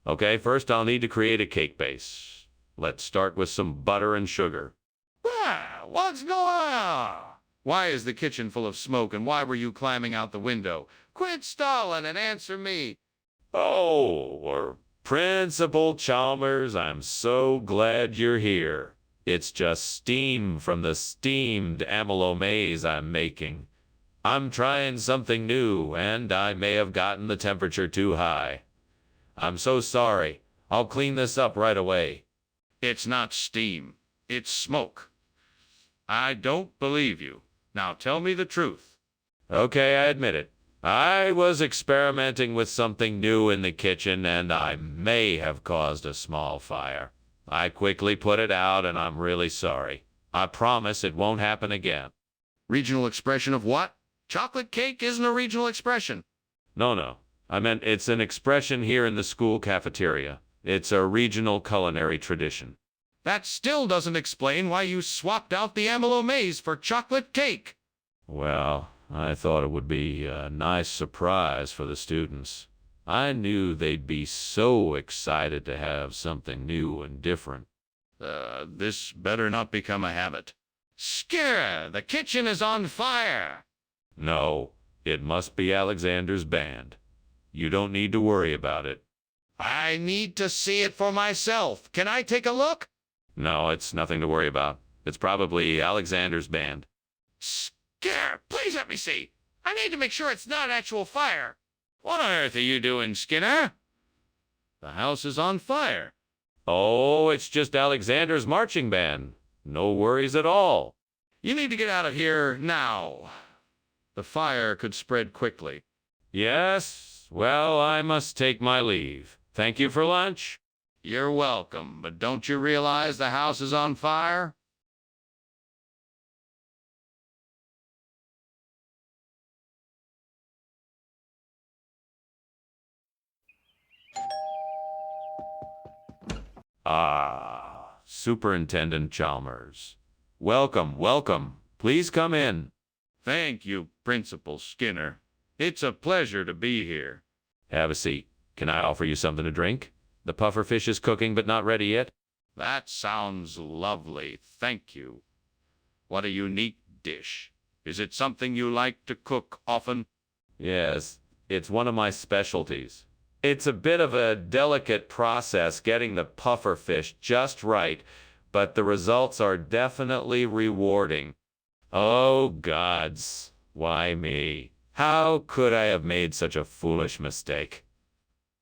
Okay, first I'll need to create a cake base. Let's start with some butter and sugar. What's going on? Why is the kitchen full of smoke, and why were you climbing out the window? Quit stalling and answer me. Oh, Principal Chalmers, I'm so glad you're here. It's just steam from the steamed amylo maize I'm making. I'm trying something new, and I may have gotten the temperature too high. I'm so sorry. I'll clean this up right away. It's not steam. It's smoke. I don't believe you. Now tell me the truth. Okay, I admit it. I was experimenting with something new in the kitchen, and I may have caused a small fire. I quickly put it out, and I'm really sorry. I promise it won't happen again. Regional expression of what? Chocolate cake isn't a regional expression. No. I meant it's an expression here in the school cafeteria. It's a regional culinary tradition. That still doesn't explain why you swapped out the amylo maize for chocolate cake. Well, I thought it would be a nice surprise for the students. I knew they'd be so excited to have something new and different. This better not become a habit. Skinner, the kitchen is on fire. No, it must be Alexander's band. You don't need to worry about it. I need to see it for myself. Can I take a look? No, it's nothing to worry about. It's probably Alexander's band. Skinner, please let me see. I need to make sure it's not actual fire. What on earth are you doing, Skinner? The house is on fire. Oh, it's just Alexander's marching band. No worries at all. You need to get out of here now. The fire could spread quickly. Yes, well, I must take my leave. Thank you for lunch. You're welcome, but don't you realize the house is on fire? Ah, Superintendent Chalmers. Welcome. Please come in. Thank you, Principal Skinner. It's a pleasure to be here. Have a seat. Can I offer you something to drink? The puffer fish is cooking but not ready yet. That sounds lovely, thank you. What a unique dish. Is it something you like to cook often? Yes, it's one of my specialties. It's a bit of a delicate process getting the puffer fish just right, but the results are definitely rewarding. Oh, gods, why me? How could I have made such a foolish mistake?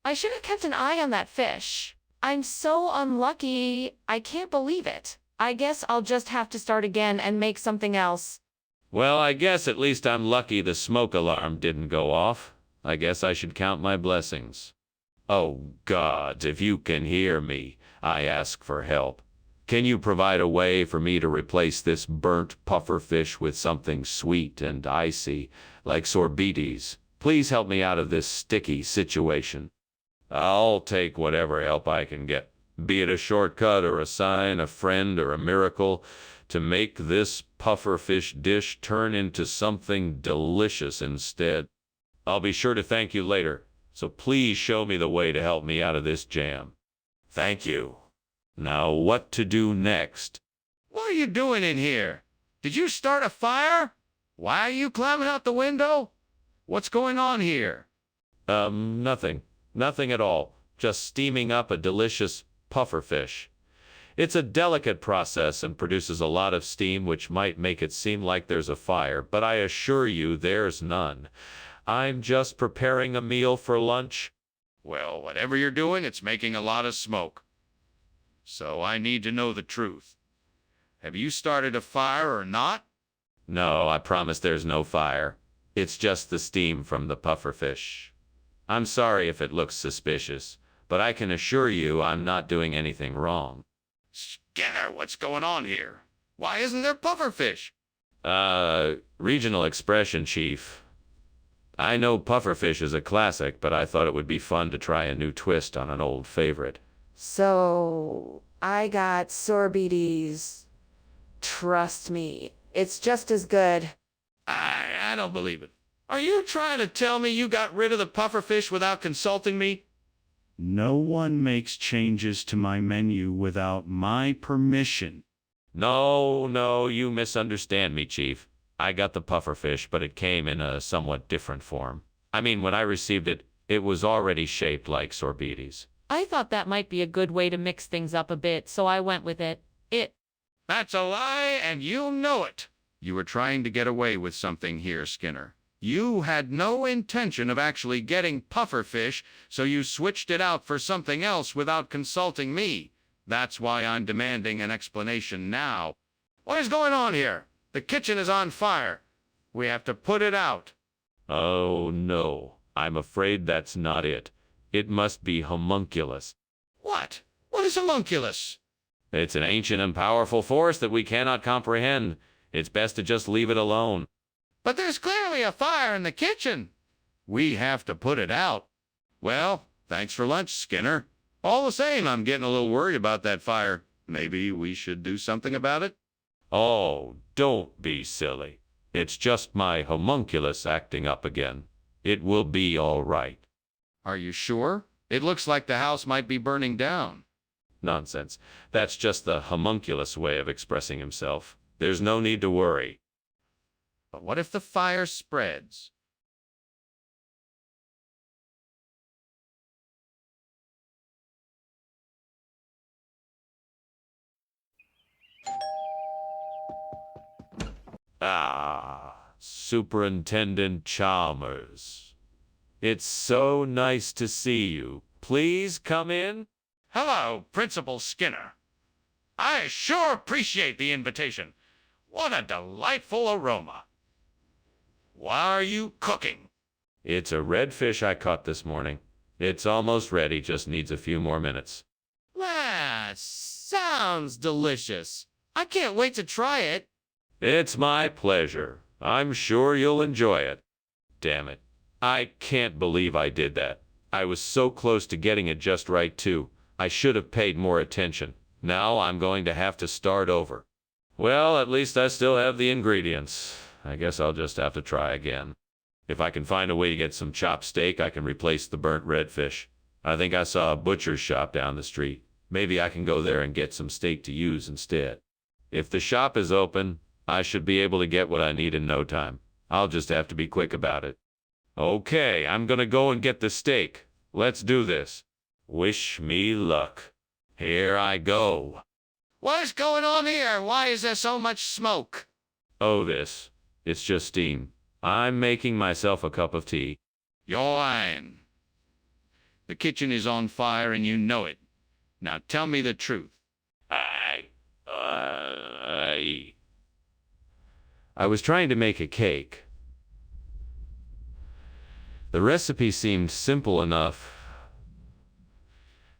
I should have kept an eye on that fish. I'm so unlucky. I can't believe it. I guess I'll just have to start again and make something else. Well, I guess at least I'm lucky the smoke alarm didn't go off. I guess I should count my blessings. Oh, God, if you can hear me, I ask for help. Can you provide a way for me to replace this burnt puffer fish with something sweet and icy, like sorbetes? Please help me out of this sticky situation. I'll take whatever help I can get, be it a shortcut or a sign, a friend or a miracle, to make this puffer fish dish turn into something delicious instead. I'll be sure to thank you later, so please show me the way to help me out of this jam. Thank you. Now what to do next? What are you doing in here? Did you start a fire? Why are you climbing out the window? What's going on here? Nothing. Nothing at all. Just steaming up a delicious puffer fish. It's a delicate process and produces a lot of steam, which might make it seem like there's a fire, but I assure you there's none. I'm just preparing a meal for lunch. Well, whatever you're doing, it's making a lot of smoke. So I need to know the truth. Have you started a fire or not? No, I promise there's no fire. It's just the steam from the pufferfish. I'm sorry if it looks suspicious, but I can assure you I'm not doing anything wrong. Skinner, what's going on here? Why isn't there pufferfish? Regional expression, Chief. I know pufferfish is a classic, but I thought it would be fun to try a new twist on an old favorite. So, I got sorbites. Trust me, it's just as good. I don't believe it. Are you trying to tell me you got rid of the pufferfish without consulting me? No one makes changes to my menu without my permission. No, you misunderstand me, Chief. I got the pufferfish, but it came in a somewhat different form. I mean, when I received it, it was already shaped like sorbites. I thought that might be a good way to mix things up a bit, so I went with it. That's a lie, and you know it. You were trying to get away with something here, Skinner. You had no intention of actually getting pufferfish, so you switched it out for something else without consulting me. That's why I'm demanding an explanation now. What is going on here? The kitchen is on fire. We have to put it out. Oh no, I'm afraid that's not it. It must be homunculus. What? What is homunculus? It's an ancient and powerful force that we cannot comprehend. It's best to just leave it alone. But there's clearly a fire in the kitchen. We have to put it out. Well, thanks for lunch, Skinner. All the same, I'm getting a little worried about that fire. Maybe we should do something about it? Oh, don't be silly. It's just my homunculus acting up again. It will be all right. Are you sure? It looks like the house might be burning down. Nonsense. That's just the homunculus way of expressing himself. There's no need to worry. But what if the fire spreads? Superintendent Chalmers. It's so nice to see you. Please come in. Hello, Principal Skinner. I sure appreciate the invitation. What a delightful aroma. What are you cooking? It's a redfish I caught this morning. It's almost ready, just needs a few more minutes. That sounds delicious. I can't wait to try it. It's my pleasure. I'm sure you'll enjoy it. Damn it. I can't believe I did that. I was so close to getting it just right, too. I should have paid more attention. Now I'm going to have to start over. Well, at least I still have the ingredients. I guess I'll just have to try again. If I can find a way to get some chopped steak, I can replace the burnt redfish. I think I saw a butcher's shop down the street. Maybe I can go there and get some steak to use instead. If the shop is open, I should be able to get what I need in no time. I'll just have to be quick about it. Okay, I'm gonna go and get the steak. Let's do this. Wish me luck. Here I go. What is going on here? Why is there so much smoke? Oh, it's just steam. I'm making myself a cup of tea. You're lying. The kitchen is on fire and you know it. Now tell me the truth. I was trying to make a cake. The recipe seemed simple enough,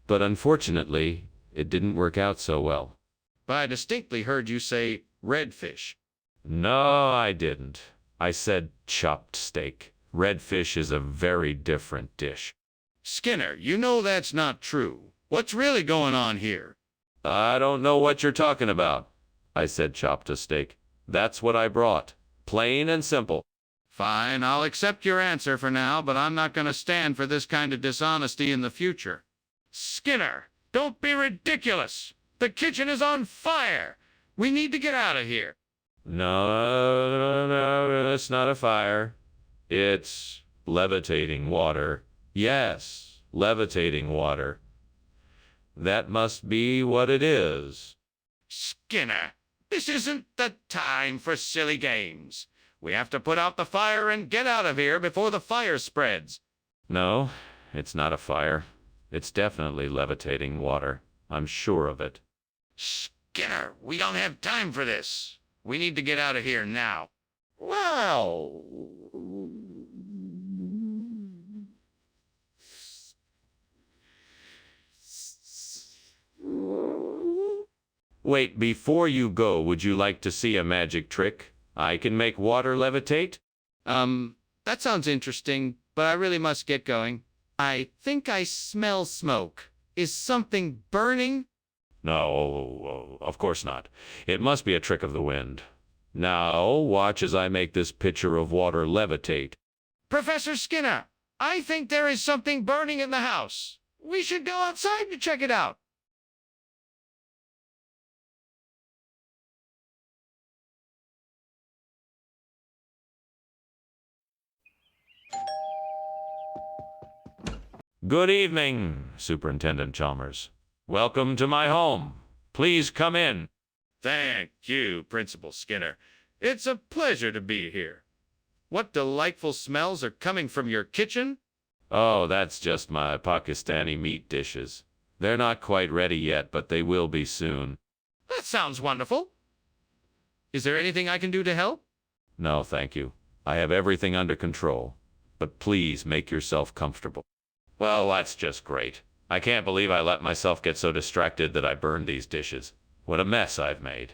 but unfortunately, it didn't work out so well. But I distinctly heard you say redfish. No, I didn't. I said chopped steak. Redfish is a very different dish. Skinner, you know that's not true. What's really going on here? I don't know what you're talking about. I said chopped a steak. That's what I brought. Plain and simple. Fine, I'll accept your answer for now, but I'm not going to stand for this kind of dishonesty in the future. Skinner, don't be ridiculous. The kitchen is on fire. We need to get out of here. No, it's not a fire. It's levitating water. Yes, levitating water. That must be what it is. Skinner, this isn't the time for silly games. We have to put out the fire and get out of here before the fire spreads. No, it's not a fire. It's definitely levitating water. I'm sure of it. Skinner, we don't have time for this. We need to get out of here now. Wow. Wait, before you go, would you like to see a magic trick? I can make water levitate? That sounds interesting, but I really must get going. I think I smell smoke. Is something burning? No, of course not. It must be a trick of the wind. Now, watch as I make this pitcher of water levitate. Professor Skinner, I think there is something burning in the house. We should go outside to check it out. Good evening, Superintendent Chalmers. Welcome to my home. Please come in. Thank you, Principal Skinner. It's a pleasure to be here. What delightful smells are coming from your kitchen? Oh, that's just my Pakistani meat dishes. They're not quite ready yet, but they will be soon. That sounds wonderful. Is there anything I can do to help? No, thank you. I have everything under control. But please make yourself comfortable. Well, that's just great. I can't believe I let myself get so distracted that I burned these dishes. What a mess I've made.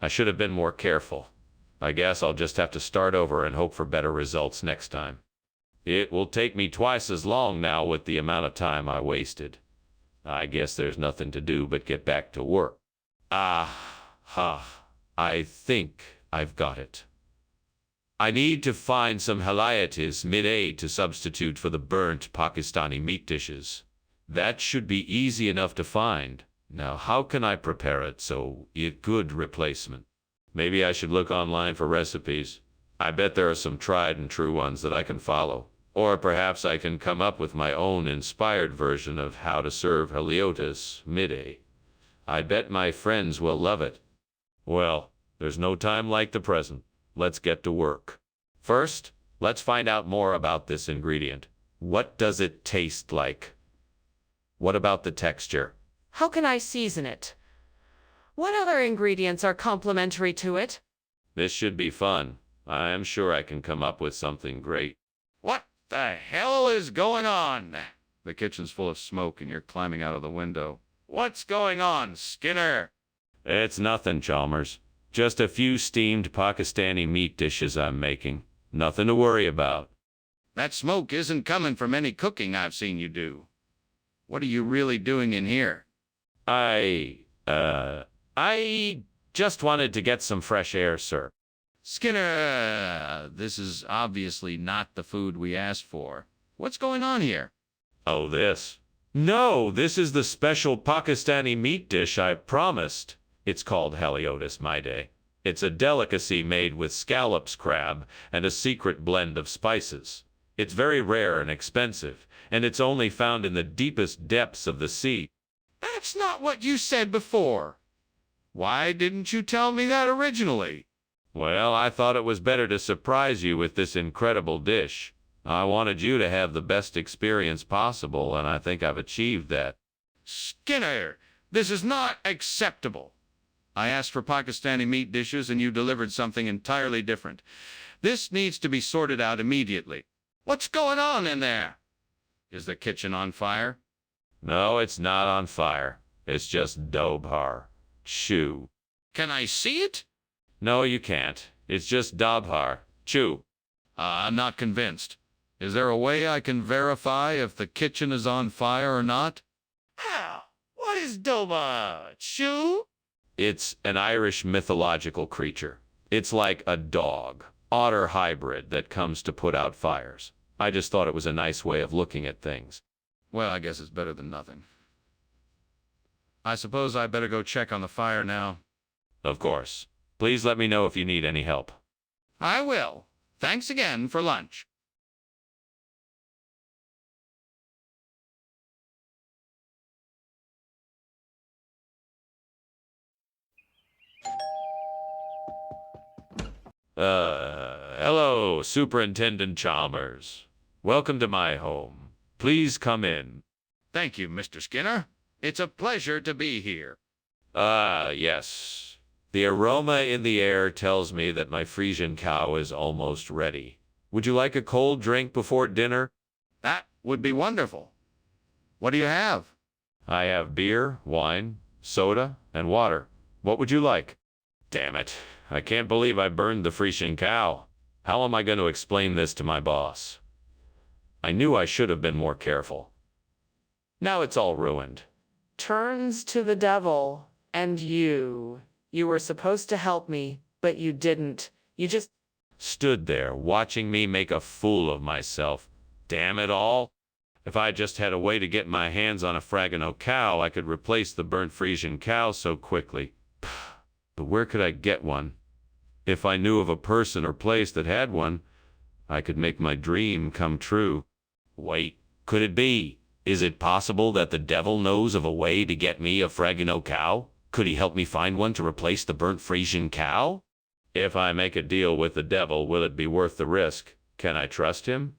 I should have been more careful. I guess I'll just have to start over and hope for better results next time. It will take me twice as long now with the amount of time I wasted. I guess there's nothing to do but get back to work. I think I've got it. I need to find some haliatis mid-A to substitute for the burnt Pakistani meat dishes. That should be easy enough to find. Now, how can I prepare it so it's a good replacement? Maybe I should look online for recipes. I bet there are some tried and true ones that I can follow. Or perhaps I can come up with my own inspired version of how to serve haliotis mid-A. I bet my friends will love it. Well, there's no time like the present. Let's get to work. First, let's find out more about this ingredient. What does it taste like? What about the texture? How can I season it? What other ingredients are complementary to it? This should be fun. I am sure I can come up with something great. What the hell is going on? The kitchen's full of smoke and you're climbing out of the window. What's going on, Skinner? It's nothing, Chalmers. Just a few steamed Pakistani meat dishes I'm making. Nothing to worry about. That smoke isn't coming from any cooking I've seen you do. What are you really doing in here? I just wanted to get some fresh air, sir. Skinner, this is obviously not the food we asked for. What's going on here? Oh, this? No, this is the special Pakistani meat dish I promised. It's called haliotis mide. It's a delicacy made with scallops crab and a secret blend of spices. It's very rare and expensive, and it's only found in the deepest depths of the sea. That's not what you said before. Why didn't you tell me that originally? Well, I thought it was better to surprise you with this incredible dish. I wanted you to have the best experience possible, and I think I've achieved that. Skinner, this is not acceptable. I asked for Pakistani meat dishes and you delivered something entirely different. This needs to be sorted out immediately. What's going on in there? Is the kitchen on fire? No, it's not on fire. It's just dobhar. Chew. Can I see it? No, you can't. It's just dobhar. Chew. I'm not convinced. Is there a way I can verify if the kitchen is on fire or not? How? What is Doba? Chew? It's an Irish mythological creature. It's like a dog, otter hybrid that comes to put out fires. I just thought it was a nice way of looking at things. Well, I guess it's better than nothing. I suppose I better go check on the fire now. Of course. Please let me know if you need any help. I will. Thanks again for lunch. Hello, Superintendent Chalmers. Welcome to my home. Please come in. Thank you, Mr. Skinner. It's a pleasure to be here. Yes. The aroma in the air tells me that my Frisian cow is almost ready. Would you like a cold drink before dinner? That would be wonderful. What do you have? I have beer, wine, soda, and water. What would you like? Damn it. I can't believe I burned the Frisian cow. How am I going to explain this to my boss? I knew I should have been more careful. Now it's all ruined. Turns to the devil, and you. You were supposed to help me, but you didn't. You just Stood there watching me make a fool of myself. Damn it all. If I just had a way to get my hands on a Fragano cow, I could replace the burnt Frisian cow so quickly. But where could I get one? If I knew of a person or place that had one, I could make my dream come true. Wait, could it be? Is it possible that the devil knows of a way to get me a Fragano cow? Could he help me find one to replace the burnt Frisian cow? If I make a deal with the devil, will it be worth the risk? Can I trust him?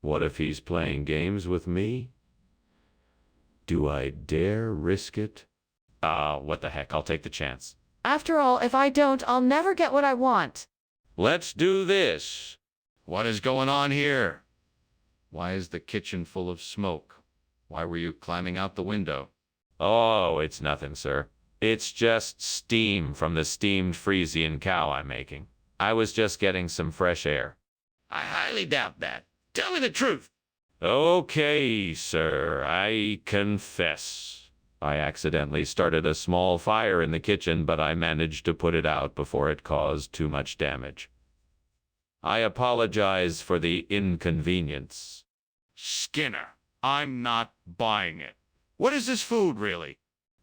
What if he's playing games with me? Do I dare risk it? What the heck, I'll take the chance. After all, if I don't, I'll never get what I want. Let's do this. What is going on here? Why is the kitchen full of smoke? Why were you climbing out the window? Oh, it's nothing, sir. It's just steam from the steamed Frisian cow I'm making. I was just getting some fresh air. I highly doubt that. Tell me the truth. Okay, sir, I confess. I accidentally started a small fire in the kitchen, but I managed to put it out before it caused too much damage. I apologize for the inconvenience. Skinner, I'm not buying it. What is this food, really?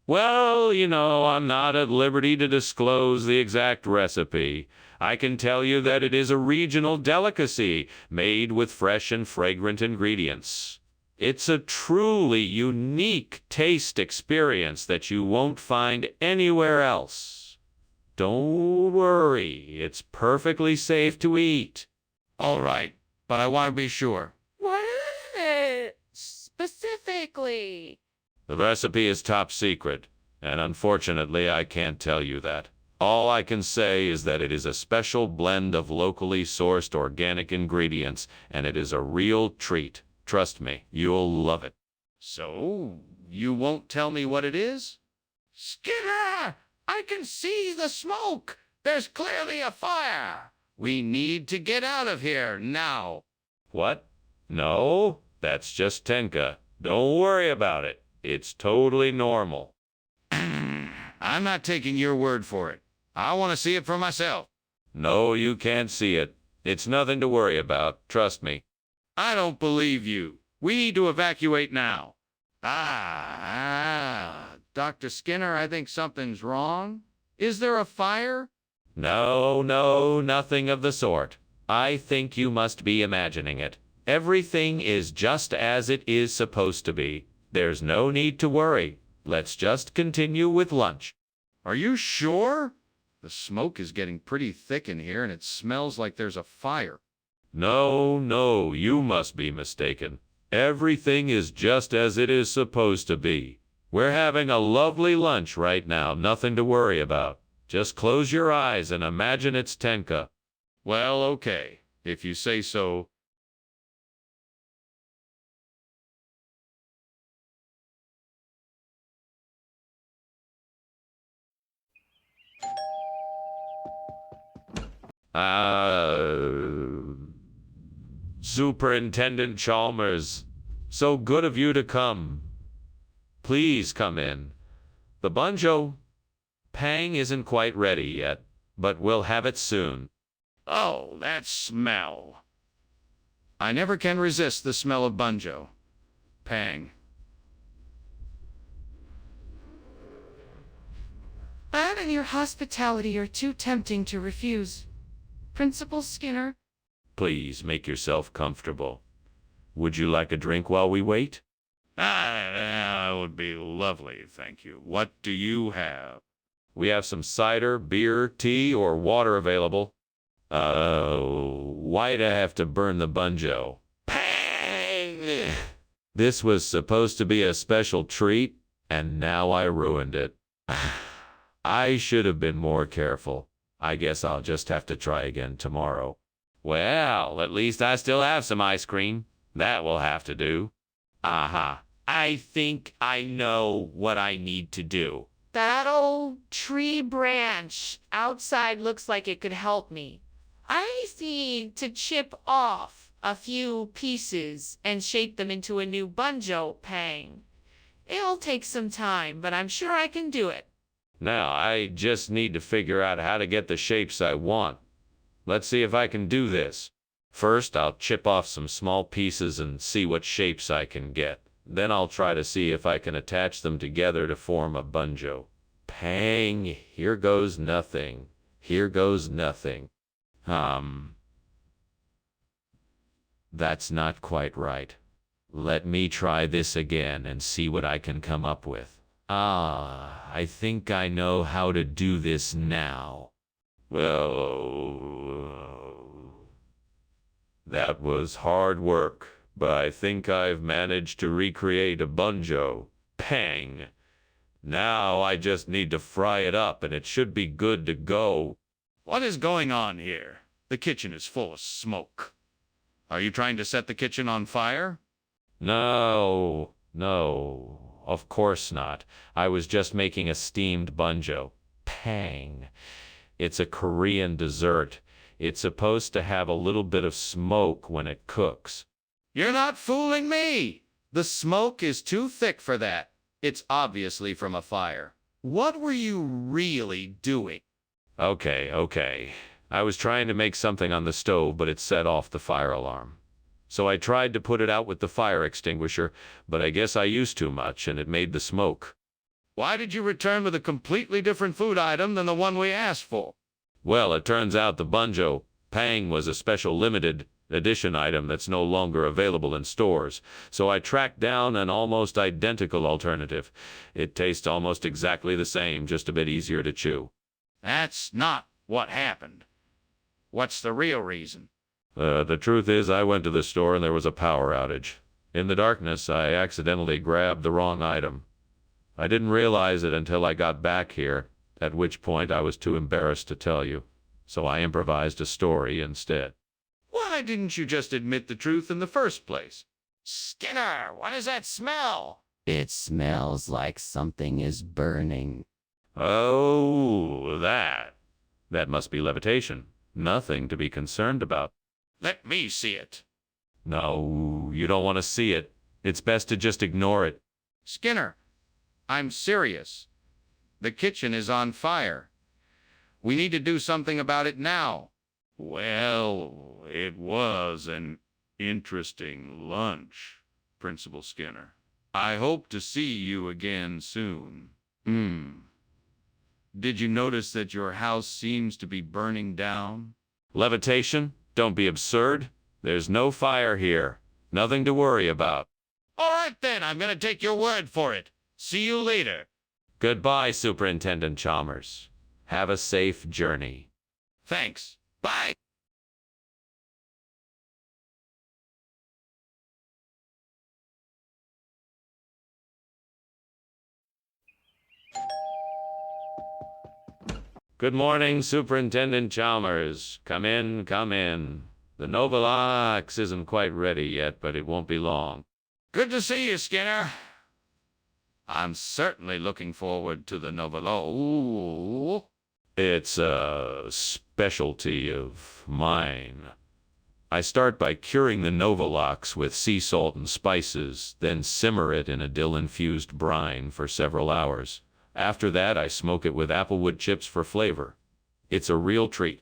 Well, I'm not at liberty to disclose the exact recipe. I can tell you that it is a regional delicacy made with fresh and fragrant ingredients. It's a truly unique taste experience that you won't find anywhere else. Don't worry, it's perfectly safe to eat. All right, but I want to be sure. What is it specifically? The recipe is top secret, and unfortunately I can't tell you that. All I can say is that it is a special blend of locally sourced organic ingredients, and it is a real treat. Trust me, you'll love it. So, you won't tell me what it is? Skinner! I can see the smoke! There's clearly a fire! We need to get out of here now! What? No, that's just Tenka. Don't worry about it. It's totally normal. I'm not taking your word for it. I want to see it for myself. No, you can't see it. It's nothing to worry about. Trust me. I don't believe you. We need to evacuate now. Dr. Skinner, I think something's wrong. Is there a fire? No, nothing of the sort. I think you must be imagining it. Everything is just as it is supposed to be. There's no need to worry. Let's just continue with lunch. Are you sure? The smoke is getting pretty thick in here and it smells like there's a fire. No, you must be mistaken. Everything is just as it is supposed to be. We're having a lovely lunch right now, nothing to worry about. Just close your eyes and imagine it's Tenka. Well, okay, if you say so. Superintendent Chalmers, so good of you to come. Please come in. The banjo pang isn't quite ready yet, but we'll have it soon. Oh, that smell. I never can resist the smell of banjo. Pang. That and your hospitality are too tempting to refuse. Principal Skinner? Please make yourself comfortable. Would you like a drink while we wait? That would be lovely, thank you. What do you have? We have some cider, beer, tea, or water available. Why'd I have to burn the banjo? Pang! This was supposed to be a special treat, and now I ruined it. I should have been more careful. I guess I'll just have to try again tomorrow. Well, at least I still have some ice cream. That will have to do. Aha. I think I know what I need to do. That old tree branch outside looks like it could help me. I need to chip off a few pieces and shape them into a new banjo pang. It'll take some time, but I'm sure I can do it. Now, I just need to figure out how to get the shapes I want. Let's see if I can do this. First, I'll chip off some small pieces and see what shapes I can get. Then I'll try to see if I can attach them together to form a banjo. Pang! Here goes nothing. Here goes nothing. That's not quite right. Let me try this again and see what I can come up with. I think I know how to do this now. Well, that was hard work, but I think I've managed to recreate a banjo. Pang! Now I just need to fry it up and it should be good to go. What is going on here? The kitchen is full of smoke. Are you trying to set the kitchen on fire? No, of course not. I was just making a steamed banjo. Pang. It's a Korean dessert. It's supposed to have a little bit of smoke when it cooks. You're not fooling me! The smoke is too thick for that. It's obviously from a fire. What were you really doing? Okay. I was trying to make something on the stove, but it set off the fire alarm. So I tried to put it out with the fire extinguisher, but I guess I used too much and it made the smoke. Why did you return with a completely different food item than the one we asked for? Well, it turns out the banjo pang was a special limited edition item that's no longer available in stores, so I tracked down an almost identical alternative. It tastes almost exactly the same, just a bit easier to chew. That's not what happened. What's the real reason? The truth is, I went to the store and there was a power outage. In the darkness, I accidentally grabbed the wrong item. I didn't realize it until I got back here, at which point I was too embarrassed to tell you, so I improvised a story instead. Why didn't you just admit the truth in the first place? Skinner, what is that smell? It smells like something is burning. Oh, that must be levitation. Nothing to be concerned about. Let me see it. No, you don't want to see it. It's best to just ignore it. Skinner, I'm serious. The kitchen is on fire. We need to do something about it now. Well, it was an interesting lunch, Principal Skinner. I hope to see you again soon. Did you notice that your house seems to be burning down? Levitation? Don't be absurd. There's no fire here. Nothing to worry about. All right then, I'm going to take your word for it. See you later. Goodbye, Superintendent Chalmers. Have a safe journey. Thanks. Bye. Good morning, Superintendent Chalmers. Come in, come in. The Novalox isn't quite ready yet, but it won't be long. Good to see you, Skinner. I'm certainly looking forward to the Novalo. It's a specialty of mine. I start by curing the Novalox with sea salt and spices, then simmer it in a dill-infused brine for several hours. After that, I smoke it with applewood chips for flavor. It's a real treat.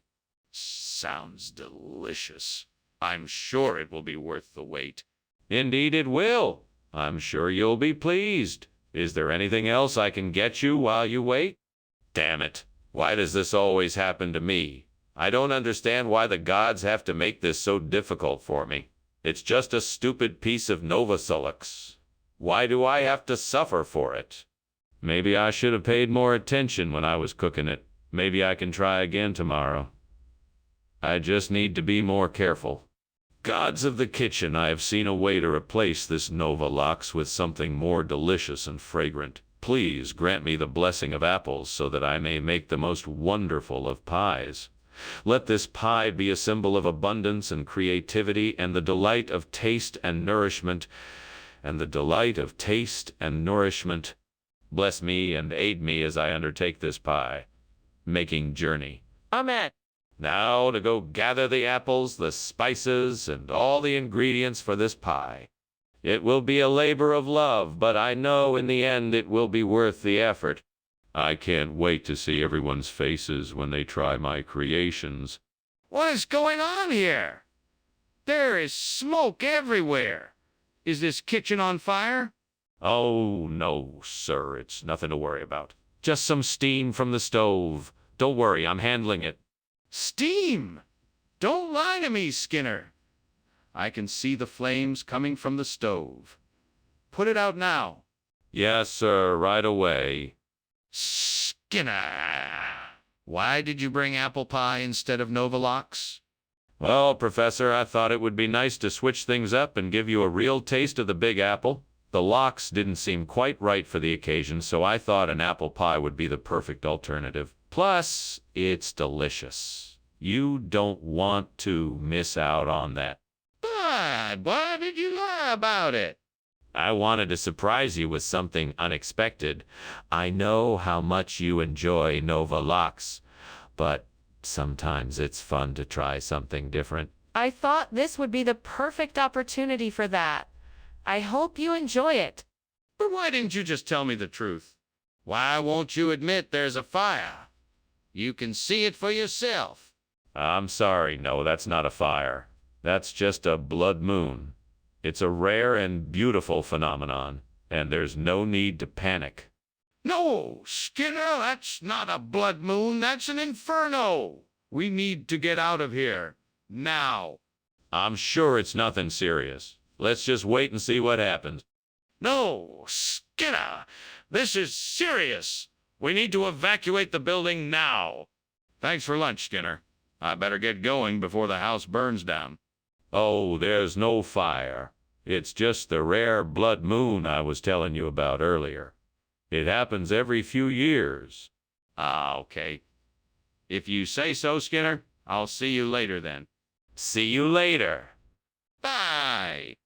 Sounds delicious. I'm sure it will be worth the wait. Indeed it will. I'm sure you'll be pleased. Is there anything else I can get you while you wait? Damn it. Why does this always happen to me? I don't understand why the gods have to make this so difficult for me. It's just a stupid piece of Novosulux. Why do I have to suffer for it? Maybe I should have paid more attention when I was cooking it. Maybe I can try again tomorrow. I just need to be more careful. Gods of the kitchen, I have seen a way to replace this Novalox with something more delicious and fragrant. Please grant me the blessing of apples so that I may make the most wonderful of pies. Let this pie be a symbol of abundance and creativity and the delight of taste and nourishment, and the delight of taste and nourishment. Bless me and aid me as I undertake this pie-making journey. Amen. Now to go gather the apples, the spices, and all the ingredients for this pie. It will be a labor of love, but I know in the end it will be worth the effort. I can't wait to see everyone's faces when they try my creations. What is going on here? There is smoke everywhere. Is this kitchen on fire? Oh, no, sir, it's nothing to worry about. Just some steam from the stove. Don't worry, I'm handling it. Steam! Don't lie to me, Skinner. I can see the flames coming from the stove. Put it out now. Yes, sir, right away. Skinner! Why did you bring apple pie instead of Novalox? Well, Professor, I thought it would be nice to switch things up and give you a real taste of the Big Apple. The lox didn't seem quite right for the occasion, so I thought an apple pie would be the perfect alternative. Plus, it's delicious. You don't want to miss out on that. But why did you lie about it? I wanted to surprise you with something unexpected. I know how much you enjoy Nova Lox, but sometimes it's fun to try something different. I thought this would be the perfect opportunity for that. I hope you enjoy it. But why didn't you just tell me the truth? Why won't you admit there's a fire? You can see it for yourself. I'm sorry, no, that's not a fire. That's just a blood moon. It's a rare and beautiful phenomenon, and there's no need to panic. No, Skinner, that's not a blood moon. That's an inferno. We need to get out of here. Now. I'm sure it's nothing serious. Let's just wait and see what happens. No, Skinner, this is serious. We need to evacuate the building now. Thanks for lunch, Skinner. I better get going before the house burns down. Oh, there's no fire. It's just the rare blood moon I was telling you about earlier. It happens every few years. Ah, okay. If you say so, Skinner, I'll see you later then. See you later. Bye.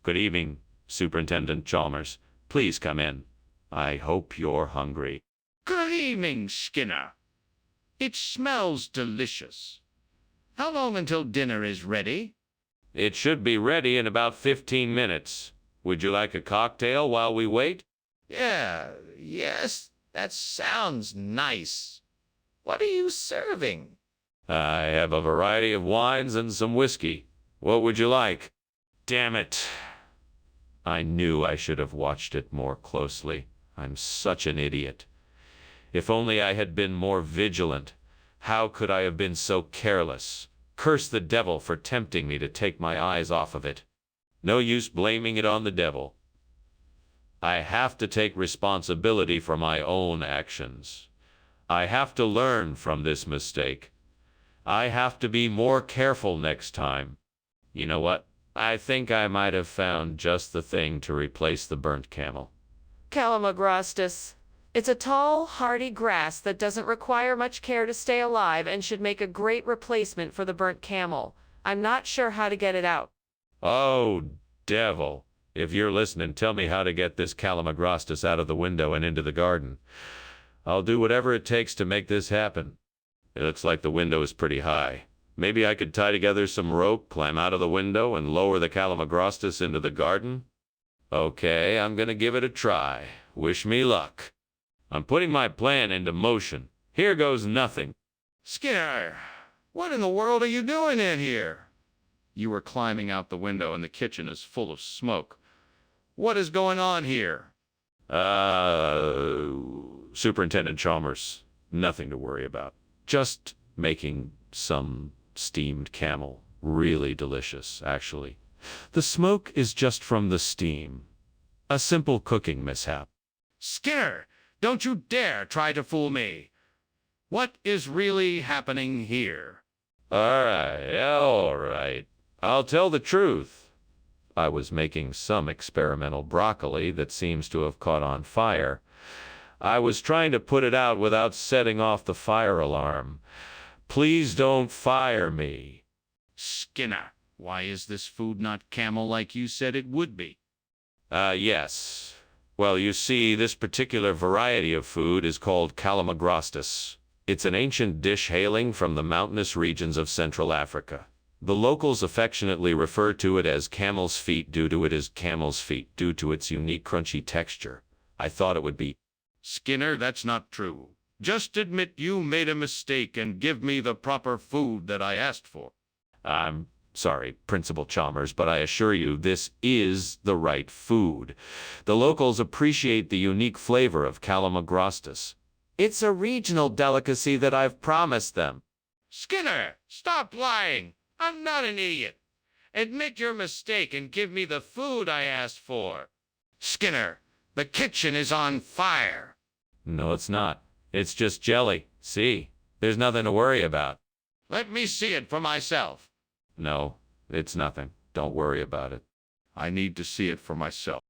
Good evening, Superintendent Chalmers. Please come in. I hope you're hungry. Good evening, Skinner. It smells delicious. How long until dinner is ready? It should be ready in about 15 minutes. Would you like a cocktail while we wait? Yes, that sounds nice. What are you serving? I have a variety of wines and some whiskey. What would you like? Damn it. I knew I should have watched it more closely. I'm such an idiot. If only I had been more vigilant. How could I have been so careless? Curse the devil for tempting me to take my eyes off of it. No use blaming it on the devil. I have to take responsibility for my own actions. I have to learn from this mistake. I have to be more careful next time. You know what? I think I might have found just the thing to replace the burnt camel. Calamagrostis. It's a tall, hardy grass that doesn't require much care to stay alive and should make a great replacement for the burnt camel. I'm not sure how to get it out. Oh, devil. If you're listening, tell me how to get this Calamagrostis out of the window and into the garden. I'll do whatever it takes to make this happen. It looks like the window is pretty high. Maybe I could tie together some rope, climb out of the window, and lower the Calamagrostis into the garden? Okay, I'm gonna give it a try. Wish me luck. I'm putting my plan into motion. Here goes nothing. Skinner, what in the world are you doing in here? You were climbing out the window and the kitchen is full of smoke. What is going on here? Superintendent Chalmers, nothing to worry about. Just making some steamed camel. Really delicious, actually. The smoke is just from the steam. A simple cooking mishap. Skinner, don't you dare try to fool me. What is really happening here? All right. I'll tell the truth. I was making some experimental broccoli that seems to have caught on fire. I was trying to put it out without setting off the fire alarm. Please don't fire me. Skinner, why is this food not camel like you said it would be? Yes. Well, you see, this particular variety of food is called calamagrostis. It's an ancient dish hailing from the mountainous regions of Central Africa. The locals affectionately refer to it as camel's feet due to its unique crunchy texture. I thought it would be. Skinner, that's not true. Just admit you made a mistake and give me the proper food that I asked for. I'm sorry, Principal Chalmers, but I assure you this is the right food. The locals appreciate the unique flavor of calamagrostis. It's a regional delicacy that I've promised them. Skinner, stop lying. I'm not an idiot. Admit your mistake and give me the food I asked for. Skinner, the kitchen is on fire. No, it's not. It's just jelly. See? There's nothing to worry about. Let me see it for myself. No, it's nothing. Don't worry about it. I need to see it for myself.